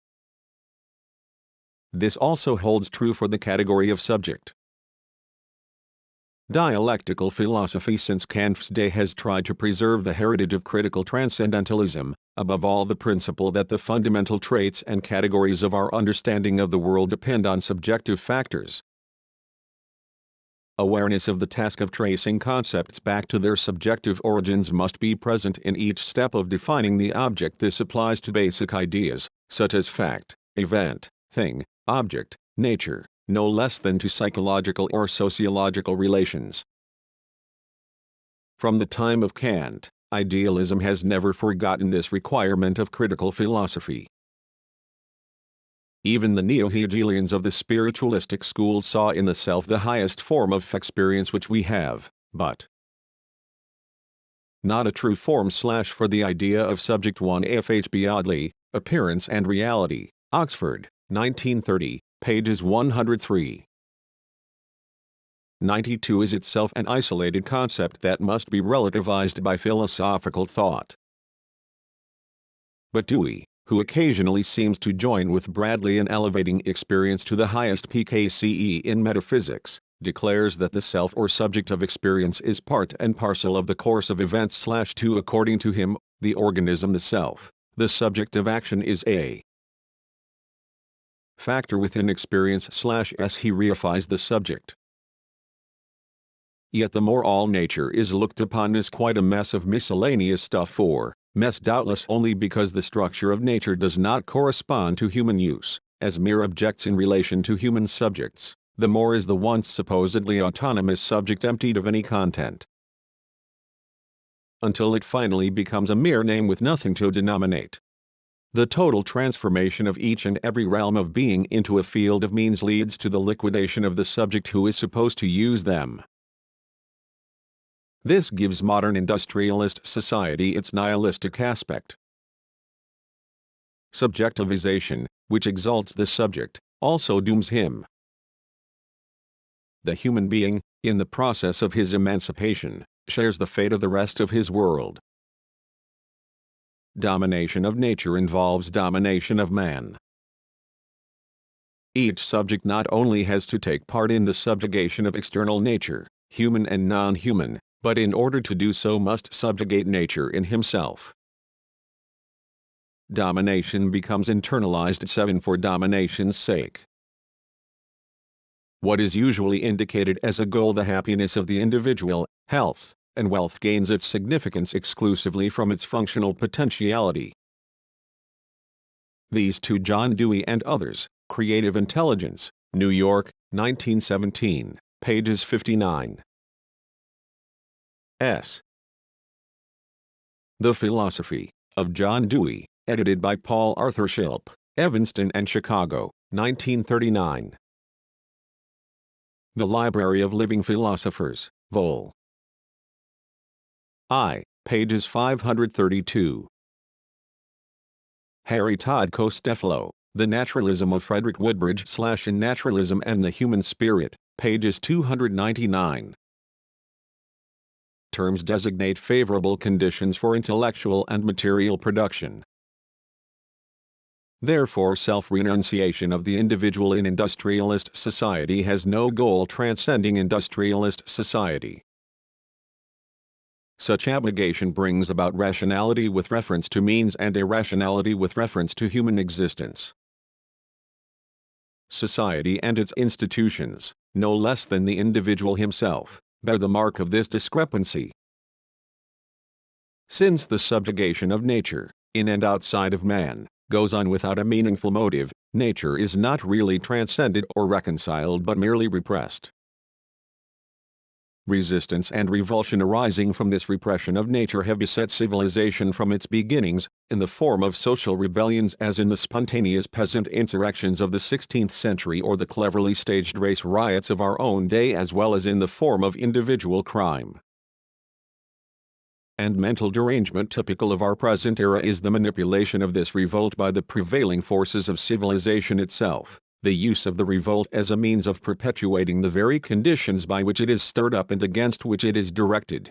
This also holds true for the category of subject. Dialectical philosophy since Kant's day has tried to preserve the heritage of critical transcendentalism, above all the principle that the fundamental traits and categories of our understanding of the world depend on subjective factors. Awareness of the task of tracing concepts back to their subjective origins must be present in each step of defining the object. This applies to basic ideas, such as fact, event, thing, object, nature, no less than to psychological or sociological relations. From the time of Kant, idealism has never forgotten this requirement of critical philosophy. Even the neo-Hegelians of the spiritualistic school saw in the self the highest form of experience which we have, but not a true form. For the idea of subject 1 F. H. B. Audley, Appearance and Reality, Oxford, 1930, pages 103. 92 is itself an isolated concept that must be relativized by philosophical thought. But Dewey, who occasionally seems to join with Bradley in elevating experience to the highest pkce in metaphysics, declares that the self or subject of experience is part and parcel of the course of events. 2 According to him, the organism the self, the subject of action is a factor within experience. S he reifies the subject. Yet the more all nature is looked upon as quite a mess of miscellaneous stuff, or mess doubtless only because the structure of nature does not correspond to human use, as mere objects in relation to human subjects, the more is the once supposedly autonomous subject emptied of any content, until it finally becomes a mere name with nothing to denominate. The total transformation of each and every realm of being into a field of means leads to the liquidation of the subject who is supposed to use them. This gives modern industrialist society its nihilistic aspect. Subjectivization, which exalts the subject, also dooms him. The human being, in the process of his emancipation, shares the fate of the rest of his world. Domination of nature involves domination of man. Each subject not only has to take part in the subjugation of external nature, human and non-human, but in order to do so must subjugate nature in himself. Domination becomes internalized. 7 For domination's sake. What is usually indicated as a goal, the happiness of the individual, health, and wealth, gains its significance exclusively from its functional potentiality. These two John Dewey and others, Creative Intelligence, New York, 1917, pages 59. S. The Philosophy of John Dewey, edited by Paul Arthur Shilp, Evanston and Chicago, 1939. The Library of Living Philosophers, Vol. I, pages 532. Harry Todd Costeflo, The Naturalism of Frederick Woodbridge / In Naturalism and the Human Spirit, pages 299. Terms designate favorable conditions for intellectual and material production. Therefore, self-renunciation of the individual in industrialist society has no goal transcending industrialist society. Such abnegation brings about rationality with reference to means and irrationality with reference to human existence. Society and its institutions, no less than the individual himself, bear the mark of this discrepancy. Since the subjugation of nature, in and outside of man, goes on without a meaningful motive, nature is not really transcended or reconciled but merely repressed. Resistance and revulsion arising from this repression of nature have beset civilization from its beginnings, in the form of social rebellions as in the spontaneous peasant insurrections of the 16th century or the cleverly staged race riots of our own day, as well as in the form of individual crime and mental derangement typical of our present era is the manipulation of this revolt by the prevailing forces of civilization itself, the use of the revolt as a means of perpetuating the very conditions by which it is stirred up and against which it is directed.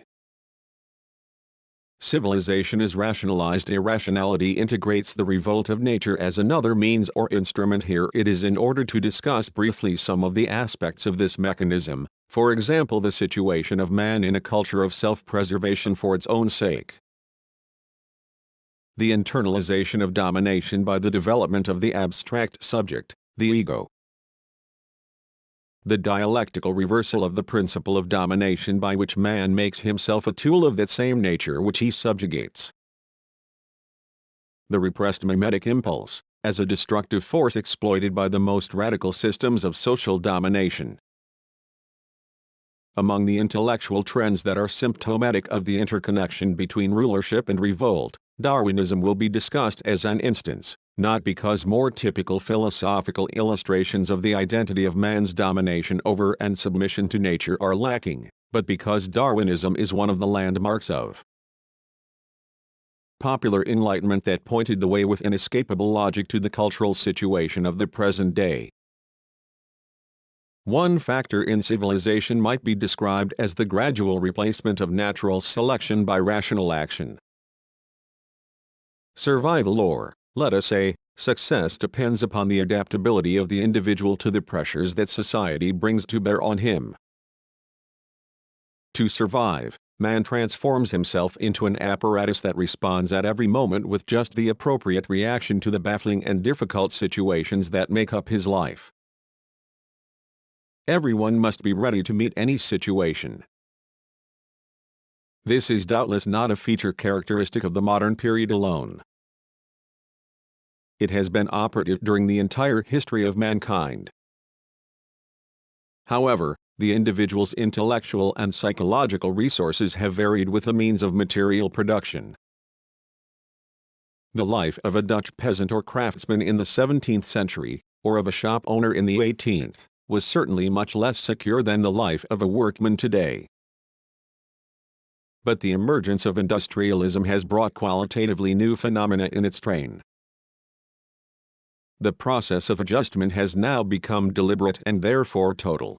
Civilization is rationalized. Irrationality integrates the revolt of nature as another means or instrument. Here it is in order to discuss briefly some of the aspects of this mechanism, for example the situation of man in a culture of self-preservation for its own sake. The internalization of domination by the development of the abstract subject, the ego. The dialectical reversal of the principle of domination by which man makes himself a tool of that same nature which he subjugates. The repressed mimetic impulse, as a destructive force exploited by the most radical systems of social domination. Among the intellectual trends that are symptomatic of the interconnection between rulership and revolt, Darwinism will be discussed as an instance, not because more typical philosophical illustrations of the identity of man's domination over and submission to nature are lacking, but because Darwinism is one of the landmarks of popular enlightenment that pointed the way with inescapable logic to the cultural situation of the present day. One factor in civilization might be described as the gradual replacement of natural selection by rational action. Survival or, let us say, success depends upon the adaptability of the individual to the pressures that society brings to bear on him. To survive, man transforms himself into an apparatus that responds at every moment with just the appropriate reaction to the baffling and difficult situations that make up his life. Everyone must be ready to meet any situation. This is doubtless not a feature characteristic of the modern period alone. It has been operative during the entire history of mankind. However, the individual's intellectual and psychological resources have varied with the means of material production. The life of a Dutch peasant or craftsman in the 17th century, or of a shop owner in the 18th, was certainly much less secure than the life of a workman today. But the emergence of industrialism has brought qualitatively new phenomena in its train. The process of adjustment has now become deliberate and therefore total.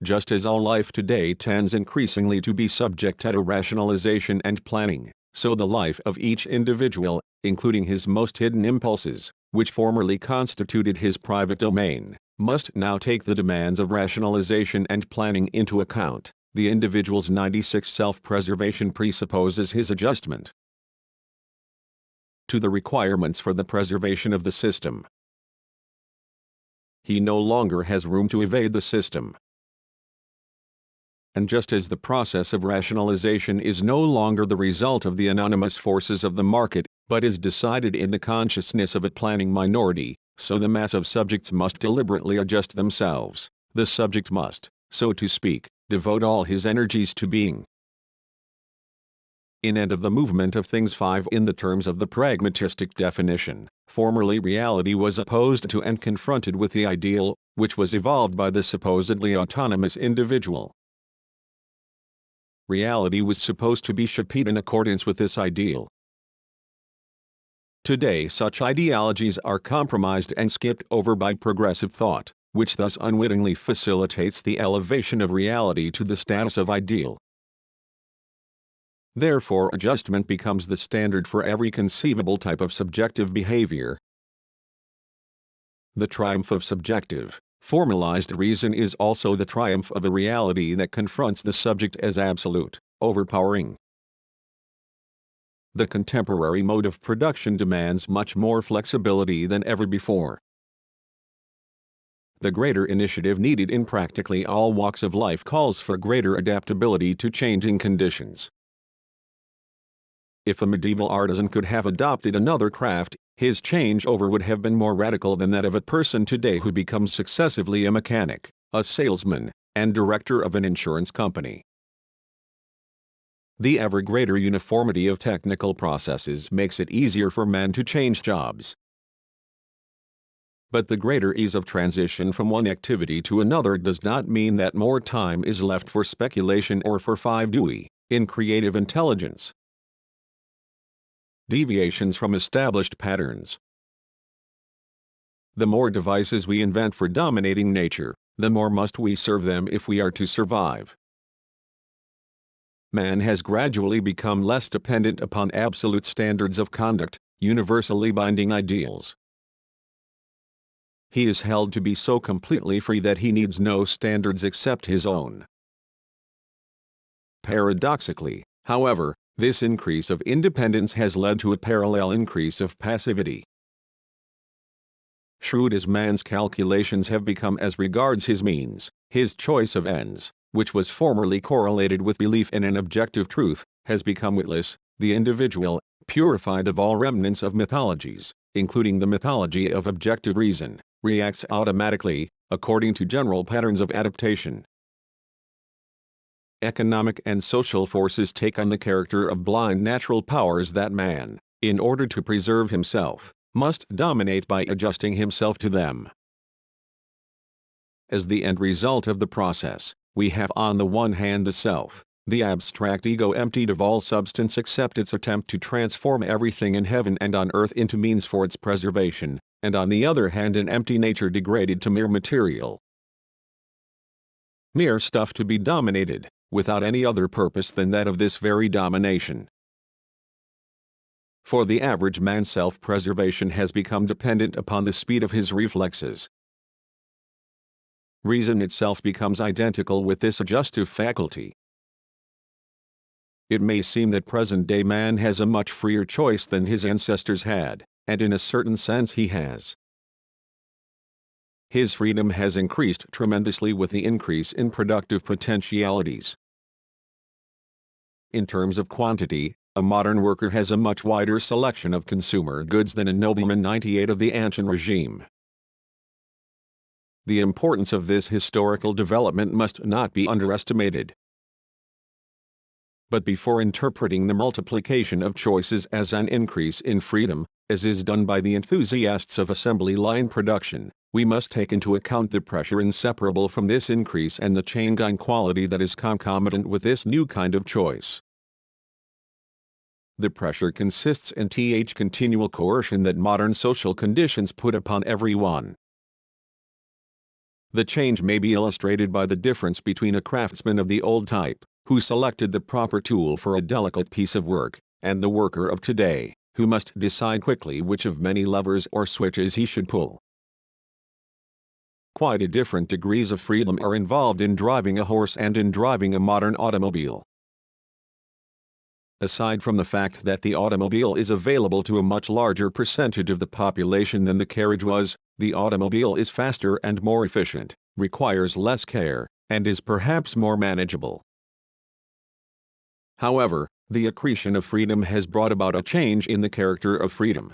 Just as all life today tends increasingly to be subject to rationalization and planning, so the life of each individual, including his most hidden impulses, which formerly constituted his private domain, must now take the demands of rationalization and planning into account. The individual's 96 self-preservation presupposes his adjustment to the requirements for the preservation of the system. He no longer has room to evade the system. And just as the process of rationalization is no longer the result of the anonymous forces of the market, but is decided in the consciousness of a planning minority, so the mass of subjects must deliberately adjust themselves. The subject must, so to speak, devote all his energies to being. In End of the Movement of Things 5. In the terms of the pragmatistic definition, formerly reality was opposed to and confronted with the ideal, which was evolved by the supposedly autonomous individual. Reality was supposed to be shaped in accordance with this ideal. Today such ideologies are compromised and skipped over by progressive thought, which thus unwittingly facilitates the elevation of reality to the status of ideal. Therefore adjustment becomes the standard for every conceivable type of subjective behavior. The triumph of subjective, formalized reason is also the triumph of a reality that confronts the subject as absolute, overpowering. The contemporary mode of production demands much more flexibility than ever before. The greater initiative needed in practically all walks of life calls for greater adaptability to changing conditions. If a medieval artisan could have adopted another craft, his changeover would have been more radical than that of a person today who becomes successively a mechanic, a salesman, and director of an insurance company. The ever greater uniformity of technical processes makes it easier for man to change jobs. But the greater ease of transition from one activity to another does not mean that more time is left for speculation or for fine-tuning in creative intelligence. Deviations from established patterns. The more devices we invent for dominating nature, the more must we serve them if we are to survive. Man has gradually become less dependent upon absolute standards of conduct, universally binding ideals. He is held to be so completely free that he needs no standards except his own. Paradoxically, however, this increase of independence has led to a parallel increase of passivity. Shrewd as man's calculations have become as regards his means, his choice of ends, which was formerly correlated with belief in an objective truth, has become witless. The individual, purified of all remnants of mythologies, including the mythology of objective reason, reacts automatically, according to general patterns of adaptation. Economic and social forces take on the character of blind natural powers that man, in order to preserve himself, must dominate by adjusting himself to them. As the end result of the process, we have on the one hand the self, the abstract ego emptied of all substance except its attempt to transform everything in heaven and on earth into means for its preservation, and on the other hand an empty nature degraded to mere material. Mere stuff to be dominated, without any other purpose than that of this very domination. For the average man, self-preservation has become dependent upon the speed of his reflexes. Reason itself becomes identical with this adjustive faculty. It may seem that present-day man has a much freer choice than his ancestors had, and in a certain sense he has. His freedom has increased tremendously with the increase in productive potentialities. In terms of quantity, a modern worker has a much wider selection of consumer goods than a nobleman 98 of the ancient regime. The importance of this historical development must not be underestimated. But before interpreting the multiplication of choices as an increase in freedom, as is done by the enthusiasts of assembly line production, we must take into account the pressure inseparable from this increase and the chain-gang quality that is concomitant with this new kind of choice. The pressure consists in continual coercion that modern social conditions put upon everyone. The change may be illustrated by the difference between a craftsman of the old type, who selected the proper tool for a delicate piece of work, and the worker of today, who must decide quickly which of many levers or switches he should pull. Quite a different degrees of freedom are involved in driving a horse and in driving a modern automobile. Aside from the fact that the automobile is available to a much larger percentage of the population than the carriage was, the automobile is faster and more efficient, requires less care, and is perhaps more manageable. However, the accretion of freedom has brought about a change in the character of freedom.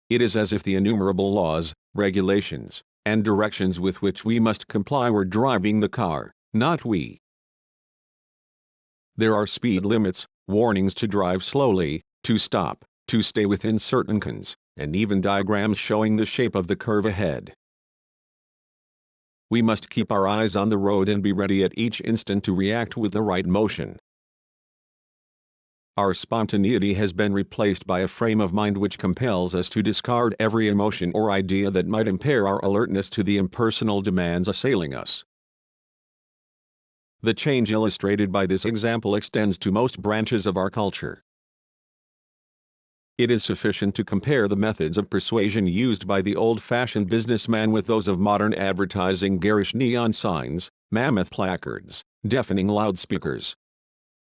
It is as if the innumerable laws, regulations, and directions with which we must comply were driving the car, not we. There are speed limits, warnings to drive slowly, to stop, to stay within certain cons, and even diagrams showing the shape of the curve ahead. We must keep our eyes on the road and be ready at each instant to react with the right motion. Our spontaneity has been replaced by a frame of mind which compels us to discard every emotion or idea that might impair our alertness to the impersonal demands assailing us. The change illustrated by this example extends to most branches of our culture. It is sufficient to compare the methods of persuasion used by the old-fashioned businessman with those of modern advertising: garish neon signs, mammoth placards, deafening loudspeakers.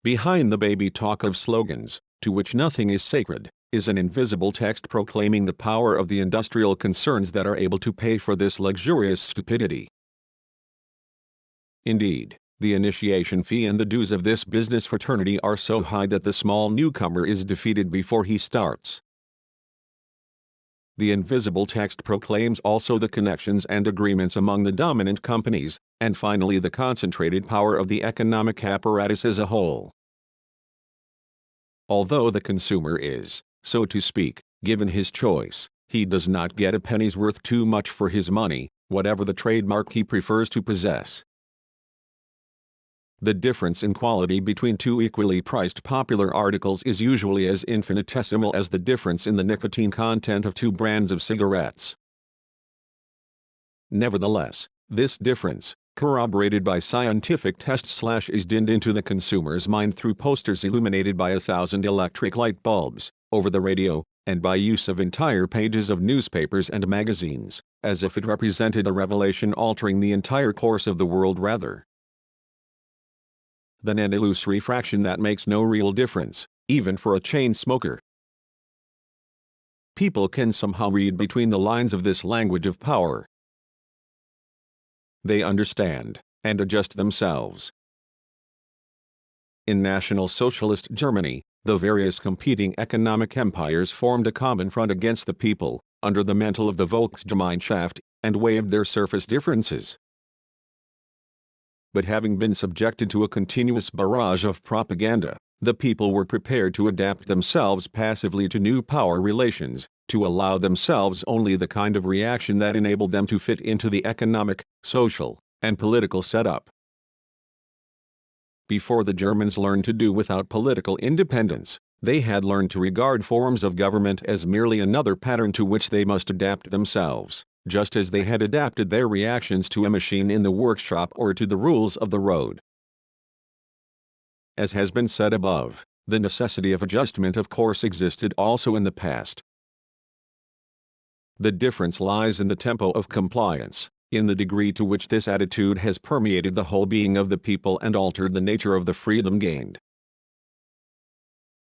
Behind the baby talk of slogans, to which nothing is sacred, is an invisible text proclaiming the power of the industrial concerns that are able to pay for this luxurious stupidity. Indeed, the initiation fee and the dues of this business fraternity are so high that the small newcomer is defeated before he starts. The invisible text proclaims also the connections and agreements among the dominant companies, and finally the concentrated power of the economic apparatus as a whole. Although the consumer is, so to speak, given his choice, he does not get a penny's worth too much for his money, whatever the trademark he prefers to possess. The difference in quality between two equally priced popular articles is usually as infinitesimal as the difference in the nicotine content of two brands of cigarettes. Nevertheless, this difference, corroborated by scientific tests, is dinned into the consumer's mind through posters illuminated by 1,000 electric light bulbs, over the radio, and by use of entire pages of newspapers and magazines, as if it represented a revelation altering the entire course of the world rather than an illusory fraction that makes no real difference, even for a chain smoker. People can somehow read between the lines of this language of power. They understand, and adjust themselves. In National Socialist Germany, the various competing economic empires formed a common front against the people, under the mantle of the Volksgemeinschaft, and waived their surface differences. But having been subjected to a continuous barrage of propaganda, the people were prepared to adapt themselves passively to new power relations, to allow themselves only the kind of reaction that enabled them to fit into the economic, social, and political setup. Before the Germans learned to do without political independence, they had learned to regard forms of government as merely another pattern to which they must adapt themselves, just as they had adapted their reactions to a machine in the workshop or to the rules of the road. As has been said above, the necessity of adjustment of course existed also in the past. The difference lies in the tempo of compliance, in the degree to which this attitude has permeated the whole being of the people and altered the nature of the freedom gained.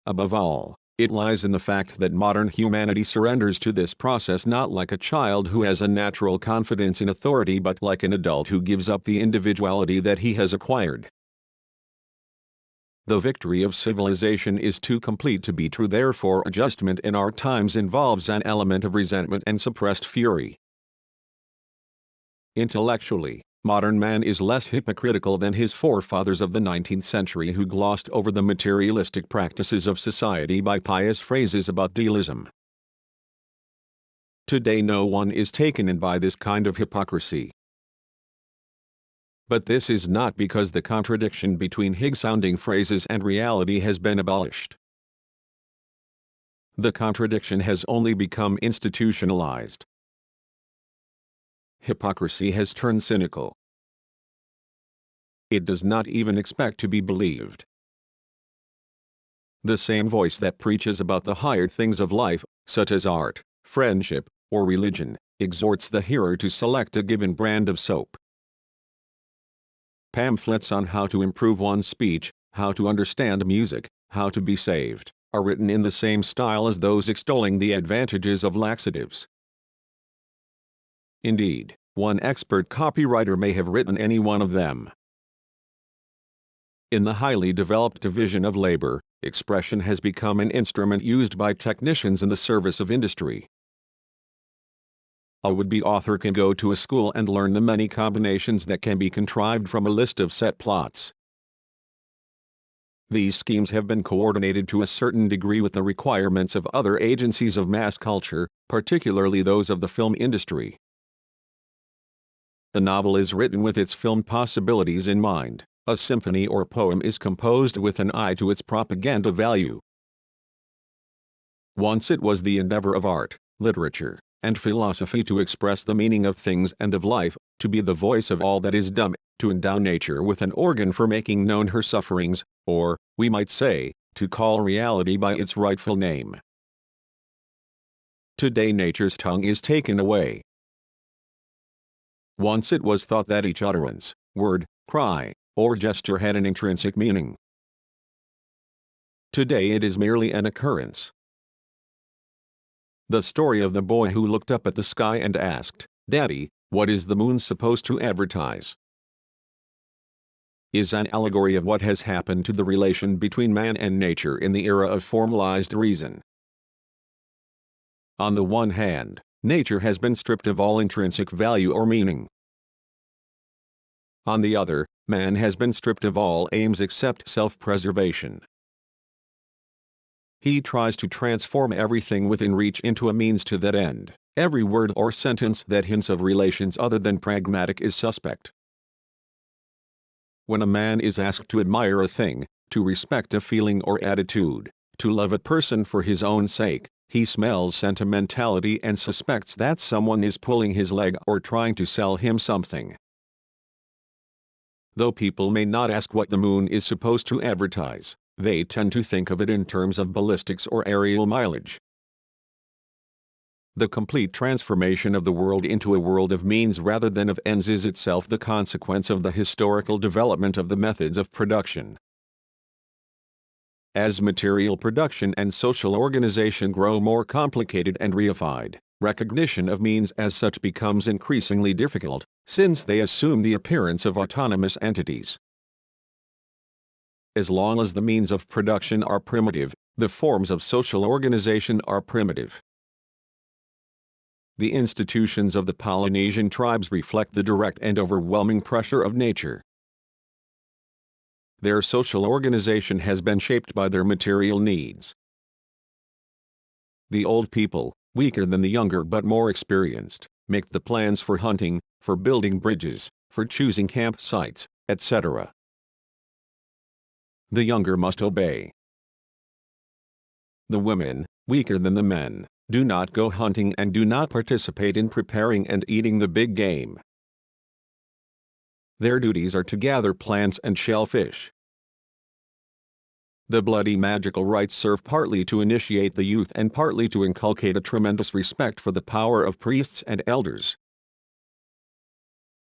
Above all, it lies in the fact that modern humanity surrenders to this process not like a child who has a natural confidence in authority but like an adult who gives up the individuality that he has acquired. The victory of civilization is too complete to be true, therefore adjustment in our times involves an element of resentment and suppressed fury. Intellectually, modern man is less hypocritical than his forefathers of the 19th century who glossed over the materialistic practices of society by pious phrases about idealism. Today no one is taken in by this kind of hypocrisy. But this is not because the contradiction between Higgs-sounding phrases and reality has been abolished. The contradiction has only become institutionalized. Hypocrisy has turned cynical. It does not even expect to be believed. The same voice that preaches about the higher things of life, such as art, friendship, or religion, exhorts the hearer to select a given brand of soap. Pamphlets on how to improve one's speech, how to understand music, how to be saved, are written in the same style as those extolling the advantages of laxatives. Indeed, one expert copywriter may have written any one of them. In the highly developed division of labor, expression has become an instrument used by technicians in the service of industry. A would-be author can go to a school and learn the many combinations that can be contrived from a list of set plots. These schemes have been coordinated to a certain degree with the requirements of other agencies of mass culture, particularly those of the film industry. A novel is written with its film possibilities in mind, a symphony or poem is composed with an eye to its propaganda value. Once it was the endeavor of art, literature, and philosophy to express the meaning of things and of life, to be the voice of all that is dumb, to endow nature with an organ for making known her sufferings, or, we might say, to call reality by its rightful name. Today nature's tongue is taken away. Once it was thought that each utterance, word, cry, or gesture had an intrinsic meaning. Today it is merely an occurrence. The story of the boy who looked up at the sky and asked, "Daddy, what is the moon supposed to advertise?" is an allegory of what has happened to the relation between man and nature in the era of formalized reason. On the one hand, nature has been stripped of all intrinsic value or meaning. On the other, man has been stripped of all aims except self-preservation. He tries to transform everything within reach into a means to that end. Every word or sentence that hints of relations other than pragmatic is suspect. When a man is asked to admire a thing, to respect a feeling or attitude, to love a person for his own sake, he smells sentimentality and suspects that someone is pulling his leg or trying to sell him something. Though people may not ask what the moon is supposed to advertise, they tend to think of it in terms of ballistics or aerial mileage. The complete transformation of the world into a world of means rather than of ends is itself the consequence of the historical development of the methods of production. As material production and social organization grow more complicated and reified, recognition of means as such becomes increasingly difficult, since they assume the appearance of autonomous entities. As long as the means of production are primitive, the forms of social organization are primitive. The institutions of the Polynesian tribes reflect the direct and overwhelming pressure of nature. Their social organization has been shaped by their material needs. The old people, weaker than the younger but more experienced, make the plans for hunting, for building bridges, for choosing campsites, etc. The younger must obey. The women, weaker than the men, do not go hunting and do not participate in preparing and eating the big game. Their duties are to gather plants and shellfish. The bloody magical rites serve partly to initiate the youth and partly to inculcate a tremendous respect for the power of priests and elders.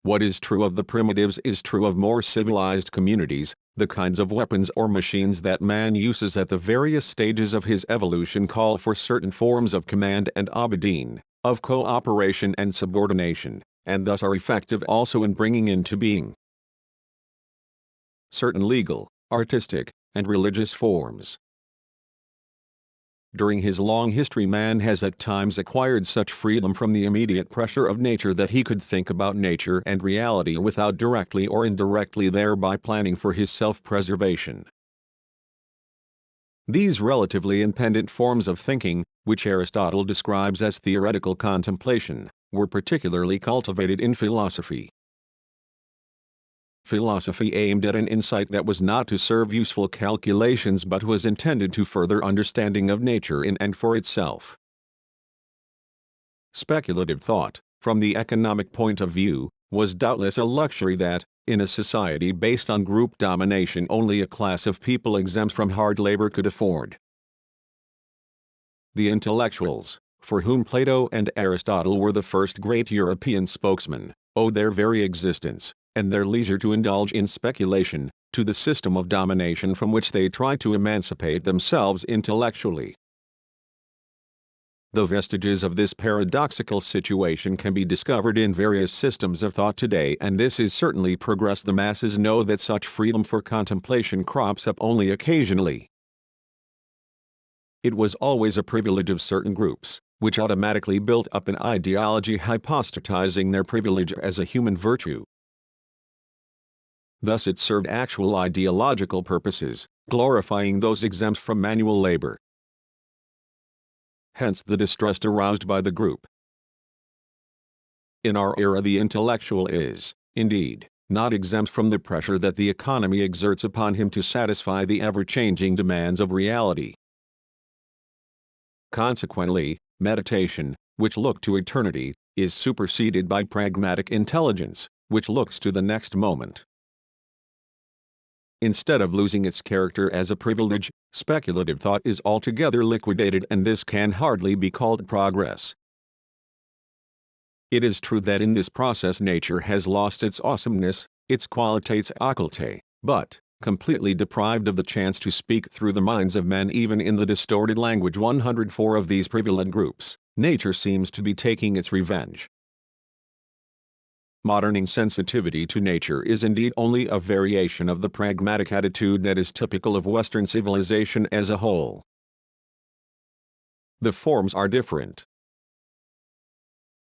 What is true of the primitives is true of more civilized communities. The kinds of weapons or machines that man uses at the various stages of his evolution call for certain forms of command and obedience, of cooperation and subordination, and thus are effective also in bringing into being certain legal, artistic, and religious forms. During his long history, man has at times acquired such freedom from the immediate pressure of nature that he could think about nature and reality without directly or indirectly thereby planning for his self-preservation. These relatively independent forms of thinking, which Aristotle describes as theoretical contemplation, were particularly cultivated in philosophy. Philosophy aimed at an insight that was not to serve useful calculations but was intended to further understanding of nature in and for itself. Speculative thought, from the economic point of view, was doubtless a luxury that, in a society based on group domination, only a class of people exempt from hard labor could afford. The intellectuals, for whom Plato and Aristotle were the first great European spokesmen, owed their very existence, and their leisure to indulge in speculation, to the system of domination from which they tried to emancipate themselves intellectually. The vestiges of this paradoxical situation can be discovered in various systems of thought today, and this is certainly progress. The masses know that such freedom for contemplation crops up only occasionally. It was always a privilege of certain groups, which automatically built up an ideology hypostatizing their privilege as a human virtue. Thus it served actual ideological purposes, glorifying those exempt from manual labor. Hence the distrust aroused by the group. In our era, the intellectual is, indeed, not exempt from the pressure that the economy exerts upon him to satisfy the ever-changing demands of reality. Consequently, meditation, which look to eternity, is superseded by pragmatic intelligence, which looks to the next moment. Instead of losing its character as a privilege, speculative thought is altogether liquidated, and this can hardly be called progress. It is true that in this process nature has lost its awesomeness, its qualitas occultae, but, completely deprived of the chance to speak through the minds of men even in the distorted language 104 of these privileged groups, nature seems to be taking its revenge. Modern insensitivity to nature is indeed only a variation of the pragmatic attitude that is typical of Western civilization as a whole. The forms are different.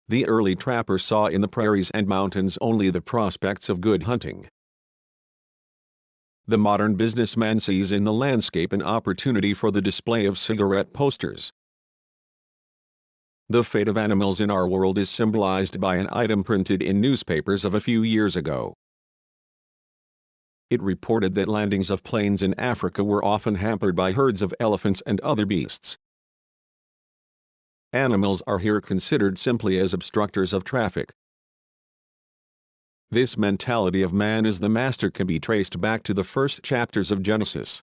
The early trapper saw in the prairies and mountains only the prospects of good hunting. The modern businessman sees in the landscape an opportunity for the display of cigarette posters. The fate of animals in our world is symbolized by an item printed in newspapers of a few years ago. it reported that landings of planes in Africa were often hampered by herds of elephants and other beasts. Animals are here considered simply as obstructors of traffic. This mentality of man as the master can be traced back to the first chapters of Genesis.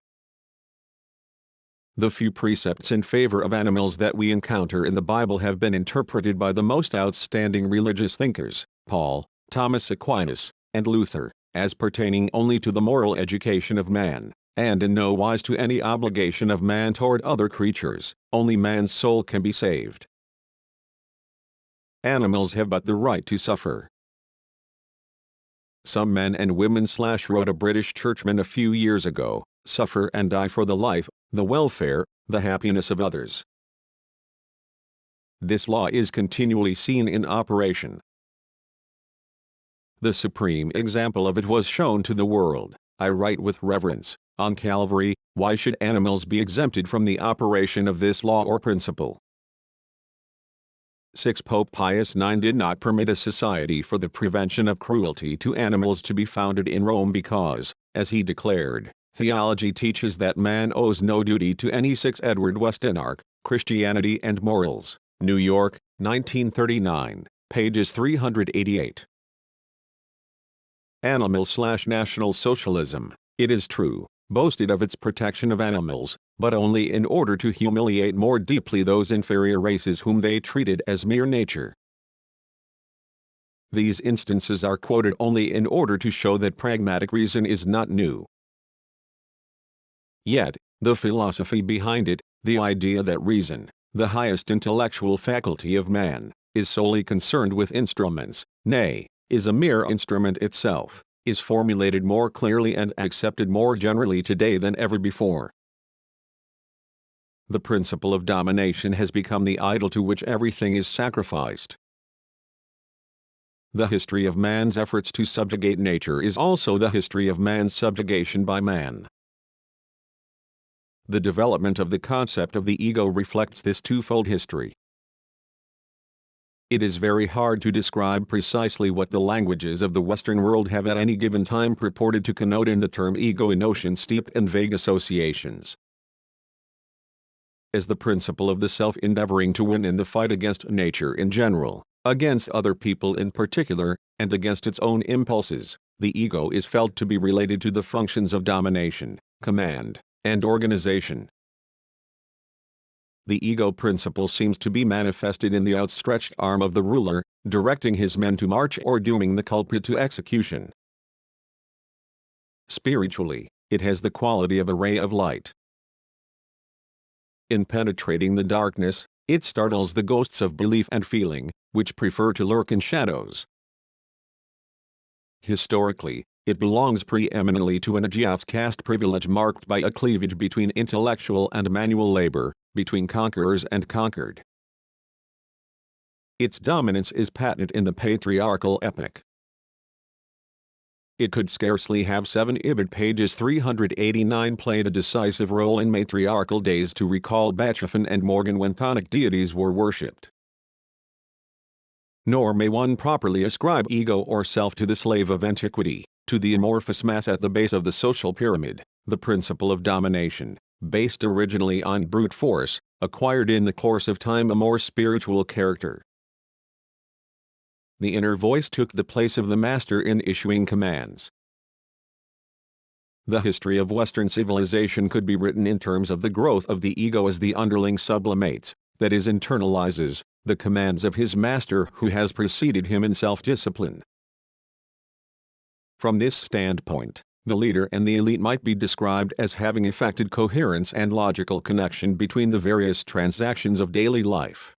The few precepts in favor of animals that we encounter in the Bible have been interpreted by the most outstanding religious thinkers, Paul, Thomas Aquinas, and Luther, as pertaining only to the moral education of man, and in no wise to any obligation of man toward other creatures. Only man's soul can be saved. Animals have but the right to suffer. Some men and women wrote a British churchman a few years ago, suffer and die for the life, the welfare, the happiness of others. This law is continually seen in operation. The supreme example of it was shown to the world, I write with reverence, on Calvary. Why should animals be exempted from the operation of this law or principle? 6. Pope Pius IX did not permit a society for the prevention of cruelty to animals to be founded in Rome because, as he declared, theology teaches that man owes no duty to any. 6. Edward Westenark, Christianity and Morals, New York, 1939, pages 388. Animal/National Socialism, it is true, boasted of its protection of animals, but only in order to humiliate more deeply those inferior races whom they treated as mere nature. These instances are quoted only in order to show that pragmatic reason is not new. Yet, the philosophy behind it, the idea that reason, the highest intellectual faculty of man, is solely concerned with instruments, nay, is a mere instrument itself, is formulated more clearly and accepted more generally today than ever before. The principle of domination has become the idol to which everything is sacrificed. The history of man's efforts to subjugate nature is also the history of man's subjugation by man. The development of the concept of the ego reflects this twofold history. It is very hard to describe precisely what the languages of the Western world have at any given time purported to connote in the term ego, a notion steeped in vague associations. As the principle of the self endeavoring to win in the fight against nature in general, against other people in particular, and against its own impulses, the ego is felt to be related to the functions of domination, command, and organization. The ego principle seems to be manifested in the outstretched arm of the ruler, directing his men to march or dooming the culprit to execution. Spiritually, it has the quality of a ray of light. In penetrating the darkness, it startles the ghosts of belief and feeling, which prefer to lurk in shadows. Historically, it belongs preeminently to an agios caste privilege marked by a cleavage between intellectual and manual labor, between conquerors and conquered. Its dominance is patent in the patriarchal epoch. It could scarcely have 7 Ibid pages 389 played a decisive role in matriarchal days to recall Bachofen and Morgan-Wentonic deities were worshipped. Nor may one properly ascribe ego or self to the slave of antiquity, to the amorphous mass at the base of the social pyramid, the principle of domination, based originally on brute force, acquired in the course of time a more spiritual character. The inner voice took the place of the master in issuing commands. The history of Western civilization could be written in terms of the growth of the ego as the underling sublimates, that is internalizes, the commands of his master who has preceded him in self-discipline. From this standpoint, the leader and the elite might be described as having effected coherence and logical connection between the various transactions of daily life.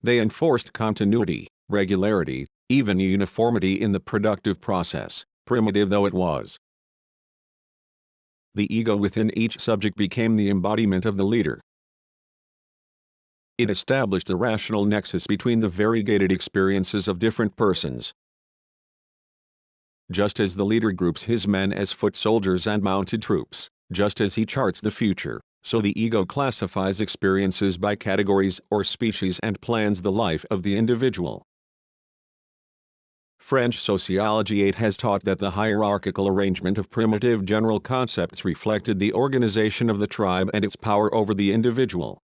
They enforced continuity, regularity, even uniformity in the productive process, primitive though it was. The ego within each subject became the embodiment of the leader. It established a rational nexus between the variegated experiences of different persons. Just as the leader groups his men as foot soldiers and mounted troops, just as he charts the future, so the ego classifies experiences by categories or species and plans the life of the individual. French Sociology 8 has taught that the hierarchical arrangement of primitive general concepts reflected the organization of the tribe and its power over the individual.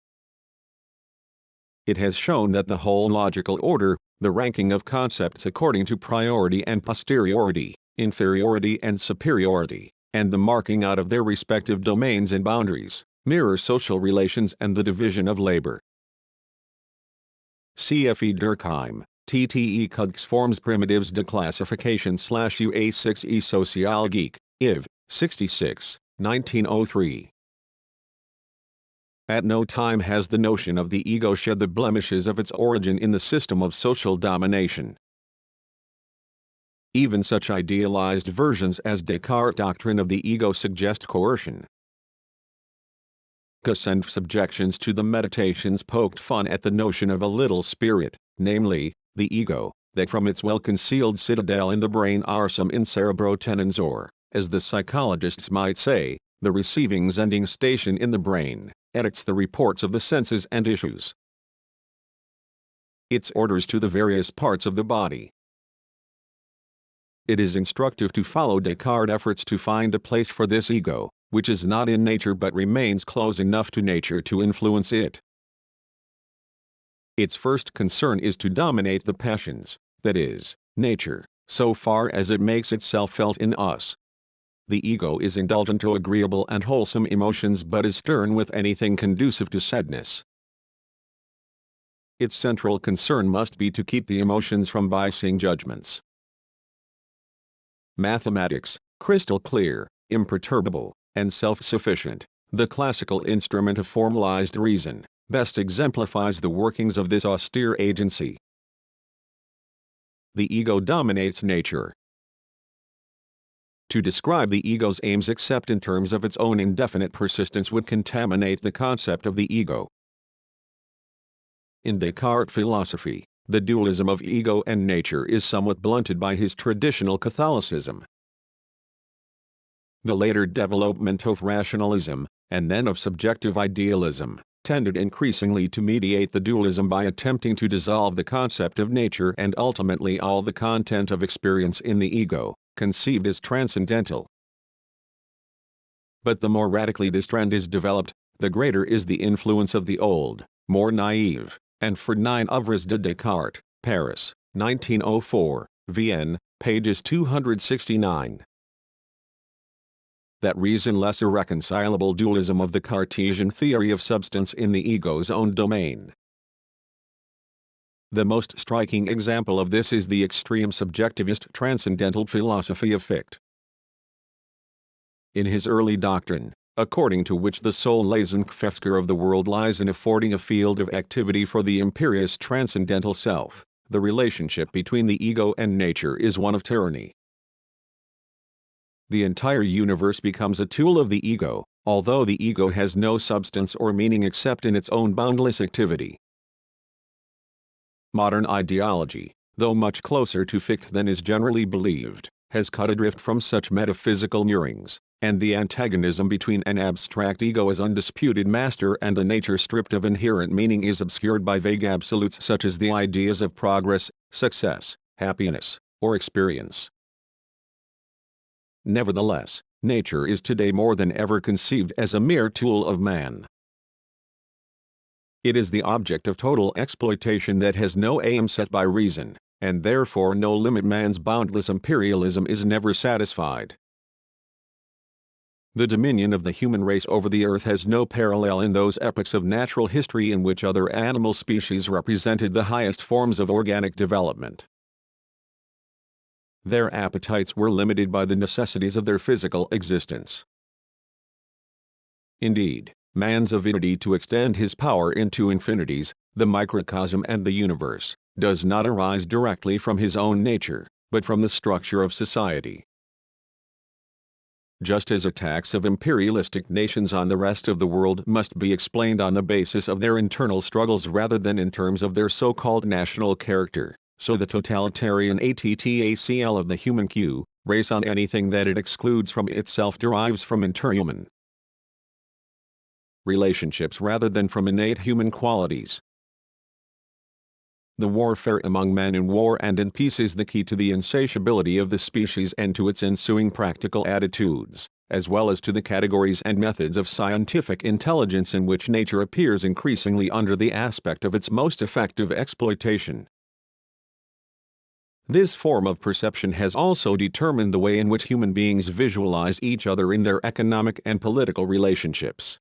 It has shown that the whole logical order, the ranking of concepts according to priority and posteriority, inferiority and superiority, and the marking out of their respective domains and boundaries, mirror social relations and the division of labor. CFE Durkheim, TTE Kugs Forms Primitives de Classification /UA6E Socialgeek, IV, 66, 1903. At no time has the notion of the ego shed the blemishes of its origin in the system of social domination. Even such idealized versions as Descartes' doctrine of the ego suggest coercion. Cassenf's objections to the Meditations poked fun at the notion of a little spirit, namely, the ego, that from its well-concealed citadel in the brain arsum in cerebro tenens or, as the psychologists might say, the receiving sending station in the brain, edits the reports of the senses and issues its orders to the various parts of the body. It is instructive to follow Descartes' efforts to find a place for this ego, which is not in nature but remains close enough to nature to influence it. Its first concern is to dominate the passions, that is, nature, so far as it makes itself felt in us. The ego is indulgent to agreeable and wholesome emotions but is stern with anything conducive to sadness. Its central concern must be to keep the emotions from biasing judgments. Mathematics, crystal clear, imperturbable, and self-sufficient, the classical instrument of formalized reason, best exemplifies the workings of this austere agency. The ego dominates nature. To describe the ego's aims except in terms of its own indefinite persistence would contaminate the concept of the ego. In Descartes' philosophy, the dualism of ego and nature is somewhat blunted by his traditional Catholicism. The later development of rationalism, and then of subjective idealism, tended increasingly to mediate the dualism by attempting to dissolve the concept of nature and ultimately all the content of experience in the ego, conceived as transcendental. But the more radically this trend is developed, the greater is the influence of the old, more naive, and for 9 Œuvres de Descartes, Paris, 1904, Vienne, pages 269. That reason-less irreconcilable dualism of the Cartesian theory of substance in the ego's own domain. The most striking example of this is the extreme subjectivist transcendental philosophy of Fichte. In his early doctrine, according to which the sole Laissez-faire of the world lies in affording a field of activity for the imperious transcendental self, the relationship between the ego and nature is one of tyranny. The entire universe becomes a tool of the ego, although the ego has no substance or meaning except in its own boundless activity. Modern ideology, though much closer to Fichte than is generally believed, has cut adrift from such metaphysical moorings, and the antagonism between an abstract ego as undisputed master and a nature stripped of inherent meaning is obscured by vague absolutes such as the ideas of progress, success, happiness, or experience. Nevertheless, nature is today more than ever conceived as a mere tool of man. It is the object of total exploitation that has no aim set by reason, and therefore no limit. Man's boundless imperialism is never satisfied. The dominion of the human race over the earth has no parallel in those epochs of natural history in which other animal species represented the highest forms of organic development. Their appetites were limited by the necessities of their physical existence. Indeed, man's avidity to extend his power into infinities, the microcosm and the universe, does not arise directly from his own nature, but from the structure of society. Just as attacks of imperialistic nations on the rest of the world must be explained on the basis of their internal struggles rather than in terms of their so-called national character, so the totalitarian attacl of the human race on anything that it excludes from itself derives from interhuman relationships rather than from innate human qualities. The warfare among men in war and in peace is the key to the insatiability of the species and to its ensuing practical attitudes, as well as to the categories and methods of scientific intelligence in which nature appears increasingly under the aspect of its most effective exploitation. This form of perception has also determined the way in which human beings visualize each other in their economic and political relationships.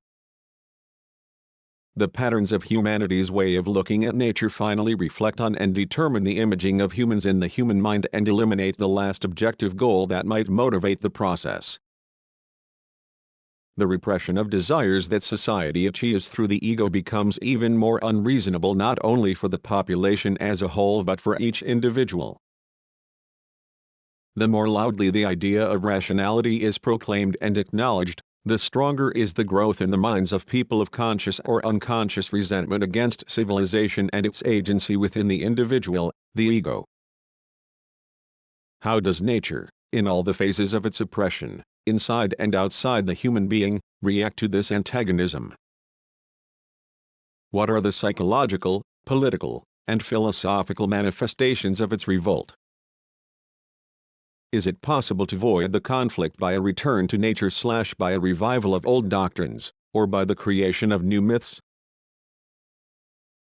The patterns of humanity's way of looking at nature finally reflect on and determine the imaging of humans in the human mind and eliminate the last objective goal that might motivate the process. The repression of desires that society achieves through the ego becomes even more unreasonable not only for the population as a whole but for each individual. The more loudly the idea of rationality is proclaimed and acknowledged, the stronger is the growth in the minds of people of conscious or unconscious resentment against civilization and its agency within the individual, the ego. How does nature, in all the phases of its oppression, inside and outside the human being, react to this antagonism? What are the psychological, political, and philosophical manifestations of its revolt? Is it possible to avoid the conflict by a return to nature / by a revival of old doctrines, or by the creation of new myths?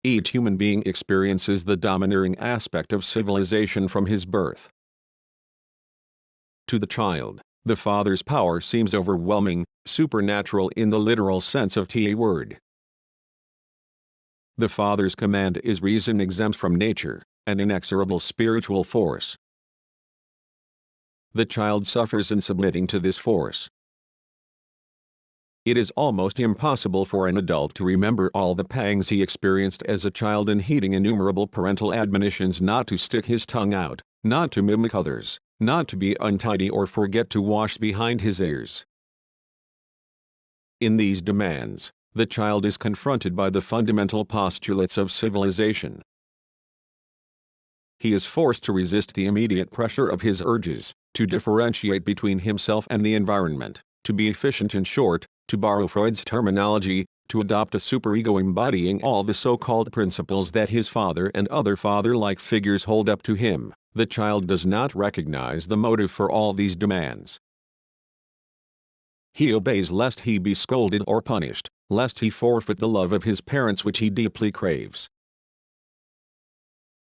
Each human being experiences the domineering aspect of civilization from his birth. To the child, the father's power seems overwhelming, supernatural in the literal sense of the word. The father's command is reason exempt from nature, an inexorable spiritual force. The child suffers in submitting to this force. It is almost impossible for an adult to remember all the pangs he experienced as a child in heeding innumerable parental admonitions not to stick his tongue out, not to mimic others, not to be untidy or forget to wash behind his ears. In these demands, the child is confronted by the fundamental postulates of civilization. He is forced to resist the immediate pressure of his urges, to differentiate between himself and the environment, to be efficient in short, to borrow Freud's terminology, to adopt a superego embodying all the so-called principles that his father and other father-like figures hold up to him. The child does not recognize the motive for all these demands. He obeys lest he be scolded or punished, lest he forfeit the love of his parents which he deeply craves.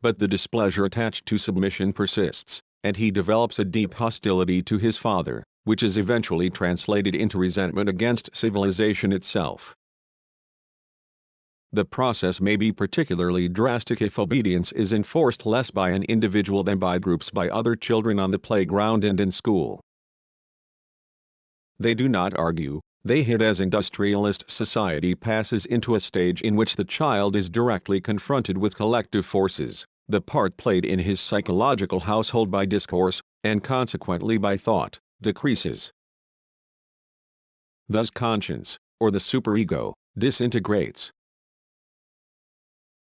But the displeasure attached to submission persists, and he develops a deep hostility to his father, which is eventually translated into resentment against civilization itself. The process may be particularly drastic if obedience is enforced less by an individual than by groups by other children on the playground and in school. They do not argue, they hit as industrialist society passes into a stage in which the child is directly confronted with collective forces, the part played in his psychological household by discourse, and consequently by thought, decreases. Thus conscience, or the superego, disintegrates.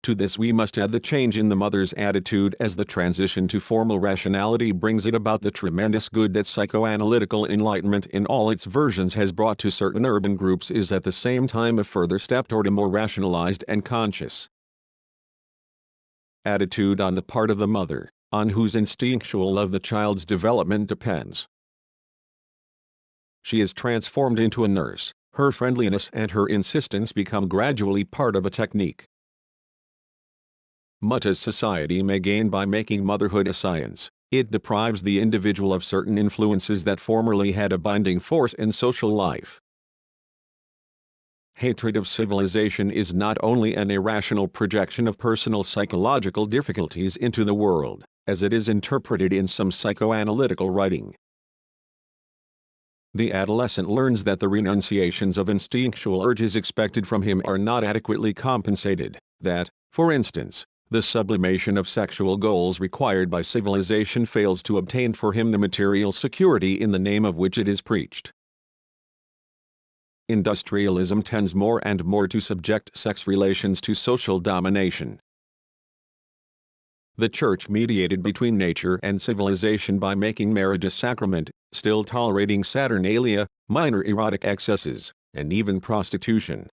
To this we must add the change in the mother's attitude as the transition to formal rationality brings it about the tremendous good that psychoanalytical enlightenment in all its versions has brought to certain urban groups is at the same time a further step toward a more rationalized and conscious attitude on the part of the mother, on whose instinctual love the child's development depends. She is transformed into a nurse, her friendliness and her insistence become gradually part of a technique. Much as society may gain by making motherhood a science, it deprives the individual of certain influences that formerly had a binding force in social life. Hatred of civilization is not only an irrational projection of personal psychological difficulties into the world, as it is interpreted in some psychoanalytical writing. The adolescent learns that the renunciations of instinctual urges expected from him are not adequately compensated, that, for instance, the sublimation of sexual goals required by civilization fails to obtain for him the material security in the name of which it is preached. Industrialism tends more and more to subject sex relations to social domination. The Church mediated between nature and civilization by making marriage a sacrament, still tolerating saturnalia, minor erotic excesses, and even prostitution.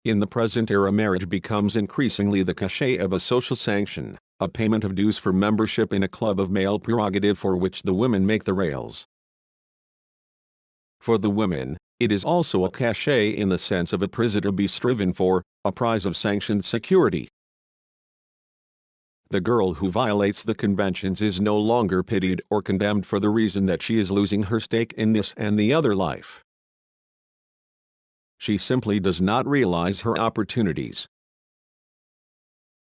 In the present era, marriage becomes increasingly the cachet of a social sanction, a payment of dues for membership in a club of male prerogative for which the women make the rails. For the women, it is also a cachet in the sense of a prize to be striven for, a prize of sanctioned security. The girl who violates the conventions is no longer pitied or condemned for the reason that she is losing her stake in this and the other life. She simply does not realize her opportunities.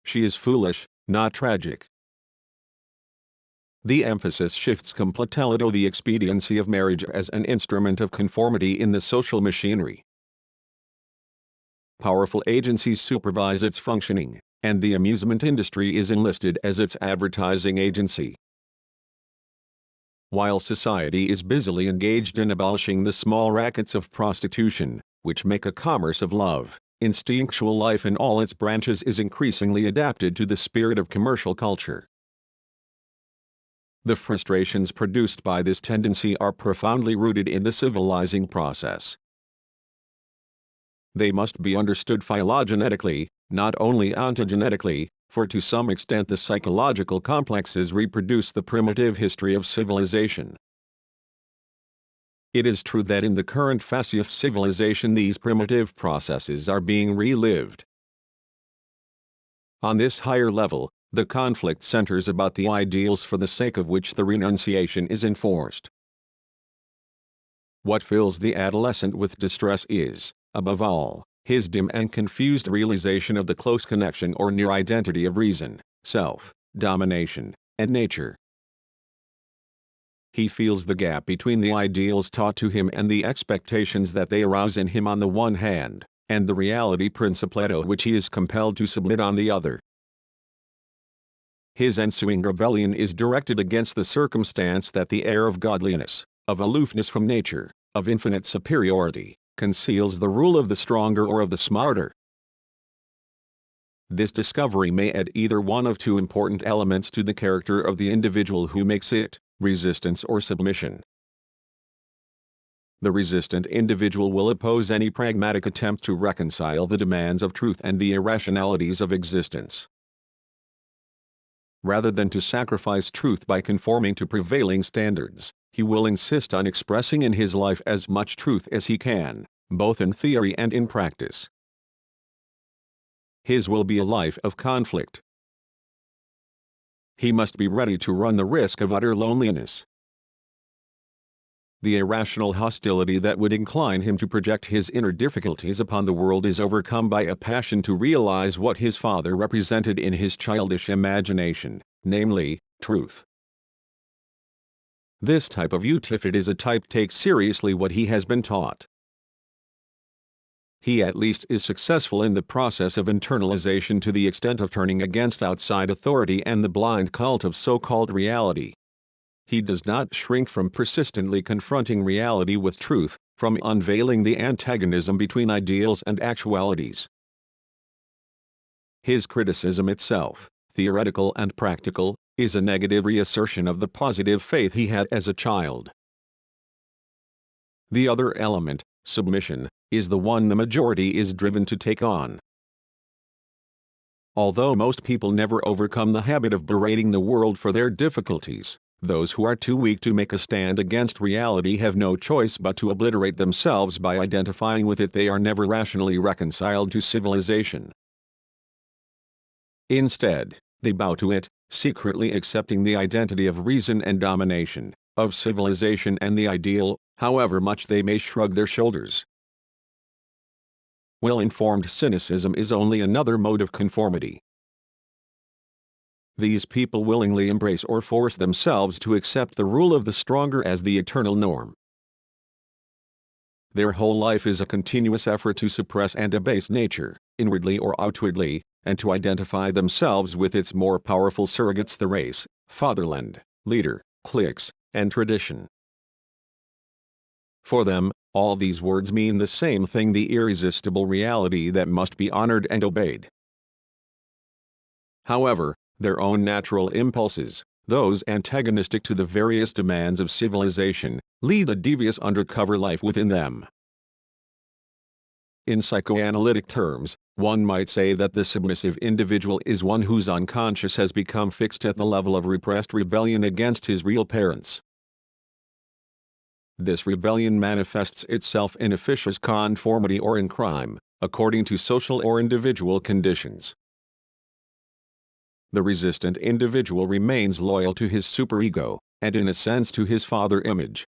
She is foolish, not tragic. The emphasis shifts completely to the expediency of marriage as an instrument of conformity in the social machinery. Powerful agencies supervise its functioning, and the amusement industry is enlisted as its advertising agency. While society is busily engaged in abolishing the small rackets of prostitution, which make a commerce of love, instinctual life in all its branches is increasingly adapted to the spirit of commercial culture. The frustrations produced by this tendency are profoundly rooted in the civilizing process. They must be understood phylogenetically, not only ontogenetically, for to some extent the psychological complexes reproduce the primitive history of civilization. It is true that in the current phase of civilization these primitive processes are being relived. On this higher level, the conflict centers about the ideals for the sake of which the renunciation is enforced. What fills the adolescent with distress is, above all, his dim and confused realization of the close connection or near identity of reason, self, domination, and nature. He feels the gap between the ideals taught to him and the expectations that they arouse in him on the one hand, and the reality principle to which he is compelled to submit on the other. His ensuing rebellion is directed against the circumstance that the air of godliness, of aloofness from nature, of infinite superiority, conceals the rule of the stronger or of the smarter. This discovery may add either one of two important elements to the character of the individual who makes it, resistance or submission. The resistant individual will oppose any pragmatic attempt to reconcile the demands of truth and the irrationalities of existence. Rather than to sacrifice truth by conforming to prevailing standards, he will insist on expressing in his life as much truth as he can, both in theory and in practice. His will be a life of conflict. He must be ready to run the risk of utter loneliness. The irrational hostility that would incline him to project his inner difficulties upon the world is overcome by a passion to realize what his father represented in his childish imagination, namely, truth. This type of youth, if it is a type, takes seriously what he has been taught. He at least is successful in the process of internalization to the extent of turning against outside authority and the blind cult of so-called reality. He does not shrink from persistently confronting reality with truth, from unveiling the antagonism between ideals and actualities. His criticism itself, theoretical and practical, is a negative reassertion of the positive faith he had as a child. The other element, submission, is the one the majority is driven to take on. Although most people never overcome the habit of berating the world for their difficulties, those who are too weak to make a stand against reality have no choice but to obliterate themselves by identifying with it. They are never rationally reconciled to civilization. Instead, they bow to it, secretly accepting the identity of reason and domination, of civilization and the ideal, however much they may shrug their shoulders. Well-informed cynicism is only another mode of conformity. These people willingly embrace or force themselves to accept the rule of the stronger as the eternal norm. Their whole life is a continuous effort to suppress and abase nature, inwardly or outwardly, and to identify themselves with its more powerful surrogates: the race, fatherland, leader, cliques, and tradition. For them, all these words mean the same thing: the irresistible reality that must be honored and obeyed. However, their own natural impulses, those antagonistic to the various demands of civilization, lead a devious undercover life within them. In psychoanalytic terms, one might say that the submissive individual is one whose unconscious has become fixed at the level of repressed rebellion against his real parents. This rebellion manifests itself in officious conformity or in crime, according to social or individual conditions. The resistant individual remains loyal to his superego, and in a sense to his father image.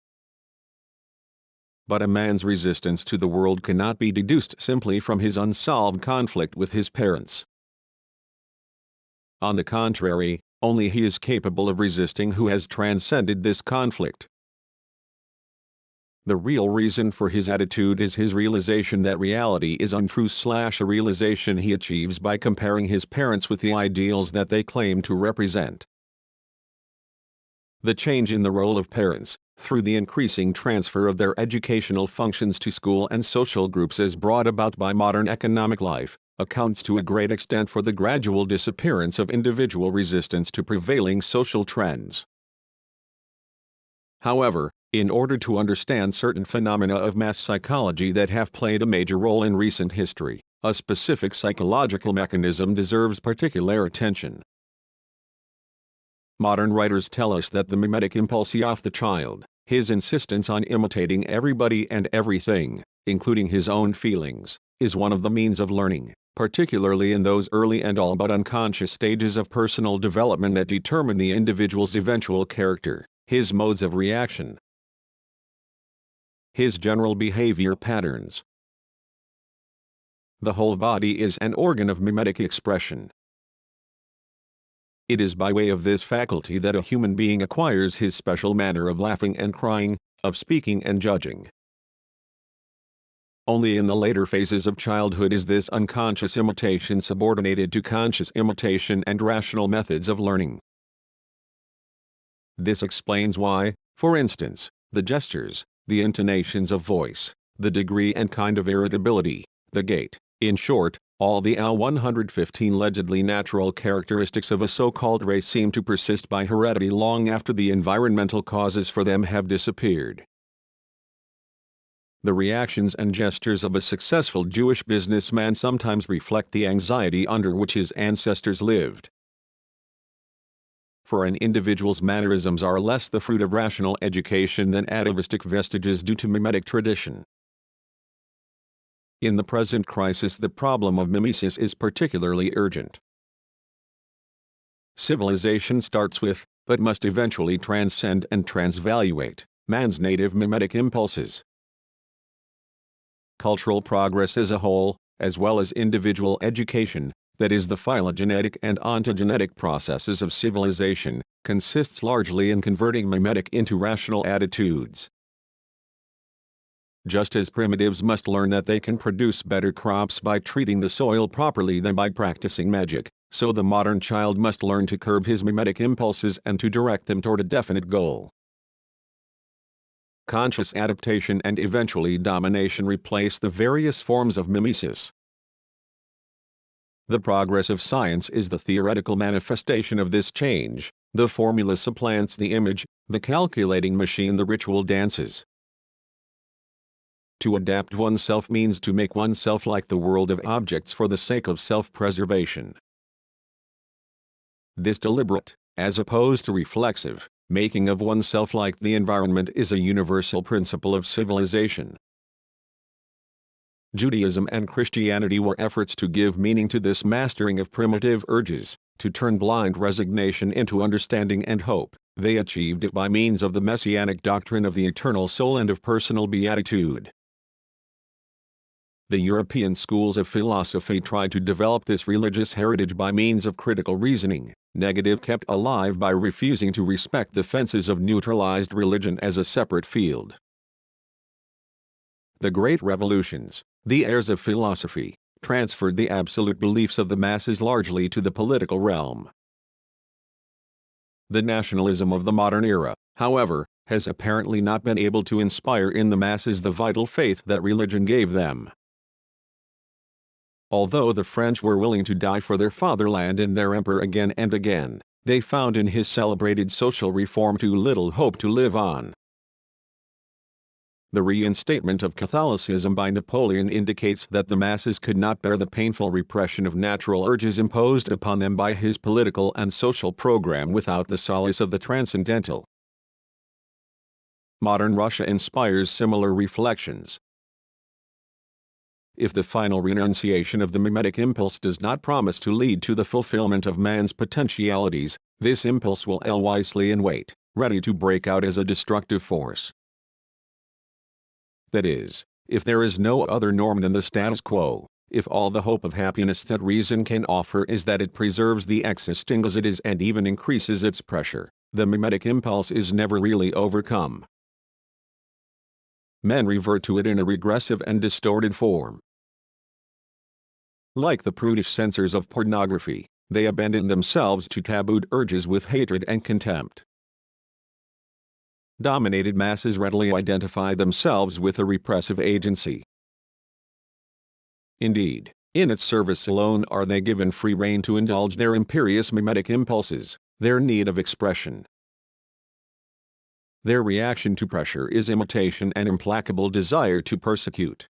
But a man's resistance to the world cannot be deduced simply from his unsolved conflict with his parents. On the contrary, only he is capable of resisting who has transcended this conflict. The real reason for his attitude is his realization that reality is untrue / a realization he achieves by comparing his parents with the ideals that they claim to represent. The change in the role of parents, through the increasing transfer of their educational functions to school and social groups as brought about by modern economic life, accounts to a great extent for the gradual disappearance of individual resistance to prevailing social trends. However, in order to understand certain phenomena of mass psychology that have played a major role in recent history, a specific psychological mechanism deserves particular attention. Modern writers tell us that the mimetic impulse of the child, his insistence on imitating everybody and everything, including his own feelings, is one of the means of learning, particularly in those early and all but unconscious stages of personal development that determine the individual's eventual character, his modes of reaction, his general behavior patterns. The whole body is an organ of mimetic expression. It is by way of this faculty that a human being acquires his special manner of laughing and crying, of speaking and judging. Only in the later phases of childhood is this unconscious imitation subordinated to conscious imitation and rational methods of learning. This explains why, for instance, the gestures, the intonations of voice, the degree and kind of irritability, the gait, in short, all the 115 allegedly natural characteristics of a so-called race seem to persist by heredity long after the environmental causes for them have disappeared. The reactions and gestures of a successful Jewish businessman sometimes reflect the anxiety under which his ancestors lived. For an individual's mannerisms are less the fruit of rational education than atavistic vestiges due to mimetic tradition. In the present crisis, the problem of mimesis is particularly urgent. Civilization starts with, but must eventually transcend and transvaluate, man's native mimetic impulses. Cultural progress as a whole, as well as individual education, that is the phylogenetic and ontogenetic processes of civilization, consists largely in converting mimetic into rational attitudes. Just as primitives must learn that they can produce better crops by treating the soil properly than by practicing magic, so the modern child must learn to curb his mimetic impulses and to direct them toward a definite goal. Conscious adaptation and eventually domination replace the various forms of mimesis. The progress of science is the theoretical manifestation of this change. The formula supplants the image, the calculating machine, the ritual dances. To adapt oneself means to make oneself like the world of objects for the sake of self-preservation. This deliberate, as opposed to reflexive, making of oneself like the environment is a universal principle of civilization. Judaism and Christianity were efforts to give meaning to this mastering of primitive urges, to turn blind resignation into understanding and hope. They achieved it by means of the messianic doctrine of the eternal soul and of personal beatitude. The European schools of philosophy tried to develop this religious heritage by means of critical reasoning, negative kept alive by refusing to respect the fences of neutralized religion as a separate field. The great revolutions, the heirs of philosophy, transferred the absolute beliefs of the masses largely to the political realm. The nationalism of the modern era, however, has apparently not been able to inspire in the masses the vital faith that religion gave them. Although the French were willing to die for their fatherland and their emperor again and again, they found in his celebrated social reform too little hope to live on. The reinstatement of Catholicism by Napoleon indicates that the masses could not bear the painful repression of natural urges imposed upon them by his political and social program without the solace of the transcendental. Modern Russia inspires similar reflections. If the final renunciation of the mimetic impulse does not promise to lead to the fulfillment of man's potentialities, this impulse will lie wisely in wait, ready to break out as a destructive force. That is, if there is no other norm than the status quo, if all the hope of happiness that reason can offer is that it preserves the existing as it is and even increases its pressure, the mimetic impulse is never really overcome. Men revert to it in a regressive and distorted form. Like the prudish censors of pornography, they abandon themselves to tabooed urges with hatred and contempt. Dominated masses readily identify themselves with a repressive agency. Indeed, in its service alone are they given free rein to indulge their imperious mimetic impulses, their need of expression. Their reaction to pressure is imitation and implacable desire to persecute.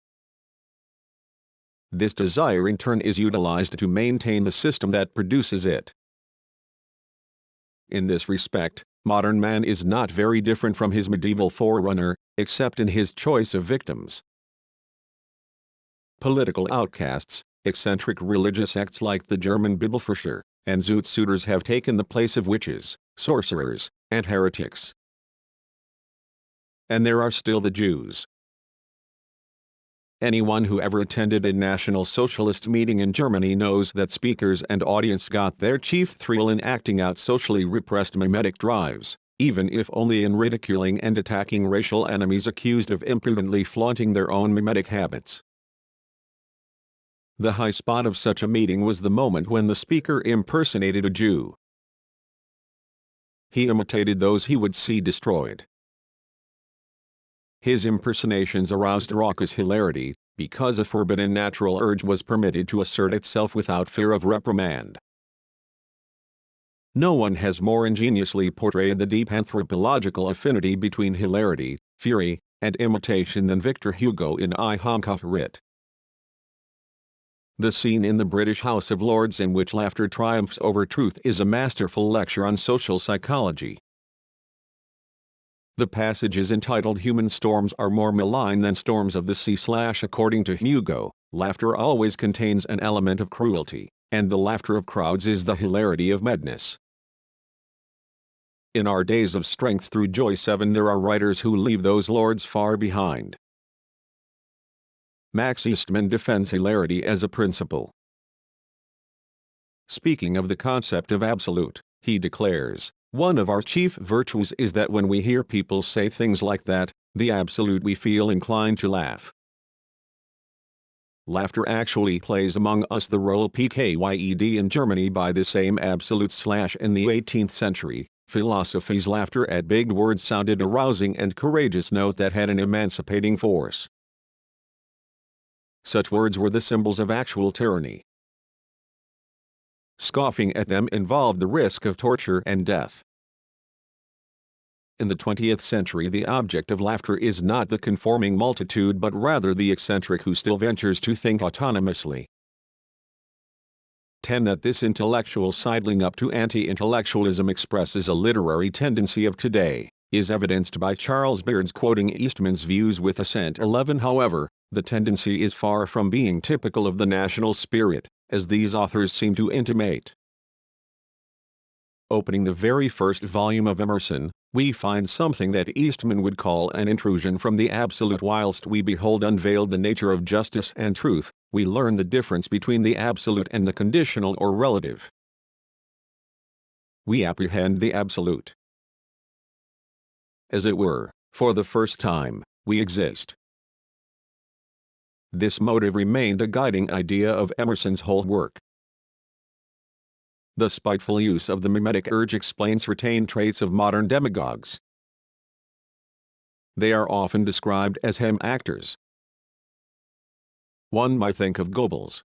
This desire in turn is utilized to maintain the system that produces it. In this respect, modern man is not very different from his medieval forerunner, except in his choice of victims. Political outcasts, eccentric religious sects like the German Bibelforscher, and Zoot-suiters have taken the place of witches, sorcerers, and heretics. And there are still the Jews. Anyone who ever attended a National Socialist meeting in Germany knows that speakers and audience got their chief thrill in acting out socially repressed mimetic drives, even if only in ridiculing and attacking racial enemies accused of impudently flaunting their own mimetic habits. The high spot of such a meeting was the moment when the speaker impersonated a Jew. He imitated those he would see destroyed. His impersonations aroused raucous hilarity, because a forbidden natural urge was permitted to assert itself without fear of reprimand. No one has more ingeniously portrayed the deep anthropological affinity between hilarity, fury, and imitation than Victor Hugo in I Honkarit. The scene in the British House of Lords in which laughter triumphs over truth is a masterful lecture on social psychology. The passages entitled Human Storms are more malign than storms of the sea. According to Hugo, laughter always contains an element of cruelty, and the laughter of crowds is the hilarity of madness. In our days of strength through joy 7 there are writers who leave those lords far behind. Max Eastman defends hilarity as a principle. Speaking of the concept of absolute, he declares, "One of our chief virtues is that when we hear people say things like that, the absolute we feel inclined to laugh." Laughter actually plays among us the role pkyed in Germany by the same absolutes. In the 18th century, philosophy's laughter at big words sounded a rousing and courageous note that had an emancipating force. Such words were the symbols of actual tyranny. Scoffing at them involved the risk of torture and death. In the 20th century the object of laughter is not the conforming multitude but rather the eccentric who still ventures to think autonomously. 10. That this intellectual sidling up to anti-intellectualism expresses a literary tendency of today, is evidenced by Charles Beard's quoting Eastman's views with assent. 11. However, the tendency is far from being typical of the national spirit, as these authors seem to intimate. Opening the very first volume of Emerson, we find something that Eastman would call an intrusion from the absolute. Whilst we behold unveiled the nature of justice and truth, we learn the difference between the absolute and the conditional or relative. We apprehend the absolute. As it were, for the first time, we exist. This motive remained a guiding idea of Emerson's whole work. The spiteful use of the mimetic urge explains certain traits of modern demagogues. They are often described as hem actors. One might think of Goebbels.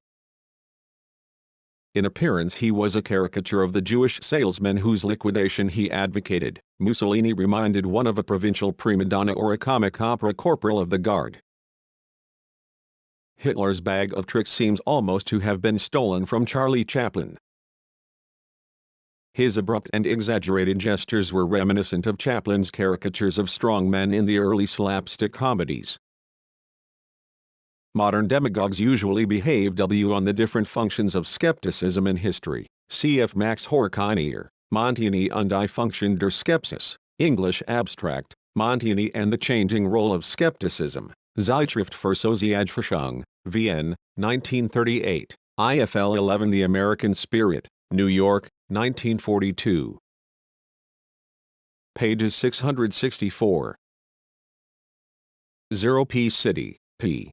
In appearance he was a caricature of the Jewish salesman whose liquidation he advocated. Mussolini reminded one of a provincial prima donna or a comic opera corporal of the guard. Hitler's bag of tricks seems almost to have been stolen from Charlie Chaplin. His abrupt and exaggerated gestures were reminiscent of Chaplin's caricatures of strong men in the early slapstick comedies. Modern demagogues usually behave on the different functions of skepticism in history. Cf. Max Horkheimer, Montaigne und die Funktion der Skepsis, English Abstract, Montaigne and the Changing Role of Skepticism, Zeitschrift für Sozialforschung, Vienna, 1938, IFL 11. The American Spirit, New York, 1942. Pages 664. 0 P City, p.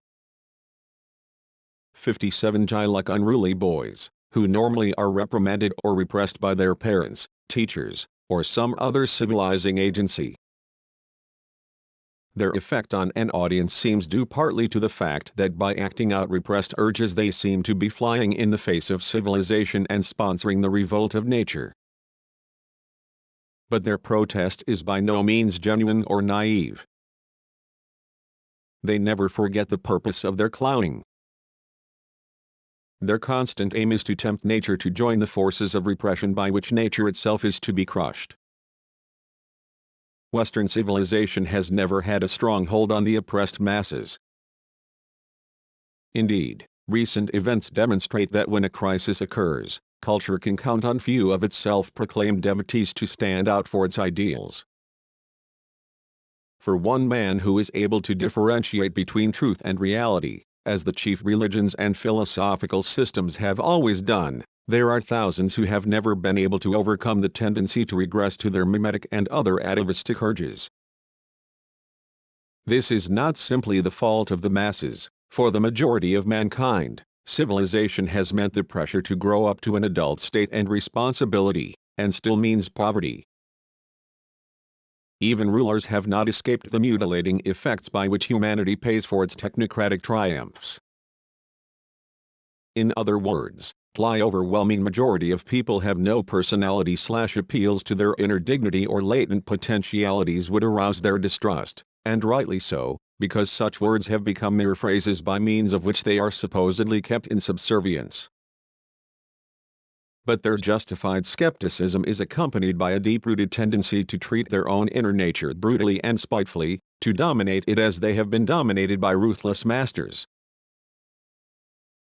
57 Like unruly boys, who normally are reprimanded or repressed by their parents, teachers, or some other civilizing agency. Their effect on an audience seems due partly to the fact that by acting out repressed urges they seem to be flying in the face of civilization and sponsoring the revolt of nature. But their protest is by no means genuine or naive. They never forget the purpose of their clowning. Their constant aim is to tempt nature to join the forces of repression by which nature itself is to be crushed. Western civilization has never had a strong hold on the oppressed masses. Indeed, recent events demonstrate that when a crisis occurs, culture can count on few of its self-proclaimed devotees to stand out for its ideals. For one man who is able to differentiate between truth and reality, as the chief religions and philosophical systems have always done, there are thousands who have never been able to overcome the tendency to regress to their mimetic and other atavistic urges. This is not simply the fault of the masses. For the majority of mankind, civilization has meant the pressure to grow up to an adult state and responsibility, and still means poverty. Even rulers have not escaped the mutilating effects by which humanity pays for its technocratic triumphs. In other words, the overwhelming majority of people have no personality / appeals to their inner dignity or latent potentialities would arouse their distrust, and rightly so, because such words have become mere phrases by means of which they are supposedly kept in subservience. But their justified skepticism is accompanied by a deep-rooted tendency to treat their own inner nature brutally and spitefully, to dominate it as they have been dominated by ruthless masters.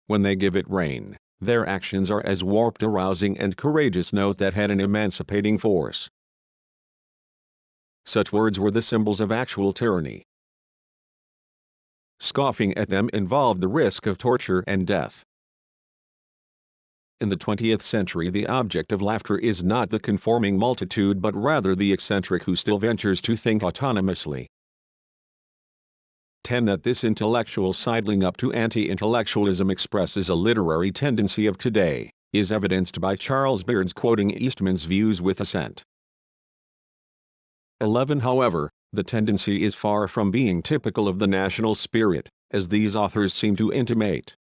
When they give it rein, their actions are as warped, arousing and courageous note that had an emancipating force. Such words were the symbols of actual tyranny. Scoffing at them involved the risk of torture and death. In the 20th century the object of laughter is not the conforming multitude but rather the eccentric who still ventures to think autonomously. 10. That this intellectual sidling up to anti-intellectualism expresses a literary tendency of today, is evidenced by Charles Beard's quoting Eastman's views with assent. 11. However, the tendency is far from being typical of the national spirit, as these authors seem to intimate.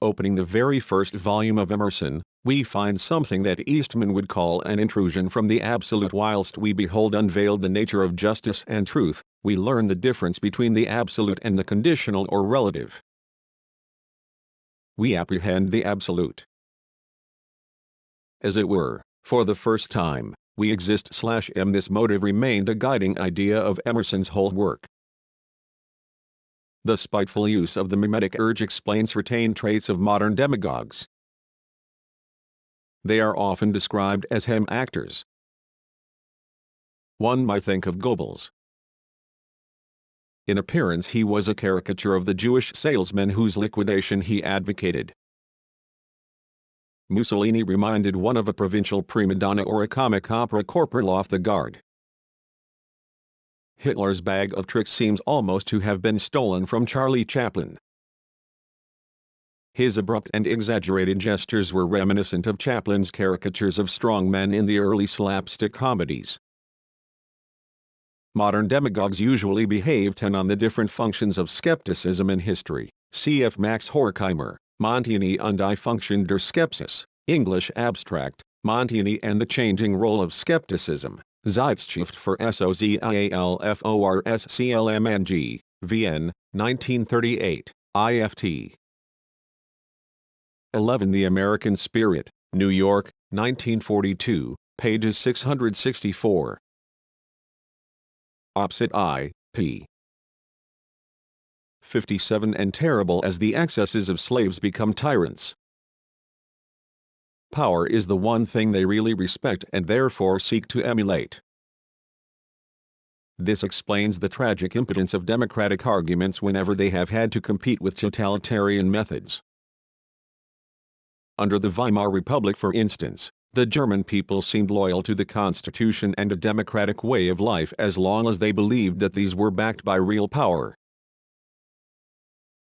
Opening the very first volume of Emerson, we find something that Eastman would call an intrusion from the absolute. Whilst we behold unveiled the nature of justice and truth, we learn the difference between the absolute and the conditional or relative. We apprehend the absolute. As it were, for the first time, we exist / am. This motive remained a guiding idea of Emerson's whole work. The spiteful use of the mimetic urge explains certain traits of modern demagogues. They are often described as hem actors. One might think of Goebbels. In appearance he was a caricature of the Jewish salesman whose liquidation he advocated. Mussolini reminded one of a provincial prima donna or a comic opera corporal off the guard. Hitler's bag of tricks seems almost to have been stolen from Charlie Chaplin. His abrupt and exaggerated gestures were reminiscent of Chaplin's caricatures of strong men in the early slapstick comedies. Modern demagogues usually behave on the different functions of skepticism in history. Cf. Max Horkheimer, Montaigne und die Funktion der Skepsis, English abstract, Montaigne and the changing role of skepticism, Zeitschrift für Sozialforschung, Vienna, 1938, IFT. 11. The American Spirit, New York, 1942, pages 664. Opposite I, p. 57. And terrible as the excesses of slaves become tyrants. Power is the one thing they really respect and therefore seek to emulate. This explains the tragic impotence of democratic arguments whenever they have had to compete with totalitarian methods. Under the Weimar Republic, for instance, the German people seemed loyal to the constitution and a democratic way of life as long as they believed that these were backed by real power.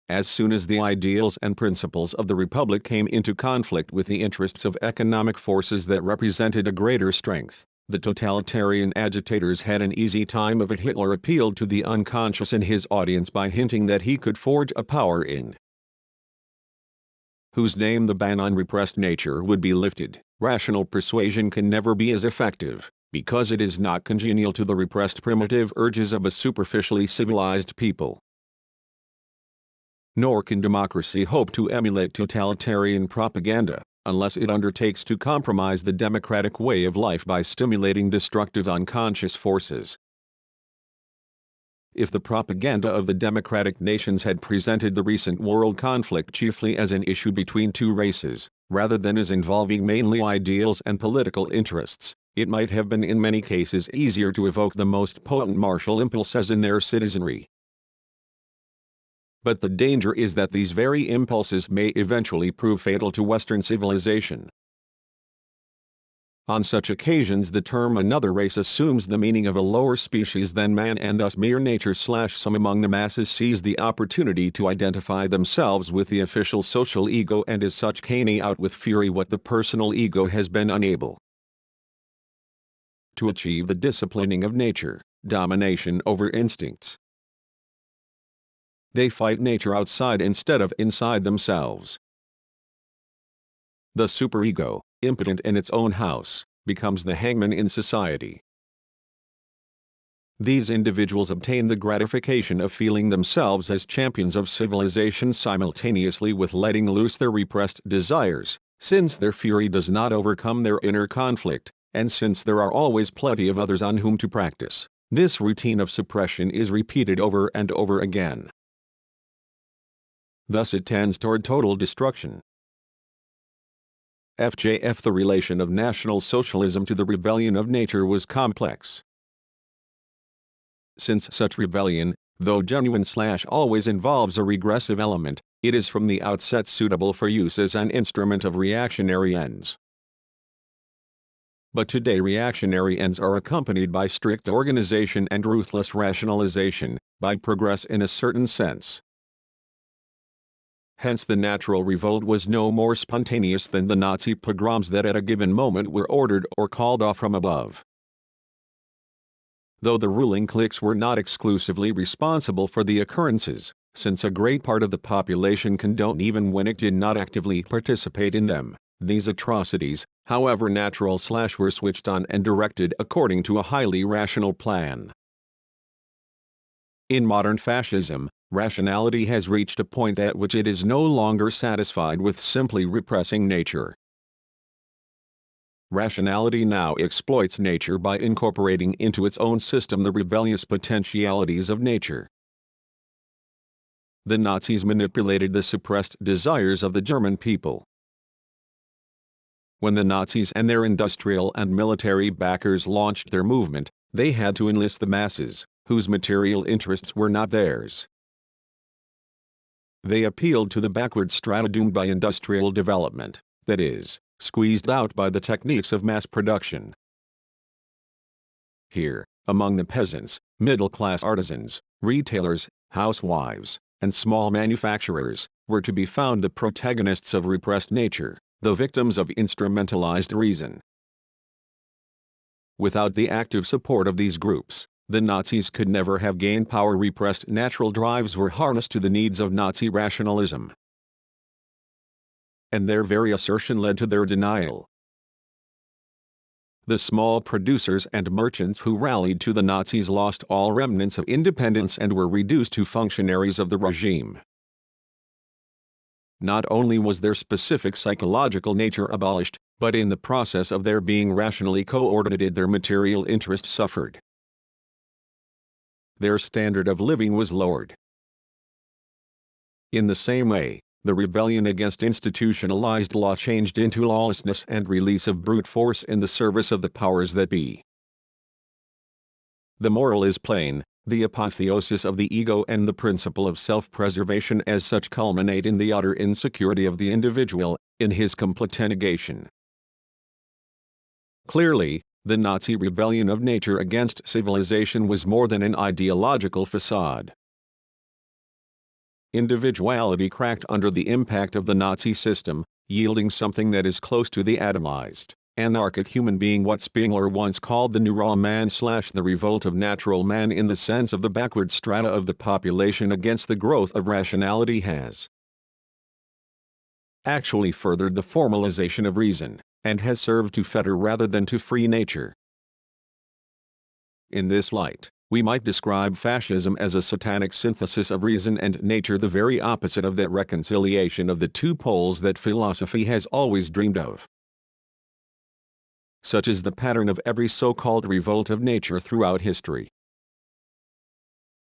As soon as the ideals and principles of the Republic came into conflict with the interests of economic forces that represented a greater strength, the totalitarian agitators had an easy time of it. Hitler appealed to the unconscious in his audience by hinting that he could forge a power in whose name the ban on repressed nature would be lifted. Rational persuasion can never be as effective, because it is not congenial to the repressed primitive urges of a superficially civilized people. Nor can democracy hope to emulate totalitarian propaganda, unless it undertakes to compromise the democratic way of life by stimulating destructive unconscious forces. If the propaganda of the democratic nations had presented the recent world conflict chiefly as an issue between two races, rather than as involving mainly ideals and political interests, it might have been in many cases easier to evoke the most potent martial impulses in their citizenry. But the danger is that these very impulses may eventually prove fatal to Western civilization. On such occasions the term another race assumes the meaning of a lower species than man, and thus mere nature / some among the masses seize the opportunity to identify themselves with the official social ego and as such carry out with fury what the personal ego has been unable to achieve: the disciplining of nature, domination over instincts. They fight nature outside instead of inside themselves. The superego, impotent in its own house, becomes the hangman in society. These individuals obtain the gratification of feeling themselves as champions of civilization simultaneously with letting loose their repressed desires, since their fury does not overcome their inner conflict, and since there are always plenty of others on whom to practice. This routine of suppression is repeated over and over again. Thus it tends toward total destruction. FJF The relation of National Socialism to the rebellion of nature was complex. Since such rebellion, though genuine / always involves a regressive element, it is from the outset suitable for use as an instrument of reactionary ends. But today reactionary ends are accompanied by strict organization and ruthless rationalization, by progress in a certain sense. Hence the natural revolt was no more spontaneous than the Nazi pogroms that at a given moment were ordered or called off from above. Though the ruling cliques were not exclusively responsible for the occurrences, since a great part of the population condoned even when it did not actively participate in them, these atrocities, however natural / were switched on and directed according to a highly rational plan. In modern fascism, rationality has reached a point at which it is no longer satisfied with simply repressing nature. Rationality now exploits nature by incorporating into its own system the rebellious potentialities of nature. The Nazis manipulated the suppressed desires of the German people. When the Nazis and their industrial and military backers launched their movement, they had to enlist the masses, whose material interests were not theirs. They appealed to the backward strata doomed by industrial development, that is, squeezed out by the techniques of mass production. Here, among the peasants, middle-class artisans, retailers, housewives, and small manufacturers, were to be found the protagonists of repressed nature, the victims of instrumentalized reason. Without the active support of these groups, the Nazis could never have gained power. Repressed natural drives were harnessed to the needs of Nazi rationalism. and their very assertion led to their denial. The small producers and merchants who rallied to the Nazis lost all remnants of independence and were reduced to functionaries of the regime. Not only was their specific psychological nature abolished, but in the process of their being rationally coordinated their material interest suffered. Their standard of living was lowered. In the same way, the rebellion against institutionalized law changed into lawlessness and release of brute force in the service of the powers that be. The moral is plain. The apotheosis of the ego and the principle of self-preservation as such culminate in the utter insecurity of the individual, in his complete negation. Clearly, the Nazi rebellion of nature against civilization was more than an ideological facade. Individuality cracked under the impact of the Nazi system, yielding something that is close to the atomized, anarchic human being, what Spengler once called the new raw man / the revolt of natural man, in the sense of the backward strata of the population against the growth of rationality, has actually furthered the formalization of reason, and has served to fetter rather than to free nature. In this light, we might describe fascism as a satanic synthesis of reason and nature, the very opposite of that reconciliation of the two poles that philosophy has always dreamed of. Such is the pattern of every so-called revolt of nature throughout history.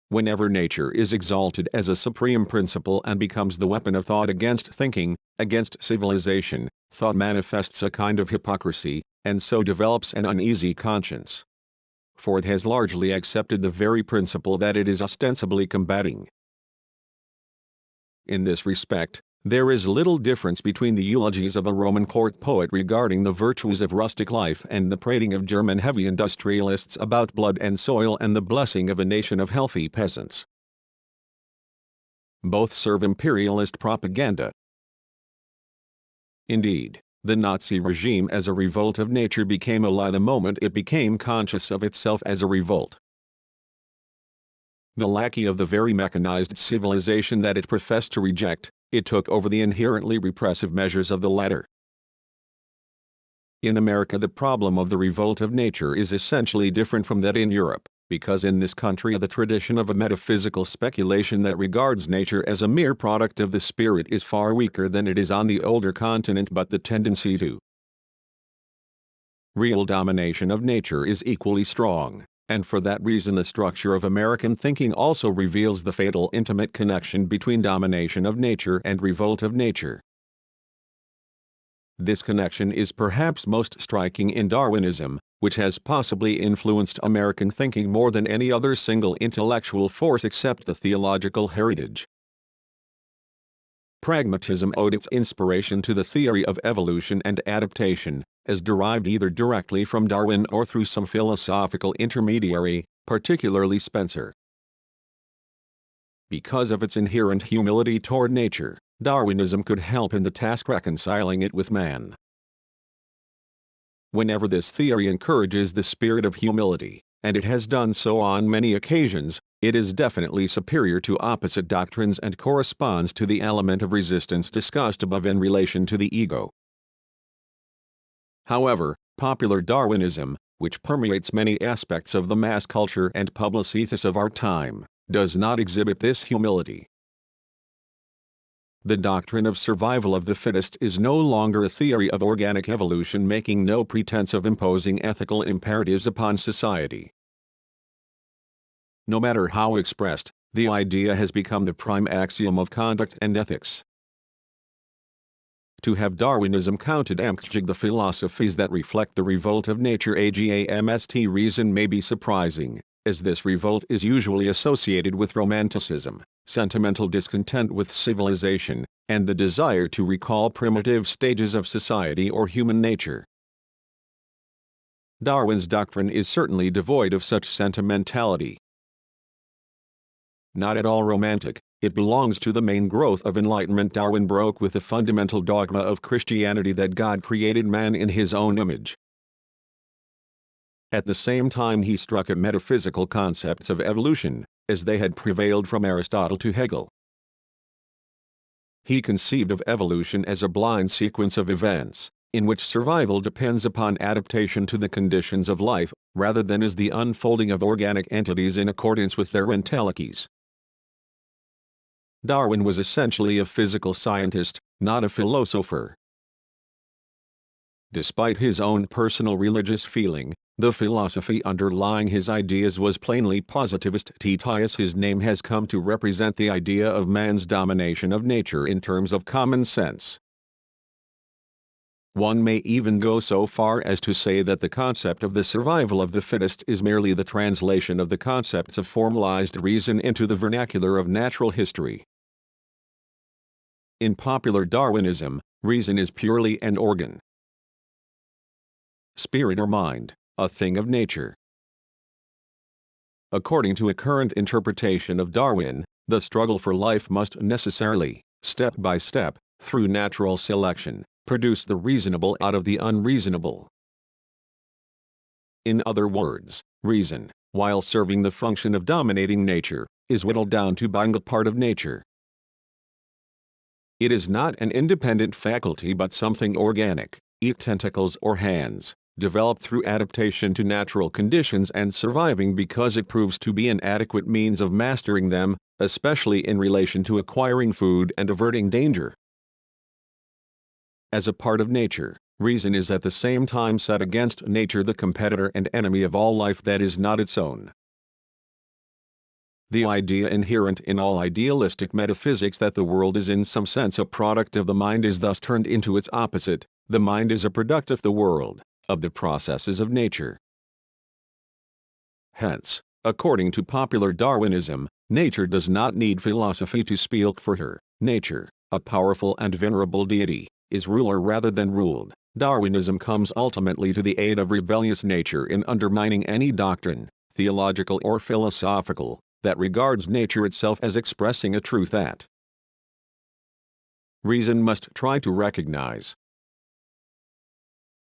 Whenever nature is exalted as a supreme principle and becomes the weapon of thought against thinking, against civilization, thought manifests a kind of hypocrisy, and so develops an uneasy conscience. For it has largely accepted the very principle that it is ostensibly combating. In this respect, there is little difference between the eulogies of a Roman court poet regarding the virtues of rustic life and the prating of German heavy industrialists about blood and soil and the blessing of a nation of healthy peasants. Both serve imperialist propaganda. Indeed, the Nazi regime as a revolt of nature became a lie the moment it became conscious of itself as a revolt. The lackey of the very mechanized civilization that it professed to reject, it took over the inherently repressive measures of the latter. In America, the problem of the revolt of nature is essentially different from that in Europe, because in this country the tradition of a metaphysical speculation that regards nature as a mere product of the spirit is far weaker than it is on the older continent, but the tendency to real domination of nature is equally strong, and for that reason the structure of American thinking also reveals the fatal intimate connection between domination of nature and revolt of nature. This connection is perhaps most striking in Darwinism, which has possibly influenced American thinking more than any other single intellectual force except the theological heritage. Pragmatism owed its inspiration to the theory of evolution and adaptation, as derived either directly from Darwin or through some philosophical intermediary, particularly Spencer. Because of its inherent humility toward nature, Darwinism could help in the task reconciling it with man. Whenever this theory encourages the spirit of humility, and it has done so on many occasions, it is definitely superior to opposite doctrines and corresponds to the element of resistance discussed above in relation to the ego. However, popular Darwinism, which permeates many aspects of the mass culture and public of our time, does not exhibit this humility. The doctrine of survival of the fittest is no longer a theory of organic evolution, making no pretense of imposing ethical imperatives upon society. No matter how expressed, the idea has become the prime axiom of conduct and ethics. To have Darwinism counted among the philosophies that reflect the revolt of nature against reason may be surprising, as this revolt is usually associated with romanticism, sentimental discontent with civilization, and the desire to recall primitive stages of society or human nature. Darwin's doctrine is certainly devoid of such sentimentality. Not at all romantic, it belongs to the main growth of enlightenment. Darwin broke with the fundamental dogma of Christianity that God created man in his own image. At the same time he struck at metaphysical concepts of evolution, as they had prevailed from Aristotle to Hegel. He conceived of evolution as a blind sequence of events, in which survival depends upon adaptation to the conditions of life, rather than as the unfolding of organic entities in accordance with their entelechies. Darwin was essentially a physical scientist, not a philosopher. Despite his own personal religious feeling, the philosophy underlying his ideas was plainly positivist. His name has come to represent the idea of man's domination of nature in terms of common sense. One may even go so far as to say that the concept of the survival of the fittest is merely the translation of the concepts of formalized reason into the vernacular of natural history. In popular Darwinism, reason is purely an organ. Spirit or mind, a thing of nature. According to a current interpretation of Darwin, the struggle for life must necessarily, step by step, through natural selection, produce the reasonable out of the unreasonable. In other words, reason, while serving the function of dominating nature, is whittled down to being a part of nature. It is not an independent faculty but something organic, tentacles or hands, developed through adaptation to natural conditions and surviving because it proves to be an adequate means of mastering them, especially in relation to acquiring food and averting danger. As a part of nature, reason is at the same time set against nature, the competitor and enemy of all life that is not its own. The idea inherent in all idealistic metaphysics that the world is in some sense a product of the mind is thus turned into its opposite: the mind is a product of the world, of the processes of nature. Hence, according to popular Darwinism, nature does not need philosophy to speak for her. Nature, a powerful and venerable deity, is ruler rather than ruled. Darwinism comes ultimately to the aid of rebellious nature in undermining any doctrine, theological or philosophical, that regards nature itself as expressing a truth that reason must try to recognize.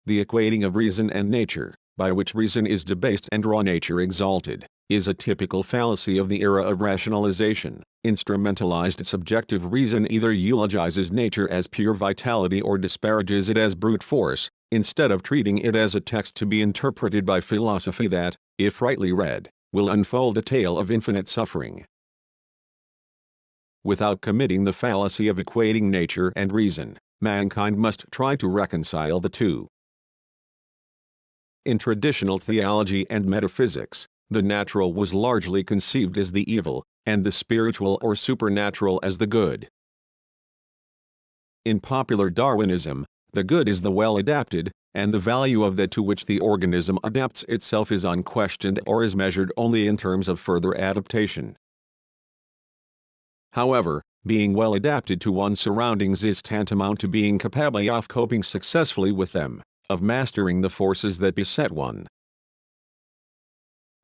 The equating of reason and nature, by which reason is debased and raw nature exalted, is a typical fallacy of the era of rationalization. Instrumentalized subjective reason either eulogizes nature as pure vitality or disparages it as brute force, instead of treating it as a text to be interpreted by philosophy that, if rightly read, will unfold a tale of infinite suffering. Without committing the fallacy of equating nature and reason, mankind must try to reconcile the two. In traditional theology and metaphysics, the natural was largely conceived as the evil, and the spiritual or supernatural as the good. In popular Darwinism, the good is the well-adapted, and the value of that to which the organism adapts itself is unquestioned or is measured only in terms of further adaptation. However, being well adapted to one's surroundings is tantamount to being capable of coping successfully with them, of mastering the forces that beset one.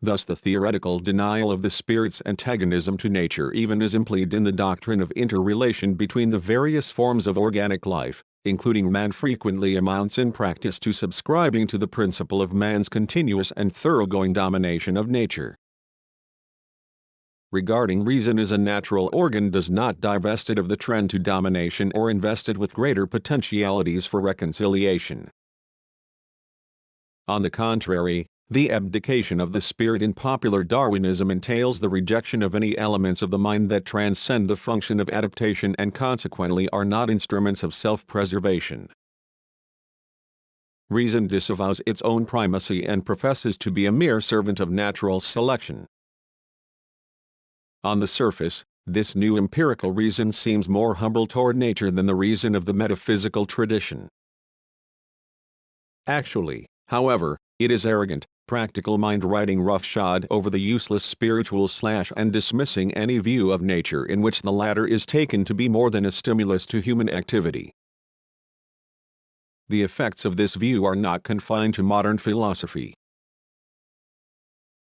Thus the theoretical denial of the spirit's antagonism to nature even is implied in the doctrine of interrelation between the various forms of organic life, including man, frequently amounts in practice to subscribing to the principle of man's continuous and thoroughgoing domination of nature. Regarding reason as a natural organ does not divest it of the trend to domination or invest it with greater potentialities for reconciliation. On the contrary, the abdication of the spirit in popular Darwinism entails the rejection of any elements of the mind that transcend the function of adaptation and consequently are not instruments of self-preservation. Reason disavows its own primacy and professes to be a mere servant of natural selection. On the surface, this new empirical reason seems more humble toward nature than the reason of the metaphysical tradition. Actually, however, it is arrogant, practical mind riding roughshod over the useless spiritual and dismissing any view of nature in which the latter is taken to be more than a stimulus to human activity. The effects of this view are not confined to modern philosophy.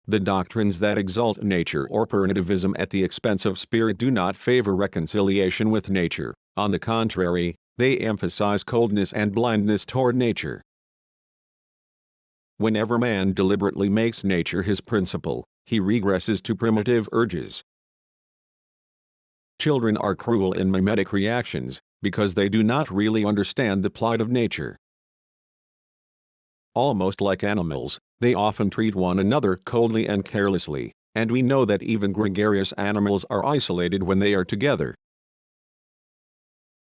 The doctrines that exalt nature or pernnativism at the expense of spirit do not favor reconciliation with nature. On the contrary, they emphasize coldness and blindness toward nature. Whenever man deliberately makes nature his principle, he regresses to primitive urges. Children are cruel in mimetic reactions, because they do not really understand the plight of nature. Almost like animals, they often treat one another coldly and carelessly, and we know that even gregarious animals are isolated when they are together.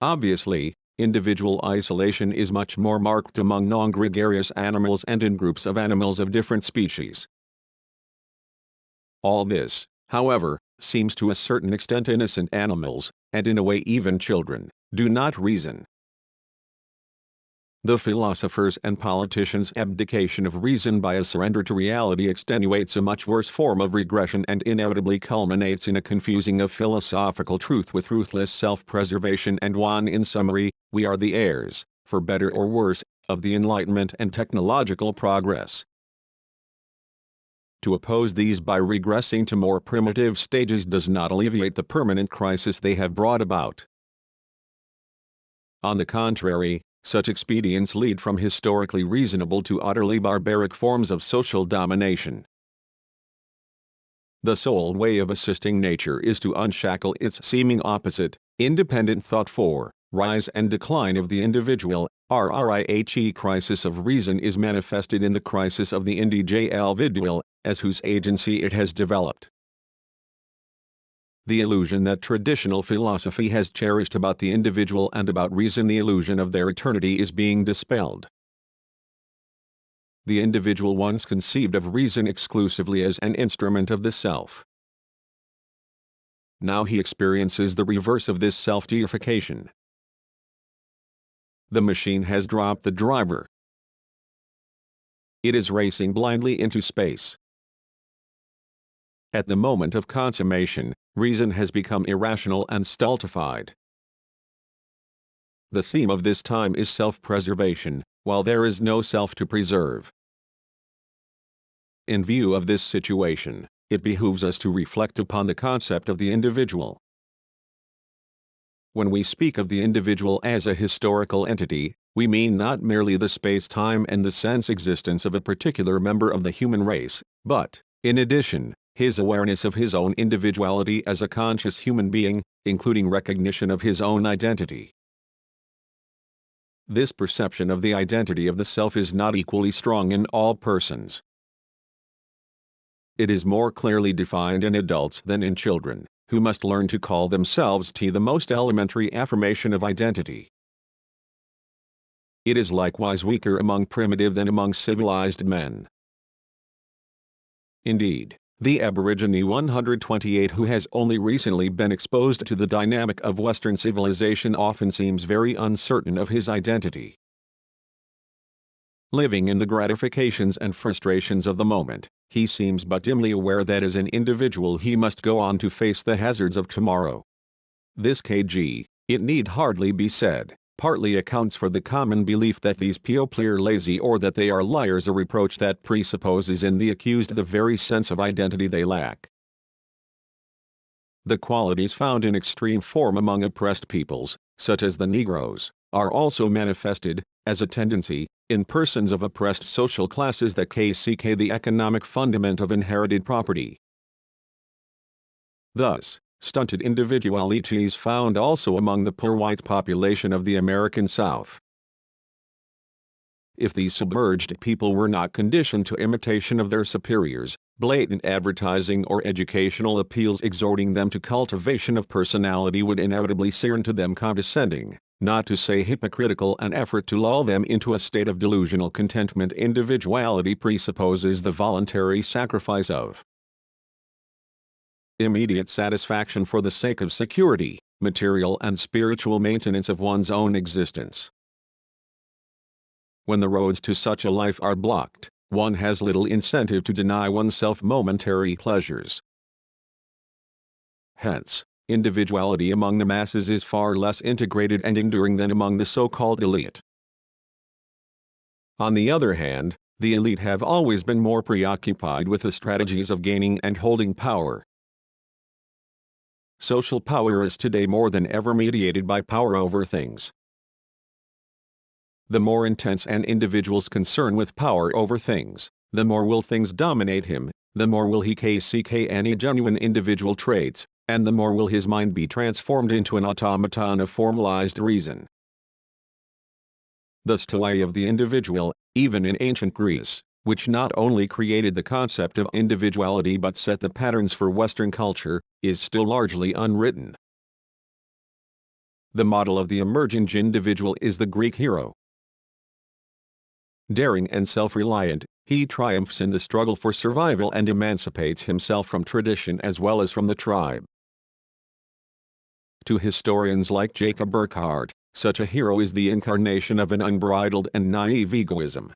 Obviously, individual isolation is much more marked among non-gregarious animals and in groups of animals of different species. All this, however, seems to a certain extent innocent animals, and in a way even children, do not reason. The philosophers and politicians' abdication of reason by a surrender to reality extenuates a much worse form of regression and inevitably culminates in a confusing of philosophical truth with ruthless self-preservation and in summary, we are the heirs, for better or worse, of the Enlightenment and technological progress. To oppose these by regressing to more primitive stages does not alleviate the permanent crisis they have brought about. On the contrary, such expedients lead from historically reasonable to utterly barbaric forms of social domination. The sole way of assisting nature is to unshackle its seeming opposite, independent thought for rise and decline of the individual. RRIHE crisis of reason is manifested in the crisis of the individual, as whose agency it has developed. The illusion that traditional philosophy has cherished about the individual and about reason, the illusion of their eternity, is being dispelled. The individual once conceived of reason exclusively as an instrument of the self. Now he experiences the reverse of this self-deification. The machine has dropped the driver. It is racing blindly into space. At the moment of consummation, reason has become irrational and stultified. The theme of this time is self-preservation, while there is no self to preserve. In view of this situation, it behooves us to reflect upon the concept of the individual. When we speak of the individual as a historical entity, we mean not merely the space-time and the sense existence of a particular member of the human race, but, in addition, his awareness of his own individuality as a conscious human being, including recognition of his own identity. This perception of the identity of the self is not equally strong in all persons. It is more clearly defined in adults than in children, who must learn to call themselves the most elementary affirmation of identity. It is likewise weaker among primitive than among civilized men. Indeed, the Aborigine 128 who has only recently been exposed to the dynamic of Western civilization often seems very uncertain of his identity. Living in the gratifications and frustrations of the moment, he seems but dimly aware that as an individual he must go on to face the hazards of tomorrow. This it need hardly be said, partly accounts for the common belief that these people are lazy or that they are liars, a reproach that presupposes in the accused the very sense of identity they lack. The qualities found in extreme form among oppressed peoples, such as the Negroes, are also manifested, as a tendency, in persons of oppressed social classes that the economic fundament of inherited property. Thus, stunted individuality is found also among the poor white population of the American South. If these submerged people were not conditioned to imitation of their superiors, blatant advertising or educational appeals exhorting them to cultivation of personality would inevitably seem to them condescending, not to say hypocritical. An effort to lull them into a state of delusional contentment. Individuality presupposes the voluntary sacrifice of immediate satisfaction for the sake of security, material and spiritual maintenance of one's own existence. When the roads to such a life are blocked, one has little incentive to deny oneself momentary pleasures. Hence, individuality among the masses is far less integrated and enduring than among the so-called elite. On the other hand, the elite have always been more preoccupied with the strategies of gaining and holding power. Social power is today more than ever mediated by power over things. The more intense an individual's concern with power over things, the more will things dominate him, the more will he any genuine individual traits, and the more will his mind be transformed into an automaton of formalized reason. The story of the individual, even in ancient Greece, which not only created the concept of individuality but set the patterns for Western culture, is still largely unwritten. The model of the emergent individual is the Greek hero. Daring and self-reliant, he triumphs in the struggle for survival and emancipates himself from tradition as well as from the tribe. To historians like Jacob Burckhardt, such a hero is the incarnation of an unbridled and naive egoism.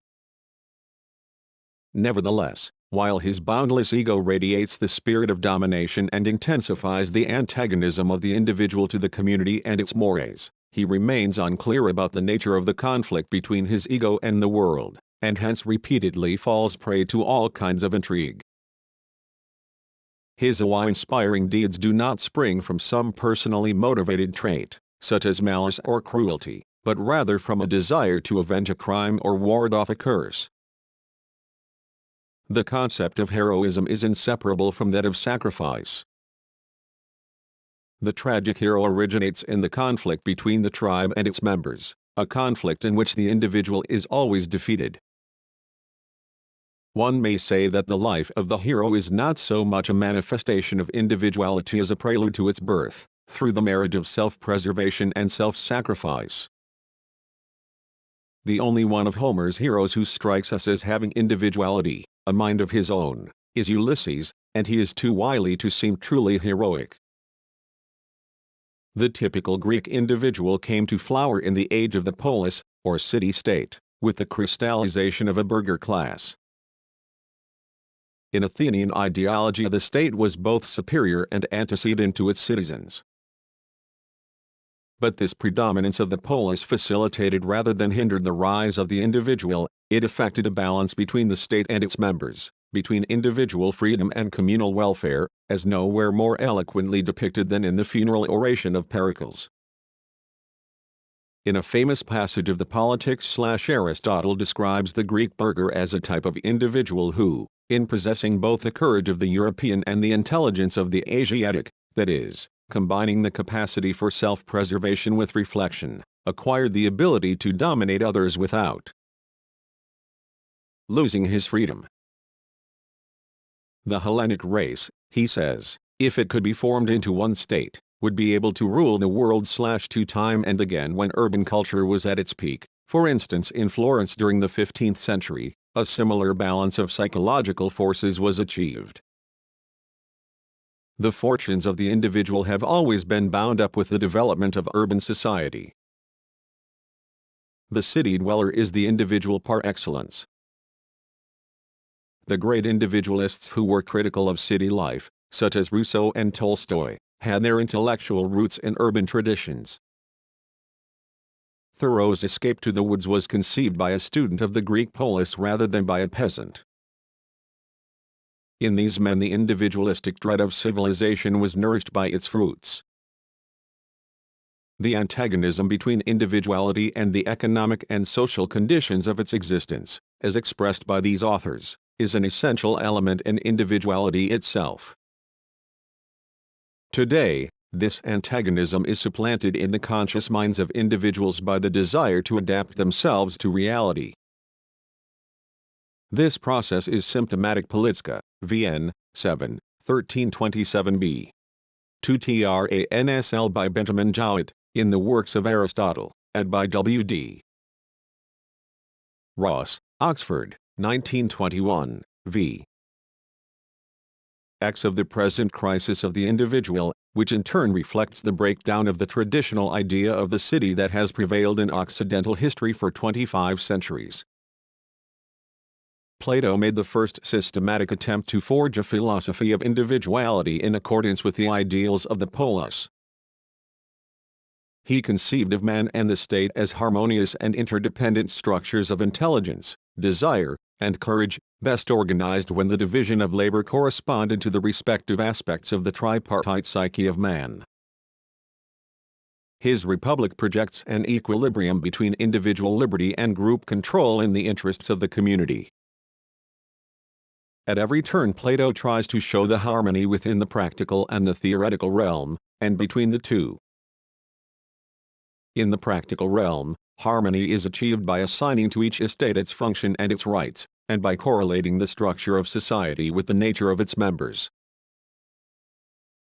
Nevertheless, while his boundless ego radiates the spirit of domination and intensifies the antagonism of the individual to the community and its mores, he remains unclear about the nature of the conflict between his ego and the world, and hence repeatedly falls prey to all kinds of intrigue. His awe-inspiring deeds do not spring from some personally motivated trait, such as malice or cruelty, but rather from a desire to avenge a crime or ward off a curse. The concept of heroism is inseparable from that of sacrifice. The tragic hero originates in the conflict between the tribe and its members, a conflict in which the individual is always defeated. One may say that the life of the hero is not so much a manifestation of individuality as a prelude to its birth, through the marriage of self-preservation and self-sacrifice. The only one of Homer's heroes who strikes us as having individuality, a mind of his own, is Ulysses, and he is too wily to seem truly heroic. The typical Greek individual came to flower in the age of the polis, or city-state, with the crystallization of a burgher class. In Athenian ideology, the state was both superior and antecedent to its citizens. But this predominance of the polis facilitated rather than hindered the rise of the individual. It effected a balance between the state and its members, between individual freedom and communal welfare, as nowhere more eloquently depicted than in the funeral oration of Pericles. In a famous passage of the Politics, Aristotle describes the Greek burgher as a type of individual who, in possessing both the courage of the European and the intelligence of the Asiatic, that is, combining the capacity for self-preservation with reflection, acquired the ability to dominate others without losing his freedom. The Hellenic race, he says, if it could be formed into one state, would be able to rule the world to time and again when urban culture was at its peak. For instance, in Florence during the 15th century, a similar balance of psychological forces was achieved. The fortunes of the individual have always been bound up with the development of urban society. The city dweller is the individual par excellence. The great individualists who were critical of city life, such as Rousseau and Tolstoy, had their intellectual roots in urban traditions. Thoreau's escape to the woods was conceived by a student of the Greek polis rather than by a peasant. In these men the individualistic dread of civilization was nourished by its fruits. The antagonism between individuality and the economic and social conditions of its existence, as expressed by these authors, is an essential element in individuality itself. Today, this antagonism is supplanted in the conscious minds of individuals by the desire to adapt themselves to reality. This process is symptomatic. Politska, VN, 7, 1327b. 2 Transl by Benjamin Jowett, in the Works of Aristotle, ed. by W.D. Ross, Oxford, 1921, v. X of the present crisis of the individual, which in turn reflects the breakdown of the traditional idea of the city that has prevailed in Occidental history for 25 centuries. Plato made the first systematic attempt to forge a philosophy of individuality in accordance with the ideals of the polis. He conceived of man and the state as harmonious and interdependent structures of intelligence, desire, and courage, best organized when the division of labor corresponded to the respective aspects of the tripartite psyche of man. His republic projects an equilibrium between individual liberty and group control in the interests of the community. At every turn Plato tries to show the harmony within the practical and the theoretical realm, and between the two. In the practical realm, harmony is achieved by assigning to each estate its function and its rights, and by correlating the structure of society with the nature of its members.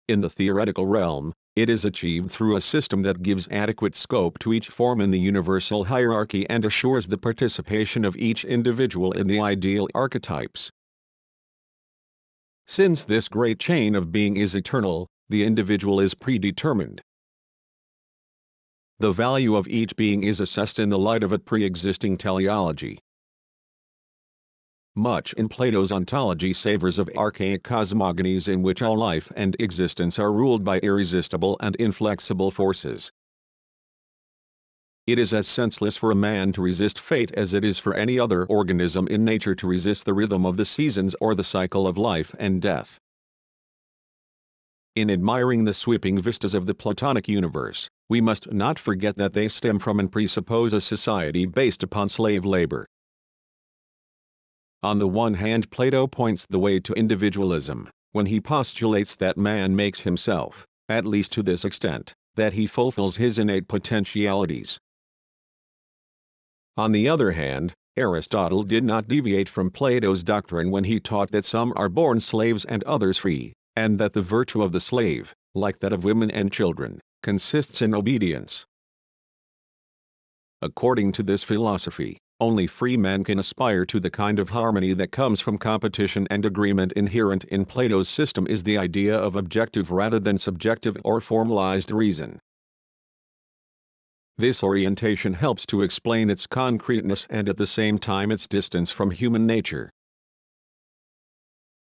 In the theoretical realm, it is achieved through a system that gives adequate scope to each form in the universal hierarchy and assures the participation of each individual in the ideal archetypes. Since this great chain of being is eternal, the individual is predetermined. The value of each being is assessed in the light of a pre-existing teleology. Much in Plato's ontology savors of archaic cosmogonies in which all life and existence are ruled by irresistible and inflexible forces. It is as senseless for a man to resist fate as it is for any other organism in nature to resist the rhythm of the seasons or the cycle of life and death. In admiring the sweeping vistas of the Platonic universe, we must not forget that they stem from and presuppose a society based upon slave labor. On the one hand, Plato points the way to individualism, when he postulates that man makes himself, at least to this extent, that he fulfills his innate potentialities. On the other hand, Aristotle did not deviate from Plato's doctrine when he taught that some are born slaves and others free, and that the virtue of the slave, like that of women and children, consists in obedience. According to this philosophy, only free men can aspire to the kind of harmony that comes from competition and agreement. Inherent in Plato's system is the idea of objective rather than subjective or formalized reason. This orientation helps to explain its concreteness and at the same time its distance from human nature.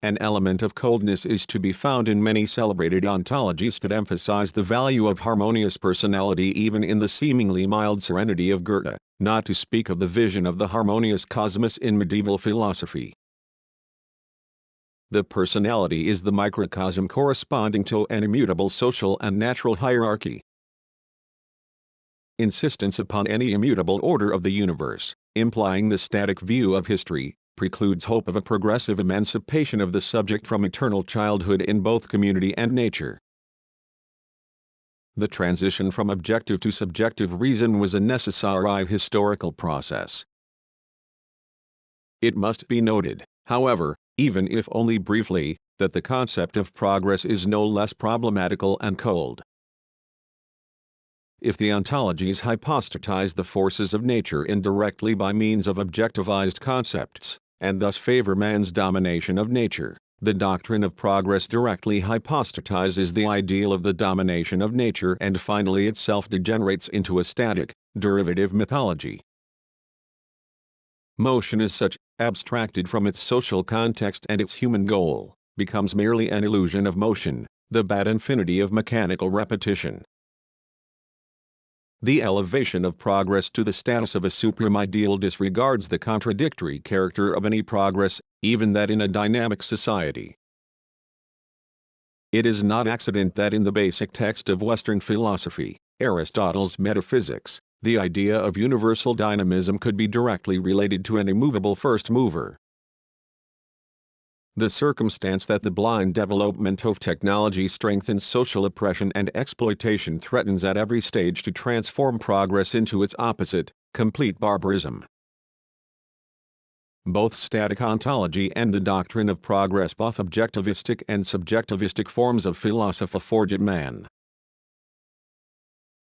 An element of coldness is to be found in many celebrated ontologies that emphasize the value of harmonious personality even in the seemingly mild serenity of Goethe, not to speak of the vision of the harmonious cosmos in medieval philosophy. The personality is the microcosm corresponding to an immutable social and natural hierarchy. Insistence upon any immutable order of the universe, implying the static view of history, precludes hope of a progressive emancipation of the subject from eternal childhood in both community and nature. The transition from objective to subjective reason was a necessary historical process. It must be noted, however, even if only briefly, that the concept of progress is no less problematical and cold. If the ontologies hypostatize the forces of nature indirectly by means of objectivized concepts, and thus favor man's domination of nature, the doctrine of progress directly hypostatizes the ideal of the domination of nature and finally itself degenerates into a static, derivative mythology. Motion as such, abstracted from its social context and its human goal, becomes merely an illusion of motion, the bad infinity of mechanical repetition. The elevation of progress to the status of a supreme ideal disregards the contradictory character of any progress, even that in a dynamic society. It is not accident that in the basic text of Western philosophy, Aristotle's Metaphysics, the idea of universal dynamism could be directly related to an immovable first mover. The circumstance that the blind development of technology strengthens social oppression and exploitation threatens at every stage to transform progress into its opposite, complete barbarism. Both static ontology and the doctrine of progress, both objectivistic and subjectivistic forms of philosophy, forge at man.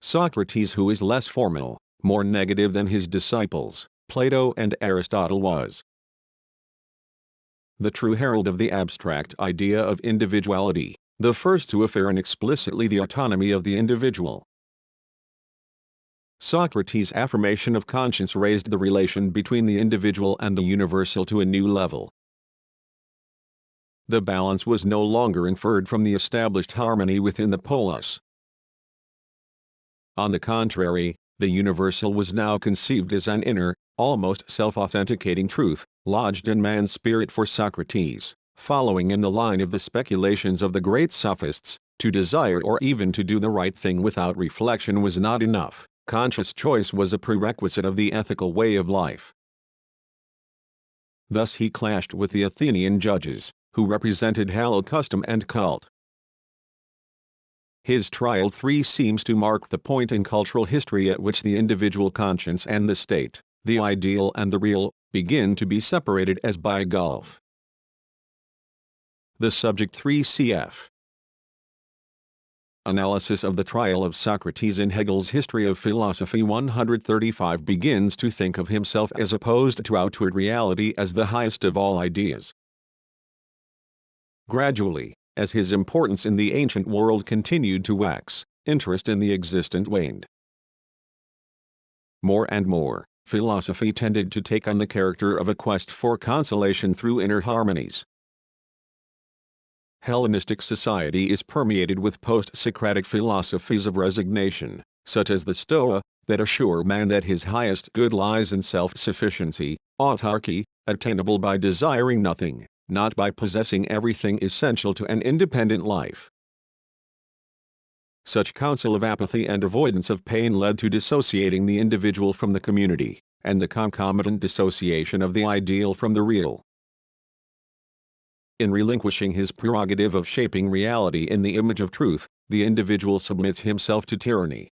Socrates, who is less formal, more negative than his disciples, Plato and Aristotle, was the true herald of the abstract idea of individuality, the first to affirm explicitly the autonomy of the individual. Socrates' affirmation of conscience raised the relation between the individual and the universal to a new level. The balance was no longer inferred from the established harmony within the polis. On the contrary, the universal was now conceived as an inner, almost self-authenticating truth, lodged in man's spirit. For Socrates, following in the line of the speculations of the great sophists, to desire or even to do the right thing without reflection was not enough. Conscious choice was a prerequisite of the ethical way of life. Thus he clashed with the Athenian judges, who represented hallowed custom and cult. His trial 3 seems to mark the point in cultural history at which the individual conscience and the state, the ideal and the real, begin to be separated as by a gulf. The subject 3 cf. Analysis of the trial of Socrates in Hegel's History of Philosophy 135 begins to think of himself as opposed to outward reality as the highest of all ideas. Gradually, as his importance in the ancient world continued to wax, interest in the existent waned. More and more, philosophy tended to take on the character of a quest for consolation through inner harmonies. Hellenistic society is permeated with post-Socratic philosophies of resignation, such as the Stoa, that assure man that his highest good lies in self-sufficiency, autarky, attainable by desiring nothing, not by possessing everything essential to an independent life. Such counsel of apathy and avoidance of pain led to dissociating the individual from the community, and the concomitant dissociation of the ideal from the real. In relinquishing his prerogative of shaping reality in the image of truth, the individual submits himself to tyranny.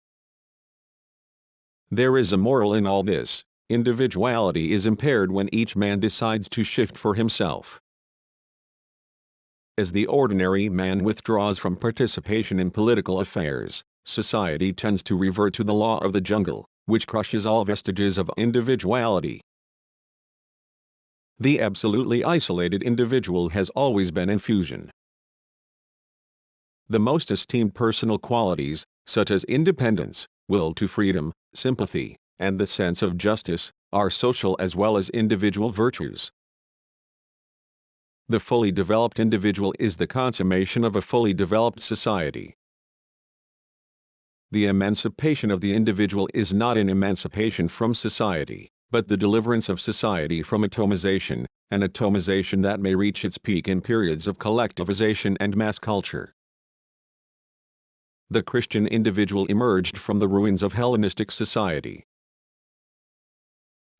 There is a moral in all this. Individuality is impaired when each man decides to shift for himself. As the ordinary man withdraws from participation in political affairs, society tends to revert to the law of the jungle, which crushes all vestiges of individuality. The absolutely isolated individual has always been in fusion. The most esteemed personal qualities, such as independence, will to freedom, sympathy, and the sense of justice, are social as well as individual virtues. The fully developed individual is the consummation of a fully developed society. The emancipation of the individual is not an emancipation from society, but the deliverance of society from atomization, an atomization that may reach its peak in periods of collectivization and mass culture. The Christian individual emerged from the ruins of Hellenistic society.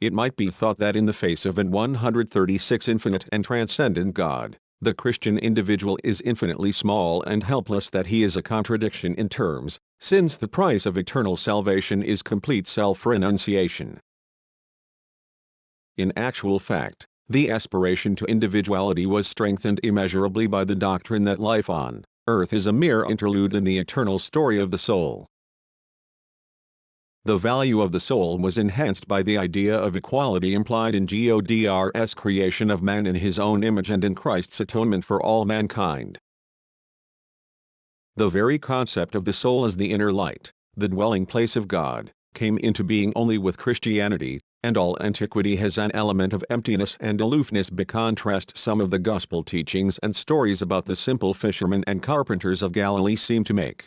It might be thought that in the face of an 136 infinite and transcendent God, the Christian individual is infinitely small and helpless, that he is a contradiction in terms, since the price of eternal salvation is complete self-renunciation. In actual fact, the aspiration to individuality was strengthened immeasurably by the doctrine that life on earth is a mere interlude in the eternal story of the soul. The value of the soul was enhanced by the idea of equality implied in God's creation of man in his own image and in Christ's atonement for all mankind. The very concept of the soul as the inner light, the dwelling place of God, came into being only with Christianity, and all antiquity has an element of emptiness and aloofness by contrast. Some of the gospel teachings and stories about the simple fishermen and carpenters of Galilee seem to make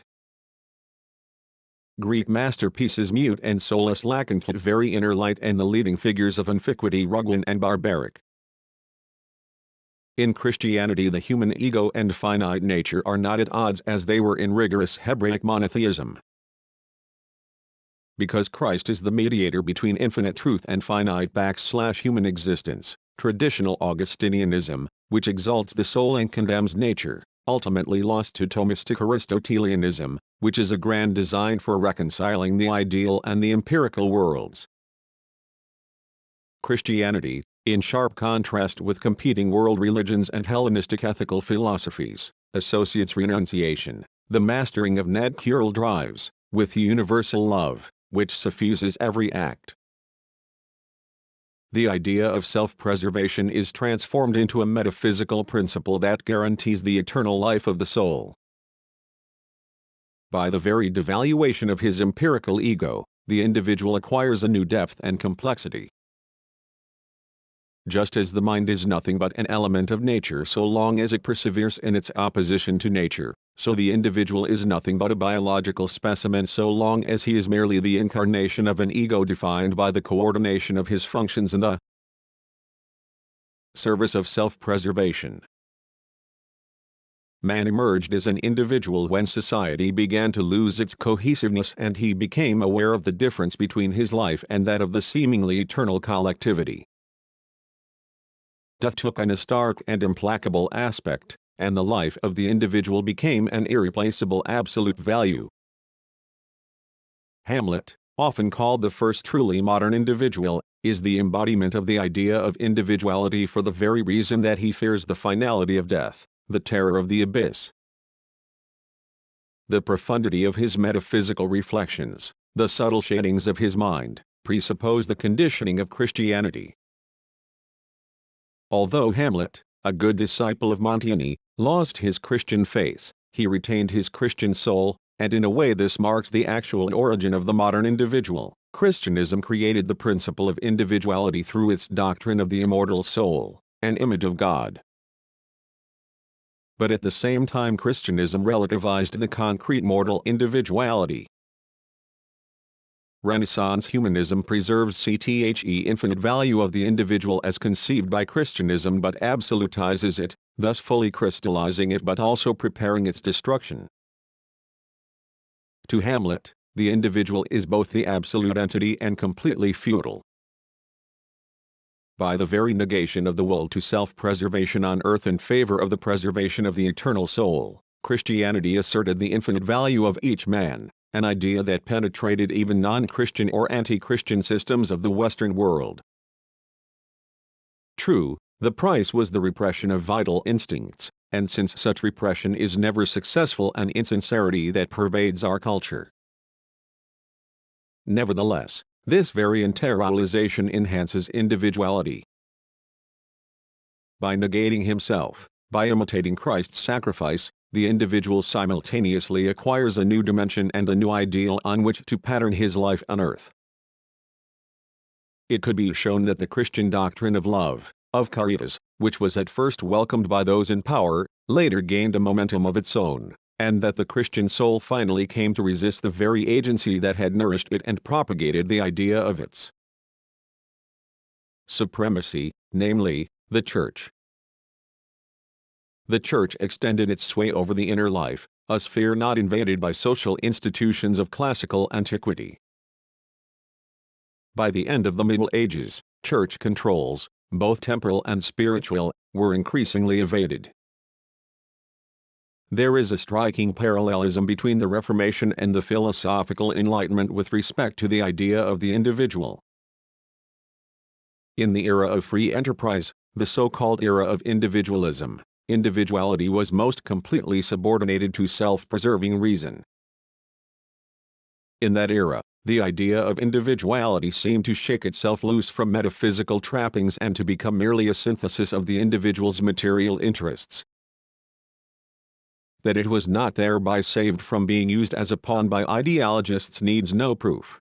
Greek masterpieces mute and soulless, lacking that very inner light, and the leading figures of antiquity rugged and barbaric. In Christianity, the human ego and finite nature are not at odds as they were in rigorous Hebraic monotheism. Because Christ is the mediator between infinite truth and finite /human existence, traditional Augustinianism, which exalts the soul and condemns nature, ultimately lost to Thomistic Aristotelianism, which is a grand design for reconciling the ideal and the empirical worlds. Christianity, in sharp contrast with competing world religions and Hellenistic ethical philosophies, associates renunciation, the mastering of natural drives, with universal love, which suffuses every act. The idea of self-preservation is transformed into a metaphysical principle that guarantees the eternal life of the soul. By the very devaluation of his empirical ego, the individual acquires a new depth and complexity. Just as the mind is nothing but an element of nature so long as it perseveres in its opposition to nature, so the individual is nothing but a biological specimen so long as he is merely the incarnation of an ego defined by the coordination of his functions in the service of self-preservation. Man emerged as an individual when society began to lose its cohesiveness, and he became aware of the difference between his life and that of the seemingly eternal collectivity. death took on a stark and implacable aspect, and the life of the individual became an irreplaceable absolute value. Hamlet, often called the first truly modern individual, is the embodiment of the idea of individuality for the very reason that he fears the finality of death, the terror of the abyss. The profundity of his metaphysical reflections, the subtle shadings of his mind, presuppose the conditioning of Christianity. Although Hamlet, a good disciple of Montaigne, lost his Christian faith, he retained his Christian soul, and in a way this marks the actual origin of the modern individual. Christianism created the principle of individuality through its doctrine of the immortal soul, an image of God. But at the same time Christianism relativized the concrete mortal individuality. Renaissance humanism preserves the infinite value of the individual as conceived by Christianism but absolutizes it, thus fully crystallizing it but also preparing its destruction. To Hamlet, the individual is both the absolute entity and completely futile. By the very negation of the will to self-preservation on earth in favor of the preservation of the eternal soul, Christianity asserted the infinite value of each man, an idea that penetrated even non-Christian or anti-Christian systems of the Western world. True, the price was the repression of vital instincts, and since such repression is never successful, an insincerity that pervades our culture. Nevertheless, this very interiorization enhances individuality. By negating himself, by imitating Christ's sacrifice, the individual simultaneously acquires a new dimension and a new ideal on which to pattern his life on earth. It could be shown that the Christian doctrine of love, of caritas, which was at first welcomed by those in power, later gained a momentum of its own, and that the Christian soul finally came to resist the very agency that had nourished it and propagated the idea of its supremacy, namely, the Church. The Church extended its sway over the inner life, a sphere not invaded by social institutions of classical antiquity. By the end of the Middle Ages, Church controls, both temporal and spiritual, were increasingly evaded. There is a striking parallelism between the Reformation and the philosophical Enlightenment with respect to the idea of the individual. In the era of free enterprise, the so-called era of individualism, individuality was most completely subordinated to self-preserving reason. In that era, the idea of individuality seemed to shake itself loose from metaphysical trappings and to become merely a synthesis of the individual's material interests. That it was not thereby saved from being used as a pawn by ideologists needs no proof.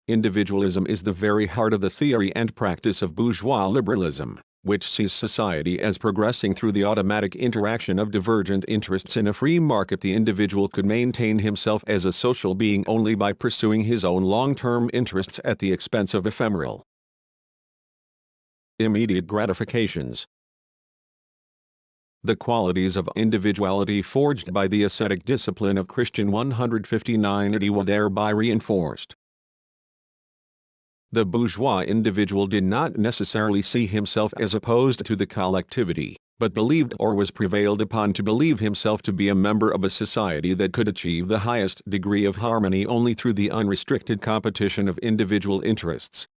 Individualism is the very heart of the theory and practice of bourgeois liberalism, which sees society as progressing through the automatic interaction of divergent interests. In a free market, the individual could maintain himself as a social being only by pursuing his own long-term interests at the expense of ephemeral, immediate gratifications. The qualities of individuality forged by the ascetic discipline of Christian 159 AD were thereby reinforced. The bourgeois individual did not necessarily see himself as opposed to the collectivity, but believed or was prevailed upon to believe himself to be a member of a society that could achieve the highest degree of harmony only through the unrestricted competition of individual interests.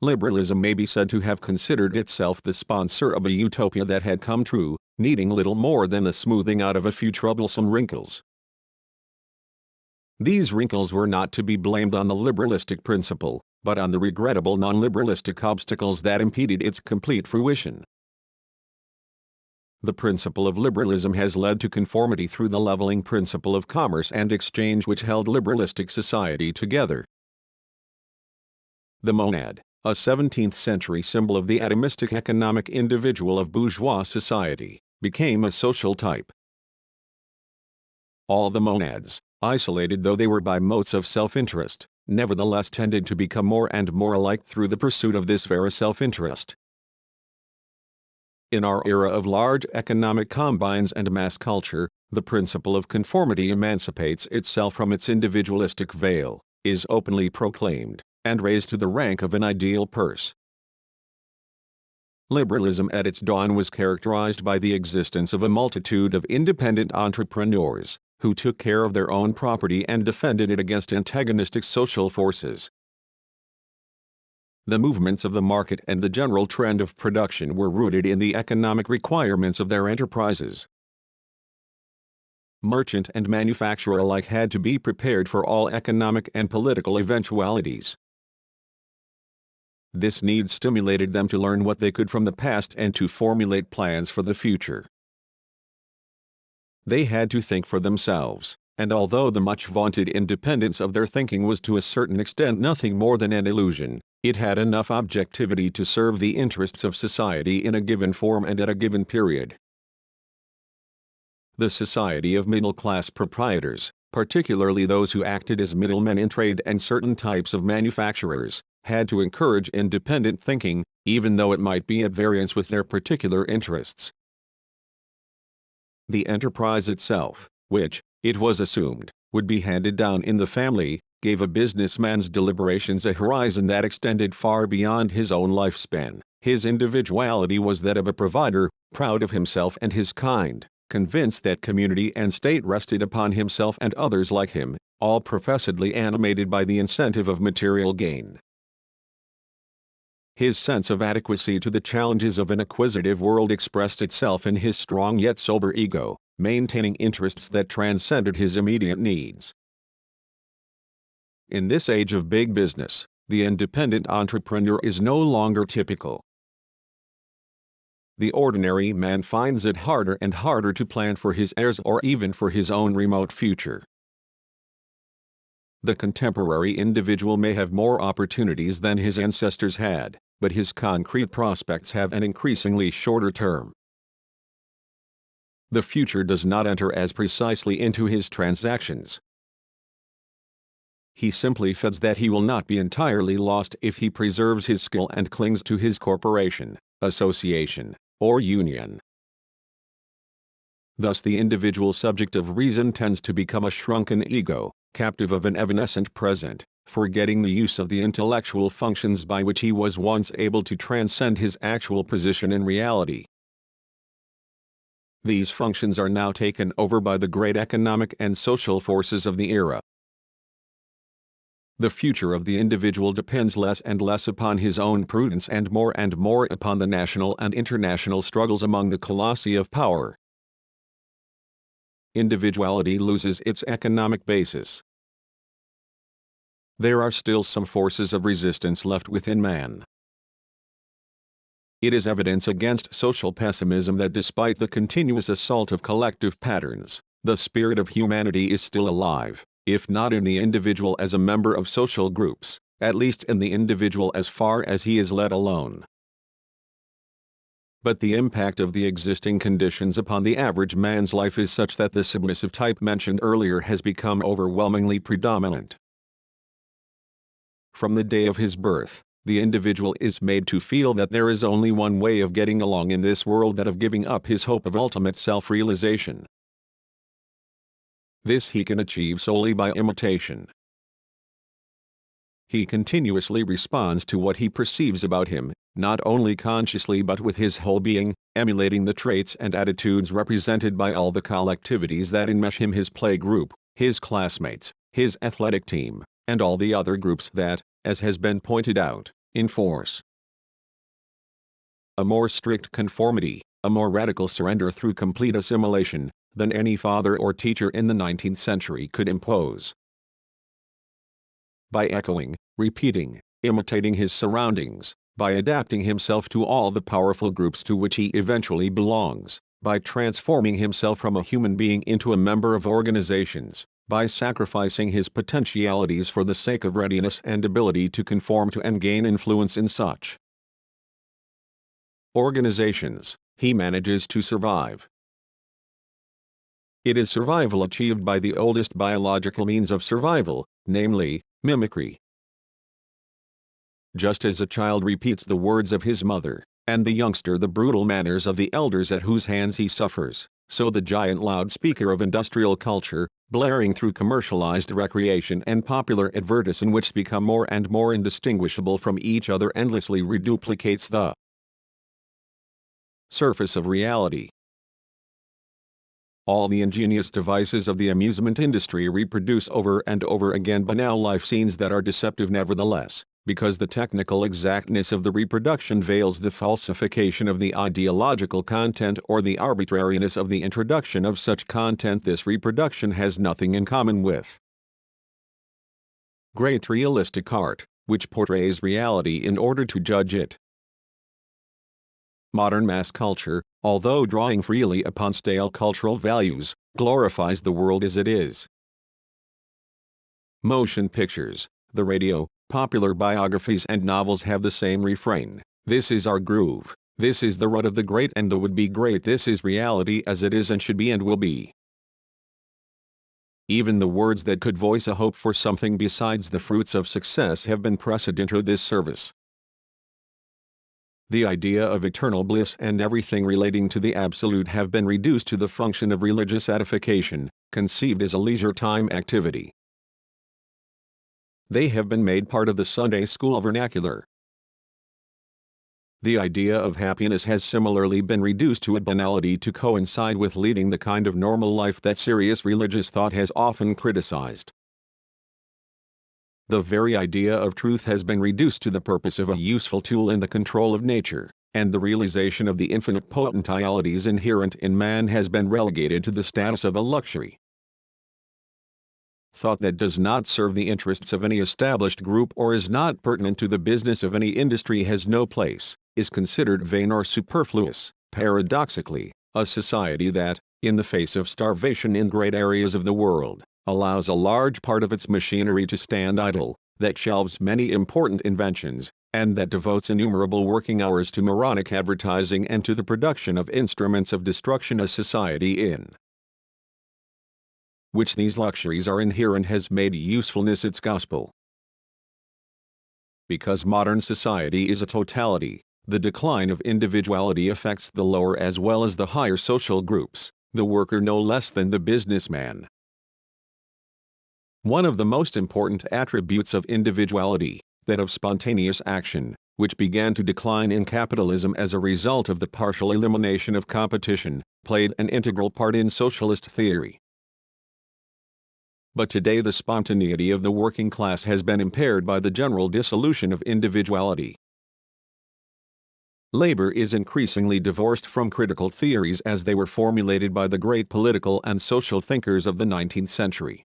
Liberalism may be said to have considered itself the sponsor of a utopia that had come true, needing little more than the smoothing out of a few troublesome wrinkles. These wrinkles were not to be blamed on the liberalistic principle, but on the regrettable non-liberalistic obstacles that impeded its complete fruition. The principle of liberalism has led to conformity through the leveling principle of commerce and exchange which held liberalistic society together. The monad, a 17th-century symbol of the atomistic economic individual of bourgeois society, became a social type. All the monads, isolated though they were by motes of self-interest, nevertheless tended to become more and more alike through the pursuit of this very self-interest. In our era of large economic combines and mass culture, the principle of conformity emancipates itself from its individualistic veil, is openly proclaimed, and raised to the rank of an ideal purse. Liberalism at its dawn was characterized by the existence of a multitude of independent entrepreneurs, who took care of their own property and defended it against antagonistic social forces. The movements of the market and the general trend of production were rooted in the economic requirements of their enterprises. Merchant and manufacturer alike had to be prepared for all economic and political eventualities. This need stimulated them to learn what they could from the past and to formulate plans for the future. They had to think for themselves, and although the much vaunted independence of their thinking was to a certain extent nothing more than an illusion, it had enough objectivity to serve the interests of society in a given form and at a given period. The society of middle-class proprietors, particularly those who acted as middlemen in trade and certain types of manufacturers, had to encourage independent thinking, even though it might be at variance with their particular interests. The enterprise itself, which, it was assumed, would be handed down in the family, gave a businessman's deliberations a horizon that extended far beyond his own lifespan. His individuality was that of a provider, proud of himself and his kind, convinced that community and state rested upon himself and others like him, all professedly animated by the incentive of material gain. His sense of adequacy to the challenges of an acquisitive world expressed itself in his strong yet sober ego, maintaining interests that transcended his immediate needs. In this age of big business, the independent entrepreneur is no longer typical. The ordinary man finds it harder and harder to plan for his heirs or even for his own remote future. The contemporary individual may have more opportunities than his ancestors had, but his concrete prospects have an increasingly shorter term. The future does not enter as precisely into his transactions. He simply feels that he will not be entirely lost if he preserves his skill and clings to his corporation, association, or union. Thus the individual subject of reason tends to become a shrunken ego, captive of an evanescent present, forgetting the use of the intellectual functions by which he was once able to transcend his actual position in reality. These functions are now taken over by the great economic and social forces of the era. The future of the individual depends less and less upon his own prudence and more upon the national and international struggles among the colossi of power. Individuality loses its economic basis. There are still some forces of resistance left within man. It is evidence against social pessimism that despite the continuous assault of collective patterns, the spirit of humanity is still alive, if not in the individual as a member of social groups, at least in the individual as far as he is let alone. But the impact of the existing conditions upon the average man's life is such that the submissive type mentioned earlier has become overwhelmingly predominant. From the day of his birth, the individual is made to feel that there is only one way of getting along in this world, that of giving up his hope of ultimate self-realization. This he can achieve solely by imitation. He continuously responds to what he perceives about him, not only consciously but with his whole being, emulating the traits and attitudes represented by all the collectivities that enmesh him: his play group, his classmates, his athletic team, and all the other groups that, as has been pointed out, enforce a more strict conformity, a more radical surrender through complete assimilation, than any father or teacher in the 19th century could impose. By echoing, repeating, imitating his surroundings, by adapting himself to all the powerful groups to which he eventually belongs, by transforming himself from a human being into a member of organizations, by sacrificing his potentialities for the sake of readiness and ability to conform to and gain influence in such organizations, he manages to survive. It is survival achieved by the oldest biological means of survival, namely, mimicry. Just as a child repeats the words of his mother, and the youngster the brutal manners of the elders at whose hands he suffers, so the giant loudspeaker of industrial culture, blaring through commercialized recreation and popular advertising which become more and more indistinguishable from each other, endlessly reduplicates the surface of reality. All the ingenious devices of the amusement industry reproduce over and over again banal life scenes that are deceptive nevertheless, because the technical exactness of the reproduction veils the falsification of the ideological content or the arbitrariness of the introduction of such content. This reproduction has nothing in common with great realistic art, which portrays reality in order to judge it. Modern mass culture, although drawing freely upon stale cultural values, glorifies the world as it is. Motion pictures, the radio, popular biographies and novels have the same refrain: this is our groove, this is the rut of the great and the would-be great, this is reality as it is and should be and will be. Even the words that could voice a hope for something besides the fruits of success have been precedent to this service. The idea of eternal bliss and everything relating to the absolute have been reduced to the function of religious edification, conceived as a leisure time activity. They have been made part of the Sunday school vernacular. The idea of happiness has similarly been reduced to a banality to coincide with leading the kind of normal life that serious religious thought has often criticized. The very idea of truth has been reduced to the purpose of a useful tool in the control of nature, and the realization of the infinite potentialities inherent in man has been relegated to the status of a luxury. Thought that does not serve the interests of any established group or is not pertinent to the business of any industry has no place, is considered vain or superfluous. Paradoxically, a society that, in the face of starvation in great areas of the world, allows a large part of its machinery to stand idle, that shelves many important inventions, and that devotes innumerable working hours to moronic advertising and to the production of instruments of destruction, a society in which these luxuries are inherent has made usefulness its gospel. Because modern society is a totality, the decline of individuality affects the lower as well as the higher social groups, the worker no less than the businessman. One of the most important attributes of individuality, that of spontaneous action, which began to decline in capitalism as a result of the partial elimination of competition, played an integral part in socialist theory. But today the spontaneity of the working class has been impaired by the general dissolution of individuality. Labor is increasingly divorced from critical theories as they were formulated by the great political and social thinkers of the 19th century.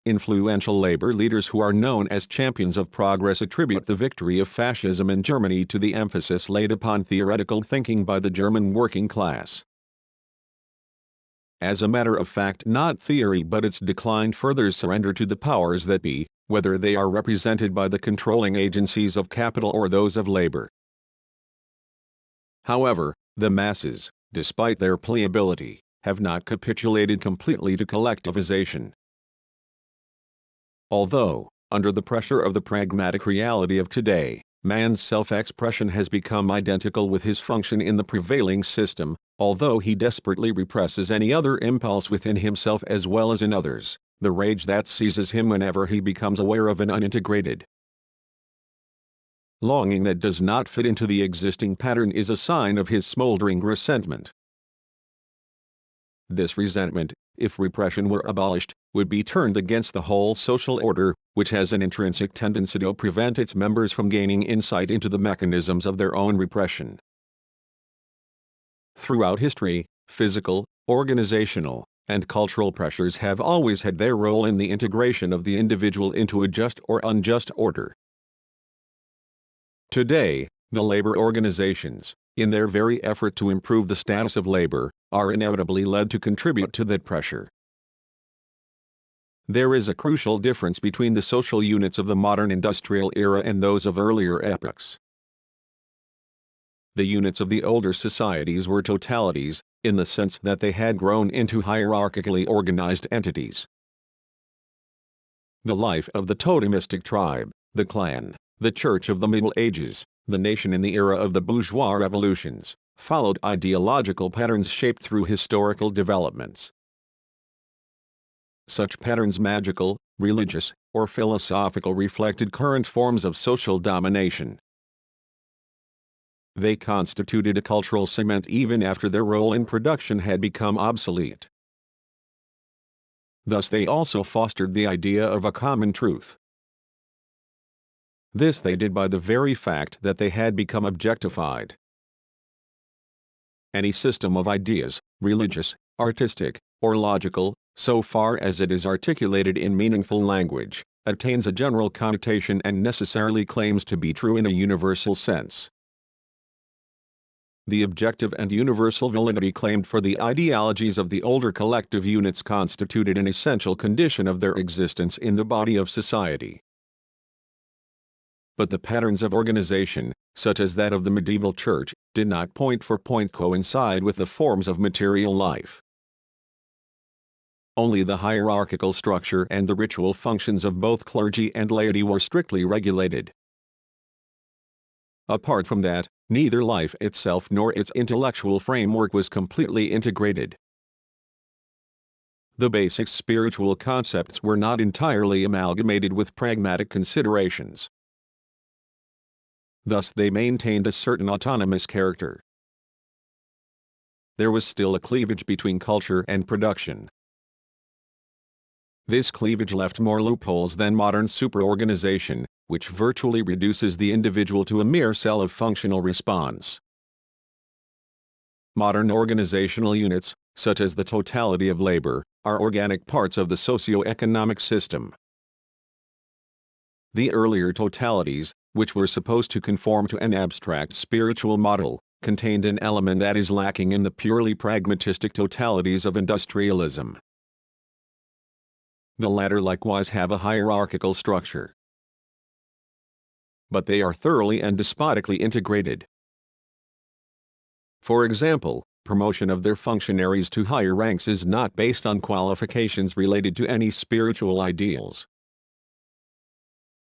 Influential labor leaders who are known as champions of progress attribute the victory of fascism in Germany to the emphasis laid upon theoretical thinking by the German working class. As a matter of fact, not theory but its decline further surrender to the powers that be, whether they are represented by the controlling agencies of capital or those of labor. However, the masses, despite their pliability, have not capitulated completely to collectivization. Although, under the pressure of the pragmatic reality of today, man's self-expression has become identical with his function in the prevailing system, although he desperately represses any other impulse within himself as well as in others, the rage that seizes him whenever he becomes aware of an unintegrated longing that does not fit into the existing pattern is a sign of his smoldering resentment. This resentment, if repression were abolished, would be turned against the whole social order, which has an intrinsic tendency to prevent its members from gaining insight into the mechanisms of their own repression. Throughout history, physical, organizational, and cultural pressures have always had their role in the integration of the individual into a just or unjust order. Today, the labor organizations, in their very effort to improve the status of labor, are inevitably led to contribute to that pressure. There is a crucial difference between the social units of the modern industrial era and those of earlier epochs. The units of the older societies were totalities, in the sense that they had grown into hierarchically organized entities. The life of the totemistic tribe, the clan, the church of the Middle Ages, the nation in the era of the bourgeois revolutions, followed ideological patterns shaped through historical developments. Such patterns, magical, religious, or philosophical, reflected current forms of social domination. They constituted a cultural cement even after their role in production had become obsolete. Thus they also fostered the idea of a common truth. This they did by the very fact that they had become objectified. Any system of ideas, religious, artistic, or logical, so far as it is articulated in meaningful language, attains a general connotation and necessarily claims to be true in a universal sense. The objective and universal validity claimed for the ideologies of the older collective units constituted an essential condition of their existence in the body of society. But the patterns of organization, such as that of the medieval church, did not point for point coincide with the forms of material life. Only the hierarchical structure and the ritual functions of both clergy and laity were strictly regulated. Apart from that, neither life itself nor its intellectual framework was completely integrated. The basic spiritual concepts were not entirely amalgamated with pragmatic considerations. Thus they maintained a certain autonomous character. There was still a cleavage between culture and production. This cleavage left more loopholes than modern superorganization, which virtually reduces the individual to a mere cell of functional response. Modern organizational units, such as the totality of labor, are organic parts of the socio-economic system. The earlier totalities, which were supposed to conform to an abstract spiritual model, contained an element that is lacking in the purely pragmatistic totalities of industrialism. The latter likewise have a hierarchical structure, but they are thoroughly and despotically integrated. For example, promotion of their functionaries to higher ranks is not based on qualifications related to any spiritual ideals.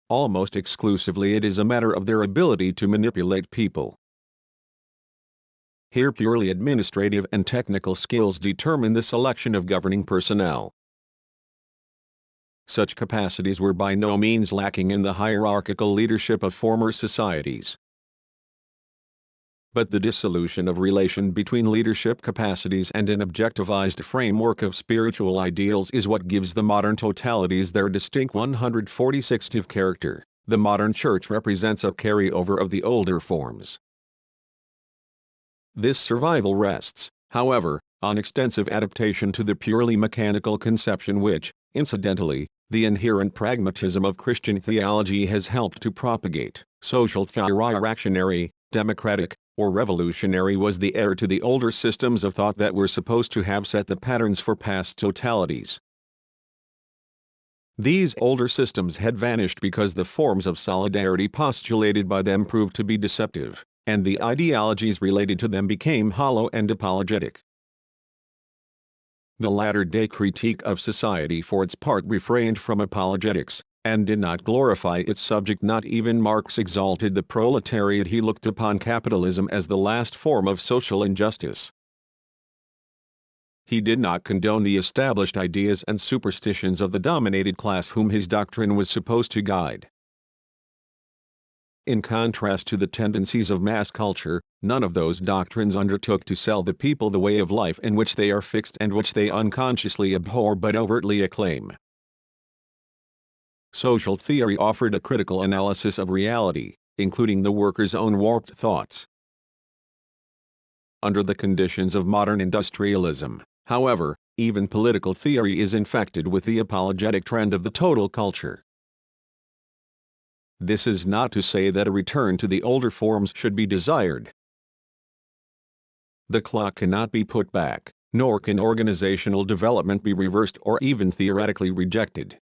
Almost exclusively it is a matter of their ability to manipulate people. Here purely administrative and technical skills determine the selection of governing personnel. Such capacities were by no means lacking in the hierarchical leadership of former societies. But the dissolution of relation between leadership capacities and an objectivized framework of spiritual ideals is what gives the modern totalities their distinct 146th character. The modern church represents a carryover of the older forms. This survival rests, however, on extensive adaptation to the purely mechanical conception which, incidentally, the inherent pragmatism of Christian theology has helped to propagate. Social theory reactionary, democratic, or revolutionary was the heir to the older systems of thought that were supposed to have set the patterns for past totalities. These older systems had vanished because the forms of solidarity postulated by them proved to be deceptive, and the ideologies related to them became hollow and apologetic. The latter-day critique of society for its part refrained from apologetics, and did not glorify its subject. Not even Marx exalted the proletariat. He looked upon capitalism as the last form of social injustice. He did not condone the established ideas and superstitions of the dominated class whom his doctrine was supposed to guide. In contrast to the tendencies of mass culture, none of those doctrines undertook to sell the people the way of life in which they are fixed and which they unconsciously abhor but overtly acclaim. Social theory offered a critical analysis of reality, including the worker's own warped thoughts. Under the conditions of modern industrialism, however, even political theory is infected with the apologetic trend of the total culture. This is not to say that a return to the older forms should be desired. The clock cannot be put back, nor can organizational development be reversed or even theoretically rejected.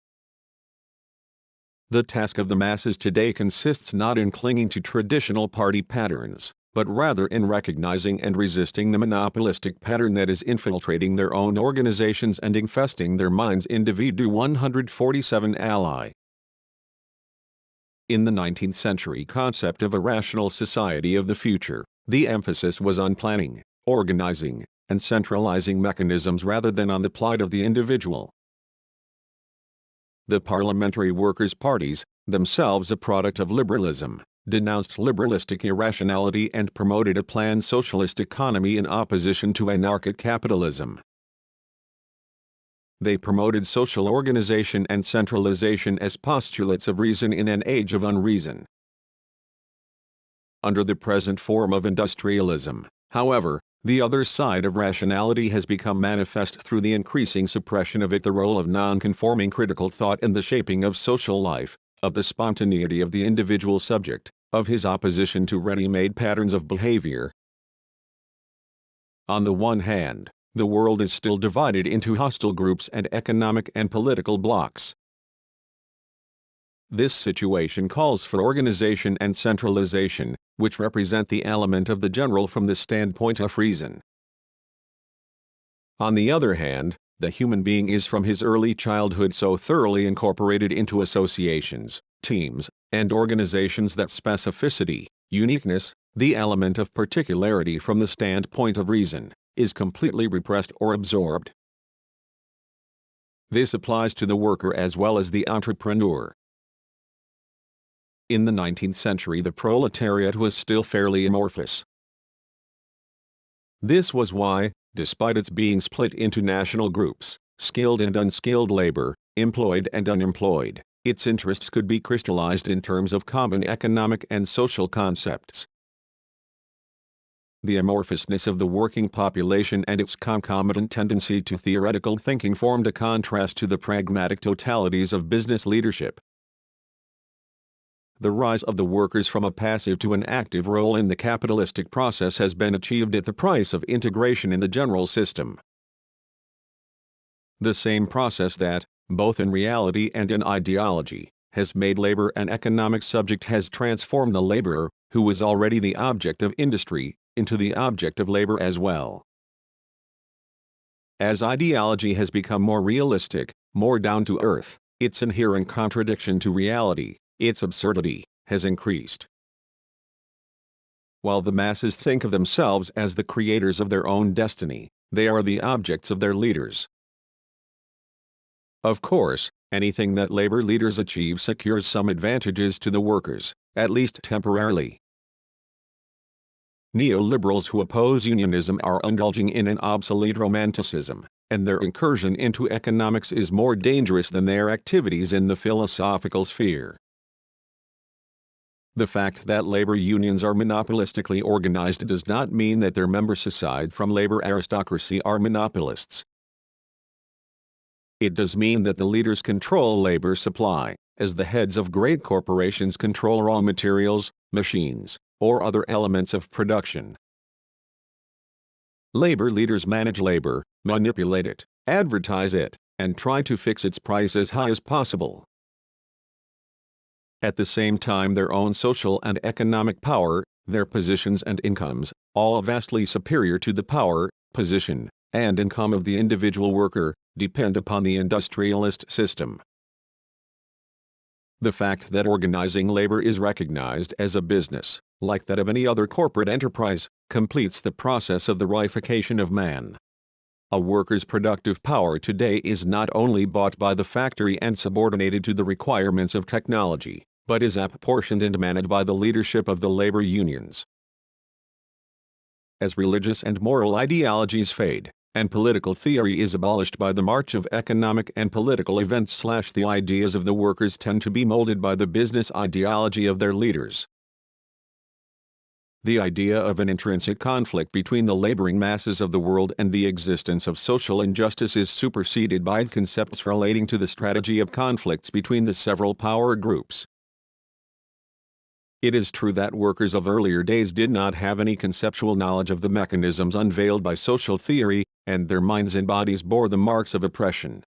The task of the masses today consists not in clinging to traditional party patterns, but rather in recognizing and resisting the monopolistic pattern that is infiltrating their own organizations and infesting their minds. Individu 147 Ally. In the 19th century concept of a rational society of the future, the emphasis was on planning, organizing, and centralizing mechanisms rather than on the plight of the individual. The parliamentary workers' parties, themselves a product of liberalism, denounced liberalistic irrationality and promoted a planned socialist economy in opposition to anarchic capitalism. They promoted social organization and centralization as postulates of reason in an age of unreason. Under the present form of industrialism, however, the other side of rationality has become manifest through the increasing suppression of it, the role of non-conforming critical thought in the shaping of social life, of the spontaneity of the individual subject, of his opposition to ready-made patterns of behavior. On the one hand, the world is still divided into hostile groups and economic and political blocs. This situation calls for organization and centralization, which represent the element of the general from the standpoint of reason. On the other hand, the human being is from his early childhood so thoroughly incorporated into associations, teams, and organizations that specificity, uniqueness, the element of particularity from the standpoint of reason, is completely repressed or absorbed. This applies to the worker as well as the entrepreneur. In the 19th century, the proletariat was still fairly amorphous. This was why, despite its being split into national groups, skilled and unskilled labor, employed and unemployed, its interests could be crystallized in terms of common economic and social concepts. The amorphousness of the working population and its concomitant tendency to theoretical thinking formed a contrast to the pragmatic totalities of business leadership. The rise of the workers from a passive to an active role in the capitalistic process has been achieved at the price of integration in the general system. The same process that, both in reality and in ideology, has made labor an economic subject has transformed the laborer, who was already the object of industry, into the object of labor as well. As ideology has become more realistic, more down to earth, its inherent contradiction to reality, its absurdity, has increased. While the masses think of themselves as the creators of their own destiny, they are the objects of their leaders. Of course, anything that labor leaders achieve secures some advantages to the workers, at least temporarily. Neoliberals who oppose unionism are indulging in an obsolete romanticism, and their incursion into economics is more dangerous than their activities in the philosophical sphere. The fact that labor unions are monopolistically organized does not mean that their members aside from labor aristocracy are monopolists. It does mean that the leaders control labor supply, as the heads of great corporations control raw materials, machines, or other elements of production. Labor leaders manage labor, manipulate it, advertise it, and try to fix its price as high as possible. At the same time, their own social and economic power, their positions and incomes, all vastly superior to the power, position, and income of the individual worker, depend upon the industrialist system. The fact that organizing labor is recognized as a business, like that of any other corporate enterprise, completes the process of the reification of man. A worker's productive power today is not only bought by the factory and subordinated to the requirements of technology, but is apportioned and managed by the leadership of the labor unions. As religious and moral ideologies fade, and political theory is abolished by the march of economic and political events, the ideas of the workers tend to be molded by the business ideology of their leaders. The idea of an intrinsic conflict between the laboring masses of the world and the existence of social injustice is superseded by concepts relating to the strategy of conflicts between the several power groups. It is true that workers of earlier days did not have any conceptual knowledge of the mechanisms unveiled by social theory, and their minds and bodies bore the marks of oppression.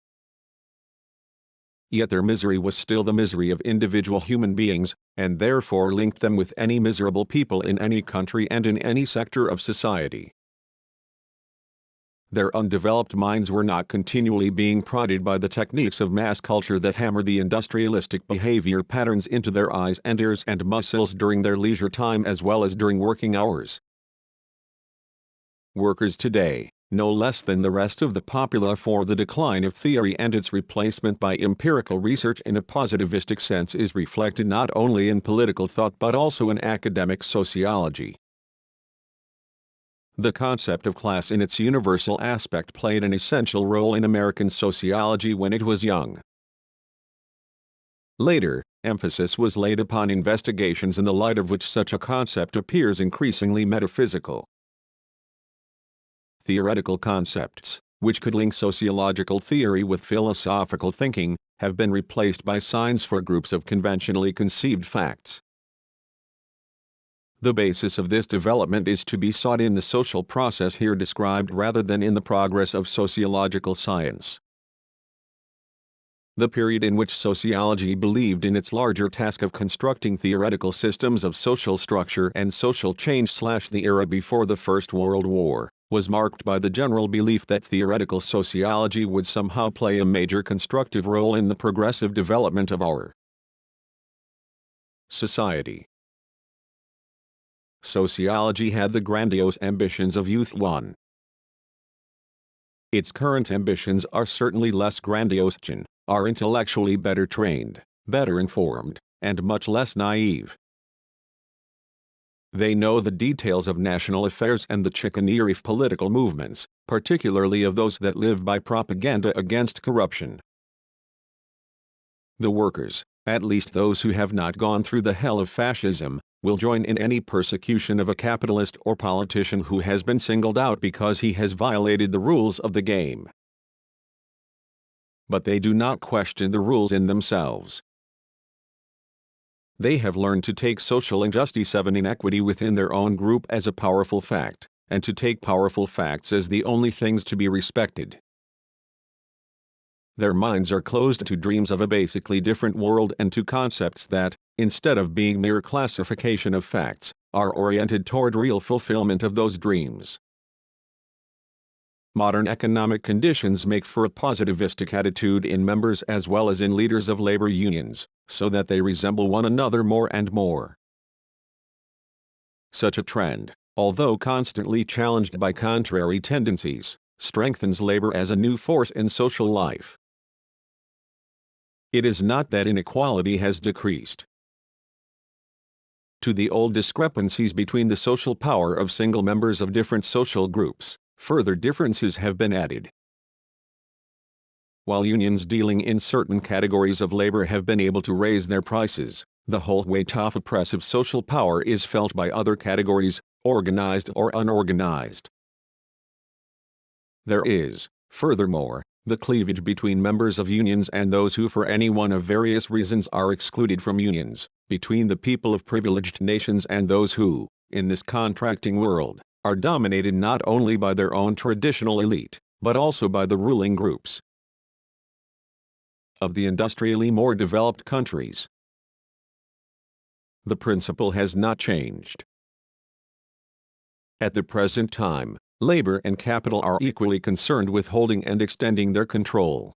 Yet their misery was still the misery of individual human beings, and therefore linked them with any miserable people in any country and in any sector of society. Their undeveloped minds were not continually being prodded by the techniques of mass culture that hammer the industrialistic behavior patterns into their eyes and ears and muscles during their leisure time as well as during working hours. Workers today, no less than the rest of the populace, for the decline of theory and its replacement by empirical research in a positivistic sense is reflected not only in political thought but also in academic sociology. The concept of class in its universal aspect played an essential role in American sociology when it was young. Later, emphasis was laid upon investigations in the light of which such a concept appears increasingly metaphysical. Theoretical concepts, which could link sociological theory with philosophical thinking, have been replaced by signs for groups of conventionally conceived facts. The basis of this development is to be sought in the social process here described rather than in the progress of sociological science. The period in which sociology believed in its larger task of constructing theoretical systems of social structure and social change / the era before the First World War, was marked by the general belief that theoretical sociology would somehow play a major constructive role in the progressive development of our society. Sociology had the grandiose ambitions of Youth 1. Its current ambitions are certainly less grandiose, are intellectually better trained, better informed, and much less naive. They know the details of national affairs and the chicanery of political movements, particularly of those that live by propaganda against corruption. The workers, at least those who have not gone through the hell of fascism, will join in any persecution of a capitalist or politician who has been singled out because he has violated the rules of the game. But they do not question the rules in themselves. They have learned to take social injustice and inequity within their own group as a powerful fact, and to take powerful facts as the only things to be respected. Their minds are closed to dreams of a basically different world and to concepts that, instead of being mere classification of facts, are oriented toward real fulfillment of those dreams. Modern economic conditions make for a positivistic attitude in members as well as in leaders of labor unions, so that they resemble one another more and more. Such a trend, although constantly challenged by contrary tendencies, strengthens labor as a new force in social life. It is not that inequality has decreased. To the old discrepancies between the social power of single members of different social groups, further differences have been added. While unions dealing in certain categories of labor have been able to raise their prices, the whole weight of oppressive social power is felt by other categories, organized or unorganized. There is, furthermore, the cleavage between members of unions and those who for any one of various reasons are excluded from unions, between the people of privileged nations and those who, in this contracting world, are dominated not only by their own traditional elite, but also by the ruling groups of the industrially more developed countries. The principle has not changed. At the present time, labor and capital are equally concerned with holding and extending their control.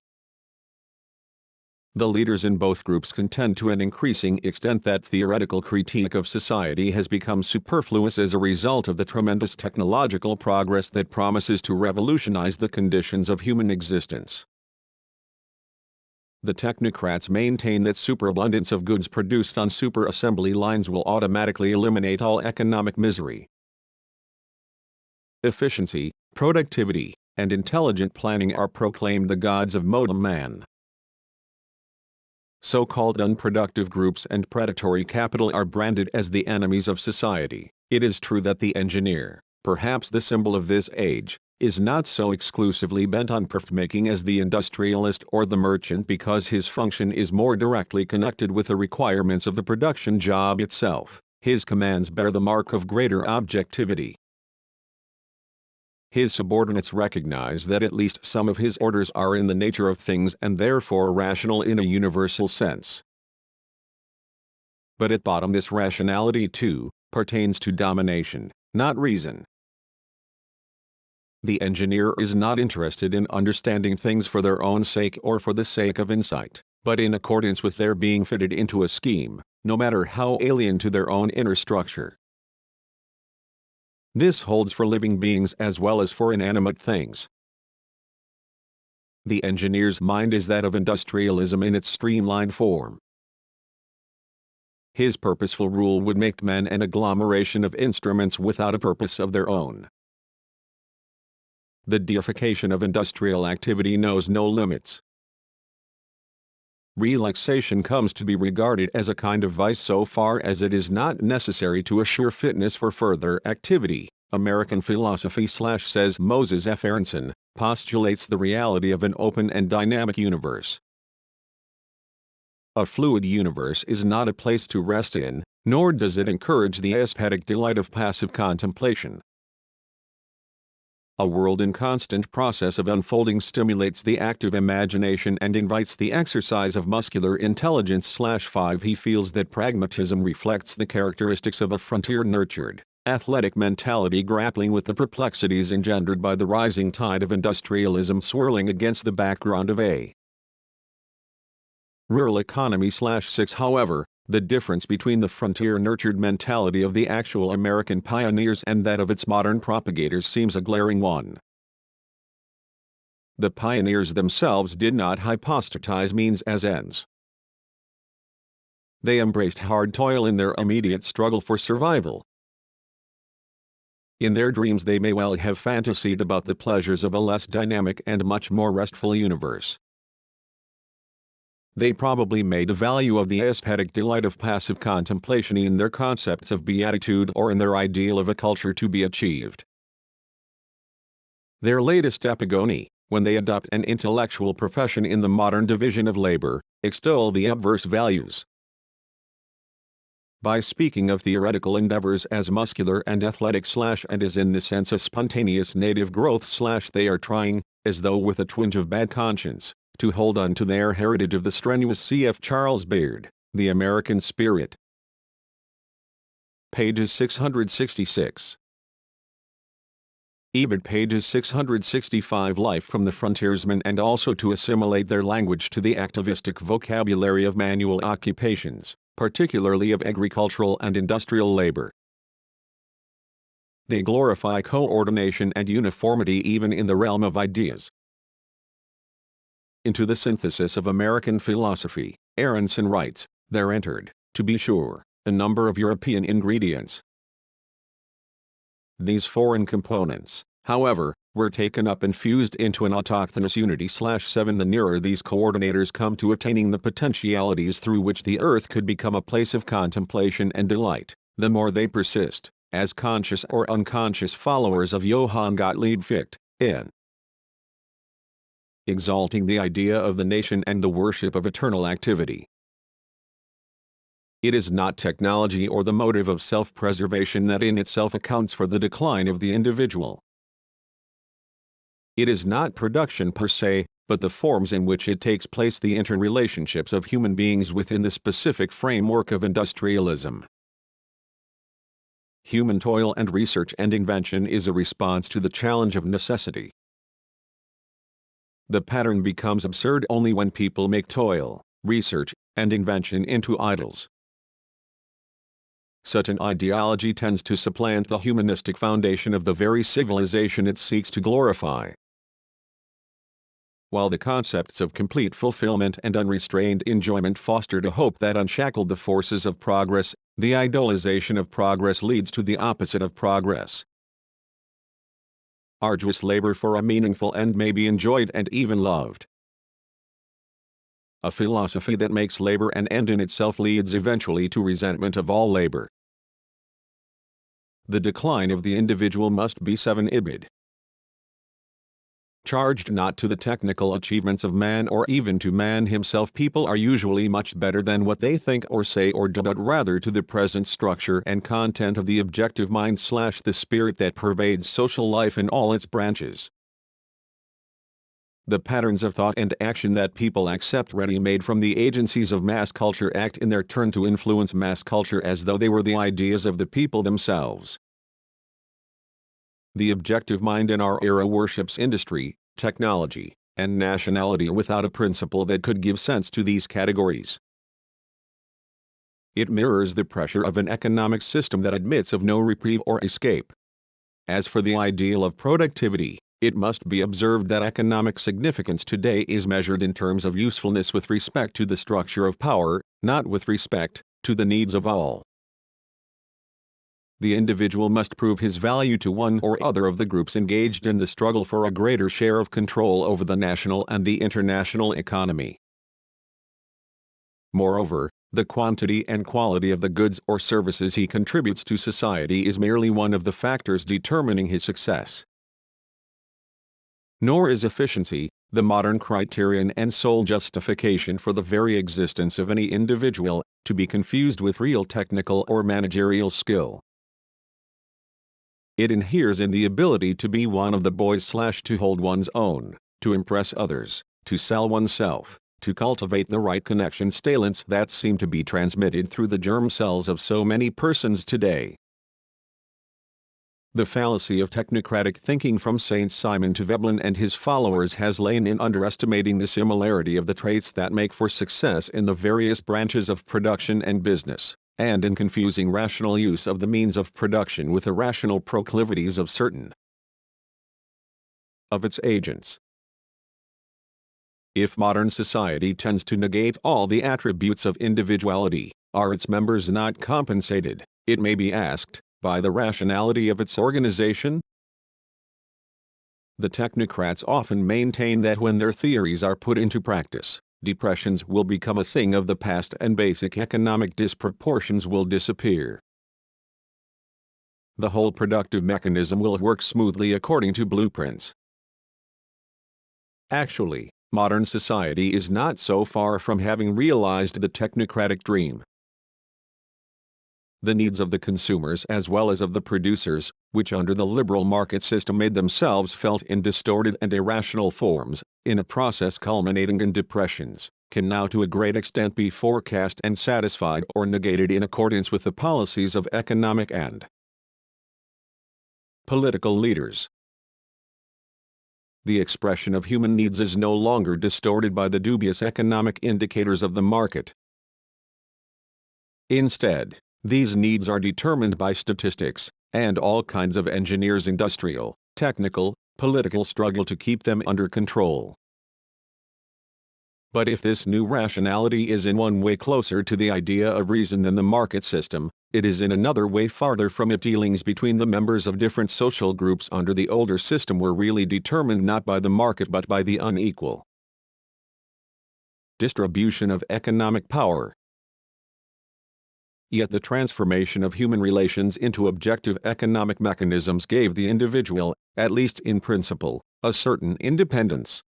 The leaders in both groups contend to an increasing extent that theoretical critique of society has become superfluous as a result of the tremendous technological progress that promises to revolutionize the conditions of human existence. The technocrats maintain that superabundance of goods produced on super-assembly lines will automatically eliminate all economic misery. Efficiency, productivity, and intelligent planning are proclaimed the gods of modern man. So-called unproductive groups and predatory capital are branded as the enemies of society. It is true that the engineer, perhaps the symbol of this age, is not so exclusively bent on profit-making as the industrialist or the merchant because his function is more directly connected with the requirements of the production job itself. His commands bear the mark of greater objectivity. His subordinates recognize that at least some of his orders are in the nature of things and therefore rational in a universal sense. But at bottom this rationality too pertains to domination, not reason. The engineer is not interested in understanding things for their own sake or for the sake of insight, but in accordance with their being fitted into a scheme, no matter how alien to their own inner structure. This holds for living beings as well as for inanimate things. The engineer's mind is that of industrialism in its streamlined form. His purposeful rule would make men an agglomeration of instruments without a purpose of their own. The deification of industrial activity knows no limits. Relaxation comes to be regarded as a kind of vice so far as it is not necessary to assure fitness for further activity. American philosophy says Moses F. Aronson postulates the reality of an open and dynamic universe. A fluid universe is not a place to rest in, nor does it encourage the aesthetic delight of passive contemplation. A world in constant process of unfolding stimulates the active imagination and invites the exercise of muscular intelligence. 5 He feels that pragmatism reflects the characteristics of a frontier-nurtured, athletic mentality grappling with the perplexities engendered by the rising tide of industrialism swirling against the background of a rural economy. 6 However, the difference between the frontier-nurtured mentality of the actual American pioneers and that of its modern propagators seems a glaring one. The pioneers themselves did not hypostatize means as ends. They embraced hard toil in their immediate struggle for survival. In their dreams they may well have fantasied about the pleasures of a less dynamic and much more restful universe. They probably made a value of the aesthetic delight of passive contemplation in their concepts of beatitude or in their ideal of a culture to be achieved. Their latest epigony, when they adopt an intellectual profession in the modern division of labor, extol the obverse values. By speaking of theoretical endeavors as muscular and athletic and as in the sense of spontaneous native growth they are trying, as though with a twinge of bad conscience, to hold on to their heritage of the strenuous C.F. Charles Beard, The American Spirit. Pages 666. Ebed pages 665 Life from the Frontiersman and also to assimilate their language to the activistic vocabulary of manual occupations, particularly of agricultural and industrial labor. They glorify coordination and uniformity even in the realm of ideas. Into the synthesis of American philosophy, Aronson writes, there entered, to be sure, a number of European ingredients. These foreign components, however, were taken up and fused into an autochthonous unity. 7 The nearer these coordinators come to attaining the potentialities through which the earth could become a place of contemplation and delight, the more they persist, as conscious or unconscious followers of Johann Gottlieb Fichte, in exalting the idea of the nation and the worship of eternal activity. It is not technology or the motive of self-preservation that in itself accounts for the decline of the individual. It is not production per se, but the forms in which it takes place, the interrelationships of human beings within the specific framework of industrialism. Human toil and research and invention is a response to the challenge of necessity. The pattern becomes absurd only when people make toil, research, and invention into idols. Such an ideology tends to supplant the humanistic foundation of the very civilization it seeks to glorify. While the concepts of complete fulfillment and unrestrained enjoyment fostered a hope that unshackled the forces of progress, the idolization of progress leads to the opposite of progress. Arduous labor for a meaningful end may be enjoyed and even loved. A philosophy that makes labor an end in itself leads eventually to resentment of all labor. The decline of the individual must be 7 Ibid. Charged not to the technical achievements of man or even to man himself, people are usually much better than what they think or say or do, but rather to the present structure and content of the objective mind / the spirit that pervades social life in all its branches. The patterns of thought and action that people accept ready-made from the agencies of mass culture act in their turn to influence mass culture as though they were the ideas of the people themselves. The objective mind in our era worships industry, technology, and nationality without a principle that could give sense to these categories. It mirrors the pressure of an economic system that admits of no reprieve or escape. As for the ideal of productivity, it must be observed that economic significance today is measured in terms of usefulness with respect to the structure of power, not with respect to the needs of all. The individual must prove his value to one or other of the groups engaged in the struggle for a greater share of control over the national and the international economy. Moreover, the quantity and quality of the goods or services he contributes to society is merely one of the factors determining his success. Nor is efficiency, the modern criterion and sole justification for the very existence of any individual, to be confused with real technical or managerial skill. It inheres in the ability to be one of the boys/to hold one's own, to impress others, to sell oneself, to cultivate the right connections talents that seem to be transmitted through the germ cells of so many persons today. The fallacy of technocratic thinking from Saint Simon to Veblen and his followers has lain in underestimating the similarity of the traits that make for success in the various branches of production and business, and in confusing rational use of the means of production with irrational proclivities of certain of its agents. If modern society tends to negate all the attributes of individuality, are its members not compensated, it may be asked, by the rationality of its organization? The technocrats often maintain that when their theories are put into practice, depressions will become a thing of the past and basic economic disproportions will disappear. The whole productive mechanism will work smoothly according to blueprints. Actually, modern society is not so far from having realized the technocratic dream. The needs of the consumers as well as of the producers, which under the liberal market system made themselves felt in distorted and irrational forms, in a process culminating in depressions, can now to a great extent be forecast and satisfied or negated in accordance with the policies of economic and political leaders. The expression of human needs is no longer distorted by the dubious economic indicators of the market. Instead, these needs are determined by statistics, and all kinds of engineers' industrial, technical, political struggle to keep them under control. But if this new rationality is in one way closer to the idea of reason than the market system, it is in another way farther from it. Dealings between the members of different social groups under the older system were really determined not by the market but by the unequal distribution of economic power. Yet the transformation of human relations into objective economic mechanisms gave the individual, at least in principle, a certain independence.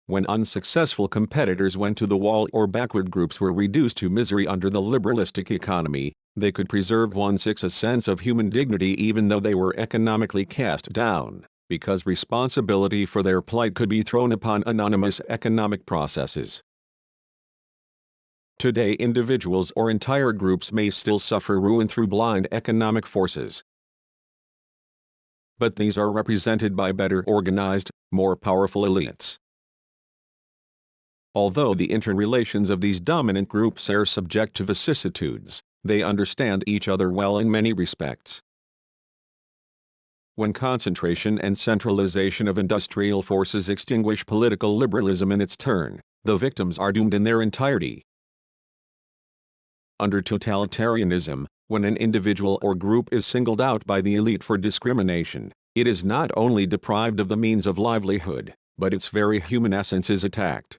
When unsuccessful competitors went to the wall or backward groups were reduced to misery under the liberalistic economy, they could preserve a sense of human dignity even though they were economically cast down, because responsibility for their plight could be thrown upon anonymous economic processes. Today individuals or entire groups may still suffer ruin through blind economic forces. But these are represented by better organized, more powerful elites. Although the interrelations of these dominant groups are subject to vicissitudes, they understand each other well in many respects. When concentration and centralization of industrial forces extinguish political liberalism in its turn, the victims are doomed in their entirety. Under totalitarianism, when an individual or group is singled out by the elite for discrimination, it is not only deprived of the means of livelihood, but its very human essence is attacked.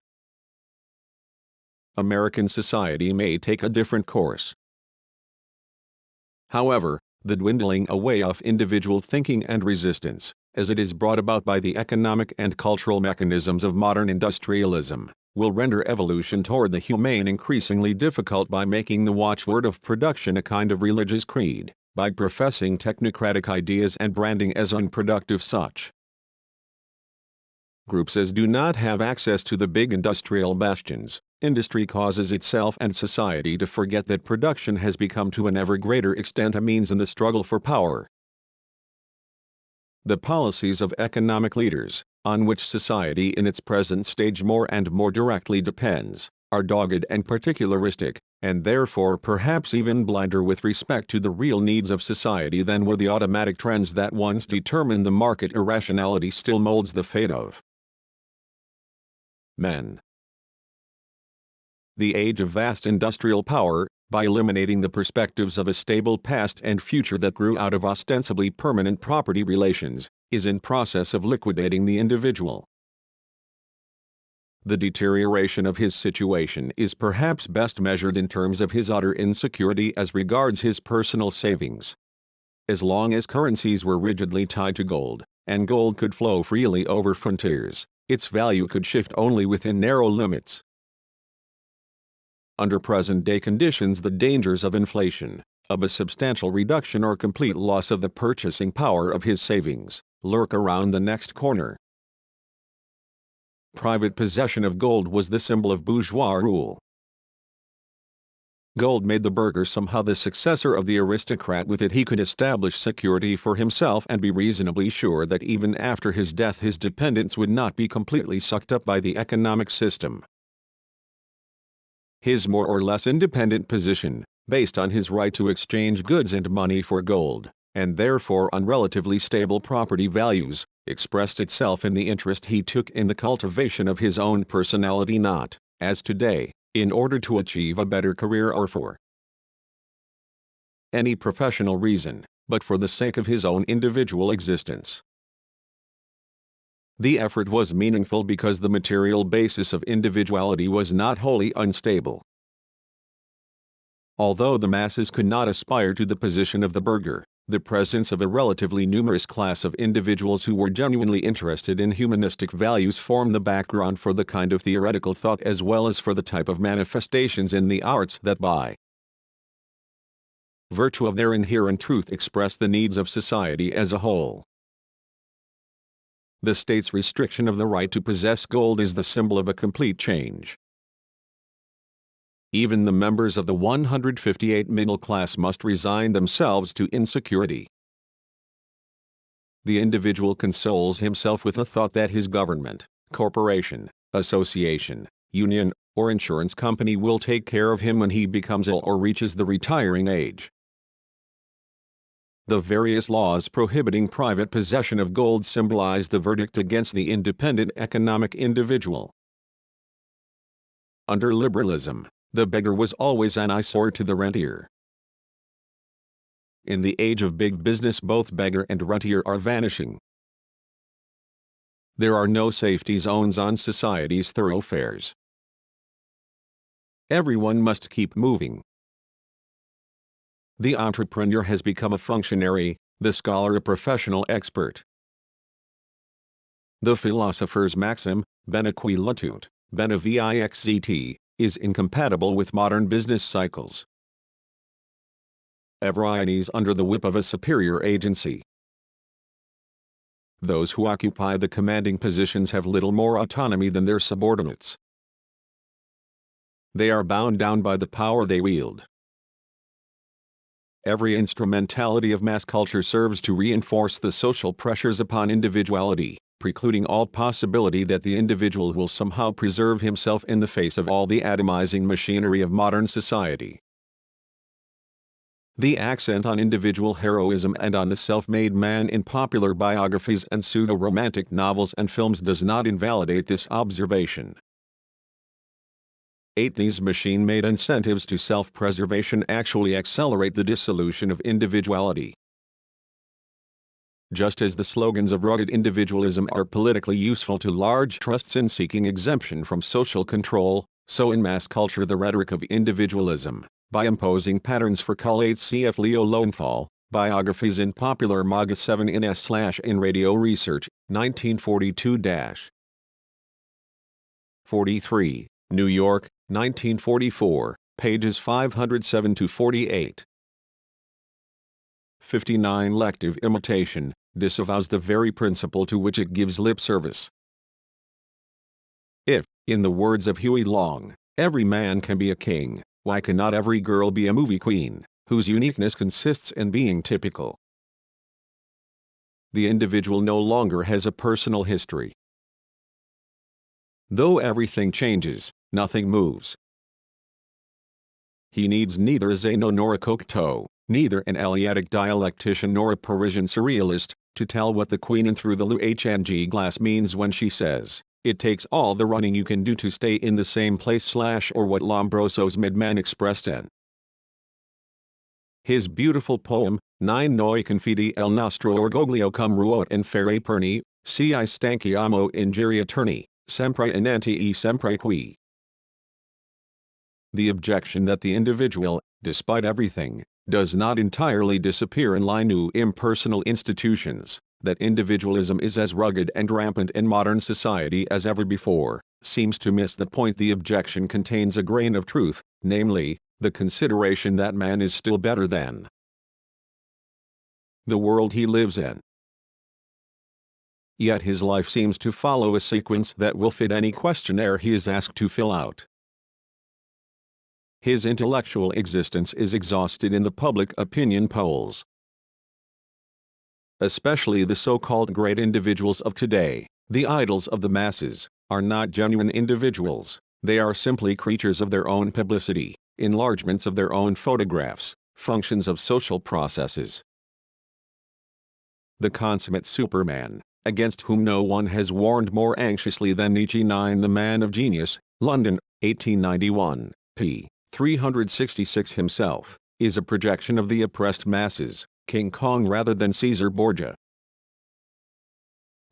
American society may take a different course. However, the dwindling away of individual thinking and resistance, as it is brought about by the economic and cultural mechanisms of modern industrialism, will render evolution toward the humane increasingly difficult by making the watchword of production a kind of religious creed, by professing technocratic ideas and branding as unproductive such. Groups as do not have access to the big industrial bastions. Industry causes itself and society to forget that production has become to an ever greater extent a means in the struggle for power. The policies of economic leaders, on which society in its present stage more and more directly depends, are dogged and particularistic, and therefore perhaps even blinder with respect to the real needs of society than were the automatic trends that once determined the market. Irrationality still molds the fate of men. The age of vast industrial power, by eliminating the perspectives of a stable past and future that grew out of ostensibly permanent property relations, is in process of liquidating the individual. The deterioration of his situation is perhaps best measured in terms of his utter insecurity as regards his personal savings. As long as currencies were rigidly tied to gold, and gold could flow freely over frontiers, its value could shift only within narrow limits. Under present-day conditions, the dangers of inflation, of a substantial reduction or complete loss of the purchasing power of his savings, lurk around the next corner. Private possession of gold was the symbol of bourgeois rule. Gold made the burgher somehow the successor of the aristocrat. With it he could establish security for himself and be reasonably sure that even after his death his dependents would not be completely sucked up by the economic system. His more or less independent position, based on his right to exchange goods and money for gold, and therefore on relatively stable property values, expressed itself in the interest he took in the cultivation of his own personality, not, as today, in order to achieve a better career or for any professional reason, but for the sake of his own individual existence. The effort was meaningful because the material basis of individuality was not wholly unstable. Although the masses could not aspire to the position of the burgher, the presence of a relatively numerous class of individuals who were genuinely interested in humanistic values formed the background for the kind of theoretical thought as well as for the type of manifestations in the arts that by virtue of their inherent truth express the needs of society as a whole. The state's restriction of the right to possess gold is the symbol of a complete change. Even the members of the 158 middle class must resign themselves to insecurity. The individual consoles himself with the thought that his government, corporation, association, union, or insurance company will take care of him when he becomes ill or reaches the retiring age. The various laws prohibiting private possession of gold symbolize the verdict against the independent economic individual. Under liberalism, the beggar was always an eyesore to the rentier. In the age of big business, both beggar and rentier are vanishing. There are no safety zones on society's thoroughfares. Everyone must keep moving. The entrepreneur has become a functionary, the scholar a professional expert. The philosopher's maxim, bene qui latunt, bene vixit, is incompatible with modern business cycles. Everyone is under the whip of a superior agency. Those who occupy the commanding positions have little more autonomy than their subordinates. They are bound down by the power they wield. Every instrumentality of mass culture serves to reinforce the social pressures upon individuality, precluding all possibility that the individual will somehow preserve himself in the face of all the atomizing machinery of modern society. The accent on individual heroism and on the self-made man in popular biographies and pseudo-romantic novels and films does not invalidate this observation. 8. These machine-made incentives to self-preservation actually accelerate the dissolution of individuality. Just as the slogans of rugged individualism are politically useful to large trusts in seeking exemption from social control, so in mass culture the rhetoric of individualism, by imposing patterns for cull-8. Cf. Leo Lowenthal, Biographies in Popular Maga 7 in S/in Radio Research, 1942-43, New York, 1944, pages 507-48. 59. Lective imitation disavows the very principle to which it gives lip service. If, in the words of Huey Long, every man can be a king, why cannot every girl be a movie queen, whose uniqueness consists in being typical? The individual no longer has a personal history. Though everything changes, nothing moves. He needs neither a Zeno nor a Cocteau, neither an Eleatic dialectician nor a Parisian surrealist, to tell what the Queen in Through the Luhng Glass means when she says, "It takes all the running you can do to stay in the same place" or what Lombroso's Midman expressed in his beautiful poem, Nine noi confidi el nostro orgoglio cum ruot in fere perni, si stanchiamo ingeria turni, sempre inanti e sempre qui. The objection that the individual, despite everything, does not entirely disappear in new impersonal institutions, that individualism is as rugged and rampant in modern society as ever before, seems to miss the point. The objection contains a grain of truth, namely, the consideration that man is still better than the world he lives in. Yet his life seems to follow a sequence that will fit any questionnaire he is asked to fill out. His intellectual existence is exhausted in the public opinion polls. Especially the so-called great individuals of today, the idols of the masses, are not genuine individuals, they are simply creatures of their own publicity, enlargements of their own photographs, functions of social processes. The consummate Superman, against whom no one has warned more anxiously than Nietzsche. 9 The Man of Genius, London, 1891, p. 366 himself, is a projection of the oppressed masses, King Kong rather than Caesar Borgia.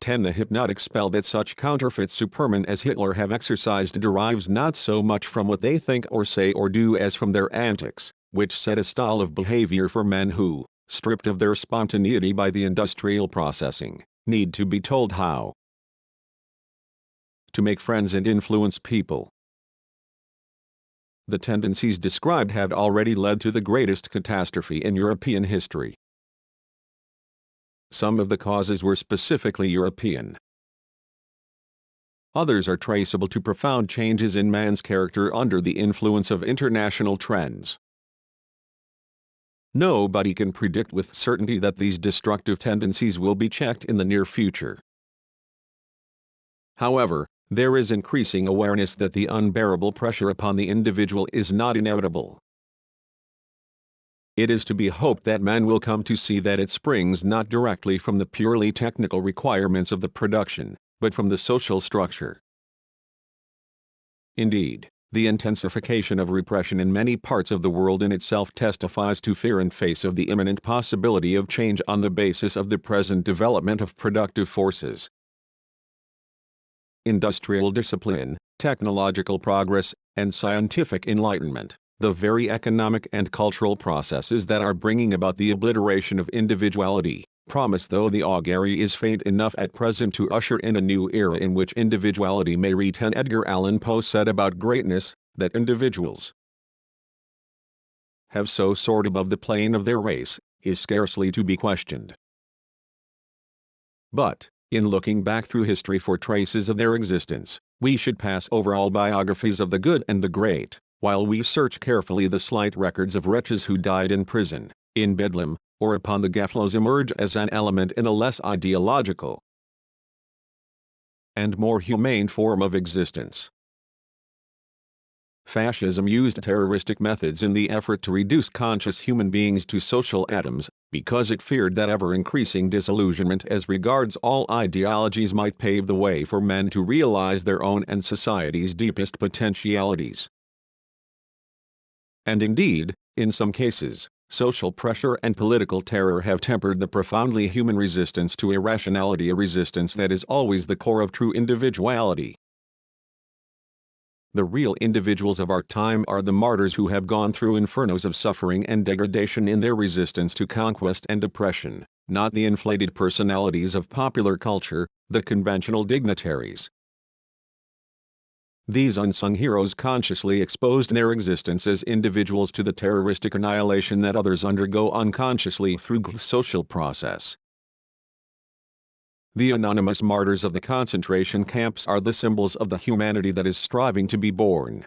10 The hypnotic spell that such counterfeit supermen as Hitler have exercised derives not so much from what they think or say or do as from their antics, which set a style of behavior for men who, stripped of their spontaneity by the industrial processing, need to be told how to make friends and influence people. The tendencies described have already led to the greatest catastrophe in European history. Some of the causes were specifically European. Others are traceable to profound changes in man's character under the influence of international trends. Nobody can predict with certainty that these destructive tendencies will be checked in the near future. However, there is increasing awareness that the unbearable pressure upon the individual is not inevitable. It is to be hoped that men will come to see that it springs not directly from the purely technical requirements of the production, but from the social structure. Indeed, the intensification of repression in many parts of the world in itself testifies to fear in face of the imminent possibility of change on the basis of the present development of productive forces. Industrial discipline, technological progress, and scientific enlightenment, the very economic and cultural processes that are bringing about the obliteration of individuality, promise, though the augury is faint enough at present, to usher in a new era in which individuality may return. Edgar Allan Poe said about greatness, that individuals have so soared above the plane of their race, is scarcely to be questioned. But, in looking back through history for traces of their existence, we should pass over all biographies of the good and the great, while we search carefully the slight records of wretches who died in prison, in Bedlam, or upon the gallows emerge as an element in a less ideological and more humane form of existence. Fascism used terroristic methods in the effort to reduce conscious human beings to social atoms, because it feared that ever-increasing disillusionment as regards all ideologies might pave the way for men to realize their own and society's deepest potentialities. And indeed, in some cases, social pressure and political terror have tempered the profoundly human resistance to irrationality, a resistance that is always the core of true individuality. The real individuals of our time are the martyrs who have gone through infernos of suffering and degradation in their resistance to conquest and oppression, not the inflated personalities of popular culture, the conventional dignitaries. These unsung heroes consciously exposed their existence as individuals to the terroristic annihilation that others undergo unconsciously through the social process. The anonymous martyrs of the concentration camps are the symbols of the humanity that is striving to be born.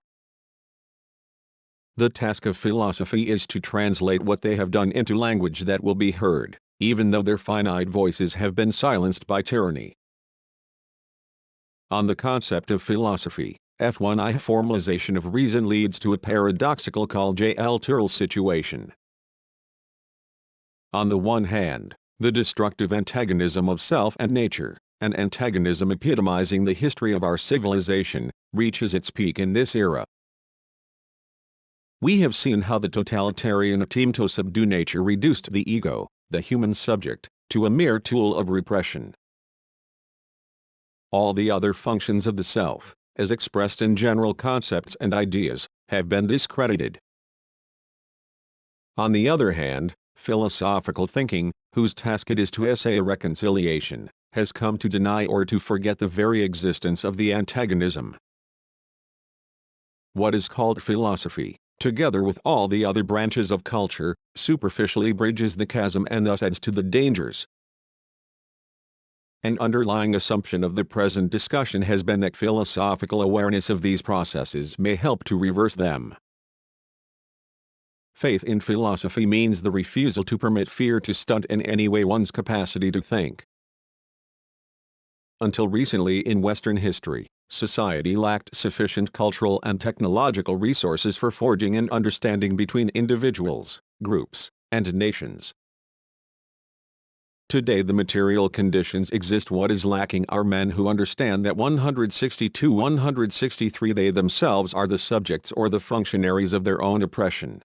The task of philosophy is to translate what they have done into language that will be heard, even though their finite voices have been silenced by tyranny. On the concept of philosophy, F1I formalization of reason leads to a paradoxical called J.L. situation. On the one hand, the destructive antagonism of self and nature, an antagonism epitomizing the history of our civilization, reaches its peak in this era. We have seen how the totalitarian attempt to subdue nature reduced the ego, the human subject, to a mere tool of repression. All the other functions of the self, as expressed in general concepts and ideas, have been discredited. On the other hand, philosophical thinking, whose task it is to essay a reconciliation, has come to deny or to forget the very existence of the antagonism. What is called philosophy, together with all the other branches of culture, superficially bridges the chasm and thus adds to the dangers. An underlying assumption of the present discussion has been that philosophical awareness of these processes may help to reverse them. Faith in philosophy means the refusal to permit fear to stunt in any way one's capacity to think. Until recently in Western history, society lacked sufficient cultural and technological resources for forging an understanding between individuals, groups, and nations. Today the material conditions exist. What is lacking are men who understand that 162-163 they themselves are the subjects or the functionaries of their own oppression.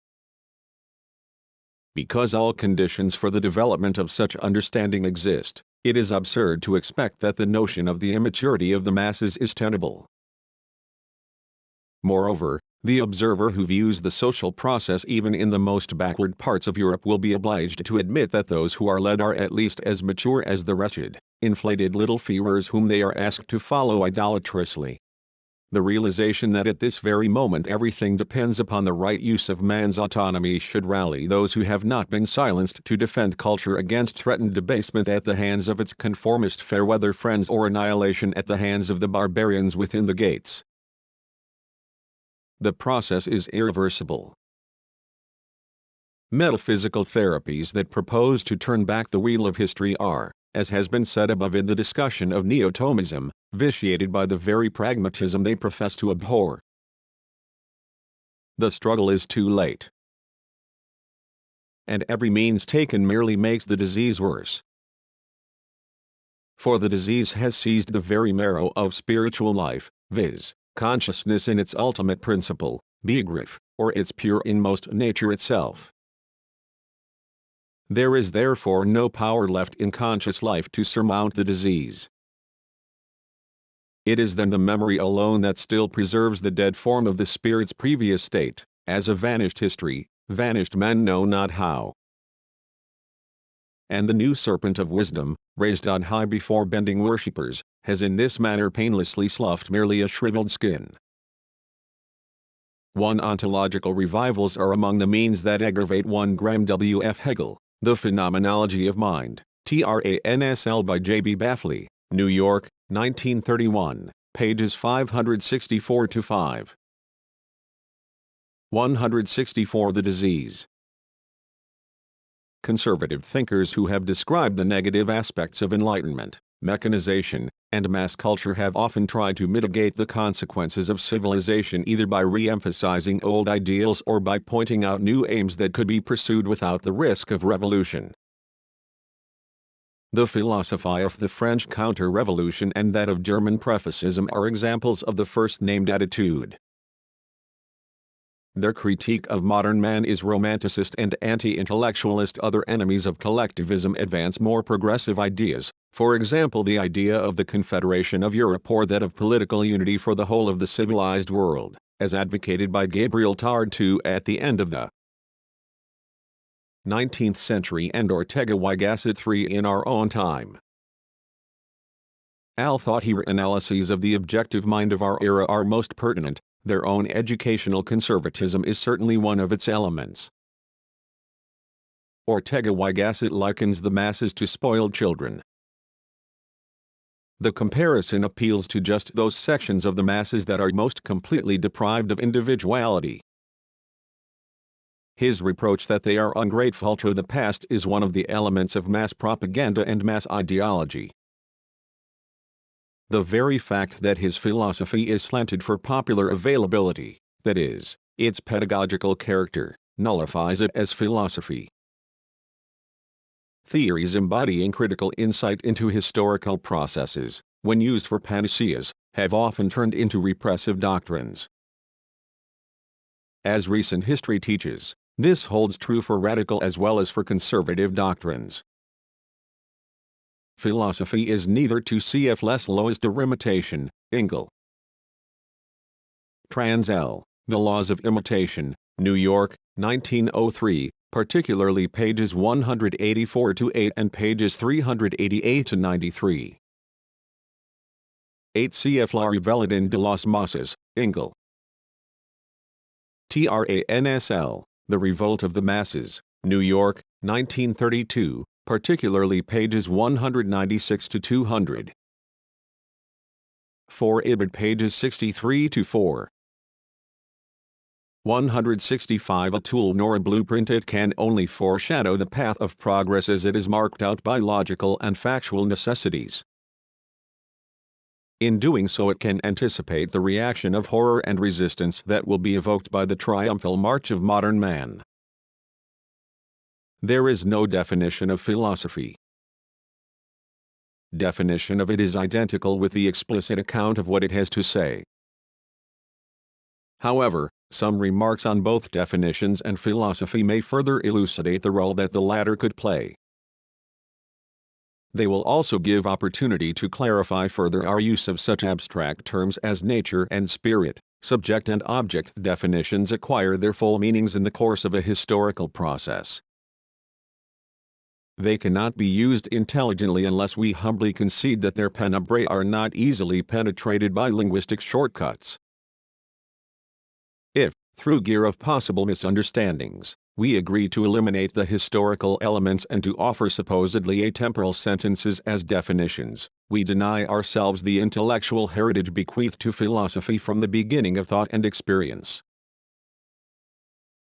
Because all conditions for the development of such understanding exist, it is absurd to expect that the notion of the immaturity of the masses is tenable. Moreover, the observer who views the social process even in the most backward parts of Europe will be obliged to admit that those who are led are at least as mature as the wretched, inflated little Führers whom they are asked to follow idolatrously. The realization that at this very moment everything depends upon the right use of man's autonomy should rally those who have not been silenced to defend culture against threatened debasement at the hands of its conformist fair-weather friends or annihilation at the hands of the barbarians within the gates. The process is irreversible. Metaphysical therapies that propose to turn back the wheel of history are, as has been said above in the discussion of Neo-Thomism, vitiated by the very pragmatism they profess to abhor. The struggle is too late, and every means taken merely makes the disease worse. For the disease has seized the very marrow of spiritual life, viz., consciousness in its ultimate principle, Begriff, or its pure inmost nature itself. There is therefore no power left in conscious life to surmount the disease. It is then the memory alone that still preserves the dead form of the spirit's previous state, as a vanished history, vanished men know not how. And the new serpent of wisdom, raised on high before bending worshippers, has in this manner painlessly sloughed merely a shriveled skin. One ontological revivals are among the means that aggravate 1 Graham W. F. Hegel, The Phenomenology of Mind, Transl by J. B. Baffley, New York, 1931, pages 564-5. 164 The disease. Conservative thinkers who have described the negative aspects of enlightenment, mechanization, and mass culture have often tried to mitigate the consequences of civilization either by re-emphasizing old ideals or by pointing out new aims that could be pursued without the risk of revolution. The philosophy of the French counter-revolution and that of German prefacism are examples of the first-named attitude. Their critique of modern man is romanticist and anti-intellectualist. Other enemies of collectivism advance more progressive ideas, for example the idea of the Confederation of Europe or that of political unity for the whole of the civilized world, as advocated by Gabriel Tarde at the end of the 19th century and Ortega y Gasset III in our own time. Althought-here analyses of the objective mind of our era are most pertinent. Their own educational conservatism is certainly one of its elements. Ortega y Gasset likens the masses to spoiled children. The comparison appeals to just those sections of the masses that are most completely deprived of individuality. His reproach that they are ungrateful to the past is one of the elements of mass propaganda and mass ideology. The very fact that his philosophy is slanted for popular availability, that is, its pedagogical character, nullifies it as philosophy. Theories embodying critical insight into historical processes, when used for panaceas, have often turned into repressive doctrines. As recent history teaches, this holds true for radical as well as for conservative doctrines. Philosophy is neither to cf. Leslow's De Imitation, Engel. Trans L. The Laws of Imitation, New York, 1903, particularly pages 184-8 and pages 388-93. 8 cf. La Revelación de los Masas, Engel. Transl. The Revolt of the Masses, New York, 1932, particularly pages 196-200. 4 Ibid pages 63-4. 165 A tool nor a blueprint. It can only foreshadow the path of progress as it is marked out by logical and factual necessities. In doing so it can anticipate the reaction of horror and resistance that will be evoked by the triumphal march of modern man. There is no definition of philosophy. Definition of it is identical with the explicit account of what it has to say. However, some remarks on both definitions and philosophy may further elucidate the role that the latter could play. They will also give opportunity to clarify further our use of such abstract terms as nature and spirit. Subject and object definitions acquire their full meanings in the course of a historical process. They cannot be used intelligently unless we humbly concede that their penumbra are not easily penetrated by linguistic shortcuts. If, through gear of possible misunderstandings, we agree to eliminate the historical elements and to offer supposedly atemporal sentences as definitions, we deny ourselves the intellectual heritage bequeathed to philosophy from the beginning of thought and experience.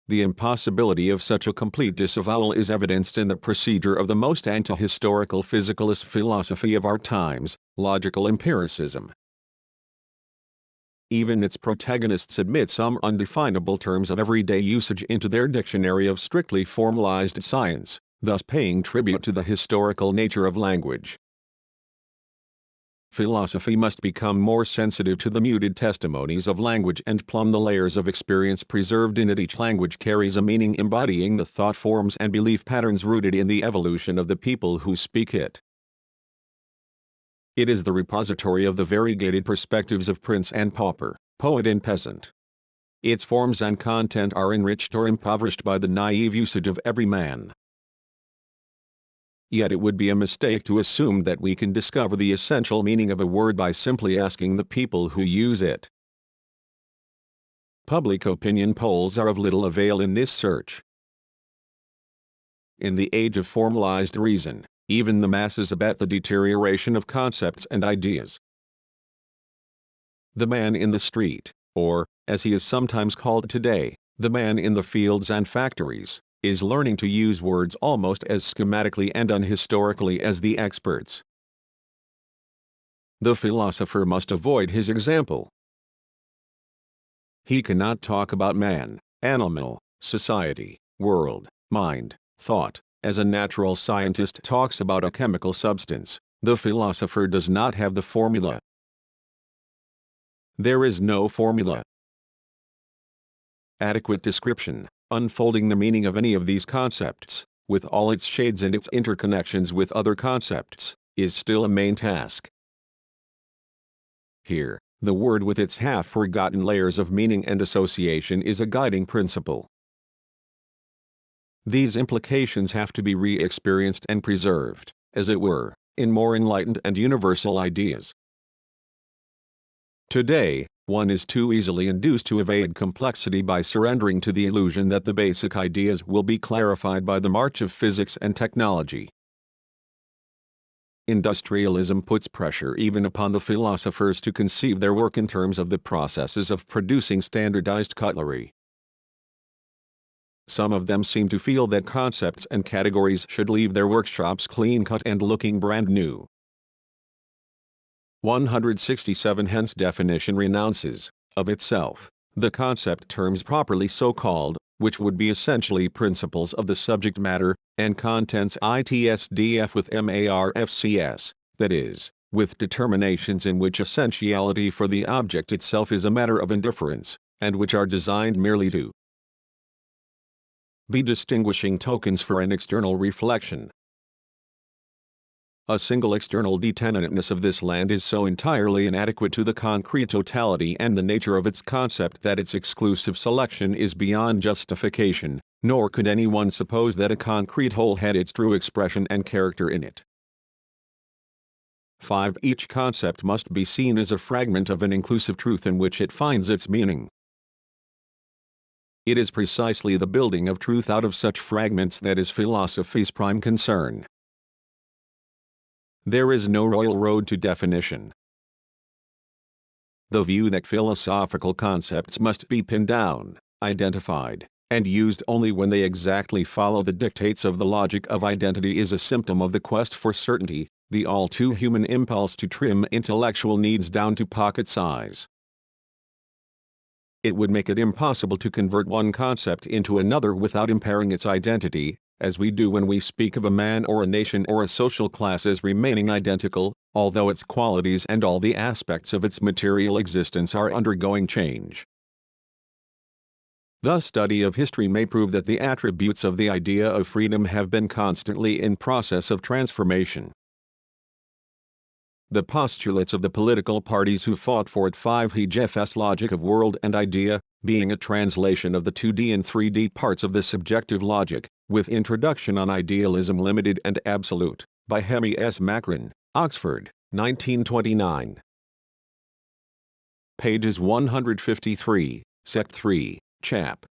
The impossibility of such a complete disavowal is evidenced in the procedure of the most anti-historical physicalist philosophy of our times, logical empiricism. Even its protagonists admit some undefinable terms of everyday usage into their dictionary of strictly formalized science, thus paying tribute to the historical nature of language. Philosophy must become more sensitive to the muted testimonies of language and plumb the layers of experience preserved in it. Each language carries a meaning embodying the thought forms and belief patterns rooted in the evolution of the people who speak it. It is the repository of the variegated perspectives of prince and pauper, poet and peasant. Its forms and content are enriched or impoverished by the naive usage of every man. Yet it would be a mistake to assume that we can discover the essential meaning of a word by simply asking the people who use it. Public opinion polls are of little avail in this search. In the age of formalized reason, even the masses abet the deterioration of concepts and ideas. The man in the street, or, as he is sometimes called today, the man in the fields and factories, is learning to use words almost as schematically and unhistorically as the experts. The philosopher must avoid his example. He cannot talk about man, animal, society, world, mind, thought, as a natural scientist talks about a chemical substance. The philosopher does not have the formula. There is no formula. Adequate description, unfolding the meaning of any of these concepts, with all its shades and its interconnections with other concepts, is still a main task. Here, the word with its half-forgotten layers of meaning and association is a guiding principle. These implications have to be re-experienced and preserved, as it were, in more enlightened and universal ideas. Today, one is too easily induced to evade complexity by surrendering to the illusion that the basic ideas will be clarified by the march of physics and technology. Industrialism puts pressure even upon the philosophers to conceive their work in terms of the processes of producing standardized cutlery. Some of them seem to feel that concepts and categories should leave their workshops clean-cut and looking brand new. 167. Hence definition renounces, of itself, the concept terms properly so called, which would be essentially principles of the subject matter, and contents itsdf with marfcs, that is, with determinations in which essentiality for the object itself is a matter of indifference, and which are designed merely to be distinguishing tokens for an external reflection. A single external determinateness of this land is so entirely inadequate to the concrete totality and the nature of its concept that its exclusive selection is beyond justification, nor could anyone suppose that a concrete whole had its true expression and character in it. 5. Each concept must be seen as a fragment of an inclusive truth in which it finds its meaning. It is precisely the building of truth out of such fragments that is philosophy's prime concern. There is no royal road to definition. The view that philosophical concepts must be pinned down, identified, and used only when they exactly follow the dictates of the logic of identity is a symptom of the quest for certainty, the all too human impulse to trim intellectual needs down to pocket size. It would make it impossible to convert one concept into another without impairing its identity, as we do when we speak of a man or a nation or a social class as remaining identical, although its qualities and all the aspects of its material existence are undergoing change. The study of history may prove that the attributes of the idea of freedom have been constantly in process of transformation. The postulates of the political parties who fought for it 5. Jeff's logic of world and idea, being a translation of the 2D and 3D parts of the subjective logic, with introduction on Idealism Limited and Absolute, by Hemi S. Macron, Oxford, 1929. Pages 153, Sect 3, Chap.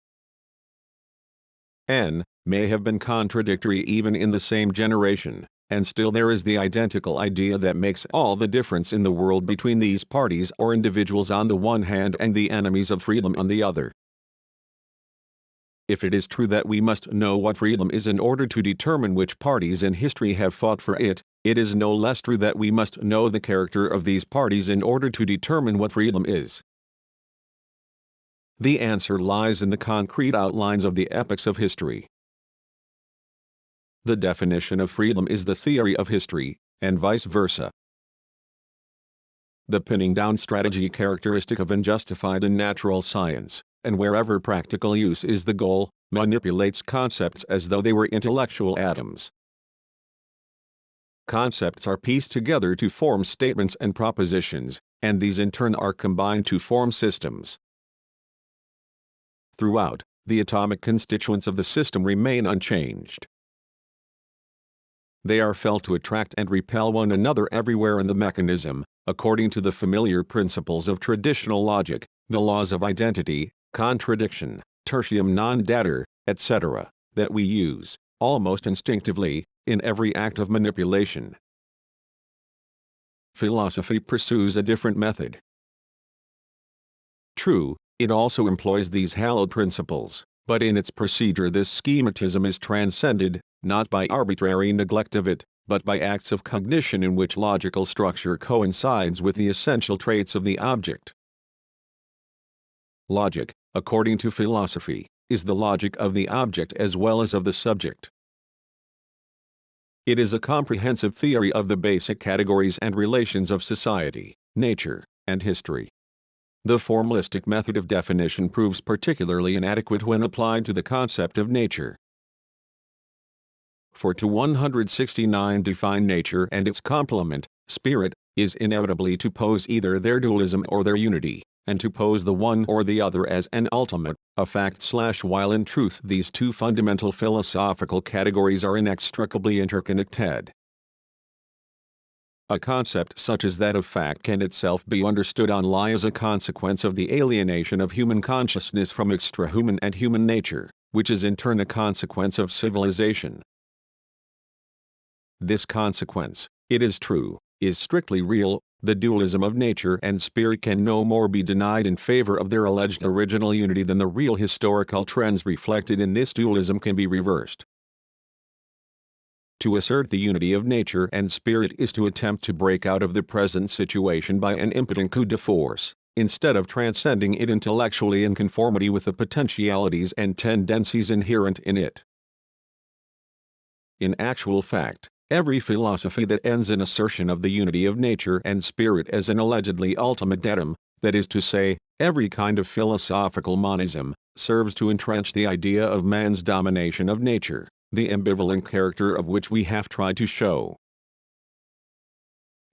N, may have been contradictory even in the same generation, and still there is the identical idea that makes all the difference in the world between these parties or individuals on the one hand and the enemies of freedom on the other. If it is true that we must know what freedom is in order to determine which parties in history have fought for it, it is no less true that we must know the character of these parties in order to determine what freedom is. The answer lies in the concrete outlines of the epochs of history. The definition of freedom is the theory of history, and vice versa. The pinning down strategy characteristic of unjustified and natural science, and wherever practical use is the goal, manipulates concepts as though they were intellectual atoms. Concepts are pieced together to form statements and propositions, and these in turn are combined to form systems. Throughout, the atomic constituents of the system remain unchanged. They are felt to attract and repel one another everywhere in the mechanism, according to the familiar principles of traditional logic, the laws of identity, contradiction, tertium non datur, etc., that we use, almost instinctively, in every act of manipulation. Philosophy pursues a different method. True, it also employs these hallowed principles, but in its procedure this schematism is transcended, not by arbitrary neglect of it, but by acts of cognition in which logical structure coincides with the essential traits of the object. Logic, according to philosophy, is the logic of the object as well as of the subject. It is a comprehensive theory of the basic categories and relations of society, nature, and history. The formalistic method of definition proves particularly inadequate when applied to the concept of nature. For to 169 define nature and its complement, spirit, is inevitably to pose either their dualism or their unity, and to pose the one or the other as an ultimate, a fact / while in truth these two fundamental philosophical categories are inextricably interconnected. A concept such as that of fact can itself be understood only as a consequence of the alienation of human consciousness from extrahuman and human nature, which is in turn a consequence of civilization. This consequence, it is true, is strictly real. The dualism of nature and spirit can no more be denied in favor of their alleged original unity than the real historical trends reflected in this dualism can be reversed. To assert the unity of nature and spirit is to attempt to break out of the present situation by an impotent coup de force, instead of transcending it intellectually in conformity with the potentialities and tendencies inherent in it. In actual fact, every philosophy that ends in assertion of the unity of nature and spirit as an allegedly ultimate datum, that is to say, every kind of philosophical monism, serves to entrench the idea of man's domination of nature, the ambivalent character of which we have tried to show.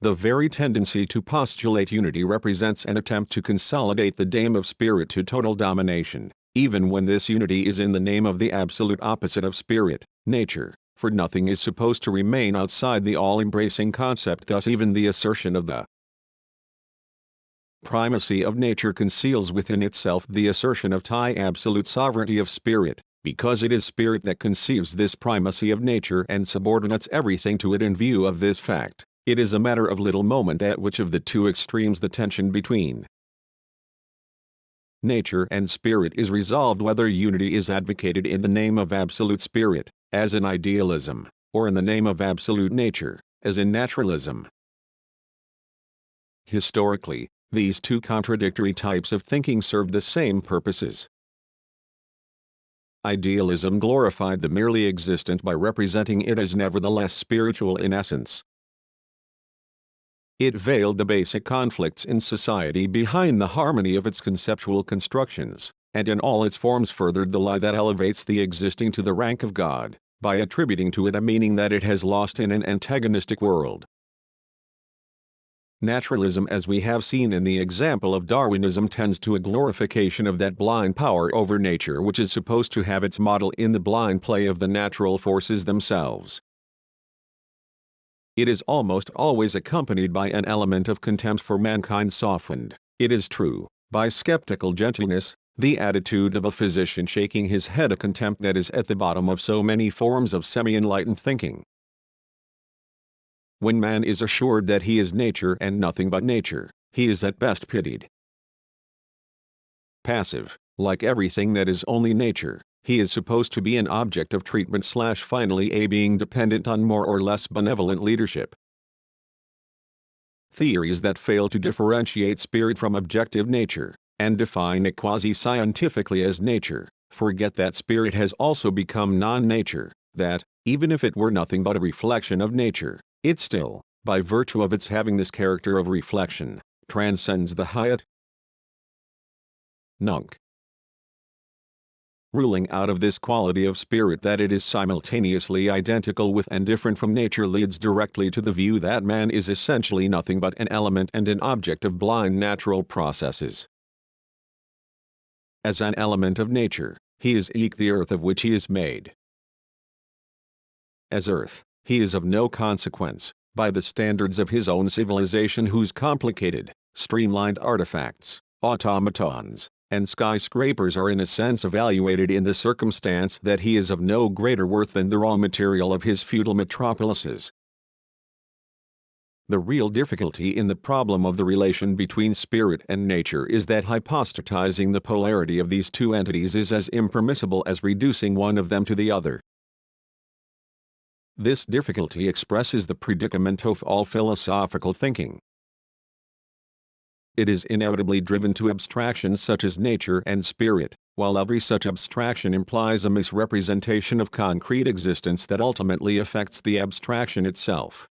The very tendency to postulate unity represents an attempt to consolidate the daim of spirit to total domination, even when this unity is in the name of the absolute opposite of spirit, nature, for nothing is supposed to remain outside the all-embracing concept. Thus even the assertion of the primacy of nature conceals within itself the assertion of absolute sovereignty of spirit, because it is spirit that conceives this primacy of nature and subordinates everything to it. In view of this fact, it is a matter of little moment at which of the two extremes the tension between nature and spirit is resolved, whether unity is advocated in the name of absolute spirit, as in idealism, or in the name of absolute nature, as in naturalism. Historically, these two contradictory types of thinking served the same purposes. Idealism glorified the merely existent by representing it as nevertheless spiritual in essence. It veiled the basic conflicts in society behind the harmony of its conceptual constructions, and in all its forms furthered the lie that elevates the existing to the rank of God, by attributing to it a meaning that it has lost in an antagonistic world. Naturalism, as we have seen in the example of Darwinism, tends to a glorification of that blind power over nature which is supposed to have its model in the blind play of the natural forces themselves. It is almost always accompanied by an element of contempt for mankind, softened, it is true, by skeptical gentleness, the attitude of a physician shaking his head, a contempt that is at the bottom of so many forms of semi-enlightened thinking. When man is assured that he is nature and nothing but nature, he is at best pitied. Passive, like everything that is only nature, he is supposed to be an object of treatment / finally a being dependent on more or less benevolent leadership. Theories that fail to differentiate spirit from objective nature, and define it quasi-scientifically as nature, forget that spirit has also become non-nature, that, even if it were nothing but a reflection of nature, it still, by virtue of its having this character of reflection, transcends the highest nunc. Ruling out of this quality of spirit that it is simultaneously identical with and different from nature leads directly to the view that man is essentially nothing but an element and an object of blind natural processes. As an element of nature, he is eke the earth of which he is made. As earth, he is of no consequence, by the standards of his own civilization, whose complicated, streamlined artifacts, automatons, and skyscrapers are in a sense evaluated in the circumstance that he is of no greater worth than the raw material of his feudal metropolises. The real difficulty in the problem of the relation between spirit and nature is that hypostatizing the polarity of these two entities is as impermissible as reducing one of them to the other. This difficulty expresses the predicament of all philosophical thinking. It is inevitably driven to abstractions such as nature and spirit, while every such abstraction implies a misrepresentation of concrete existence that ultimately affects the abstraction itself.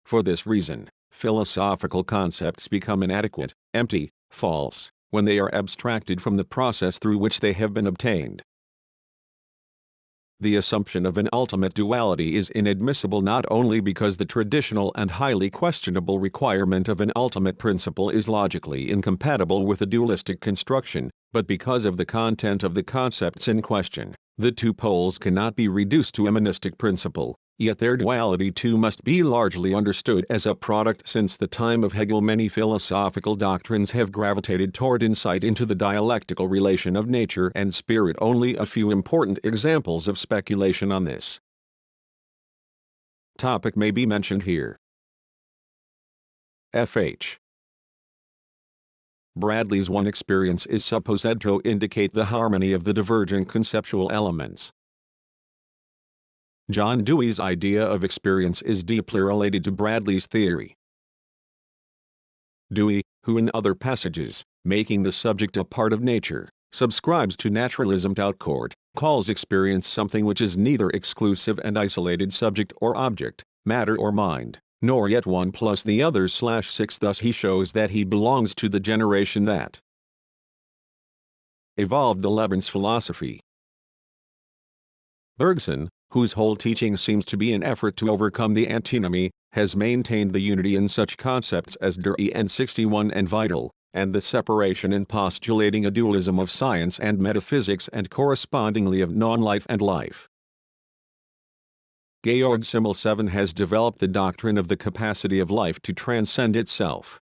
For this reason, philosophical concepts become inadequate, empty, false, when they are abstracted from the process through which they have been obtained. The assumption of an ultimate duality is inadmissible not only because the traditional and highly questionable requirement of an ultimate principle is logically incompatible with a dualistic construction, but because of the content of the concepts in question. The two poles cannot be reduced to a monistic principle, yet their duality too must be largely understood as a product. Since the time of Hegel, many philosophical doctrines have gravitated toward insight into the dialectical relation of nature and spirit. Only a few important examples of speculation on this topic may be mentioned here. F.H. Bradley's one experience is supposed to indicate the harmony of the divergent conceptual elements. John Dewey's idea of experience is deeply related to Bradley's theory. Dewey, who in other passages, making the subject a part of nature, subscribes to naturalism. Calls experience something which is neither exclusive and isolated subject or object, matter or mind, nor yet one plus the other. 6 Thus he shows that he belongs to the generation that evolved the Leibniz philosophy. Bergson, whose whole teaching seems to be an effort to overcome the antinomy, has maintained the unity in such concepts as der and 61 and vital, and the separation in postulating a dualism of science and metaphysics and correspondingly of non-life and life. Georg Simmel 7 has developed the doctrine of the capacity of life to transcend itself.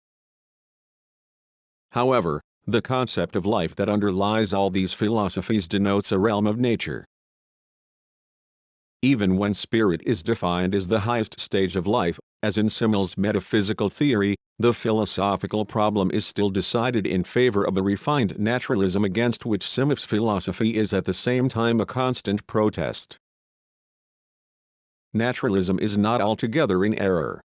However, the concept of life that underlies all these philosophies denotes a realm of nature. Even when spirit is defined as the highest stage of life, as in Simmel's metaphysical theory, the philosophical problem is still decided in favor of a refined naturalism against which Simmel's philosophy is at the same time a constant protest. Naturalism is not altogether in error.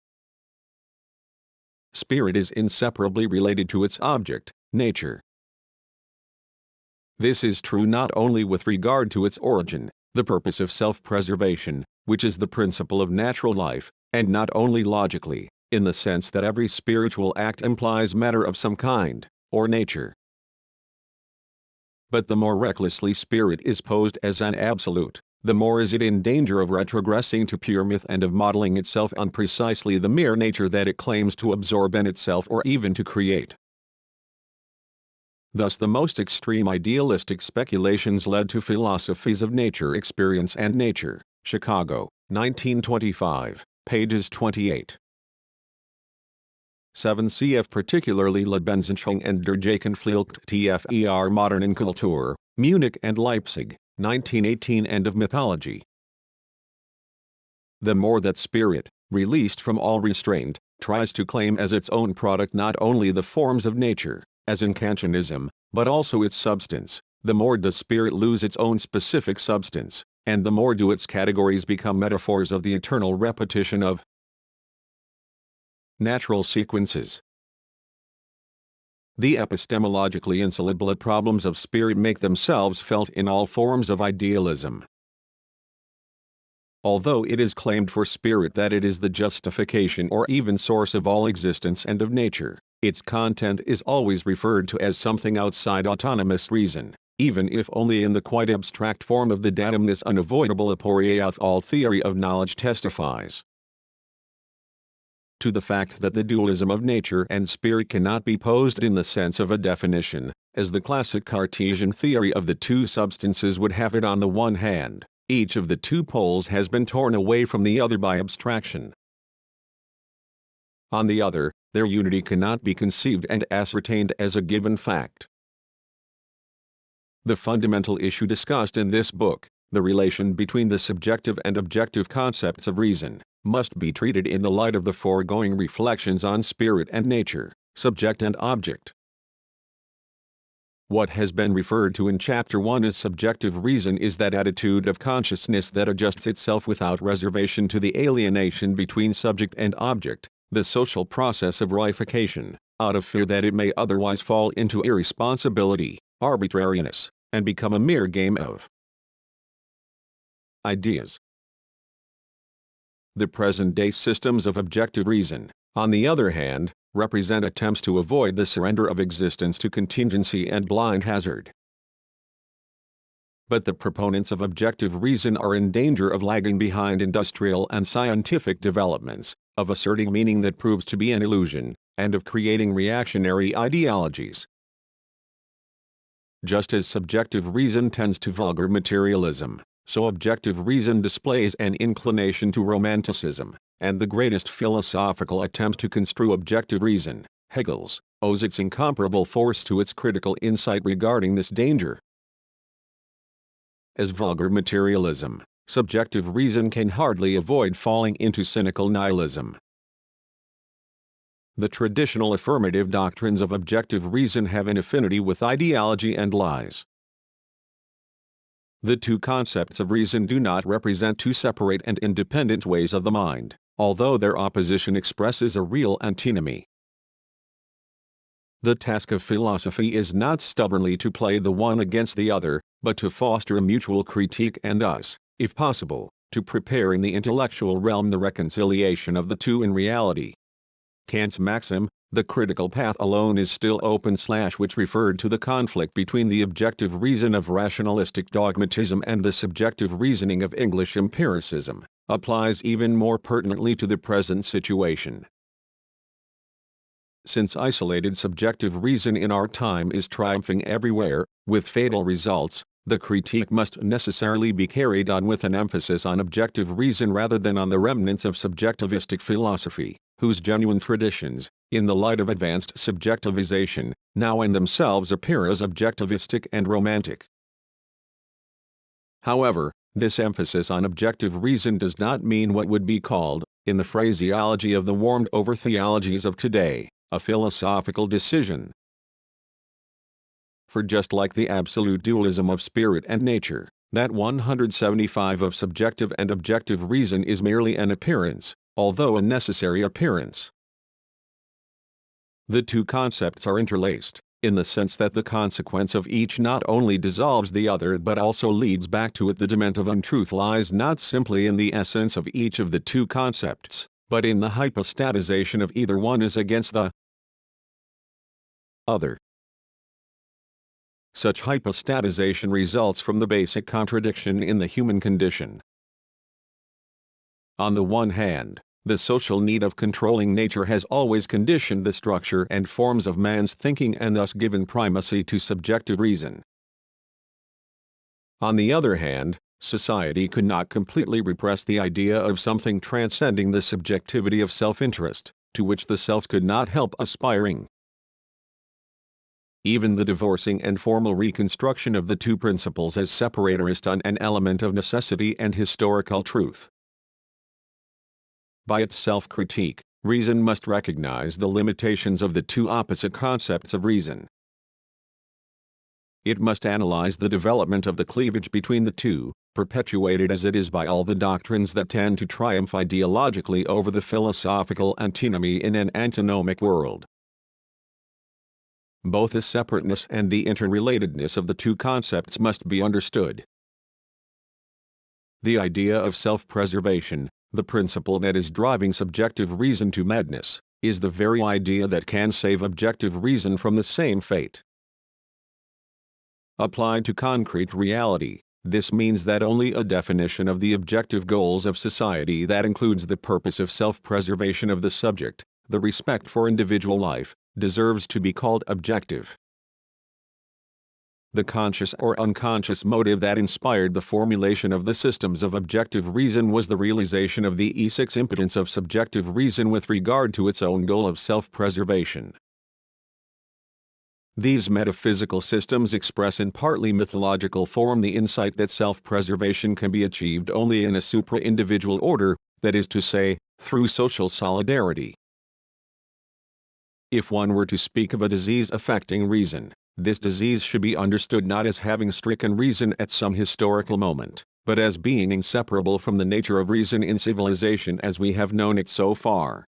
Spirit is inseparably related to its object, nature. This is true not only with regard to its origin, the purpose of self-preservation, which is the principle of natural life, and not only logically, in the sense that every spiritual act implies matter of some kind, or nature. But the more recklessly spirit is posed as an absolute, the more is it in danger of retrogressing to pure myth and of modeling itself on precisely the mere nature that it claims to absorb in itself or even to create. Thus the most extreme idealistic speculations led to Philosophies of Nature, Experience and Nature, Chicago, 1925, pages 28. 7 cf. Particularly Lebensenchangung and der Konflikt tfer Modernen Kultur, Munich and Leipzig, 1918. End of mythology. The more that spirit, released from all restraint, tries to claim as its own product not only the forms of nature, as in Kantianism, but also its substance, the more does spirit lose its own specific substance, and the more do its categories become metaphors of the eternal repetition of natural sequences. The epistemologically insoluble problems of spirit make themselves felt in all forms of idealism. Although it is claimed for spirit that it is the justification or even source of all existence and of nature, its content is always referred to as something outside autonomous reason, even if only in the quite abstract form of the datum. This unavoidable aporia of all theory of knowledge testifies to the fact that the dualism of nature and spirit cannot be posed in the sense of a definition, as the classic Cartesian theory of the two substances would have it. On the one hand, each of the two poles has been torn away from the other by abstraction. On the other, their unity cannot be conceived and ascertained as a given fact. The fundamental issue discussed in this book, the relation between the subjective and objective concepts of reason, must be treated in the light of the foregoing reflections on spirit and nature, subject and object. What has been referred to in Chapter 1 as subjective reason is that attitude of consciousness that adjusts itself without reservation to the alienation between subject and object, the social process of reification, out of fear that it may otherwise fall into irresponsibility, arbitrariness, and become a mere game of ideas. The present-day systems of objective reason, on the other hand, represent attempts to avoid the surrender of existence to contingency and blind hazard. But the proponents of objective reason are in danger of lagging behind industrial and scientific developments, of asserting meaning that proves to be an illusion, and of creating reactionary ideologies. Just as subjective reason tends to vulgar materialism, so objective reason displays an inclination to romanticism, and the greatest philosophical attempt to construe objective reason, Hegel's, owes its incomparable force to its critical insight regarding this danger. As vulgar materialism, subjective reason can hardly avoid falling into cynical nihilism. The traditional affirmative doctrines of objective reason have an affinity with ideology and lies. The two concepts of reason do not represent two separate and independent ways of the mind, although their opposition expresses a real antinomy. The task of philosophy is not stubbornly to play the one against the other, but to foster a mutual critique and thus, if possible, to prepare in the intellectual realm the reconciliation of the two in reality. Kant's maxim, the critical path alone is still open / which referred to the conflict between the objective reason of rationalistic dogmatism and the subjective reasoning of English empiricism, applies even more pertinently to the present situation. Since isolated subjective reason in our time is triumphing everywhere, with fatal results, the critique must necessarily be carried on with an emphasis on objective reason rather than on the remnants of subjectivistic philosophy, whose genuine traditions, in the light of advanced subjectivization, now in themselves appear as objectivistic and romantic. However, this emphasis on objective reason does not mean what would be called, in the phraseology of the warmed-over theologies of today, a philosophical decision. For just like the absolute dualism of spirit and nature, that 175 of subjective and objective reason is merely an appearance, although a necessary appearance. The two concepts are interlaced, in the sense that the consequence of each not only dissolves the other but also leads back to it. The dement of untruth lies not simply in the essence of each of the two concepts, but in the hypostatization of either one as against the other. Such hypostatization results from the basic contradiction in the human condition. On the one hand, the social need of controlling nature has always conditioned the structure and forms of man's thinking and thus given primacy to subjective reason. On the other hand, society could not completely repress the idea of something transcending the subjectivity of self-interest, to which the self could not help aspiring. Even the divorcing and formal reconstruction of the two principles as separate rests on an element of necessity and historical truth. By its self-critique, reason must recognize the limitations of the two opposite concepts of reason. It must analyze the development of the cleavage between the two, perpetuated as it is by all the doctrines that tend to triumph ideologically over the philosophical antinomy in an antinomic world. Both the separateness and the interrelatedness of the two concepts must be understood. The idea of self-preservation, the principle that is driving subjective reason to madness, is the very idea that can save objective reason from the same fate. Applied to concrete reality, this means that only a definition of the objective goals of society that includes the purpose of self-preservation of the subject, the respect for individual life, deserves to be called objective. The conscious or unconscious motive that inspired the formulation of the systems of objective reason was the realization of the E6 impotence of subjective reason with regard to its own goal of self-preservation. These metaphysical systems express in partly mythological form the insight that self-preservation can be achieved only in a supra-individual order, that is to say, through social solidarity. If one were to speak of a disease affecting reason, this disease should be understood not as having stricken reason at some historical moment, but as being inseparable from the nature of reason in civilization as we have known it so far.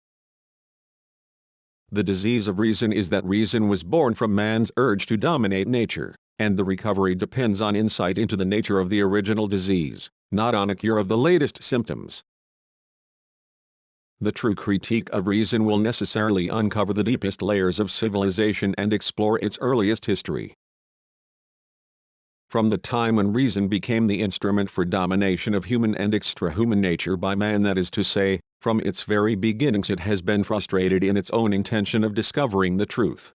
The disease of reason is that reason was born from man's urge to dominate nature, and the recovery depends on insight into the nature of the original disease, not on a cure of the latest symptoms. The true critique of reason will necessarily uncover the deepest layers of civilization and explore its earliest history. From the time when reason became the instrument for domination of human and extrahuman nature by man, that is to say, from its very beginnings it has been frustrated in its own intention of discovering the truth.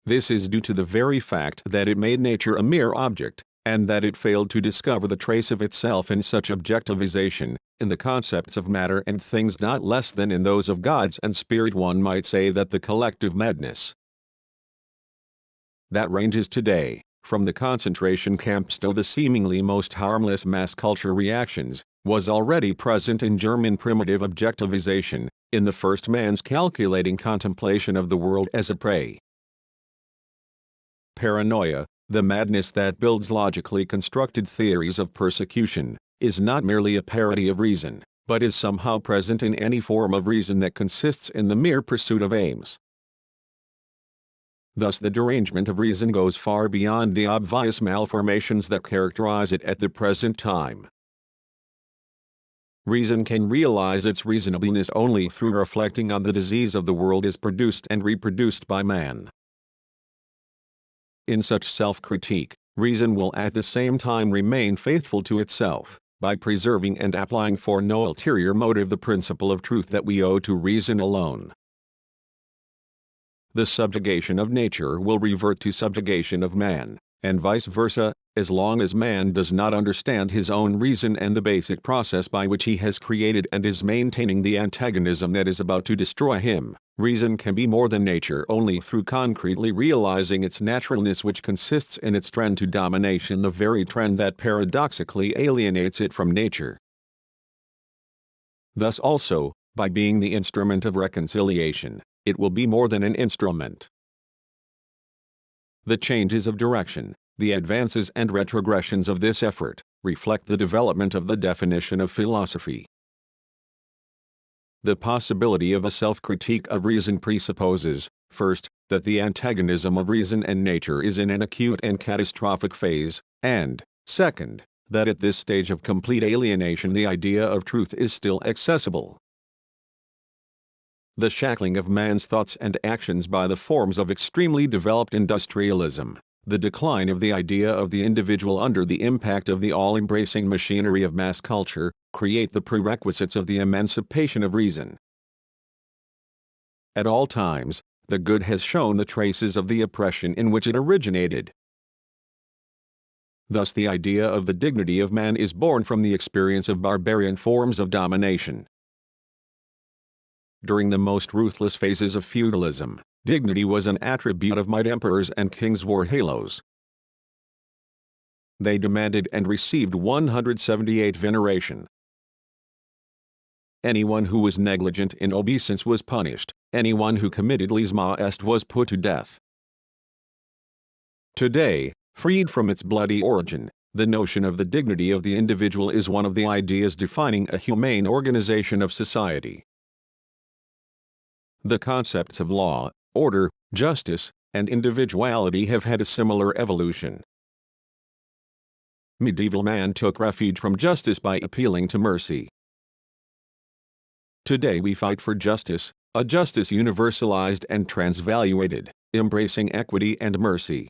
This is due to the very fact that it made nature a mere object, and that it failed to discover the trace of itself in such objectivization, in the concepts of matter and things not less than in those of gods and spirit. One might say that the collective madness that ranges today, from the concentration camps to the seemingly most harmless mass culture reactions, was already present in German primitive objectivization, in the first man's calculating contemplation of the world as a prey. Paranoia, The madness that builds logically constructed theories of persecution is not merely a parody of reason, but is somehow present in any form of reason that consists in the mere pursuit of aims. Thus the derangement of reason goes far beyond the obvious malformations that characterize it at the present time. Reason can realize its reasonableness only through reflecting on the disease of the world as produced and reproduced by man. In such self-critique, reason will at the same time remain faithful to itself, by preserving and applying for no ulterior motive the principle of truth that we owe to reason alone. The subjugation of nature will revert to subjugation of man, and vice versa, as long as man does not understand his own reason and the basic process by which he has created and is maintaining the antagonism that is about to destroy him. Reason can be more than nature only through concretely realizing its naturalness, which consists in its trend to domination, the very trend that paradoxically alienates it from nature. Thus also, by being the instrument of reconciliation, it will be more than an instrument. The changes of direction, the advances and retrogressions of this effort, reflect the development of the definition of philosophy. The possibility of a self-critique of reason presupposes, first, that the antagonism of reason and nature is in an acute and catastrophic phase, and, second, that at this stage of complete alienation the idea of truth is still accessible. The shackling of man's thoughts and actions by the forms of extremely developed industrialism, the decline of the idea of the individual under the impact of the all-embracing machinery of mass culture, create the prerequisites of the emancipation of reason. At all times, the good has shown the traces of the oppression in which it originated. Thus the idea of the dignity of man is born from the experience of barbarian forms of domination. During the most ruthless phases of feudalism, dignity was an attribute of might. Emperors and kings wore halos. They demanded and received 178 veneration. Anyone who was negligent in obeisance was punished, anyone who committed lèse majesté was put to death. Today, freed from its bloody origin, the notion of the dignity of the individual is one of the ideas defining a humane organization of society. The concepts of law, order, justice, and individuality have had a similar evolution. Medieval man took refuge from justice by appealing to mercy. Today we fight for justice, a justice universalized and transvaluated, embracing equity and mercy.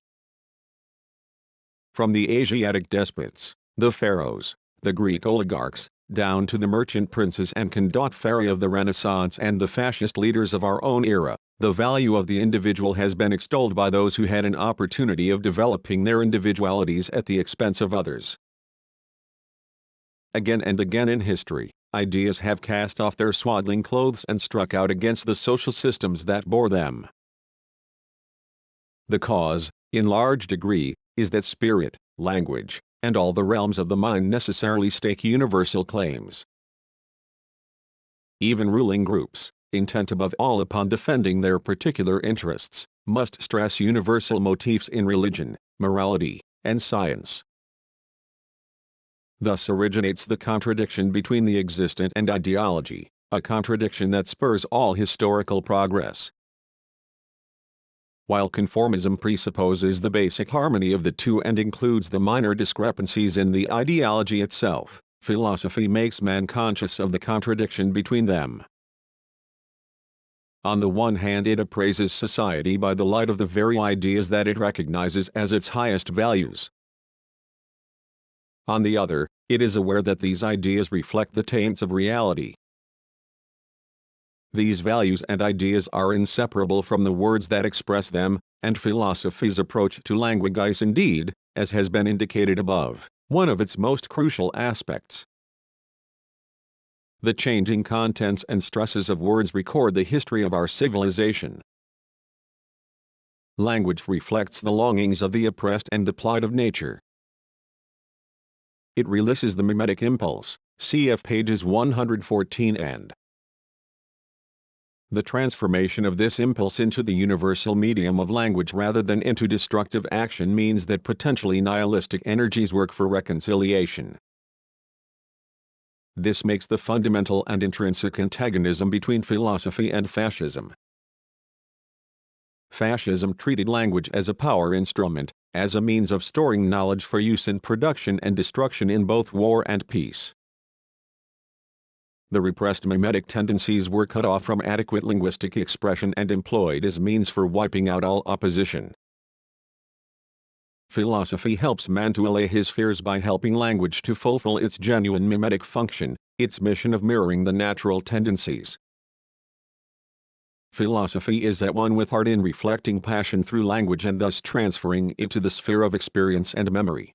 From the Asiatic despots, the pharaohs, the Greek oligarchs, down to the merchant princes and condottieri of the Renaissance and the fascist leaders of our own era, the value of the individual has been extolled by those who had an opportunity of developing their individualities at the expense of others. Again and again in history, ideas have cast off their swaddling clothes and struck out against the social systems that bore them. The cause, in large degree, is that spirit, language, and all the realms of the mind necessarily stake universal claims. Even ruling groups, intent above all upon defending their particular interests, must stress universal motifs in religion, morality, and science. Thus originates the contradiction between the existent and ideology, a contradiction that spurs all historical progress. While conformism presupposes the basic harmony of the two and includes the minor discrepancies in the ideology itself, philosophy makes man conscious of the contradiction between them. On the one hand, it appraises society by the light of the very ideas that it recognizes as its highest values. On the other, it is aware that these ideas reflect the taints of reality. These values and ideas are inseparable from the words that express them, and philosophy's approach to language is indeed, as has been indicated above, one of its most crucial aspects. The changing contents and stresses of words record the history of our civilization. Language reflects the longings of the oppressed and the plight of nature. It releases the mimetic impulse, cf. pages 114 and The transformation of this impulse into the universal medium of language rather than into destructive action means that potentially nihilistic energies work for reconciliation. This makes the fundamental and intrinsic antagonism between philosophy and fascism. Fascism treated language as a power instrument, as a means of storing knowledge for use in production and destruction in both war and peace. The repressed mimetic tendencies were cut off from adequate linguistic expression and employed as means for wiping out all opposition. Philosophy helps man to allay his fears by helping language to fulfill its genuine mimetic function, its mission of mirroring the natural tendencies. Philosophy is at one with art in reflecting passion through language and thus transferring it to the sphere of experience and memory.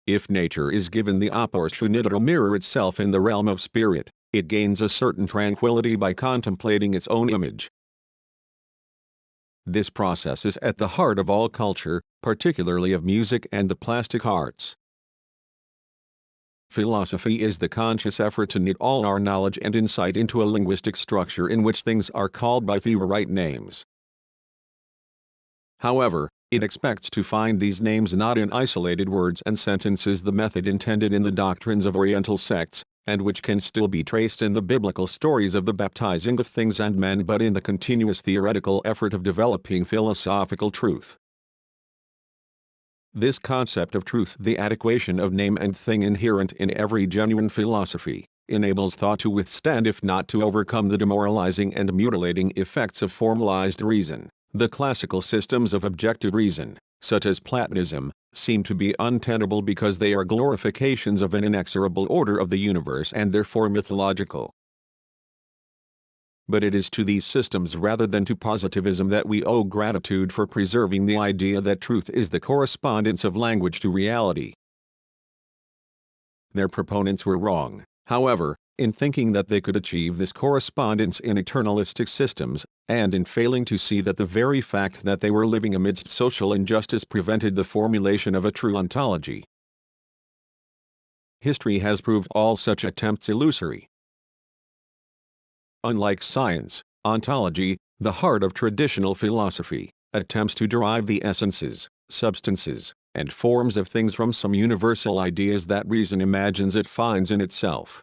If nature is given the opportunity to mirror itself in the realm of spirit, it gains a certain tranquility by contemplating its own image. This process is at the heart of all culture, particularly of music and the plastic arts. Philosophy is the conscious effort to knit all our knowledge and insight into a linguistic structure in which things are called by their right names. However, it expects to find these names not in isolated words and sentences, the method intended in the doctrines of Oriental sects, and which can still be traced in the biblical stories of the baptizing of things and men, but in the continuous theoretical effort of developing philosophical truth. This concept of truth, the adequation of name and thing inherent in every genuine philosophy, enables thought to withstand if not to overcome the demoralizing and mutilating effects of formalized reason. The classical systems of objective reason, such as Platonism, seem to be untenable because they are glorifications of an inexorable order of the universe and therefore mythological. But it is to these systems rather than to positivism that we owe gratitude for preserving the idea that truth is the correspondence of language to reality. Their proponents were wrong, however, in thinking that they could achieve this correspondence in eternalistic systems, and in failing to see that the very fact that they were living amidst social injustice prevented the formulation of a true ontology. History has proved all such attempts illusory. Unlike science, ontology, the heart of traditional philosophy, attempts to derive the essences, substances, and forms of things from some universal ideas that reason imagines it finds in itself.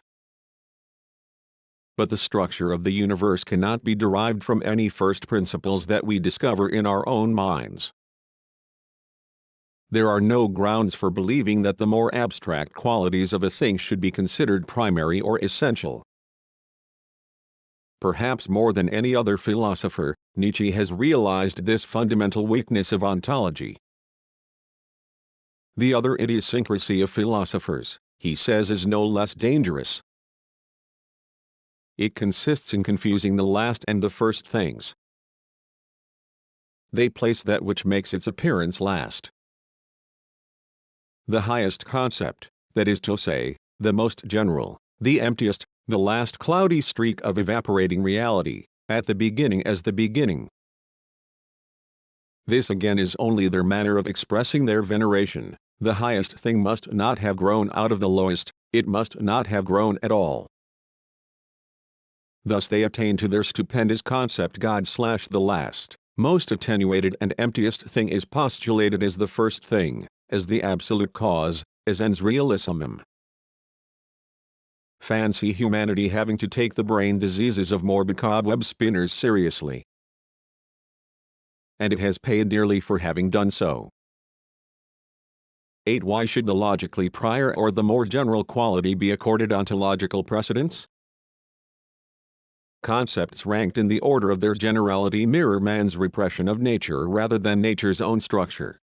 But the structure of the universe cannot be derived from any first principles that we discover in our own minds. There are no grounds for believing that the more abstract qualities of a thing should be considered primary or essential. Perhaps more than any other philosopher, Nietzsche has realized this fundamental weakness of ontology. The other idiosyncrasy of philosophers, he says, is no less dangerous. It consists in confusing the last and the first things. They place that which makes its appearance last. The highest concept, that is to say, the most general, the emptiest, the last cloudy streak of evaporating reality, at the beginning as the beginning. This again is only their manner of expressing their veneration. The highest thing must not have grown out of the lowest, it must not have grown at all. Thus they attain to their stupendous concept God/the last, most attenuated and emptiest thing is postulated as the first thing, as the absolute cause, as ens realissimum. Fancy humanity having to take the brain diseases of morbid cobweb spinners seriously. And it has paid dearly for having done so. 8. Why should the logically prior or the more general quality be accorded ontological precedence? Concepts ranked in the order of their generality mirror man's repression of nature rather than nature's own structure.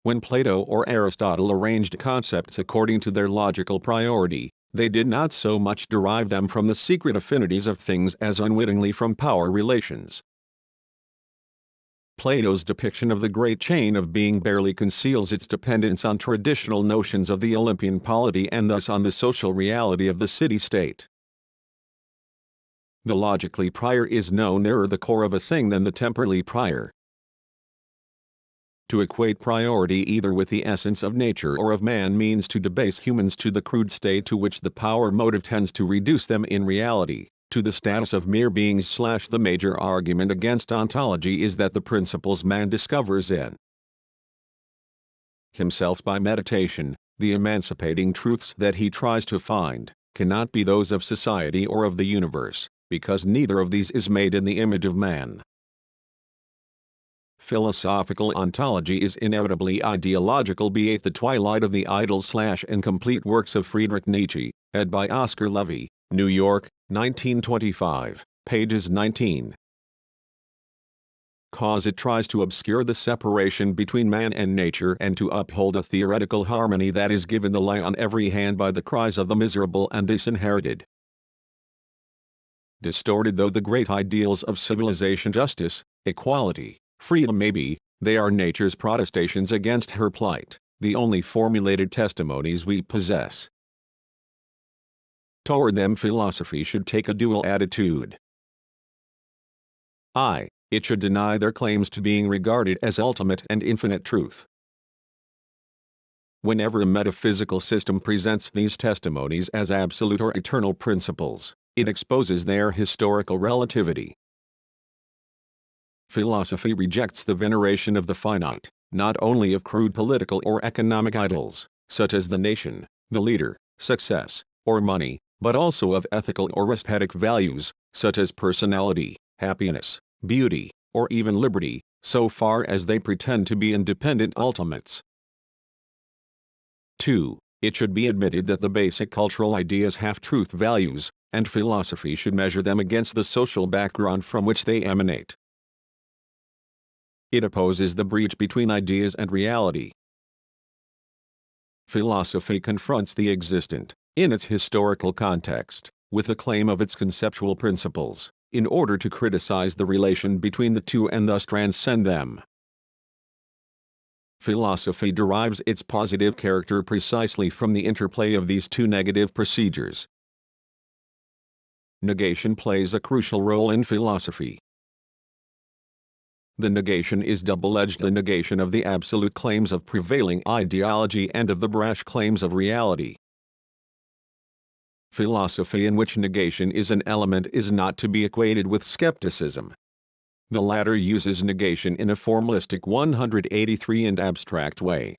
When Plato or Aristotle arranged concepts according to their logical priority, they did not so much derive them from the secret affinities of things as unwittingly from power relations. Plato's depiction of the great chain of being barely conceals its dependence on traditional notions of the Olympian polity and thus on the social reality of the city-state. The logically prior is no nearer the core of a thing than the temporally prior. To equate priority either with the essence of nature or of man means to debase humans to the crude state to which the power motive tends to reduce them in reality, to the status of mere beings. The major argument against ontology is that the principles man discovers in himself by meditation, the emancipating truths that he tries to find, cannot be those of society or of the universe, because neither of these is made in the image of man. Philosophical ontology is inevitably ideological, be it the Twilight of the Idols/Incomplete Works of Friedrich Nietzsche, ed. by Oscar Levy, New York, 1925, pages 19. Cause it tries to obscure the separation between man and nature and to uphold a theoretical harmony that is given the lie on every hand by the cries of the miserable and disinherited. Distorted though the great ideals of civilization, justice, equality, freedom may be, they are nature's protestations against her plight, the only formulated testimonies we possess. Toward them philosophy should take a dual attitude. It should deny their claims to being regarded as ultimate and infinite truth. Whenever a metaphysical system presents these testimonies as absolute or eternal principles, it exposes their historical relativity. Philosophy rejects the veneration of the finite, not only of crude political or economic idols, such as the nation, the leader, success, or money, but also of ethical or aesthetic values, such as personality, happiness, beauty, or even liberty, so far as they pretend to be independent ultimates. 2. It should be admitted that the basic cultural ideas have truth values, and philosophy should measure them against the social background from which they emanate. It opposes the breach between ideas and reality. Philosophy confronts the existent, in its historical context, with the claim of its conceptual principles, in order to criticize the relation between the two and thus transcend them. Philosophy derives its positive character precisely from the interplay of these two negative procedures. Negation plays a crucial role in philosophy. The negation is double-edged: the negation of the absolute claims of prevailing ideology and of the brash claims of reality. Philosophy in which negation is an element is not to be equated with skepticism. The latter uses negation in a formalistic 183 and abstract way.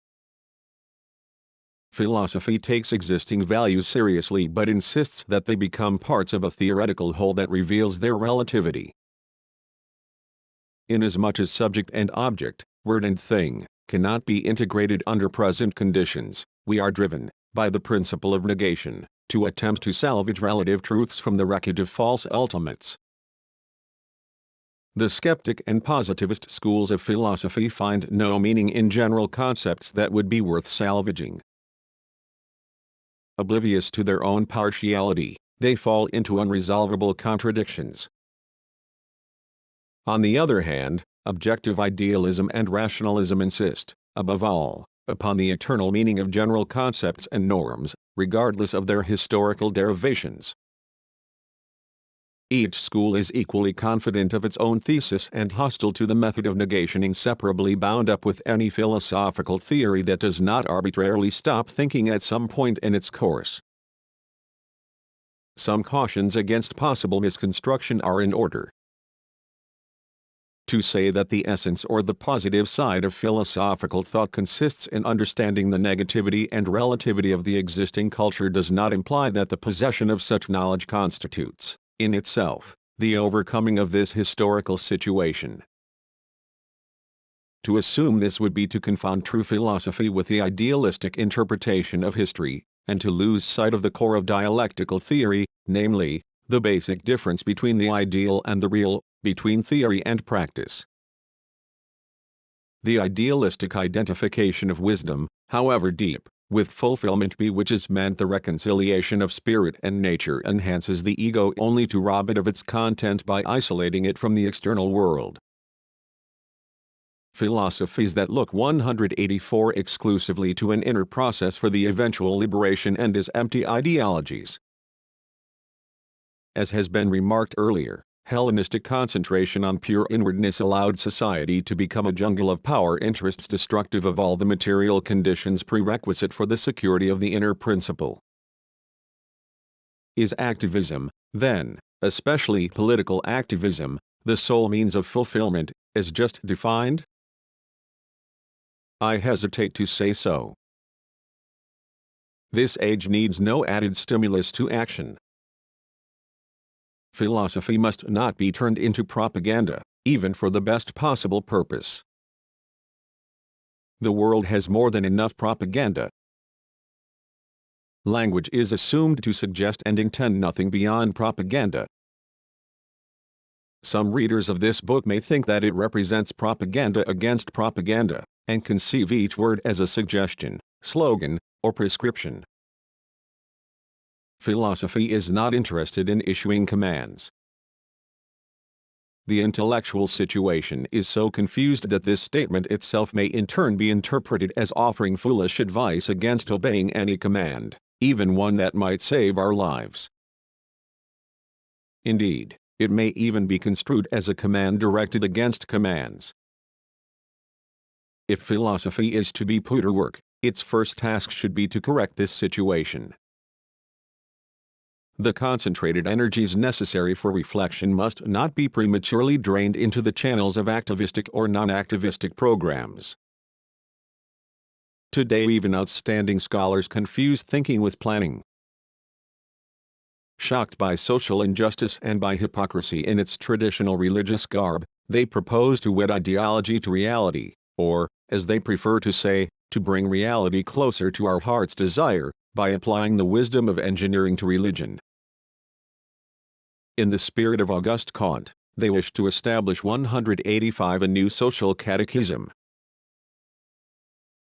Philosophy takes existing values seriously but insists that they become parts of a theoretical whole that reveals their relativity. Inasmuch as subject and object, word and thing, cannot be integrated under present conditions, we are driven, by the principle of negation, to attempt to salvage relative truths from the wreckage of false ultimates. The skeptic and positivist schools of philosophy find no meaning in general concepts that would be worth salvaging. Oblivious to their own partiality, they fall into unresolvable contradictions. On the other hand, objective idealism and rationalism insist, above all, upon the eternal meaning of general concepts and norms, regardless of their historical derivations. Each school is equally confident of its own thesis and hostile to the method of negation, inseparably bound up with any philosophical theory that does not arbitrarily stop thinking at some point in its course. Some cautions against possible misconstruction are in order. To say that the essence or the positive side of philosophical thought consists in understanding the negativity and relativity of the existing culture does not imply that the possession of such knowledge constitutes, in itself, the overcoming of this historical situation. To assume this would be to confound true philosophy with the idealistic interpretation of history, and to lose sight of the core of dialectical theory, namely, the basic difference between the ideal and the real, between theory and practice. The idealistic identification of wisdom, however deep, with fulfillment be which is meant the reconciliation of spirit and nature, enhances the ego only to rob it of its content by isolating it from the external world. Philosophies that look 184 exclusively to an inner process for the eventual liberation end as empty ideologies. As has been remarked earlier, Hellenistic concentration on pure inwardness allowed society to become a jungle of power interests destructive of all the material conditions prerequisite for the security of the inner principle. Is activism, then, especially political activism, the sole means of fulfillment, as just defined? I hesitate to say so. This age needs no added stimulus to action. Philosophy must not be turned into propaganda, even for the best possible purpose. The world has more than enough propaganda. Language is assumed to suggest and intend nothing beyond propaganda. Some readers of this book may think that it represents propaganda against propaganda, and conceive each word as a suggestion, slogan, or prescription. Philosophy is not interested in issuing commands. The intellectual situation is so confused that this statement itself may in turn be interpreted as offering foolish advice against obeying any command, even one that might save our lives. Indeed, it may even be construed as a command directed against commands. If philosophy is to be put to work, its first task should be to correct this situation. The concentrated energies necessary for reflection must not be prematurely drained into the channels of activistic or non-activistic programs. Today even outstanding scholars confuse thinking with planning. Shocked by social injustice and by hypocrisy in its traditional religious garb, they propose to wed ideology to reality, or, as they prefer to say, to bring reality closer to our heart's desire, by applying the wisdom of engineering to religion. In the spirit of Auguste Comte, they wish to establish 185 a new social catechism.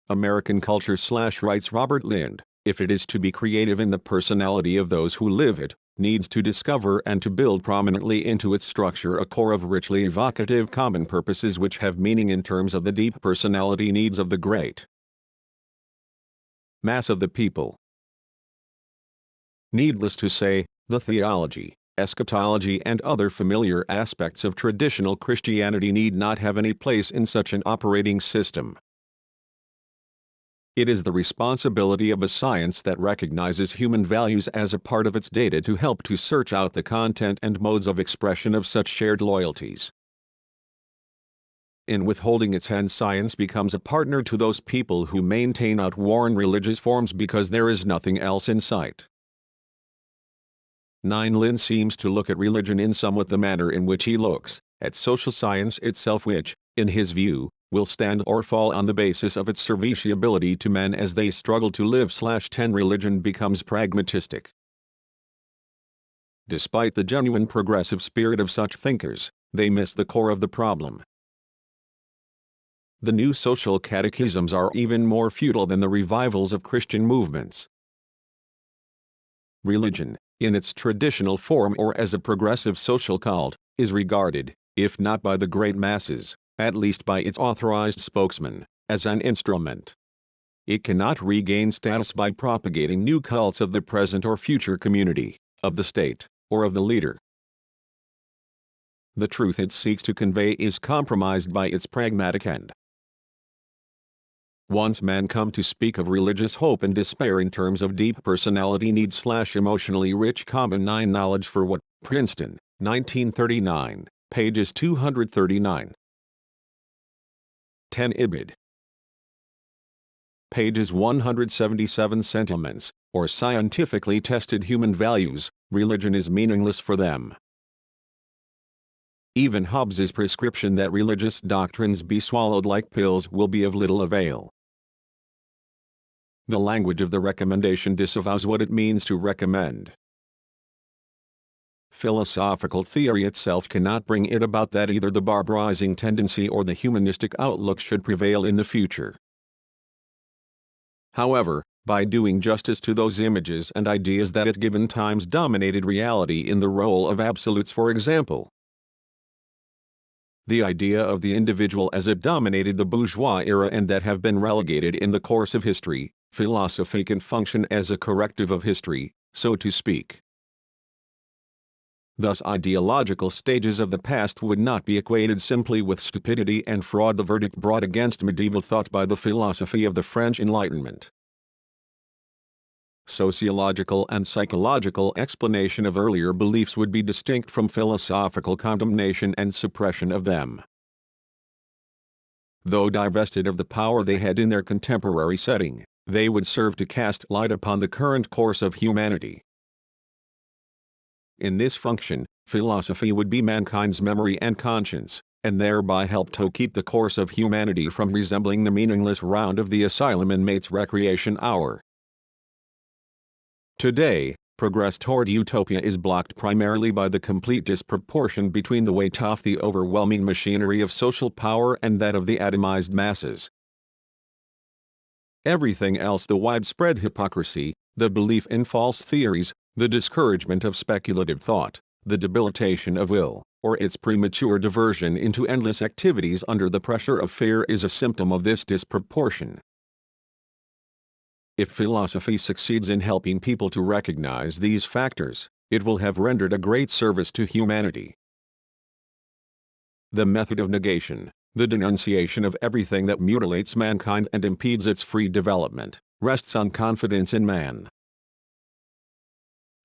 American culture writes Robert Lind, if it is to be creative in the personality of those who live it, needs to discover and to build prominently into its structure a core of richly evocative common purposes which have meaning in terms of the deep personality needs of the great mass of the people. Needless to say, the theology, eschatology and other familiar aspects of traditional Christianity need not have any place in such an operating system. It is the responsibility of a science that recognizes human values as a part of its data to help to search out the content and modes of expression of such shared loyalties. In withholding its hand, science becomes a partner to those people who maintain outworn religious forms because there is nothing else in sight. Lind seems to look at religion in somewhat the manner in which he looks at social science itself, which, in his view, will stand or fall on the basis of its serviceability to men as they struggle to live/10 religion becomes pragmatistic. Despite the genuine progressive spirit of such thinkers, they miss the core of the problem. The new social catechisms are even more futile than the revivals of Christian movements. Religion, in its traditional form or as a progressive social cult, is regarded, if not by the great masses, at least by its authorized spokesman, as an instrument. It cannot regain status by propagating new cults of the present or future community, of the state, or of the leader. The truth it seeks to convey is compromised by its pragmatic end. Once men come to speak of religious hope and despair in terms of deep personality needs/emotionally rich common knowledge for what, Princeton, 1939, pages 239. 10 Ibid. Pages 177 sentiments, or scientifically tested human values, religion is meaningless for them. Even Hobbes's prescription that religious doctrines be swallowed like pills will be of little avail. The language of the recommendation disavows what it means to recommend. Philosophical theory itself cannot bring it about that either the barbarizing tendency or the humanistic outlook should prevail in the future. However, by doing justice to those images and ideas that at given times dominated reality in the role of absolutes, for example, the idea of the individual as it dominated the bourgeois era and that have been relegated in the course of history, philosophy can function as a corrective of history, so to speak. Thus ideological stages of the past would not be equated simply with stupidity and fraud, the verdict brought against medieval thought by the philosophy of the French Enlightenment. Sociological and psychological explanation of earlier beliefs would be distinct from philosophical condemnation and suppression of them. Though divested of the power they had in their contemporary setting, they would serve to cast light upon the current course of humanity. In this function, philosophy would be mankind's memory and conscience, and thereby help to keep the course of humanity from resembling the meaningless round of the asylum inmate's recreation hour. Today, progress toward utopia is blocked primarily by the complete disproportion between the weight of the overwhelming machinery of social power and that of the atomized masses. Everything else, the widespread hypocrisy, the belief in false theories, the discouragement of speculative thought, the debilitation of will, or its premature diversion into endless activities under the pressure of fear, is a symptom of this disproportion. If philosophy succeeds in helping people to recognize these factors, it will have rendered a great service to humanity. The method of negation, the denunciation of everything that mutilates mankind and impedes its free development, rests on confidence in man.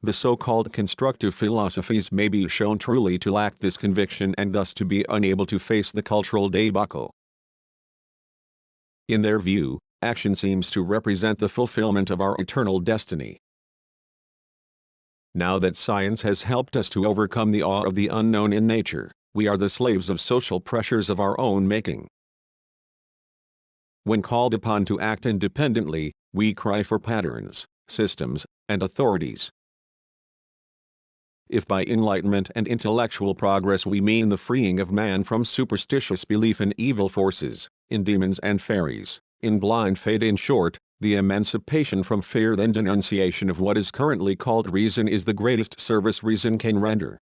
The so-called constructive philosophies may be shown truly to lack this conviction and thus to be unable to face the cultural debacle. In their view, action seems to represent the fulfillment of our eternal destiny. Now that science has helped us to overcome the awe of the unknown in nature, we are the slaves of social pressures of our own making. When called upon to act independently, we cry for patterns, systems, and authorities. If by enlightenment and intellectual progress we mean the freeing of man from superstitious belief in evil forces, in demons and fairies, in blind faith, in short, the emancipation from fear, then denunciation of what is currently called reason is the greatest service reason can render.